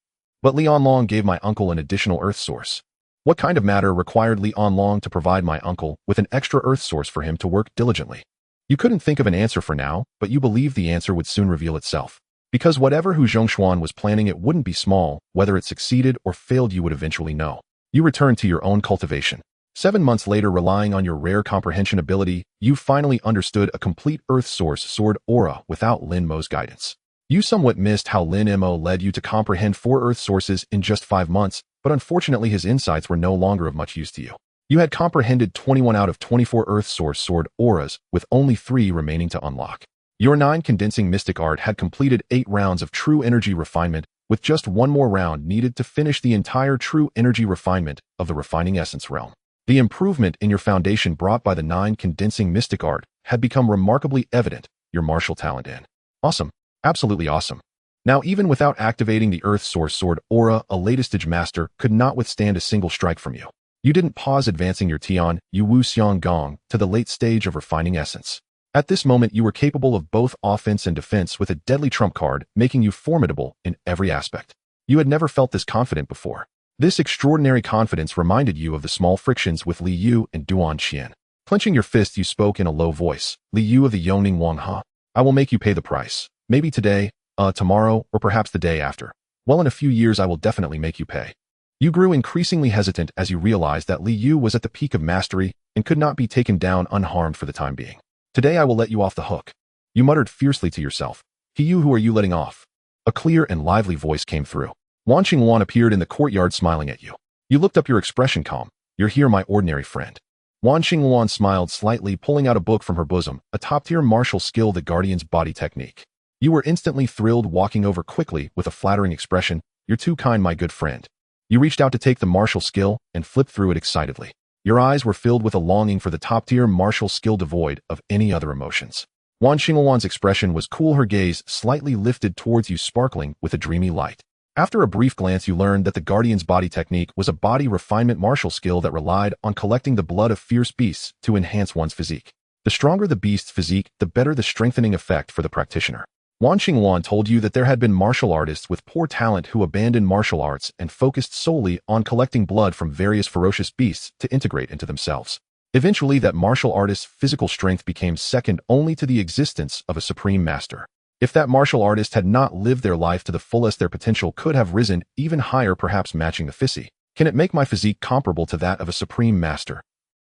A: But Lian Long gave my uncle an additional earth source. What kind of matter required Lian Long to provide my uncle with an extra earth source for him to work diligently? You couldn't think of an answer for now, but you believed the answer would soon reveal itself. Because whatever Hu Zhongshuan was planning, it wouldn't be small. Whether it succeeded or failed, you would eventually know. You returned to your own cultivation. 7 months later, relying on your rare comprehension ability, you finally understood a complete earth source sword aura without Lin Mo's guidance. You somewhat missed how Lin Mo led you to comprehend 4 earth sources in just 5 months, but unfortunately his insights were no longer of much use to you. You had comprehended 21 out of 24 earth source sword auras, with only 3 remaining to unlock. Your 9 condensing mystic art had completed 8 rounds of true energy refinement, with just 1 more round needed to finish the entire true energy refinement of the refining essence realm. The improvement in your foundation brought by the 9 condensing mystic art had become remarkably evident, your martial talent in. Awesome. Absolutely awesome. Now, even without activating the earth source sword aura, a latest master could not withstand a single strike from you. You didn't pause advancing your Tian, Yu Wu Xiang Gong, to the late stage of refining essence. At this moment, you were capable of both offense and defense with a deadly trump card, making you formidable in every aspect. You had never felt this confident before. This extraordinary confidence reminded you of the small frictions with Li Yu and Duan Qian. Clenching your fist, you spoke in a low voice. Li Yu of the Yongning Wang Ha. I will make you pay the price. Maybe today, tomorrow, or perhaps the day after. Well, in a few years I will definitely make you pay. You grew increasingly hesitant as you realized that Li Yu was at the peak of mastery and could not be taken down unharmed for the time being. Today I will let you off the hook. You muttered fiercely to yourself. He you, who are you letting off? A clear and lively voice came through. Wan Qingwan appeared in the courtyard smiling at you. You looked up, your expression calm. You're here, my ordinary friend. Wan Qingwan smiled slightly, pulling out a book from her bosom, a top-tier martial skill, the Guardian's Body Technique. You were instantly thrilled, walking over quickly with a flattering expression. You're too kind, my good friend. You reached out to take the martial skill and flipped through it excitedly. Your eyes were filled with a longing for the top-tier martial skill devoid of any other emotions. Wan Qingwan's expression was cool, her gaze slightly lifted towards you, sparkling with a dreamy light. After a brief glance, you learned that the Guardian's Body Technique was a body refinement martial skill that relied on collecting the blood of fierce beasts to enhance one's physique. The stronger the beast's physique, the better the strengthening effect for the practitioner. Wan Qingwan told you that there had been martial artists with poor talent who abandoned martial arts and focused solely on collecting blood from various ferocious beasts to integrate into themselves. Eventually, that martial artist's physical strength became second only to the existence of a supreme master. If that martial artist had not lived their life to the fullest, their potential could have risen even higher, perhaps matching the physique. Can it make my physique comparable to that of a supreme master?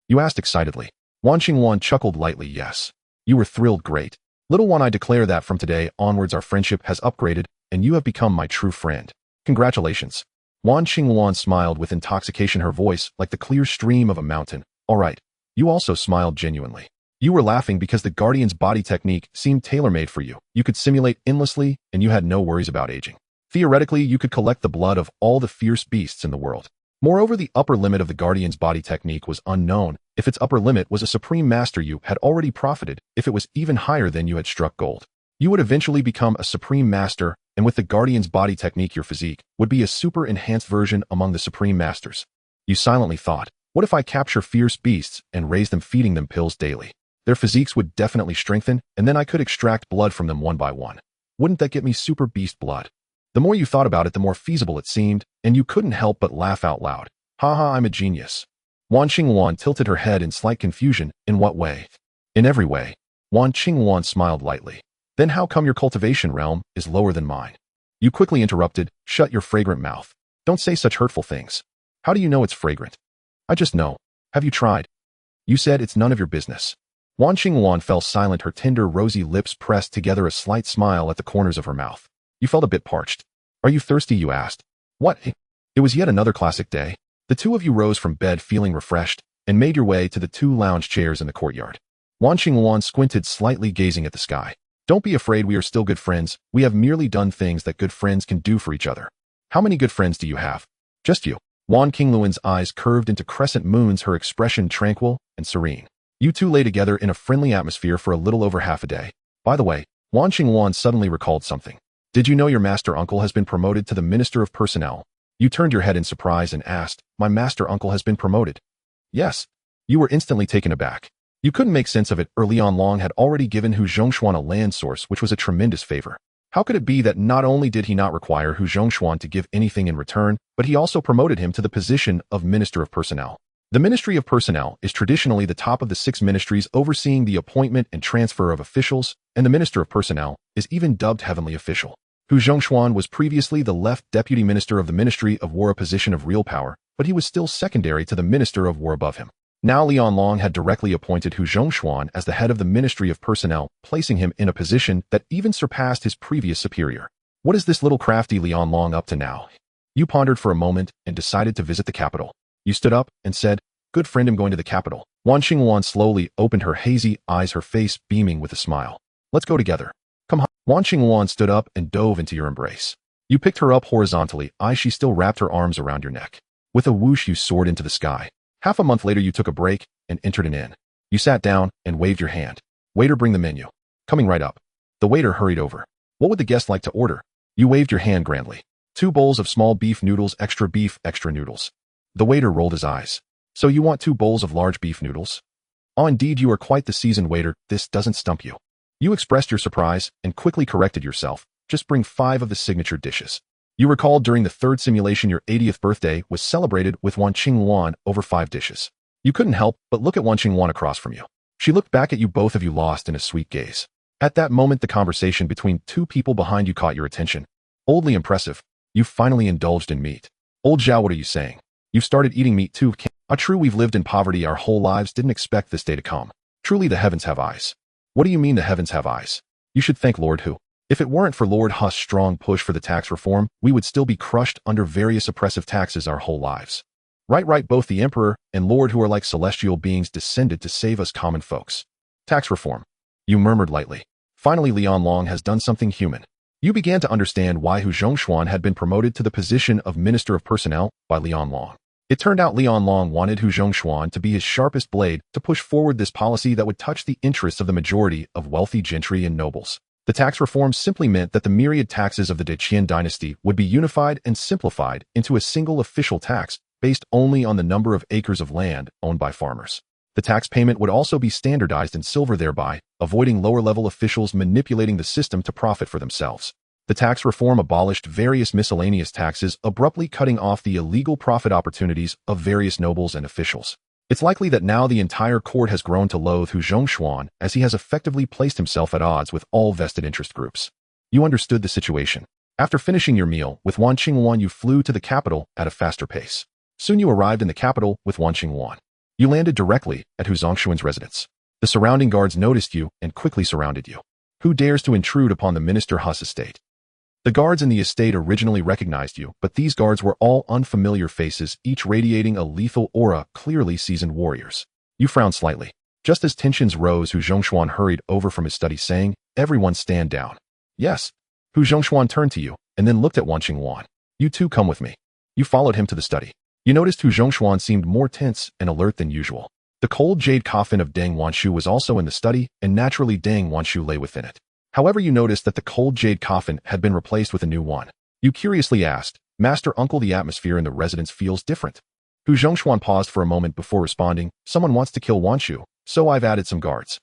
A: You asked excitedly. Wan Qingwan chuckled lightly. Yes. You were thrilled. Great. Little one, I declare that from today onwards our friendship has upgraded, and you have become my true friend. Congratulations. Wan Qingwan smiled with intoxication, her voice like the clear stream of a mountain. All right. You also smiled genuinely. You were laughing because the Guardian's Body Technique seemed tailor-made for you. You could simulate endlessly, and you had no worries about aging. Theoretically, you could collect the blood of all the fierce beasts in the world. Moreover, the upper limit of the Guardian's Body Technique was unknown. If its upper limit was a supreme master, you had already profited. If it was even higher, then you had struck gold. You would eventually become a supreme master, and with the Guardian's Body Technique, your physique would be a super enhanced version among the supreme masters. You silently thought, what if I capture fierce beasts and raise them, feeding them pills daily? Their physiques would definitely strengthen, and then I could extract blood from them one by one. Wouldn't that get me super beast blood? The more you thought about it, the more feasible it seemed, and you couldn't help but laugh out loud. Haha, I'm a genius. Wan Qingwan tilted her head in slight confusion. In what way? In every way. Wan Qingwan smiled lightly. Then how come your cultivation realm is lower than mine? You quickly interrupted, shut your fragrant mouth. Don't say such hurtful things. How do you know it's fragrant? I just know. Have you tried? You said it's none of your business. Wan Qingwan fell silent, her tender, rosy lips pressed together, a slight smile at the corners of her mouth. You felt a bit parched. Are you thirsty, you asked. What? It was yet another classic day. The two of you rose from bed feeling refreshed and made your way to the two lounge chairs in the courtyard. Wan Qingwan squinted slightly, gazing at the sky. Don't be afraid, we are still good friends. We have merely done things that good friends can do for each other. How many good friends do you have? Just you. Wan Qingluan's eyes curved into crescent moons, her expression tranquil and serene. You two lay together in a friendly atmosphere for a little over half a day. By the way, Wan Qingwan suddenly recalled something. Did you know your master uncle has been promoted to the Minister of Personnel? You turned your head in surprise and asked, my master uncle has been promoted? Yes. You were instantly taken aback. You couldn't make sense of it. Lian Long had already given Hu Zhongshuan a land source, which was a tremendous favor. How could it be that not only did he not require Hu Zhongshuan to give anything in return, but he also promoted him to the position of Minister of Personnel? The Ministry of Personnel is traditionally the top of the 6 ministries overseeing the appointment and transfer of officials, and the Minister of Personnel is even dubbed Heavenly Official. Hu Zhongshuan was previously the left deputy minister of the Ministry of War, a position of real power, but he was still secondary to the Minister of War above him. Now Lian Long had directly appointed Hu Zhongshuan as the head of the Ministry of Personnel, placing him in a position that even surpassed his previous superior. What is this little crafty Lian Long up to now? You pondered for a moment and decided to visit the capital. You stood up and said, good friend, I'm going to the capital. Wan Qingwan slowly opened her hazy eyes, her face beaming with a smile. Let's go together. Come on. Wan Qingwan stood up and dove into your embrace. You picked her up horizontally, she still wrapped her arms around your neck. With a whoosh, you soared into the sky. Half a month later, you took a break and entered an inn. You sat down and waved your hand. Waiter, bring the menu. Coming right up. The waiter hurried over. What would the guest like to order? You waved your hand grandly. 2 bowls of small beef noodles, extra noodles. The waiter rolled his eyes. So you want 2 bowls of large beef noodles? Oh, indeed, you are quite the seasoned waiter. This doesn't stump you. You expressed your surprise and quickly corrected yourself. Just bring 5 of the signature dishes. You recalled during the 3rd simulation your 80th birthday was celebrated with Wan Qingwan over 5 dishes. You couldn't help but look at Wan Qingwan across from you. She looked back at you, both of you lost in a sweet gaze. At that moment, the conversation between 2 people behind you caught your attention. Oldly impressive. You finally indulged in meat. Old Zhao, what are you saying? You've started eating meat too. True, we've lived in poverty our whole lives, didn't expect this day to come. Truly, the heavens have eyes. What do you mean the heavens have eyes? You should thank Lord Hu. If it weren't for Lord Hu's strong push for the tax reform, we would still be crushed under various oppressive taxes our whole lives. Right, both the Emperor and Lord Hu are like celestial beings descended to save us common folks. Tax reform. You murmured lightly. Finally, Lian Long has done something human. You began to understand why Hu Zhongshuan had been promoted to the position of Minister of Personnel by Lian Long. It turned out Lian Long wanted Hu Zhongshuan to be his sharpest blade to push forward this policy that would touch the interests of the majority of wealthy gentry and nobles. The tax reform simply meant that the myriad taxes of the Deqian dynasty would be unified and simplified into a single official tax based only on the number of acres of land owned by farmers. The tax payment would also be standardized in silver, thereby avoiding lower-level officials manipulating the system to profit for themselves. The tax reform abolished various miscellaneous taxes, abruptly cutting off the illegal profit opportunities of various nobles and officials. It's likely that now the entire court has grown to loathe Hu Zhongshuan, as he has effectively placed himself at odds with all vested interest groups. You understood the situation. After finishing your meal with Wan Qingwan, you flew to the capital at a faster pace. Soon you arrived in the capital with Wan Qingwan. You landed directly at Hu Zhongshuan's residence. The surrounding guards noticed you and quickly surrounded you. Who dares to intrude upon the Minister Hu's estate? The guards in the estate originally recognized you, but these guards were all unfamiliar faces, each radiating a lethal aura, clearly seasoned warriors. You frowned slightly. Just as tensions rose, Hu Zhongshuan hurried over from his study, saying, "Everyone stand down." Yes. Hu Zhongshuan turned to you, and then looked at Wan Qingwan. You two come with me. You followed him to the study. You noticed Hu Zhongshuan seemed more tense and alert than usual. The cold jade coffin of Deng Wanshu was also in the study, and naturally Deng Wanshu lay within it. However, you noticed that the cold jade coffin had been replaced with a new one. You curiously asked, "Master Uncle, the atmosphere in the residence feels different." Hu Zhongshuan paused for a moment before responding, "Someone wants to kill Wanshu, so I've added some guards."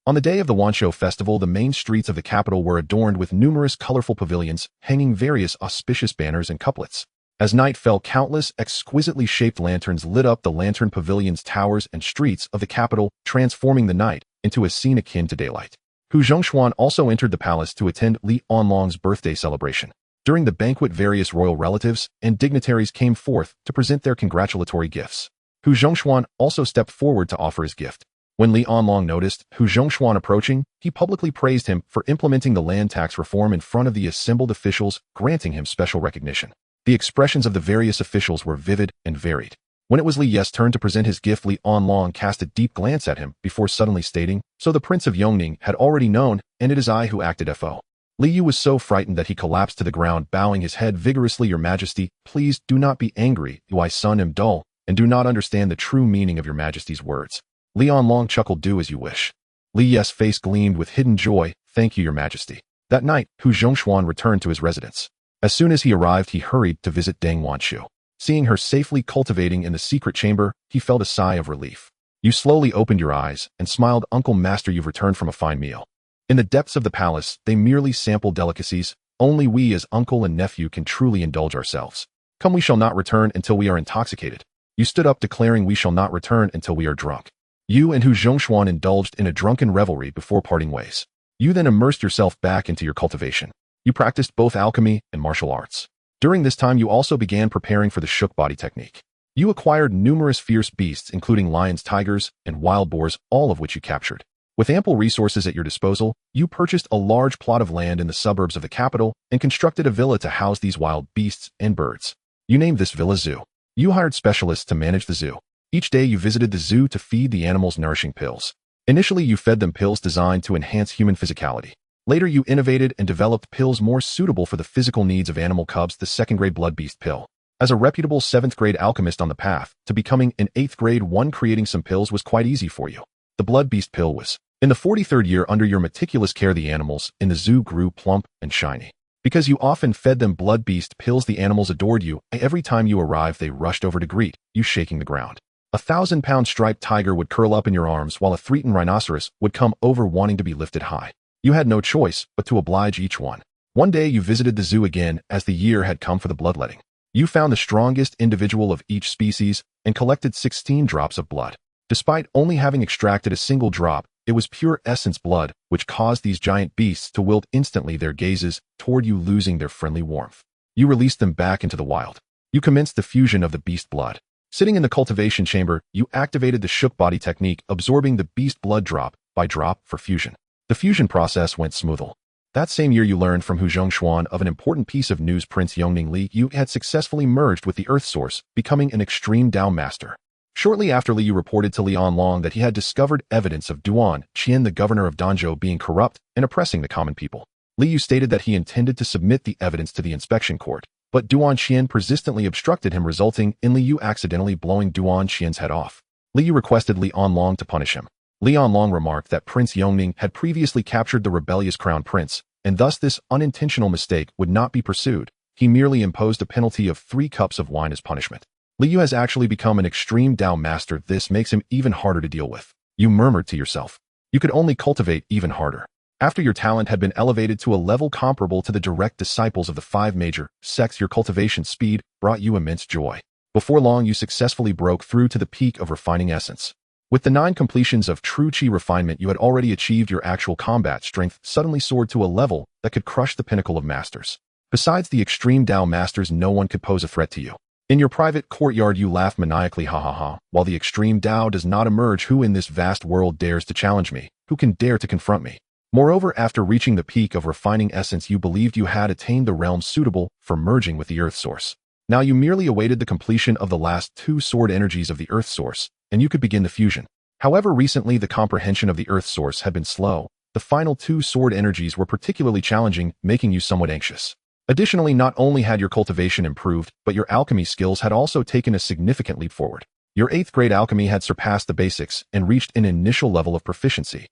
A: On the day of the Wanshu festival, the main streets of the capital were adorned with numerous colorful pavilions, hanging various auspicious banners and couplets. As night fell, countless exquisitely shaped lanterns lit up the lantern pavilions, towers, and streets of the capital, transforming the night into a scene akin to daylight. Hu Zhongshuan also entered the palace to attend Li Onlong's birthday celebration. During the banquet, various royal relatives and dignitaries came forth to present their congratulatory gifts. Hu Zhongshuan also stepped forward to offer his gift. When Li Onlong noticed Hu Zhongshuan approaching, he publicly praised him for implementing the land tax reform in front of the assembled officials, granting him special recognition. The expressions of the various officials were vivid and varied. When it was Li Ye's turn to present his gift, Li Onlong cast a deep glance at him before suddenly stating, "So the Prince of Yongning had already known, and it is I who acted FO." Li Yu was so frightened that he collapsed to the ground, bowing his head vigorously. "Your Majesty, please do not be angry. I son am dull, and do not understand the true meaning of your Majesty's words." Li Onlong chuckled. "Do as you wish." Li Ye's face gleamed with hidden joy. "Thank you, Your Majesty." That night, Hu Zhongshuan returned to his residence. As soon as he arrived, he hurried to visit Deng Wanqiu. Seeing her safely cultivating in the secret chamber, he felt a sigh of relief. "You slowly opened your eyes and smiled. Uncle Master, you've returned from a fine meal." In the depths of the palace, they merely sampled delicacies. Only we as uncle and nephew can truly indulge ourselves. "Come, we shall not return until we are intoxicated." You stood up, declaring, "We shall not return until we are drunk." You and Hu Zhongshuan indulged in a drunken revelry before parting ways. You then immersed yourself back into your cultivation. You practiced both alchemy and martial arts. During this time, you also began preparing for the shook body technique. You acquired numerous fierce beasts, including lions, tigers, and wild boars, all of which you captured. With ample resources at your disposal, you purchased a large plot of land in the suburbs of the capital and constructed a villa to house these wild beasts and birds. You named this villa Zoo. You hired specialists to manage the zoo. Each day you visited the zoo to feed the animals nourishing pills. Initially, you fed them pills designed to enhance human physicality. Later, you innovated and developed pills more suitable for the physical needs of animal cubs, the second-grade blood beast pill. As a reputable 7th-grade alchemist on the path to becoming an 8th-grade one, creating some pills was quite easy for you. The blood beast pill was. In the 43rd year under your meticulous care, the animals in the zoo grew plump and shiny. Because you often fed them blood beast pills, the animals adored you. Every time you arrived, they rushed over to greet you, shaking the ground. A 1,000-pound striped tiger would curl up in your arms, while a Threaten rhinoceros would come over wanting to be lifted high. You had no choice but to oblige each one. One day you visited the zoo again, as the year had come for the bloodletting. You found the strongest individual of each species and collected 16 drops of blood. Despite only having extracted a single drop, it was pure essence blood, which caused these giant beasts to wilt instantly, their gazes toward you losing their friendly warmth. You released them back into the wild. You commenced the fusion of the beast blood. Sitting in the cultivation chamber, you activated the shook body technique, absorbing the beast blood drop by drop for fusion. The fusion process went smoothly. That same year, you learned from Hu Zhongshuan of an important piece of news. Prince Yongning Li Yu had successfully merged with the Earth Source, becoming an extreme Dao master. Shortly after, Li Yu reported to Li Onlong that he had discovered evidence of Duan Qian, the governor of Danzhou, being corrupt and oppressing the common people. Li Yu stated that he intended to submit the evidence to the inspection court, but Duan Qian persistently obstructed him, resulting in Li Yu accidentally blowing Duan Qian's head off. Li Yu requested Li Onlong to punish him. Li Onlong remarked that Prince Yongning had previously captured the rebellious crown prince, and thus this unintentional mistake would not be pursued. He merely imposed a penalty of 3 cups of wine as punishment. Li Yu has actually become an extreme Dao master. This makes him even harder to deal with. You murmured to yourself. You could only cultivate even harder. After your talent had been elevated to a level comparable to the direct disciples of the 5 major sects, your cultivation speed brought you immense joy. Before long, you successfully broke through to the peak of refining essence. With the 9 completions of true Qi refinement, you had already achieved your actual combat strength, suddenly soared to a level that could crush the pinnacle of masters. Besides the extreme Dao masters, no one could pose a threat to you. In your private courtyard, you laughed maniacally, ha ha ha. While the extreme Dao does not emerge, who in this vast world dares to challenge me? Who can dare to confront me? Moreover, after reaching the peak of refining essence, you believed you had attained the realm suitable for merging with the Earth Source. Now you merely awaited the completion of the last 2 sword energies of the Earth Source, and you could begin the fusion. However, recently the comprehension of the Earth Source had been slow. The final 2 sword energies were particularly challenging, making you somewhat anxious. Additionally, not only had your cultivation improved, but your alchemy skills had also taken a significant leap forward. Your 8th grade alchemy had surpassed the basics and reached an initial level of proficiency.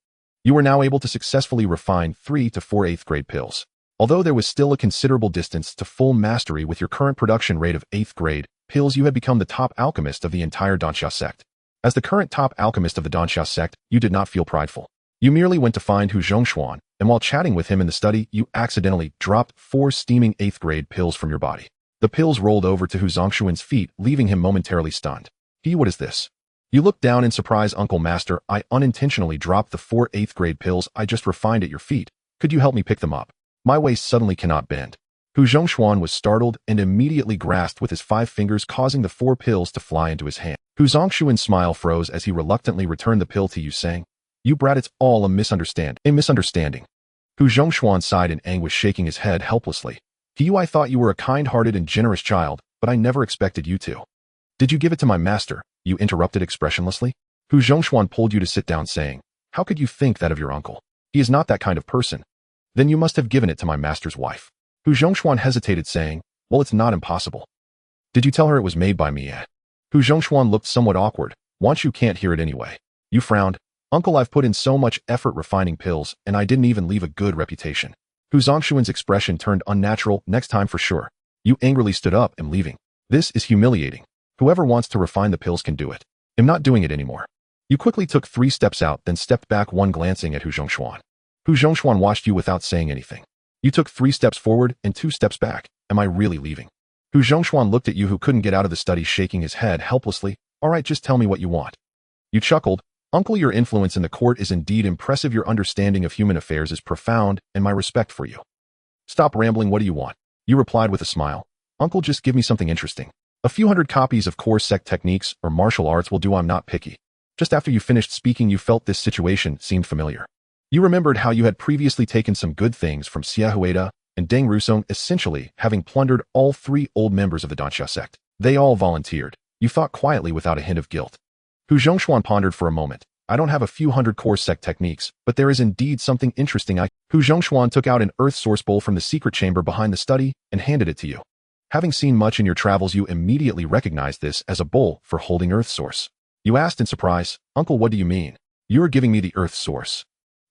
A: You were now able to successfully refine 3 to 4 8th grade pills. Although there was still a considerable distance to full mastery with your current production rate of 8th grade pills, you had become the top alchemist of the entire Danxia sect. As the current top alchemist of the Danxia sect, you did not feel prideful. You merely went to find Hu Zhongshuan, and while chatting with him in the study, you accidentally dropped 4 steaming 8th grade pills from your body. The pills rolled over to Hu Zhongshuan's feet, leaving him momentarily stunned. What is this? You looked down in surprise. Uncle Master, I unintentionally dropped the 4 8th grade pills I just refined at your feet. Could you help me pick them up? My waist suddenly cannot bend. Hu Zhongshuan was startled and immediately grasped with his 5 fingers, causing the 4 pills to fly into his hand. Hu Zongshuan's smile froze as he reluctantly returned the pill to Yu, saying, "You brat, it's all a misunderstanding." Hu Zhongshuan sighed in anguish, shaking his head helplessly. "Yu, I thought you were a kind-hearted and generous child, but I never expected you to." "Did you give it to my master?" Yu interrupted expressionlessly. Hu Zhongshuan pulled Yu to sit down, saying, "How could you think that of your uncle? He is not that kind of person." "Then you must have given it to my master's wife." Hu Zhongshuan hesitated, saying, "Well, it's not impossible." "Did you tell her it was made by me?" Hu Zhongshuan looked somewhat awkward. "Once you can't hear it anyway." Yu frowned. "Uncle, I've put in so much effort refining pills, and I didn't even leave a good reputation." Hu Zongshuan's expression turned unnatural. "Next time for sure." Yu angrily stood up and leaving. "This is humiliating. Whoever wants to refine the pills can do it. I'm not doing it anymore." Yu quickly took 3 steps out, then stepped back, one glancing at Hu Zhongshuan. Hu Zhongshuan watched Yu without saying anything. Yu took 3 steps forward and 2 steps back. "Am I really leaving?" Hu Zhongshuan looked at Yu, who couldn't get out of the study, shaking his head helplessly. "All right, just tell me what you want." Yu chuckled. "Uncle, your influence in the court is indeed impressive. Your understanding of human affairs is profound, and my respect for you." "Stop rambling, what do you want?" Yu replied with a smile. "Uncle, just give me something interesting. A few hundred copies of core sect techniques or martial arts will do. I'm not picky." Just after you finished speaking, you felt this situation seemed familiar. You remembered how you had previously taken some good things from Xia Hueda and Deng Rusong, essentially having plundered all 3 old members of the Danxia sect. They all volunteered. You thought quietly without a hint of guilt. Hu Zhongshuan pondered for a moment. "I don't have a few hundred core sect techniques, but there is indeed something interesting." Hu Zhongshuan took out an earth source bowl from the secret chamber behind the study and handed it to you. Having seen much in your travels, you immediately recognized this as a bowl for holding earth source. You asked in surprise, "Uncle, what do you mean?" "You are giving me the earth source."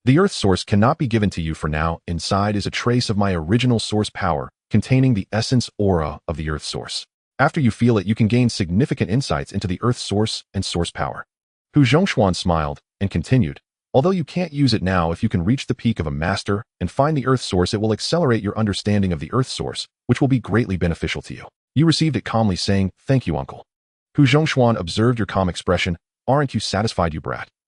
A: "The earth source cannot be given to you for now. Inside is a trace of my original source power, containing the essence aura of the earth source. After you feel it, you can gain significant insights into the earth source and source power." Hu Zhongshuan smiled and continued, "Although you can't use it now, if you can reach the peak of a master and find the earth source, it will accelerate your understanding of the earth source, which will be greatly beneficial to you." You received it calmly, saying, "Thank you, uncle." Hu Zhongshuan observed your calm expression. "Aren't you satisfied, you brat?"